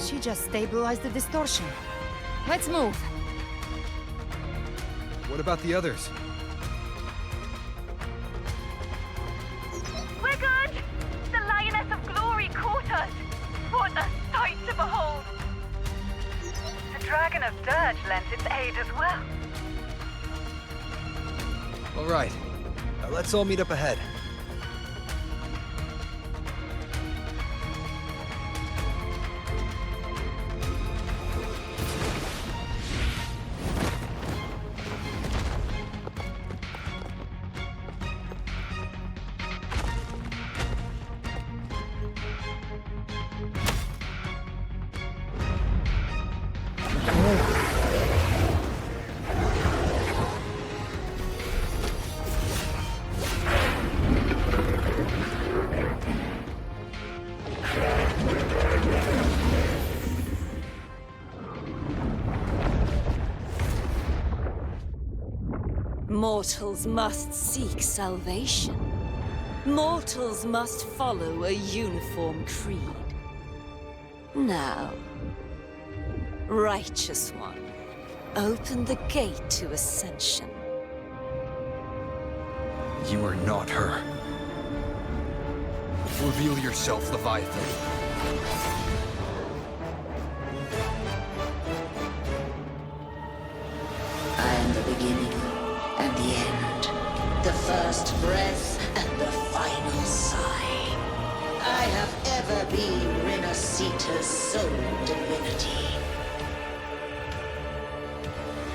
She just stabilized the distortion. Let's move. What about the others? We're good! The Lioness of Glory caught us! What a sight to behold! The Dragon of Dirge lent its aid as well. All right. Now let's all meet up ahead. Mortals must seek salvation. Mortals must follow a uniform creed. Now, Righteous One, open the gate to ascension. You are not her. Reveal yourself, Leviathan. I am the beginning and the end, the first breath and the final sigh. I have ever been Renacita's sole divinity.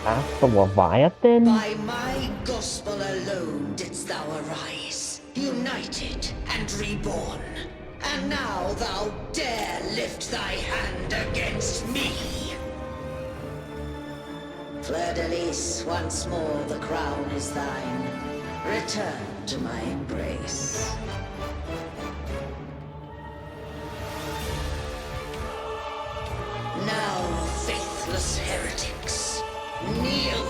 That's the Leviathan? By my gospel alone didst thou arise, united and reborn. And now thou dare lift thy hand against me. Fleur-de-Lis, once more the crown is thine. Return to my embrace. worthless heretics. Kneel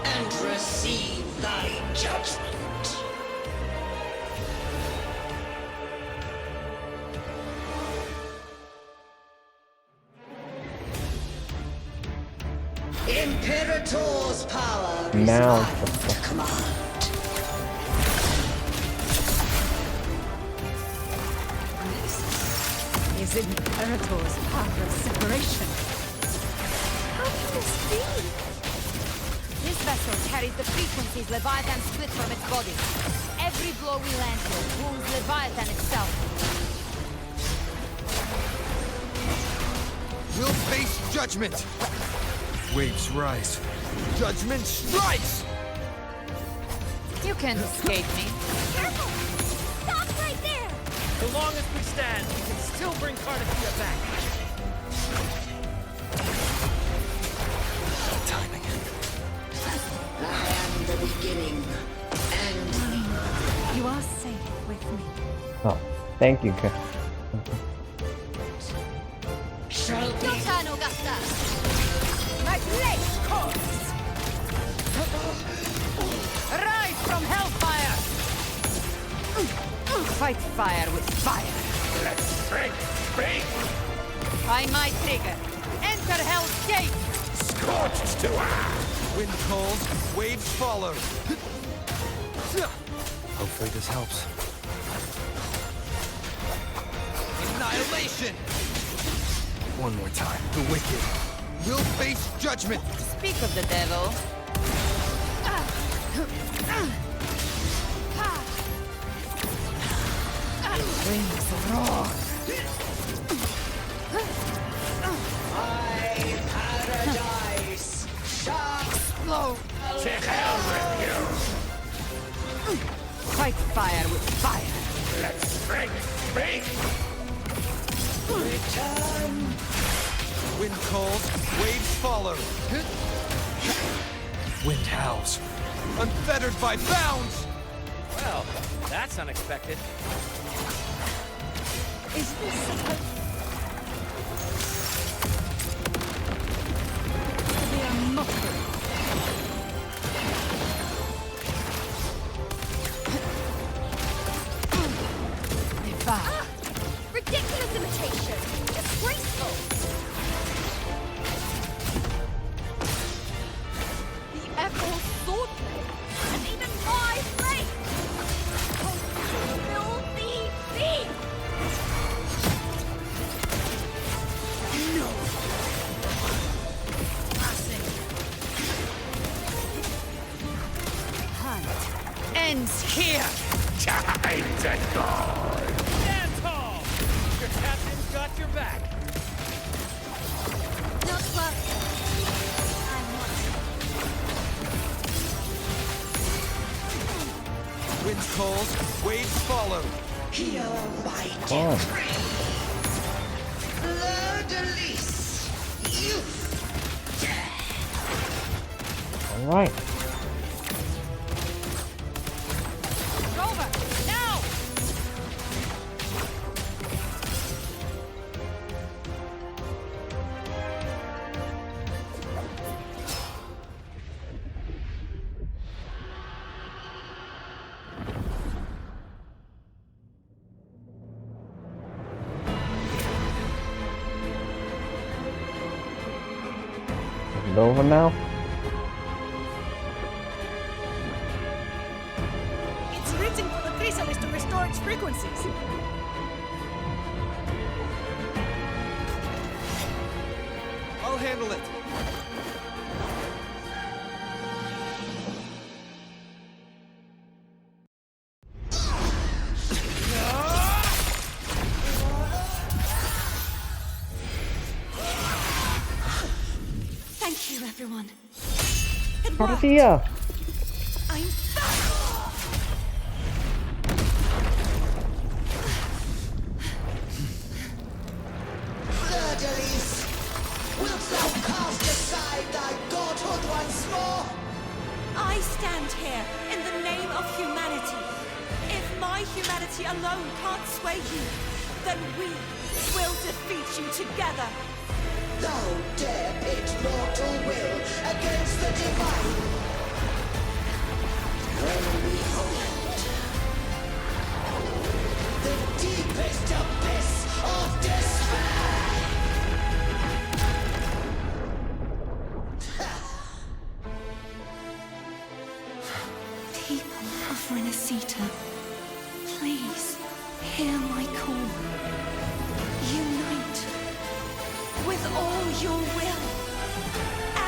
and receive thy judgment. Imperator's power is Now mine to command. Is Imperator's power of separation? How can this be? This vessel carries the frequencies Leviathan split from its body. Every blow we land here wounds Leviathan itself. We'll face judgment! Waves rise. Judgment strikes! You can't escape me. Careful! Stop right there! So long as we stand, we can still bring Cardathia back. Timing. I am the beginning and the You are safe with me. Oh, thank you. shall be. Your turn, Augusta! My blade course! Rise from hellfire! Fight fire with fire. Let's speak! Find my trigger. Enter Hell's Gate! Scorched to Wind calls, waves follow. Hopefully this helps. Annihilation! One more time. The wicked will face judgment. Speak of the devil. Wings roar. My paradise shall explode. To hell with you! Fight fire with fire. Let's speak! return. Wind calls, waves follow. Wind howls, unfettered by bounds. Well, that's unexpected. Is this supposed to be a mockery? Ah! Ridiculous imitation! Disgraceful! The Emerald Sword Blade! And even my blade! Oh, filthy thief! No! Hunt ends here. Time to go! Stand tall! Your captain's got your back. Not what I want. Wind calls, waves follow. Hear my Oh. decree. Fleur-de-lis, youth, death. All right. Rover, now! Is it over now? It's written for the chrysalis to restore its frequencies. I'll handle it. Thank you, everyone. Cardathia! I'm Fleur-de-lis, wilt thou cast aside thy godhood once more? I stand here in the name of humanity. If my humanity alone can't sway you, then we will defeat you together. thou dare pit mortal will against the divine? Well, behold, the deepest abyss of despair! People of Renacita, please hear my call. Unite with all your will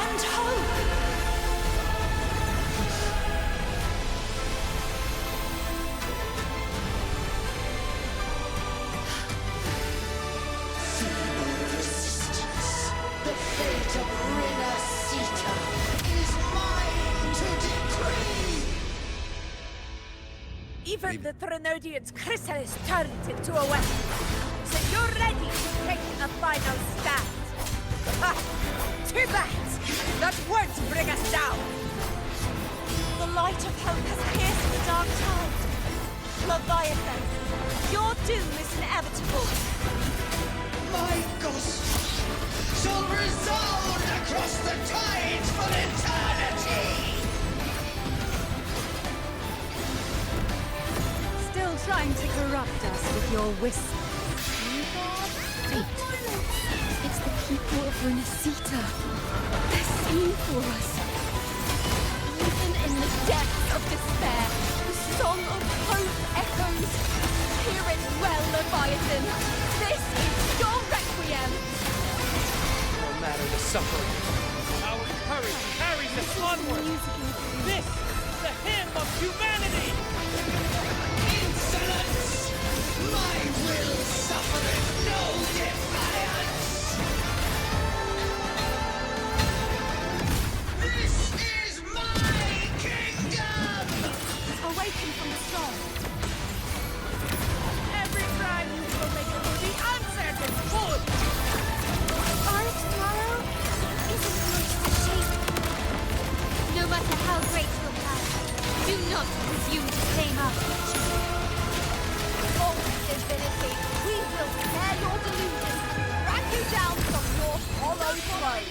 and hope. Resistance. The fate of Renacita is mine to decree! Even the Trinodian's chrysalis turned into a weapon. So you're ready to take a final stand. Ha! Too bad! That won't bring us down! The light of hope has pierced the dark tide. Leviathan, your doom is inevitable. My ghost shall resound across the tides for eternity! Still trying to corrupt us with your whispers. Fate. It's the people of Renacita. They're seeing for us. Even in the depths of despair, the song of hope echoes. Hear it well, Leviathan. This is your requiem. No matter the suffering, our courage carries us onward. This is the hymn of humanity. Insolence! My will suffereth no defiance! This is my kingdom! Awaken from the storm. Every crime will make it will be answered in full! Our tomorrow isn't going to shape. No matter how great your power, do not presume to claim our future. Oh, divinity, we will tear your delusions, drag you down from your hollow throne!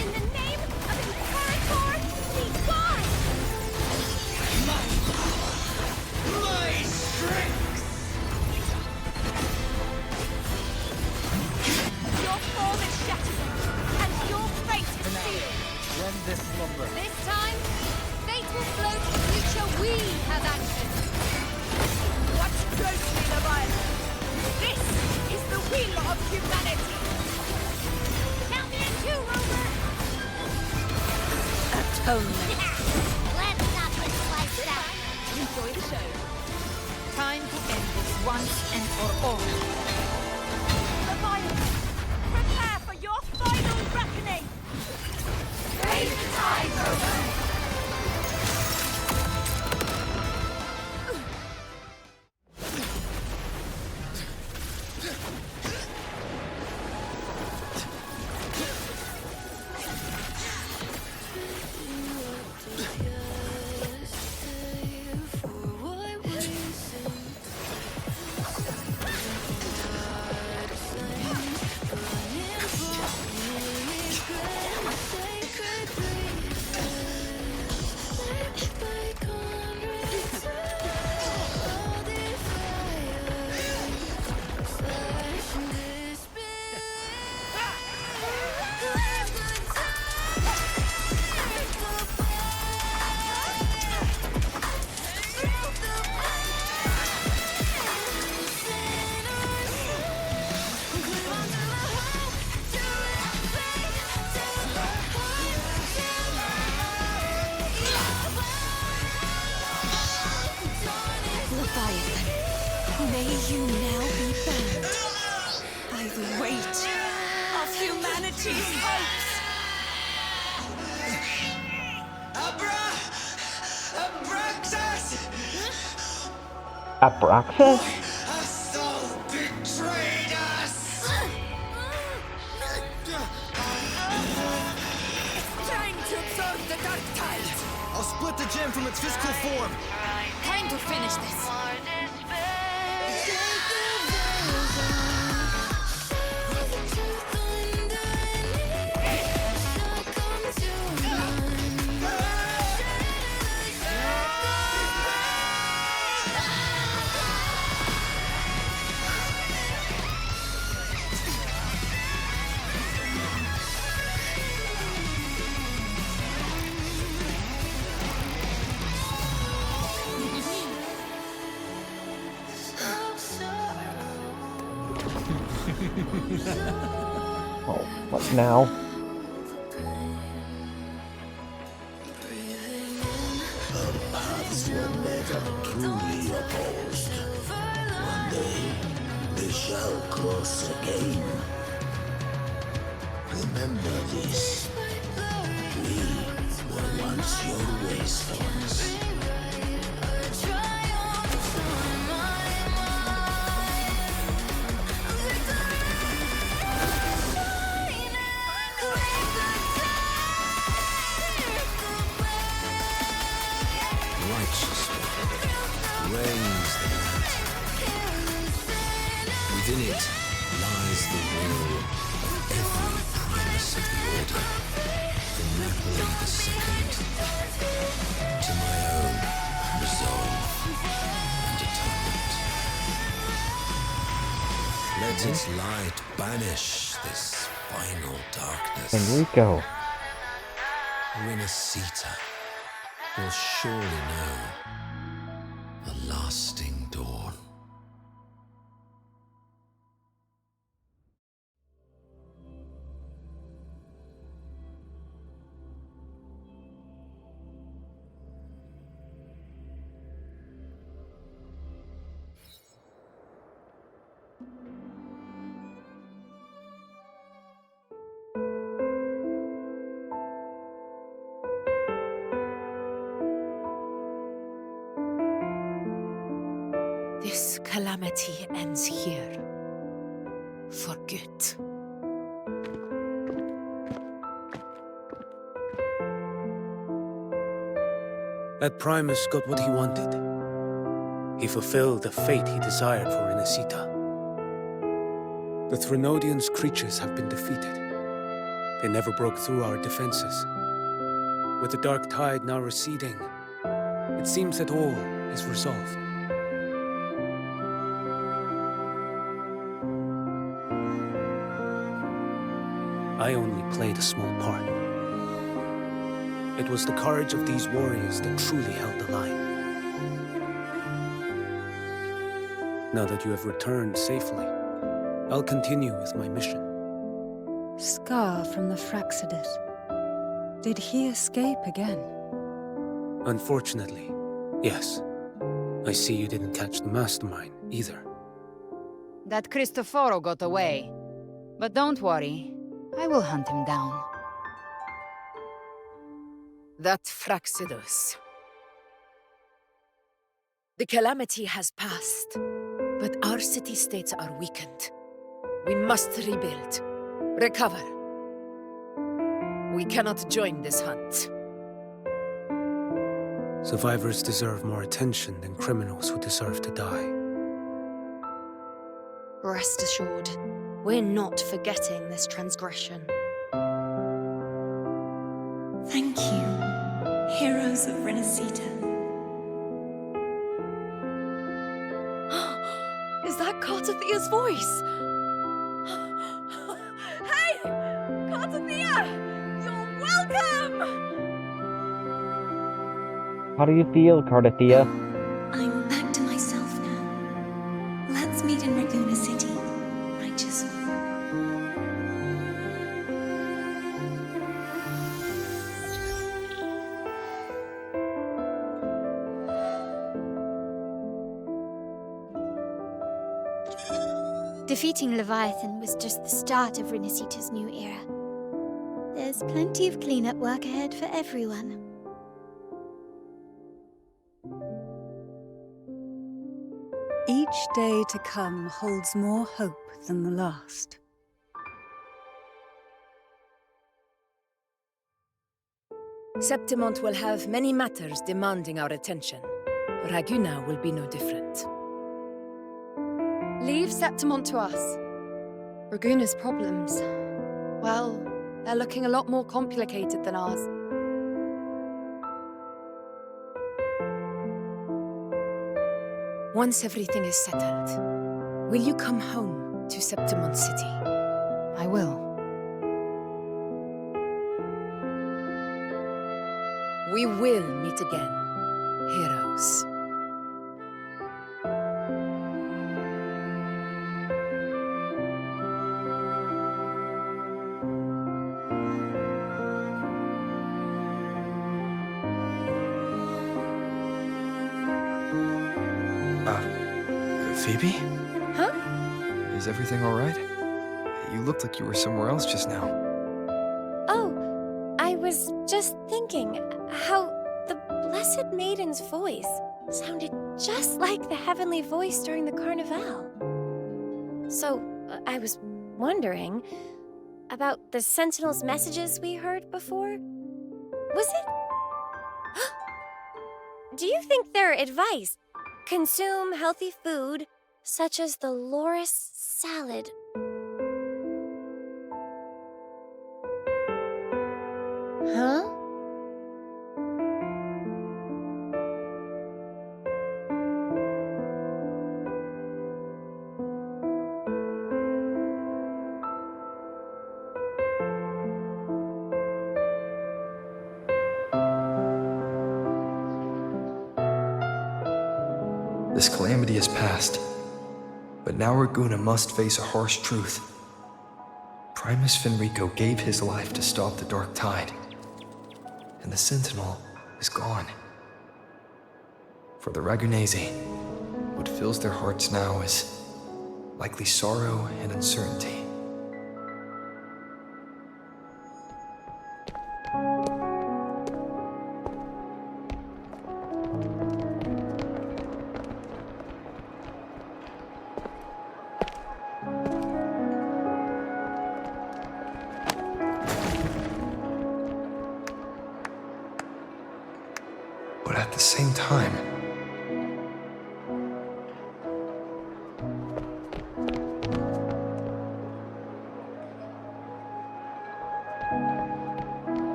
In the name of Imperator, be gone! My power! My strength! Your form is shattered, and your fate is sealed! When this slumber. This time, fate will flow to the future we have anchored. Watch closely, Leviathan! This is the will of humanity! Count me in too, Rover! Atonement. Let's not get sliced out. Enjoy the show. Time to end this once and for all. Leviathan, prepare for your final reckoning! Raise the tide, Rover! May you now be bound by the weight of humanity's hopes. Abraxas! Abraxas? Assault betrayed us! It's time to absorb the dark tide! I'll split the gem from its physical form. Time to finish this. now. Our paths were never truly opposed. One day, they shall cross again. Remember this. We were once your wastelands. Righteous one reigns the lantern. Within it lies the will of every primus of the Order, from Napoli II to my own resolve and atonement. Let its light banish this final darkness. Enrico. Renacita will surely know a lasting dawn. This calamity ends here. For good. That Primus got what he wanted. He fulfilled the fate he desired for Renacita. The Threnodians' creatures have been defeated. They never broke through our defenses. With the dark tide now receding, it seems that all is resolved. I only played a small part. It was the courage of these warriors that truly held the line. Now that you have returned safely, I'll continue with my mission. Scar from the Fraxidus. Did he escape again? Unfortunately, yes. I see you didn't catch the mastermind either. That Cristoforo got away. But don't worry, I will hunt him down. That Fraxidus. The calamity has passed, but our city-states are weakened. We must rebuild, recover. We cannot join this hunt. Survivors deserve more attention than criminals who deserve to die. Rest assured, we're not forgetting this transgression. Thank you, heroes of Renacita. Is that Cartathia's voice? Hey! Cartathia! You're welcome! How do you feel, Cartathia? I'm back to myself now. Let's meet in Raguna City, righteous one. Defeating Leviathan was just the start of Renacita's new era. There's plenty of cleanup work ahead for everyone. Each day to come holds more hope than the last. Septimont will have many matters demanding our attention. Raguna will be no different. Leave Septimont to us. Raguna's problems, well, they're looking a lot more complicated than ours. Once everything is settled, will you come home to Septimont City? I will. We will meet again, heroes. Phoebe? Huh? Is everything alright? You looked like you were somewhere else just now. Oh, I was just thinking how the Blessed Maiden's voice sounded just like the heavenly voice during the Carnival. So, I was wondering about the Sentinel's messages we heard before. Was it? Do you think their advice, consume healthy food, such as the loris salad? Huh? This calamity is past, but now Raguna must face a harsh truth. Primus Fenrico gave his life to stop the Dark Tide, and the Sentinel is gone. For the Ragunesi, what fills their hearts now is likely sorrow and uncertainty. But at the same time,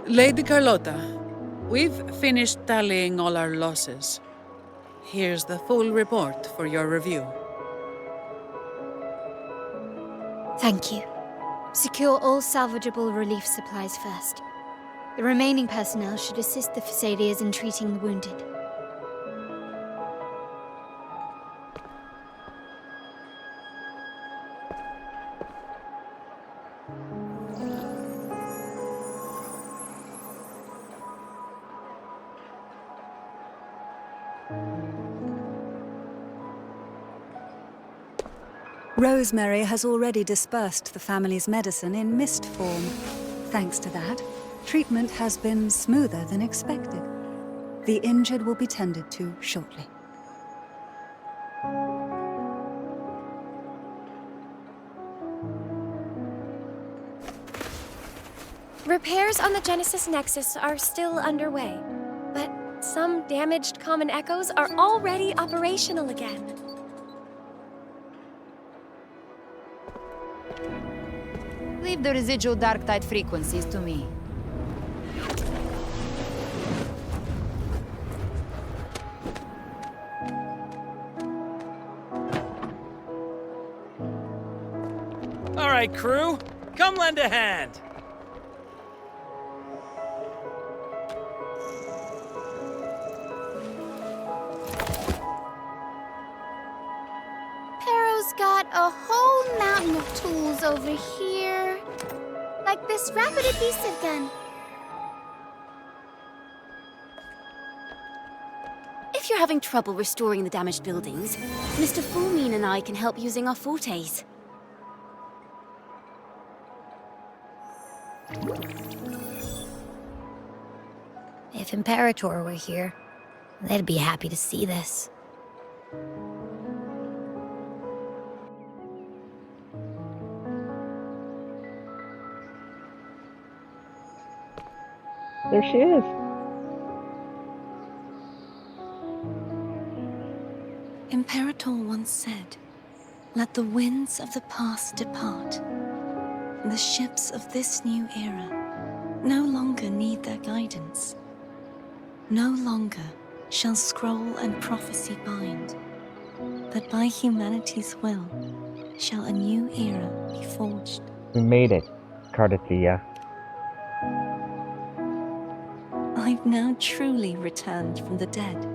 Lady Carlotta, we've finished tallying all our losses. Here's the full report for your review. Thank you. Secure all salvageable relief supplies first. The remaining personnel should assist the Phasaelias in treating the wounded. Rosemary has already dispersed the family's medicine in mist form. Thanks to that, treatment has been smoother than expected. The injured will be tended to shortly. Repairs on the Genesis Nexus are still underway, but some damaged common echoes are already operational again. Leave the residual dark tide frequencies to me. All right, crew, come lend a hand. Pero's got a whole mountain of tools over here. Like this rapid adhesive gun. If you're having trouble restoring the damaged buildings, Mr. Fullmean and I can help using our fortes. If Imperator were here, they'd be happy to see this. There she is. Imperator once said, "Let the winds of the past depart. The ships of this new era no longer need their guidance. No longer shall scroll and prophecy bind, but by humanity's will shall a new era be forged." We made it, Cardathia. I've now truly returned from the dead.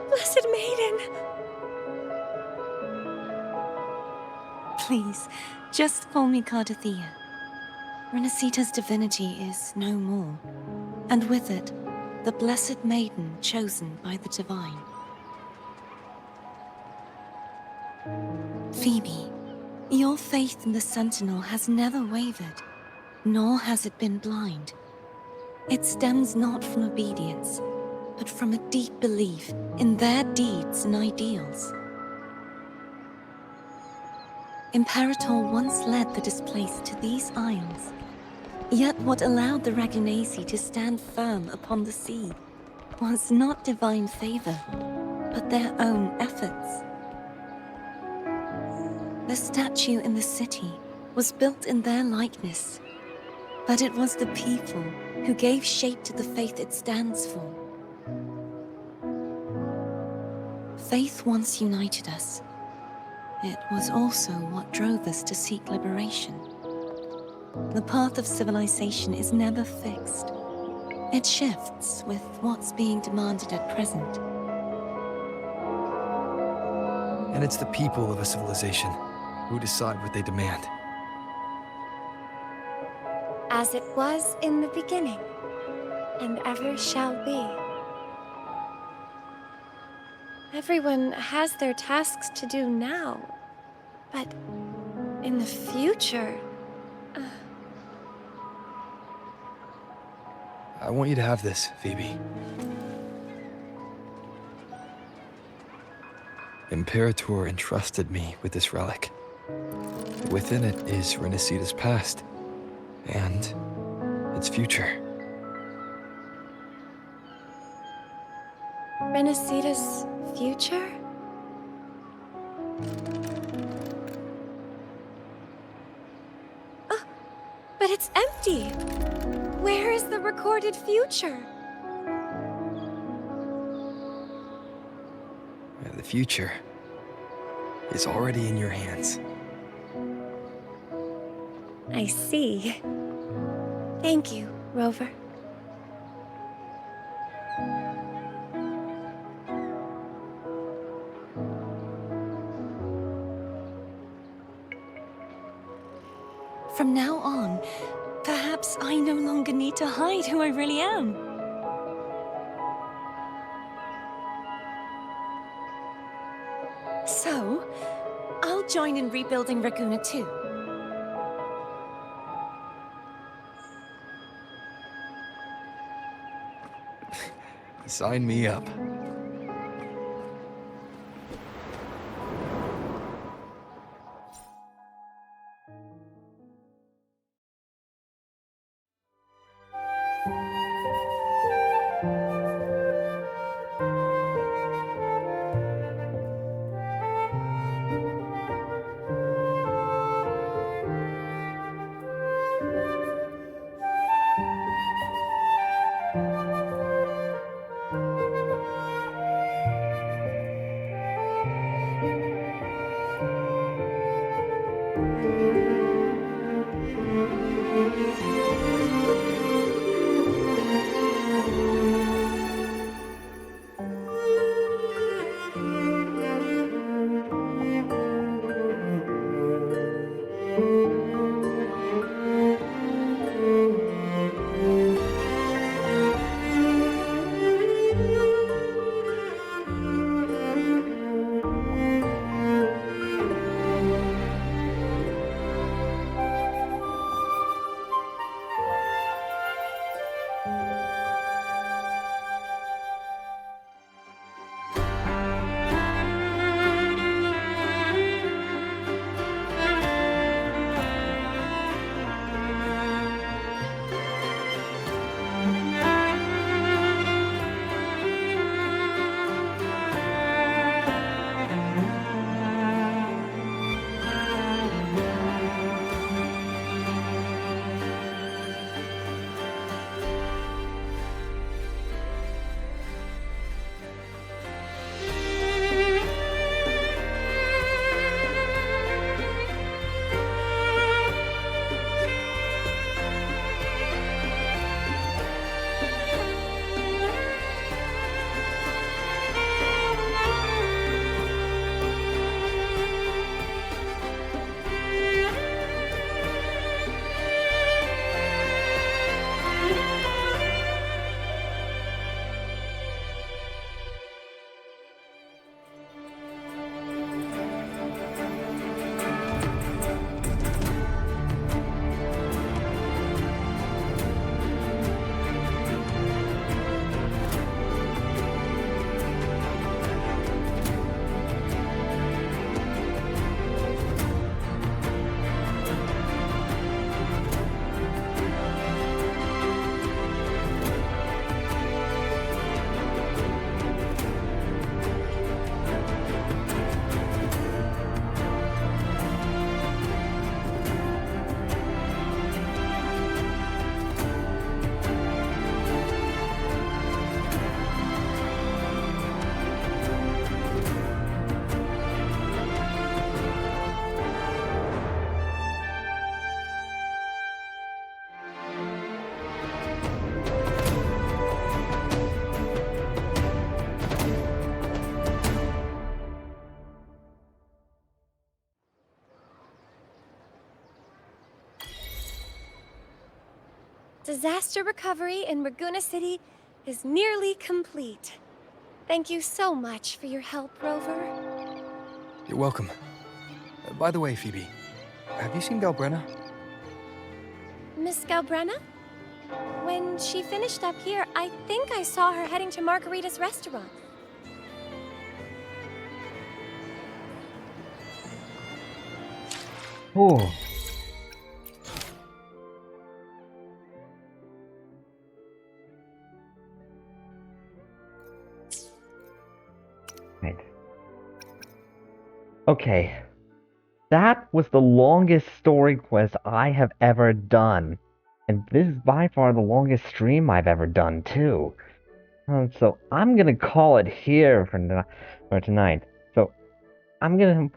Blessed Maiden! Please, just call me Cardathea. Renacita's divinity is no more, and with it, the blessed maiden chosen by the divine. Phoebe, your faith in the Sentinel has never wavered, nor has it been blind. It stems not from obedience, but from a deep belief in their deeds and ideals. Imperator once led the displaced to these isles, yet what allowed the Ragunasi to stand firm upon the sea was not divine favor, but their own efforts. The statue in the city was built in their likeness, but it was the people who gave shape to the faith it stands for. Faith once united us. It was also what drove us to seek liberation. The path of civilization is never fixed. It shifts with what's being demanded at present. And it's the people of a civilization who decide what they demand. As it was in the beginning, and ever shall be. Everyone has their tasks to do now, but in the future... I want you to have this, Phoebe. Imperator entrusted me with this relic. Within it is Renacita's past, and its future. Renacita's future? Oh, but it's empty! Where is the recorded future? The future is already in your hands. I see. Thank you, Rover. From now on, perhaps I no longer need to hide who I really am. So, I'll join in rebuilding Raguna too. Sign me up. Disaster recovery in Raguna City is nearly complete. Thank you so much for your help, Rover. You're welcome. By the way, Phoebe, have you seen Galbrena? Miss Galbrena? When she finished up here, I think I saw her heading to Margarita's restaurant. Oh. Right. Okay. That was the longest story quest I have ever done. And this is by far the longest stream I've ever done, too. So I'm gonna call it here for tonight. So I'm gonna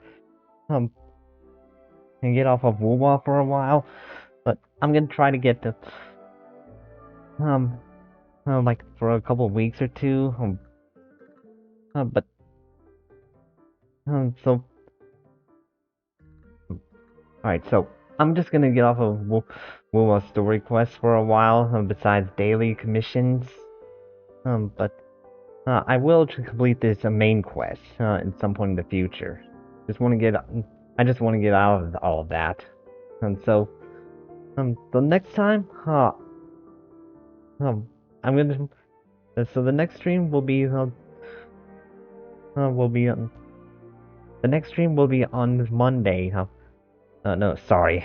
get off of Wuwa for a while, but I'm gonna try to get to like for a couple of weeks or two. But so alright, so I'm just gonna get off of Wuwa story quest for a while. Besides daily commissions, but I will complete this main quest at some point in the future. I just want to get out of all of that, and so the next time, I'm gonna. So the next stream will be the next stream will be on Monday. No, sorry.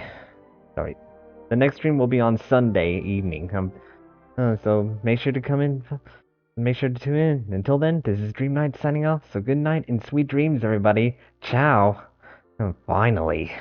The next stream will be on Sunday evening. So make sure to come in. Make sure to tune in. Until then, this is Dream Knight signing off. So good night and sweet dreams, everybody. Ciao. Finally.